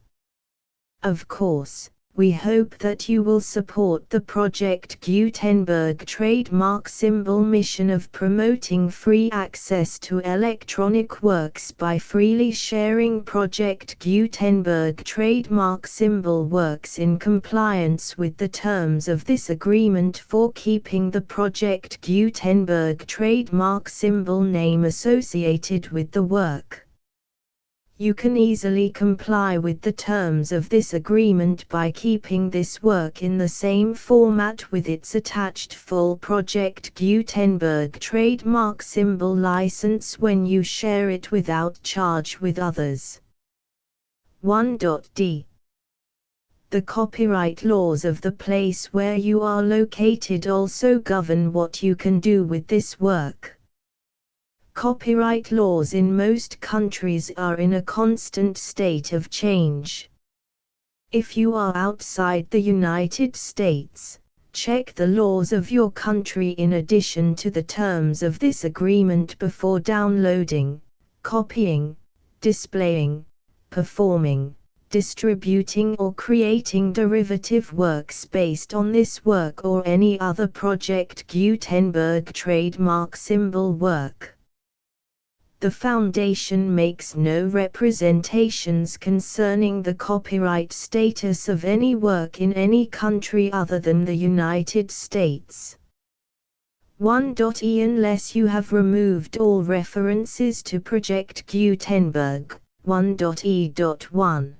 Of course, we hope that you will support the Project Gutenberg trademark symbol mission of promoting free access to electronic works by freely sharing Project Gutenberg trademark symbol works in compliance with the terms of this agreement for keeping the Project Gutenberg trademark symbol name associated with the work. You can easily comply with the terms of this agreement by keeping this work in the same format with its attached full Project Gutenberg trademark symbol license when you share it without charge with others. 1.d The copyright laws of the place where you are located also govern what you can do with this work. Copyright laws in most countries are in a constant state of change. If you are outside the United States, check the laws of your country in addition to the terms of this agreement before downloading, copying, displaying, performing, distributing or creating derivative works based on this work or any other Project Gutenberg trademark symbol work. The Foundation makes no representations concerning the copyright status of any work in any country other than the United States. 1.e Unless you have removed all references to Project Gutenberg, 1.e.1.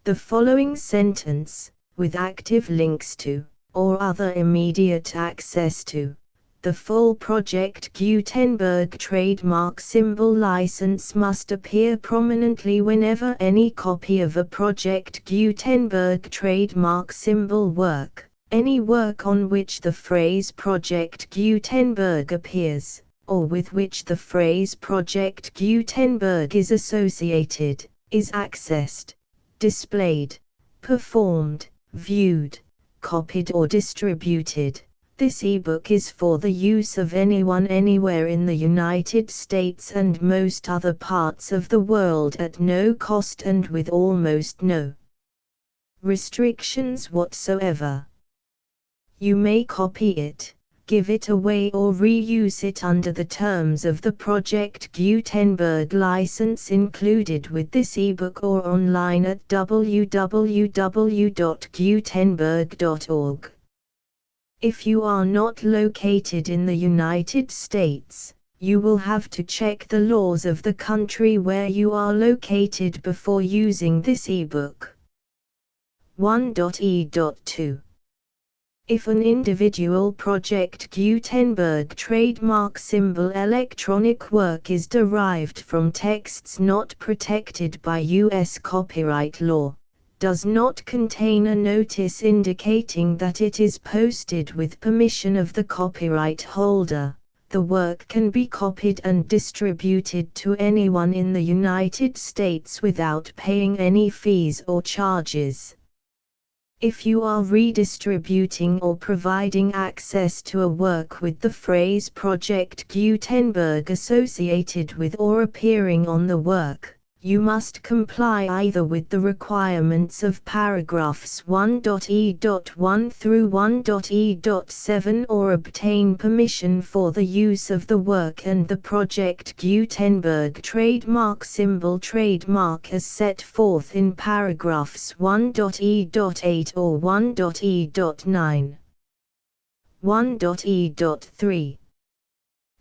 The following sentence, with active links to, or other immediate access to, the full Project Gutenberg trademark symbol license must appear prominently whenever any copy of a Project Gutenberg trademark symbol work, any work on which the phrase Project Gutenberg appears, or with which the phrase Project Gutenberg is associated, is accessed, displayed, performed, viewed, copied or distributed, This ebook is for the use of anyone anywhere in the United States and most other parts of the world at no cost and with almost no restrictions whatsoever. You may copy it, give it away or reuse it under the terms of the Project Gutenberg license included with this ebook or online at www.gutenberg.org. If you are not located in the United States, you will have to check the laws of the country where you are located before using this ebook. 1.e.2 If an individual Project Gutenberg trademark symbol electronic work is derived from texts not protected by U.S. copyright law, does not contain a notice indicating that it is posted with permission of the copyright holder, the work can be copied and distributed to anyone in the United States without paying any fees or charges. If you are redistributing or providing access to a work with the phrase Project Gutenberg associated with or appearing on the work, you must comply either with the requirements of paragraphs 1.e.1 through 1.e.7 or obtain permission for the use of the work and the Project Gutenberg trademark symbol trademark as set forth in paragraphs 1.e.8 or 1.e.9. 1.e.3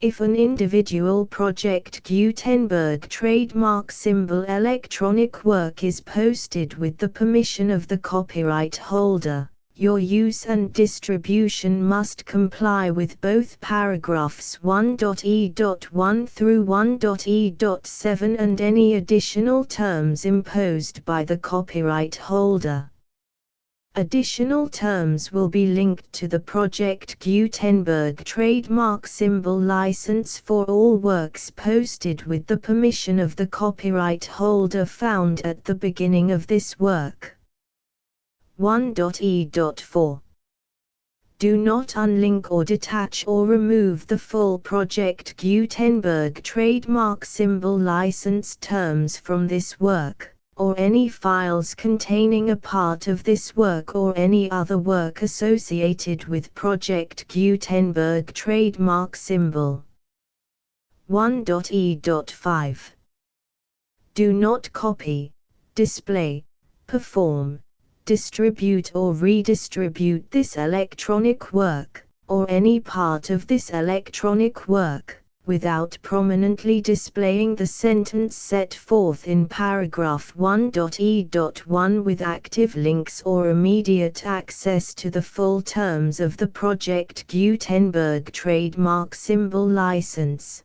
If an individual Project Gutenberg trademark symbol electronic work is posted with the permission of the copyright holder, your use and distribution must comply with both paragraphs 1.e.1 through 1.e.7 and any additional terms imposed by the copyright holder. Additional terms will be linked to the Project Gutenberg trademark symbol license for all works posted with the permission of the copyright holder found at the beginning of this work. 1.e.4 Do not unlink or detach or remove the full Project Gutenberg trademark symbol license terms from this work, or any files containing a part of this work or any other work associated with Project Gutenberg trademark symbol. 1.e.5 Do not copy, display, perform, distribute or redistribute this electronic work, or any part of this electronic work, without prominently displaying the sentence set forth in paragraph 1.e.1 with active links or immediate access to the full terms of the Project Gutenberg trademark symbol license.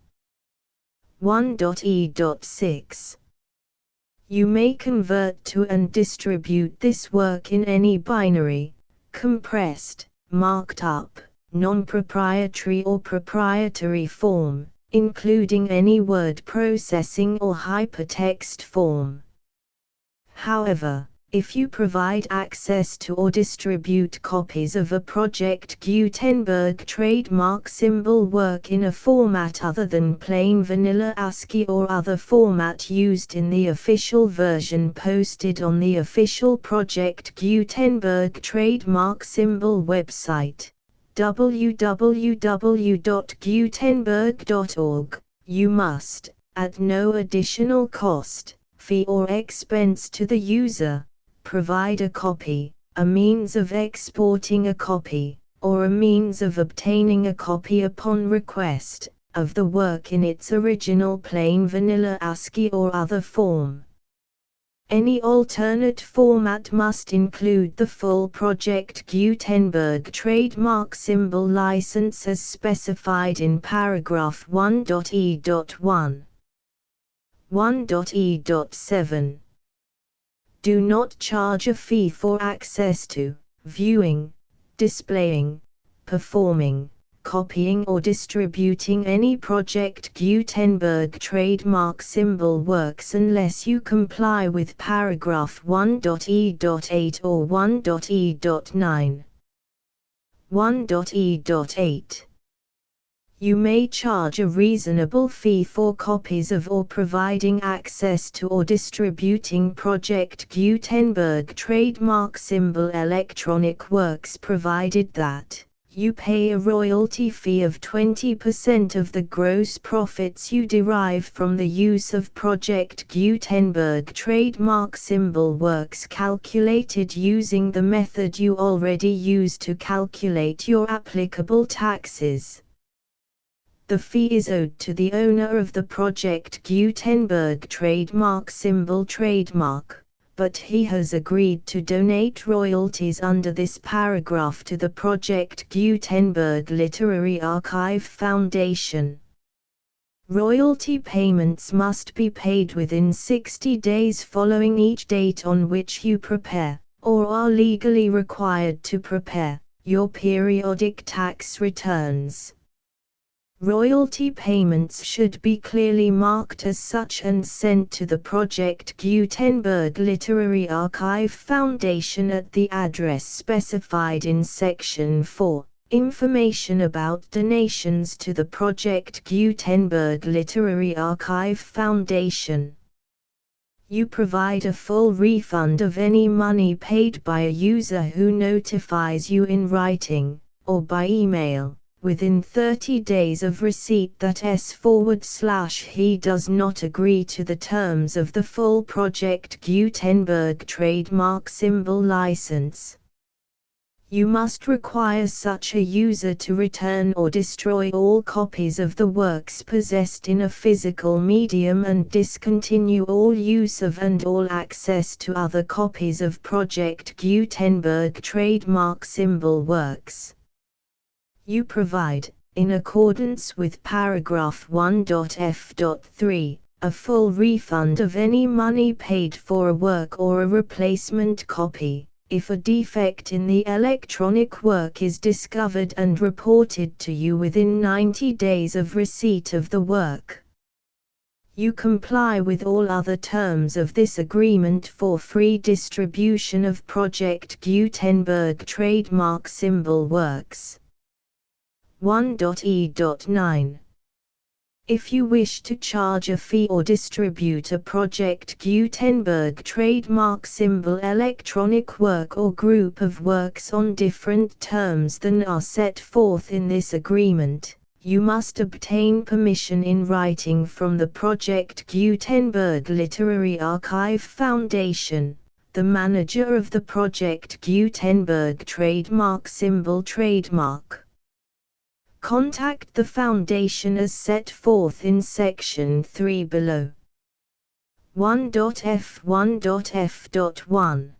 1.e.6 You may convert to and distribute this work in any binary, compressed, marked up, non-proprietary or proprietary form, including any word processing or hypertext form. However, if you provide access to or distribute copies of a Project Gutenberg trademark symbol work in a format other than plain vanilla ASCII or other format used in the official version posted on the official Project Gutenberg trademark symbol website, www.gutenberg.org, you must, at no additional cost, fee or expense to the user, provide a copy, a means of exporting a copy, or a means of obtaining a copy upon request, of the work in its original plain vanilla ASCII or other form. Any alternate format must include the full Project Gutenberg trademark symbol license as specified in paragraph 1.e.1. 1.e.7 Do not charge a fee for access to, viewing, displaying, performing, copying or distributing any Project Gutenberg trademark symbol works unless you comply with paragraph 1.e.8 or 1.e.9. 1.e.8. You may charge a reasonable fee for copies of or providing access to or distributing Project Gutenberg trademark symbol electronic works provided that you pay a royalty fee of 20% of the gross profits you derive from the use of Project Gutenberg trademark symbol works calculated using the method you already use to calculate your applicable taxes. The fee is owed to the owner of the Project Gutenberg trademark symbol trademark, but he has agreed to donate royalties under this paragraph to the Project Gutenberg Literary Archive Foundation. Royalty payments must be paid within 60 days following each date on which you prepare, or are legally required to prepare, your periodic tax returns. Royalty payments should be clearly marked as such and sent to the Project Gutenberg Literary Archive Foundation at the address specified in Section 4. Information about donations to the Project Gutenberg Literary Archive Foundation. You provide a full refund of any money paid by a user who notifies you in writing, or by email, within 30 days of receipt that he does not agree to the terms of the full Project Gutenberg trademark symbol license. You must require such a user to return or destroy all copies of the works possessed in a physical medium and discontinue all use of and all access to other copies of Project Gutenberg trademark symbol works. You provide, in accordance with paragraph 1.f.3, a full refund of any money paid for a work or a replacement copy, if a defect in the electronic work is discovered and reported to you within 90 days of receipt of the work. You comply with all other terms of this agreement for free distribution of Project Gutenberg trademark symbol works. 1.e.9. If you wish to charge a fee or distribute a Project Gutenberg trademark symbol electronic work or group of works on different terms than are set forth in this agreement, you must obtain permission in writing from the Project Gutenberg Literary Archive Foundation, the manager of the Project Gutenberg trademark symbol trademark. Contact the Foundation as set forth in Section 3 below. 1.f1.f.1.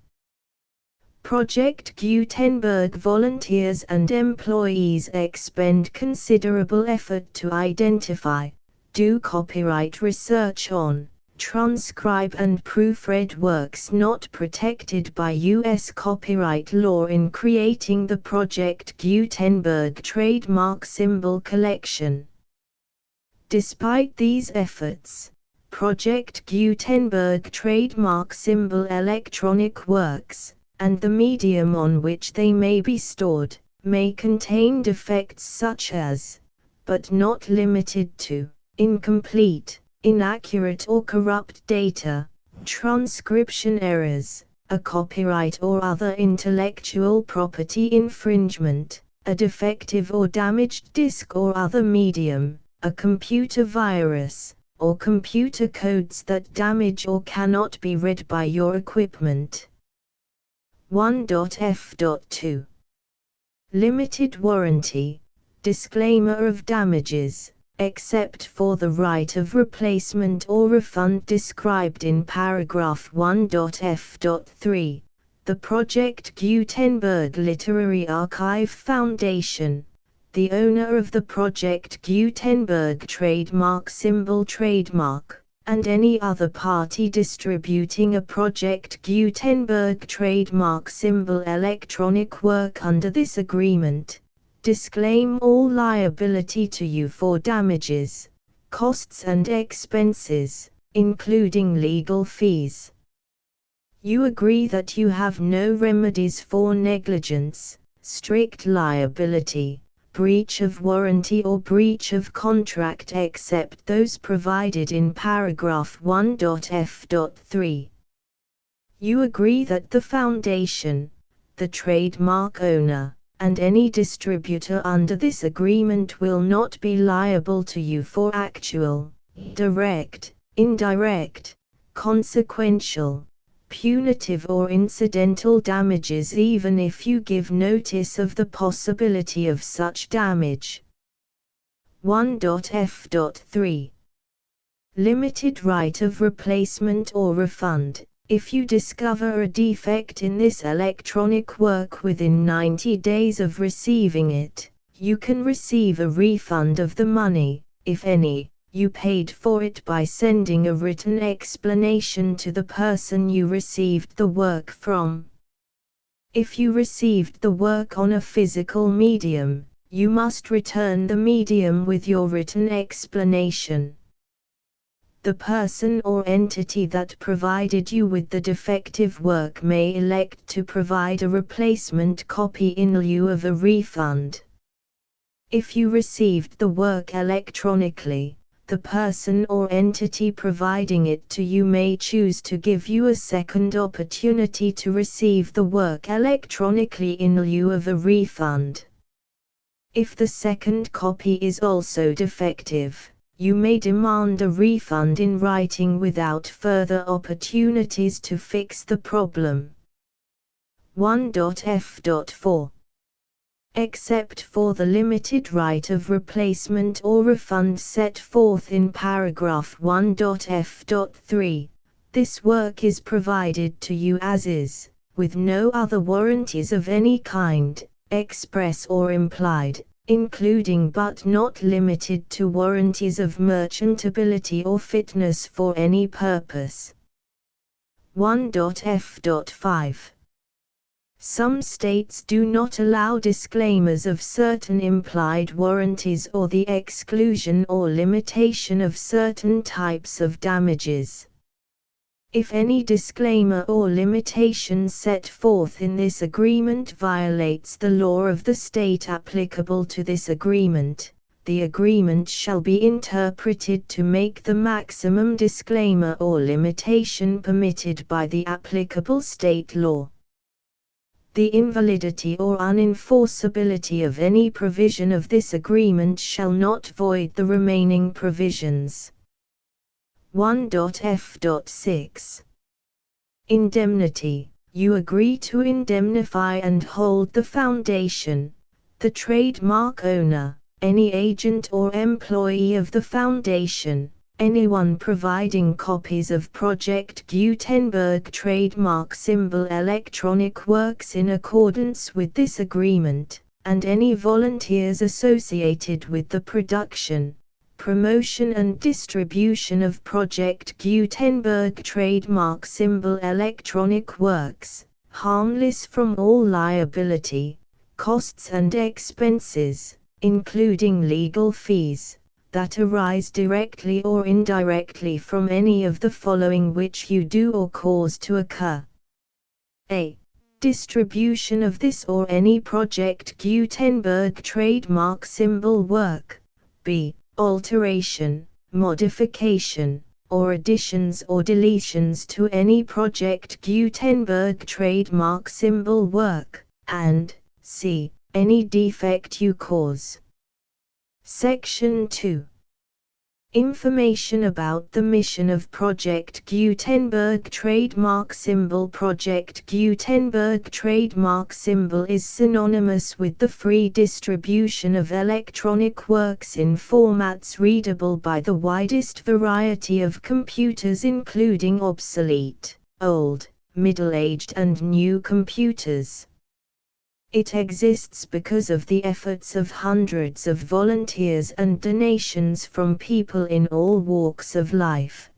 Project Gutenberg volunteers and employees expend considerable effort to identify, do copyright research on, transcribe and proofread works not protected by U.S. copyright law in creating the Project Gutenberg trademark symbol collection. Despite these efforts, Project Gutenberg trademark symbol electronic works, and the medium on which they may be stored, may contain defects such as, but not limited to, incomplete, inaccurate or corrupt data, transcription errors, a copyright or other intellectual property infringement, a defective or damaged disk or other medium, a computer virus, or computer codes that damage or cannot be read by your equipment. 1.f.2. Limited warranty, disclaimer of damages, except for the right of replacement or refund described in paragraph 1.f.3, the Project Gutenberg Literary Archive Foundation, the owner of the Project Gutenberg trademark symbol trademark, and any other party distributing a Project Gutenberg trademark symbol electronic work under this agreement, disclaim all liability to you for damages, costs and expenses, including legal fees. You agree that you have no remedies for negligence, strict liability, breach of warranty or breach of contract except those provided in paragraph 1.f.3. You agree that the foundation, the trademark owner, and any distributor under this agreement will not be liable to you for actual, direct, indirect, consequential, punitive or incidental damages even if you give notice of the possibility of such damage. 1.f.3. Limited right of replacement or refund. If you discover a defect in this electronic work within 90 days of receiving it, you can receive a refund of the money, if any, you paid for it by sending a written explanation to the person you received the work from. If you received the work on a physical medium, you must return the medium with your written explanation. The person or entity that provided you with the defective work may elect to provide a replacement copy in lieu of a refund. If you received the work electronically, the person or entity providing it to you may choose to give you a second opportunity to receive the work electronically in lieu of a refund. If the second copy is also defective, you may demand a refund in writing without further opportunities to fix the problem. 1.f.4. Except for the limited right of replacement or refund set forth in paragraph 1.f.3, this work is provided to you as is, with no other warranties of any kind, express or implied, including but not limited to warranties of merchantability or fitness for any purpose. 1.f.5. Some states do not allow disclaimers of certain implied warranties or the exclusion or limitation of certain types of damages. If any disclaimer or limitation set forth in this agreement violates the law of the state applicable to this agreement, the agreement shall be interpreted to make the maximum disclaimer or limitation permitted by the applicable state law. The invalidity or unenforceability of any provision of this agreement shall not void the remaining provisions. 1.f.6. Indemnity. You agree to indemnify and hold the foundation, the trademark owner, any agent or employee of the foundation, anyone providing copies of Project Gutenberg trademark symbol electronic works in accordance with this agreement, and any volunteers associated with the production, promotion and distribution of Project Gutenberg trademark symbol electronic works, harmless from all liability, costs and expenses, including legal fees, that arise directly or indirectly from any of the following which you do or cause to occur. A. Distribution of this or any Project Gutenberg trademark symbol work. B. Alteration, modification, or additions or deletions to any Project Gutenberg trademark symbol work, and C. Any defect you cause. Section 2. Information about the mission of Project Gutenberg trademark symbol. Project Gutenberg trademark symbol is synonymous with the free distribution of electronic works in formats readable by the widest variety of computers, including obsolete, old, middle-aged and new computers. It exists because of the efforts of hundreds of volunteers and donations from people in all walks of life.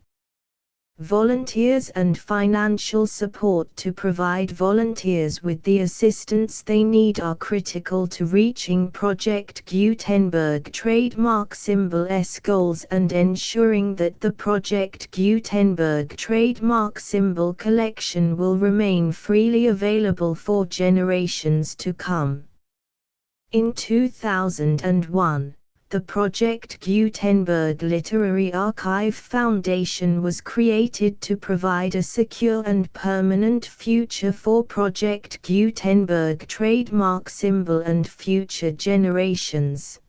Volunteers and financial support to provide volunteers with the assistance they need are critical to reaching Project Gutenberg trademark symbol's goals and ensuring that the Project Gutenberg trademark symbol collection will remain freely available for generations to come. In 2001, the Project Gutenberg Literary Archive Foundation was created to provide a secure and permanent future for Project Gutenberg trademark symbol and future generations.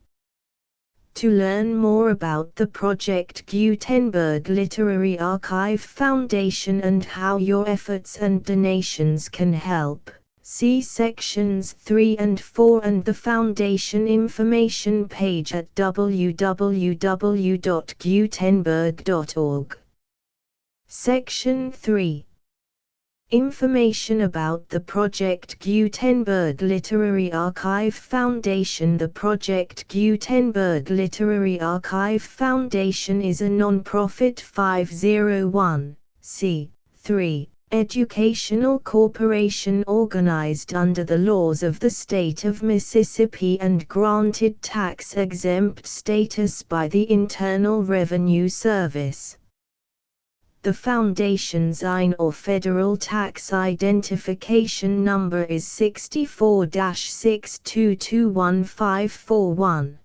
To learn more about the Project Gutenberg Literary Archive Foundation and how your efforts and donations can help, see sections 3 and 4 and the Foundation information page at www.gutenberg.org. Section 3. Information about the Project Gutenberg Literary Archive Foundation. The Project Gutenberg Literary Archive Foundation is a non-profit 501(c)(3) educational corporation organized under the laws of the state of Mississippi and granted tax-exempt status by the Internal Revenue Service. The Foundation's IN or Federal Tax Identification Number is 64-6221541.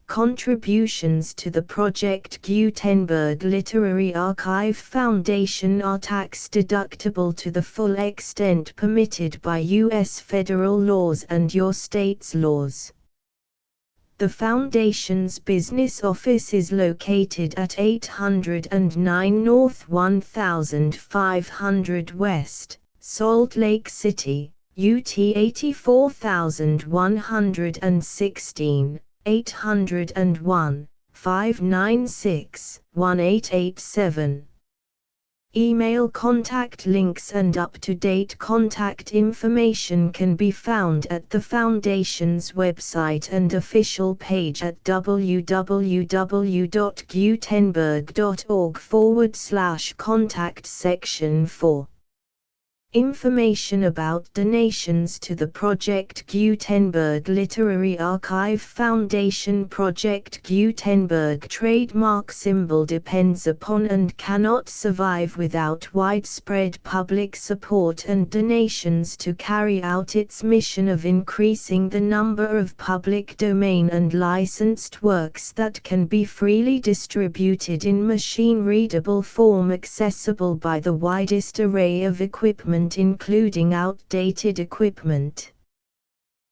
Contributions to the Project Gutenberg Literary Archive Foundation are tax-deductible to the full extent permitted by U.S. federal laws and your state's laws. The Foundation's business office is located at 809 North 1500 West, Salt Lake City, UT 84116, 801-596-1887. Email contact links and up-to-date contact information can be found at the Foundation's website and official page at www.gutenberg.org/contact section 4. Information about donations to the Project Gutenberg Literary Archive Foundation. Project Gutenberg trademark symbol depends upon and cannot survive without widespread public support and donations to carry out its mission of increasing the number of public domain and licensed works that can be freely distributed in machine-readable form accessible by the widest array of equipment including outdated equipment.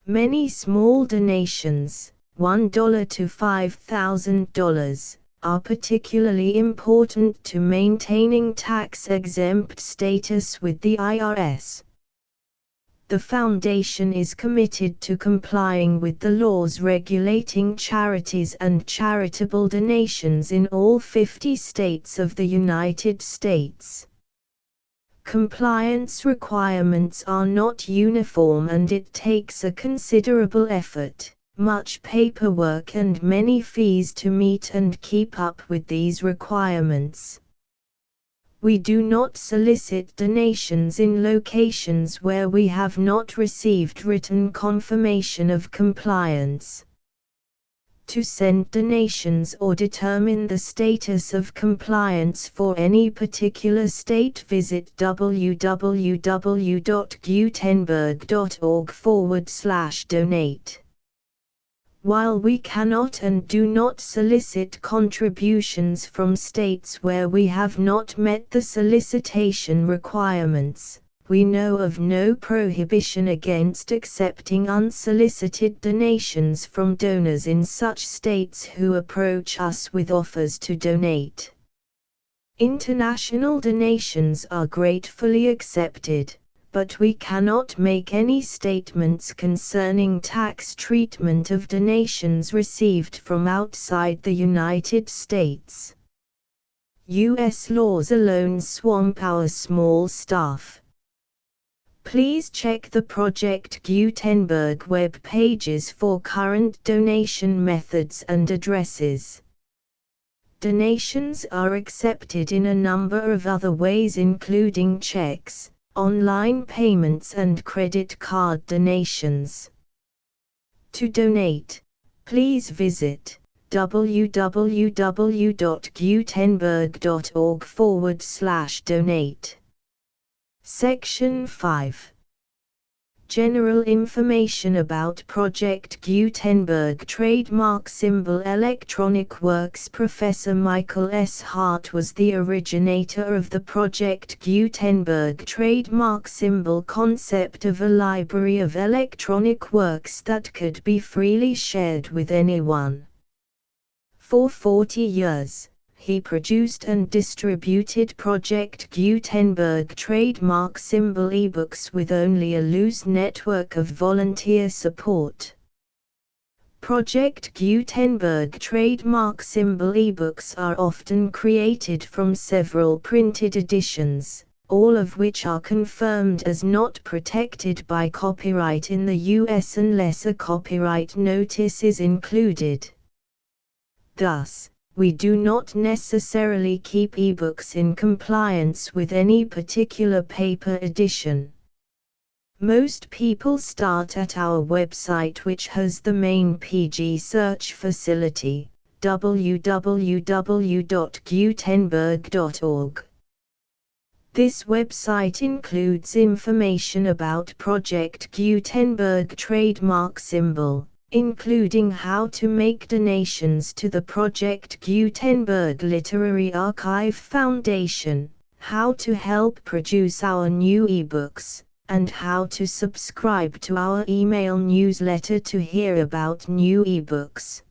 Many small donations, $1 to $5,000, are particularly important to maintaining tax-exempt status with the IRS. The Foundation is committed to complying with the laws regulating charities and charitable donations in all 50 states of the United States. Compliance requirements are not uniform and it takes a considerable effort, much paperwork and many fees to meet and keep up with these requirements. We do not solicit donations in locations where we have not received written confirmation of compliance. To send donations or determine the status of compliance for any particular state, visit www.gutenberg.org/donate. While we cannot and do not solicit contributions from states where we have not met the solicitation requirements, we know of no prohibition against accepting unsolicited donations from donors in such states who approach us with offers to donate. International donations are gratefully accepted, but we cannot make any statements concerning tax treatment of donations received from outside the United States. U.S. laws alone swamp our small staff. Please check the Project Gutenberg web pages for current donation methods and addresses. Donations are accepted in a number of other ways including checks, online payments and credit card donations. To donate, please visit www.gutenberg.org/donate. Section 5. General information about Project Gutenberg trademark symbol electronic works. Professor Michael S. Hart was the originator of the Project Gutenberg trademark symbol concept of a library of electronic works that could be freely shared with anyone. For 40 years, he produced and distributed Project Gutenberg trademark symbol ebooks with only a loose network of volunteer support. Project Gutenberg trademark symbol ebooks are often created from several printed editions, all of which are confirmed as not protected by copyright in the US unless a copyright notice is included. Thus, we do not necessarily keep ebooks in compliance with any particular paper edition. Most people start at our website, which has the main PG search facility, www.gutenberg.org. This website includes information about Project Gutenberg trademark symbol, including how to make donations to the Project Gutenberg Literary Archive Foundation, how to help produce our new ebooks, and how to subscribe to our email newsletter to hear about new ebooks.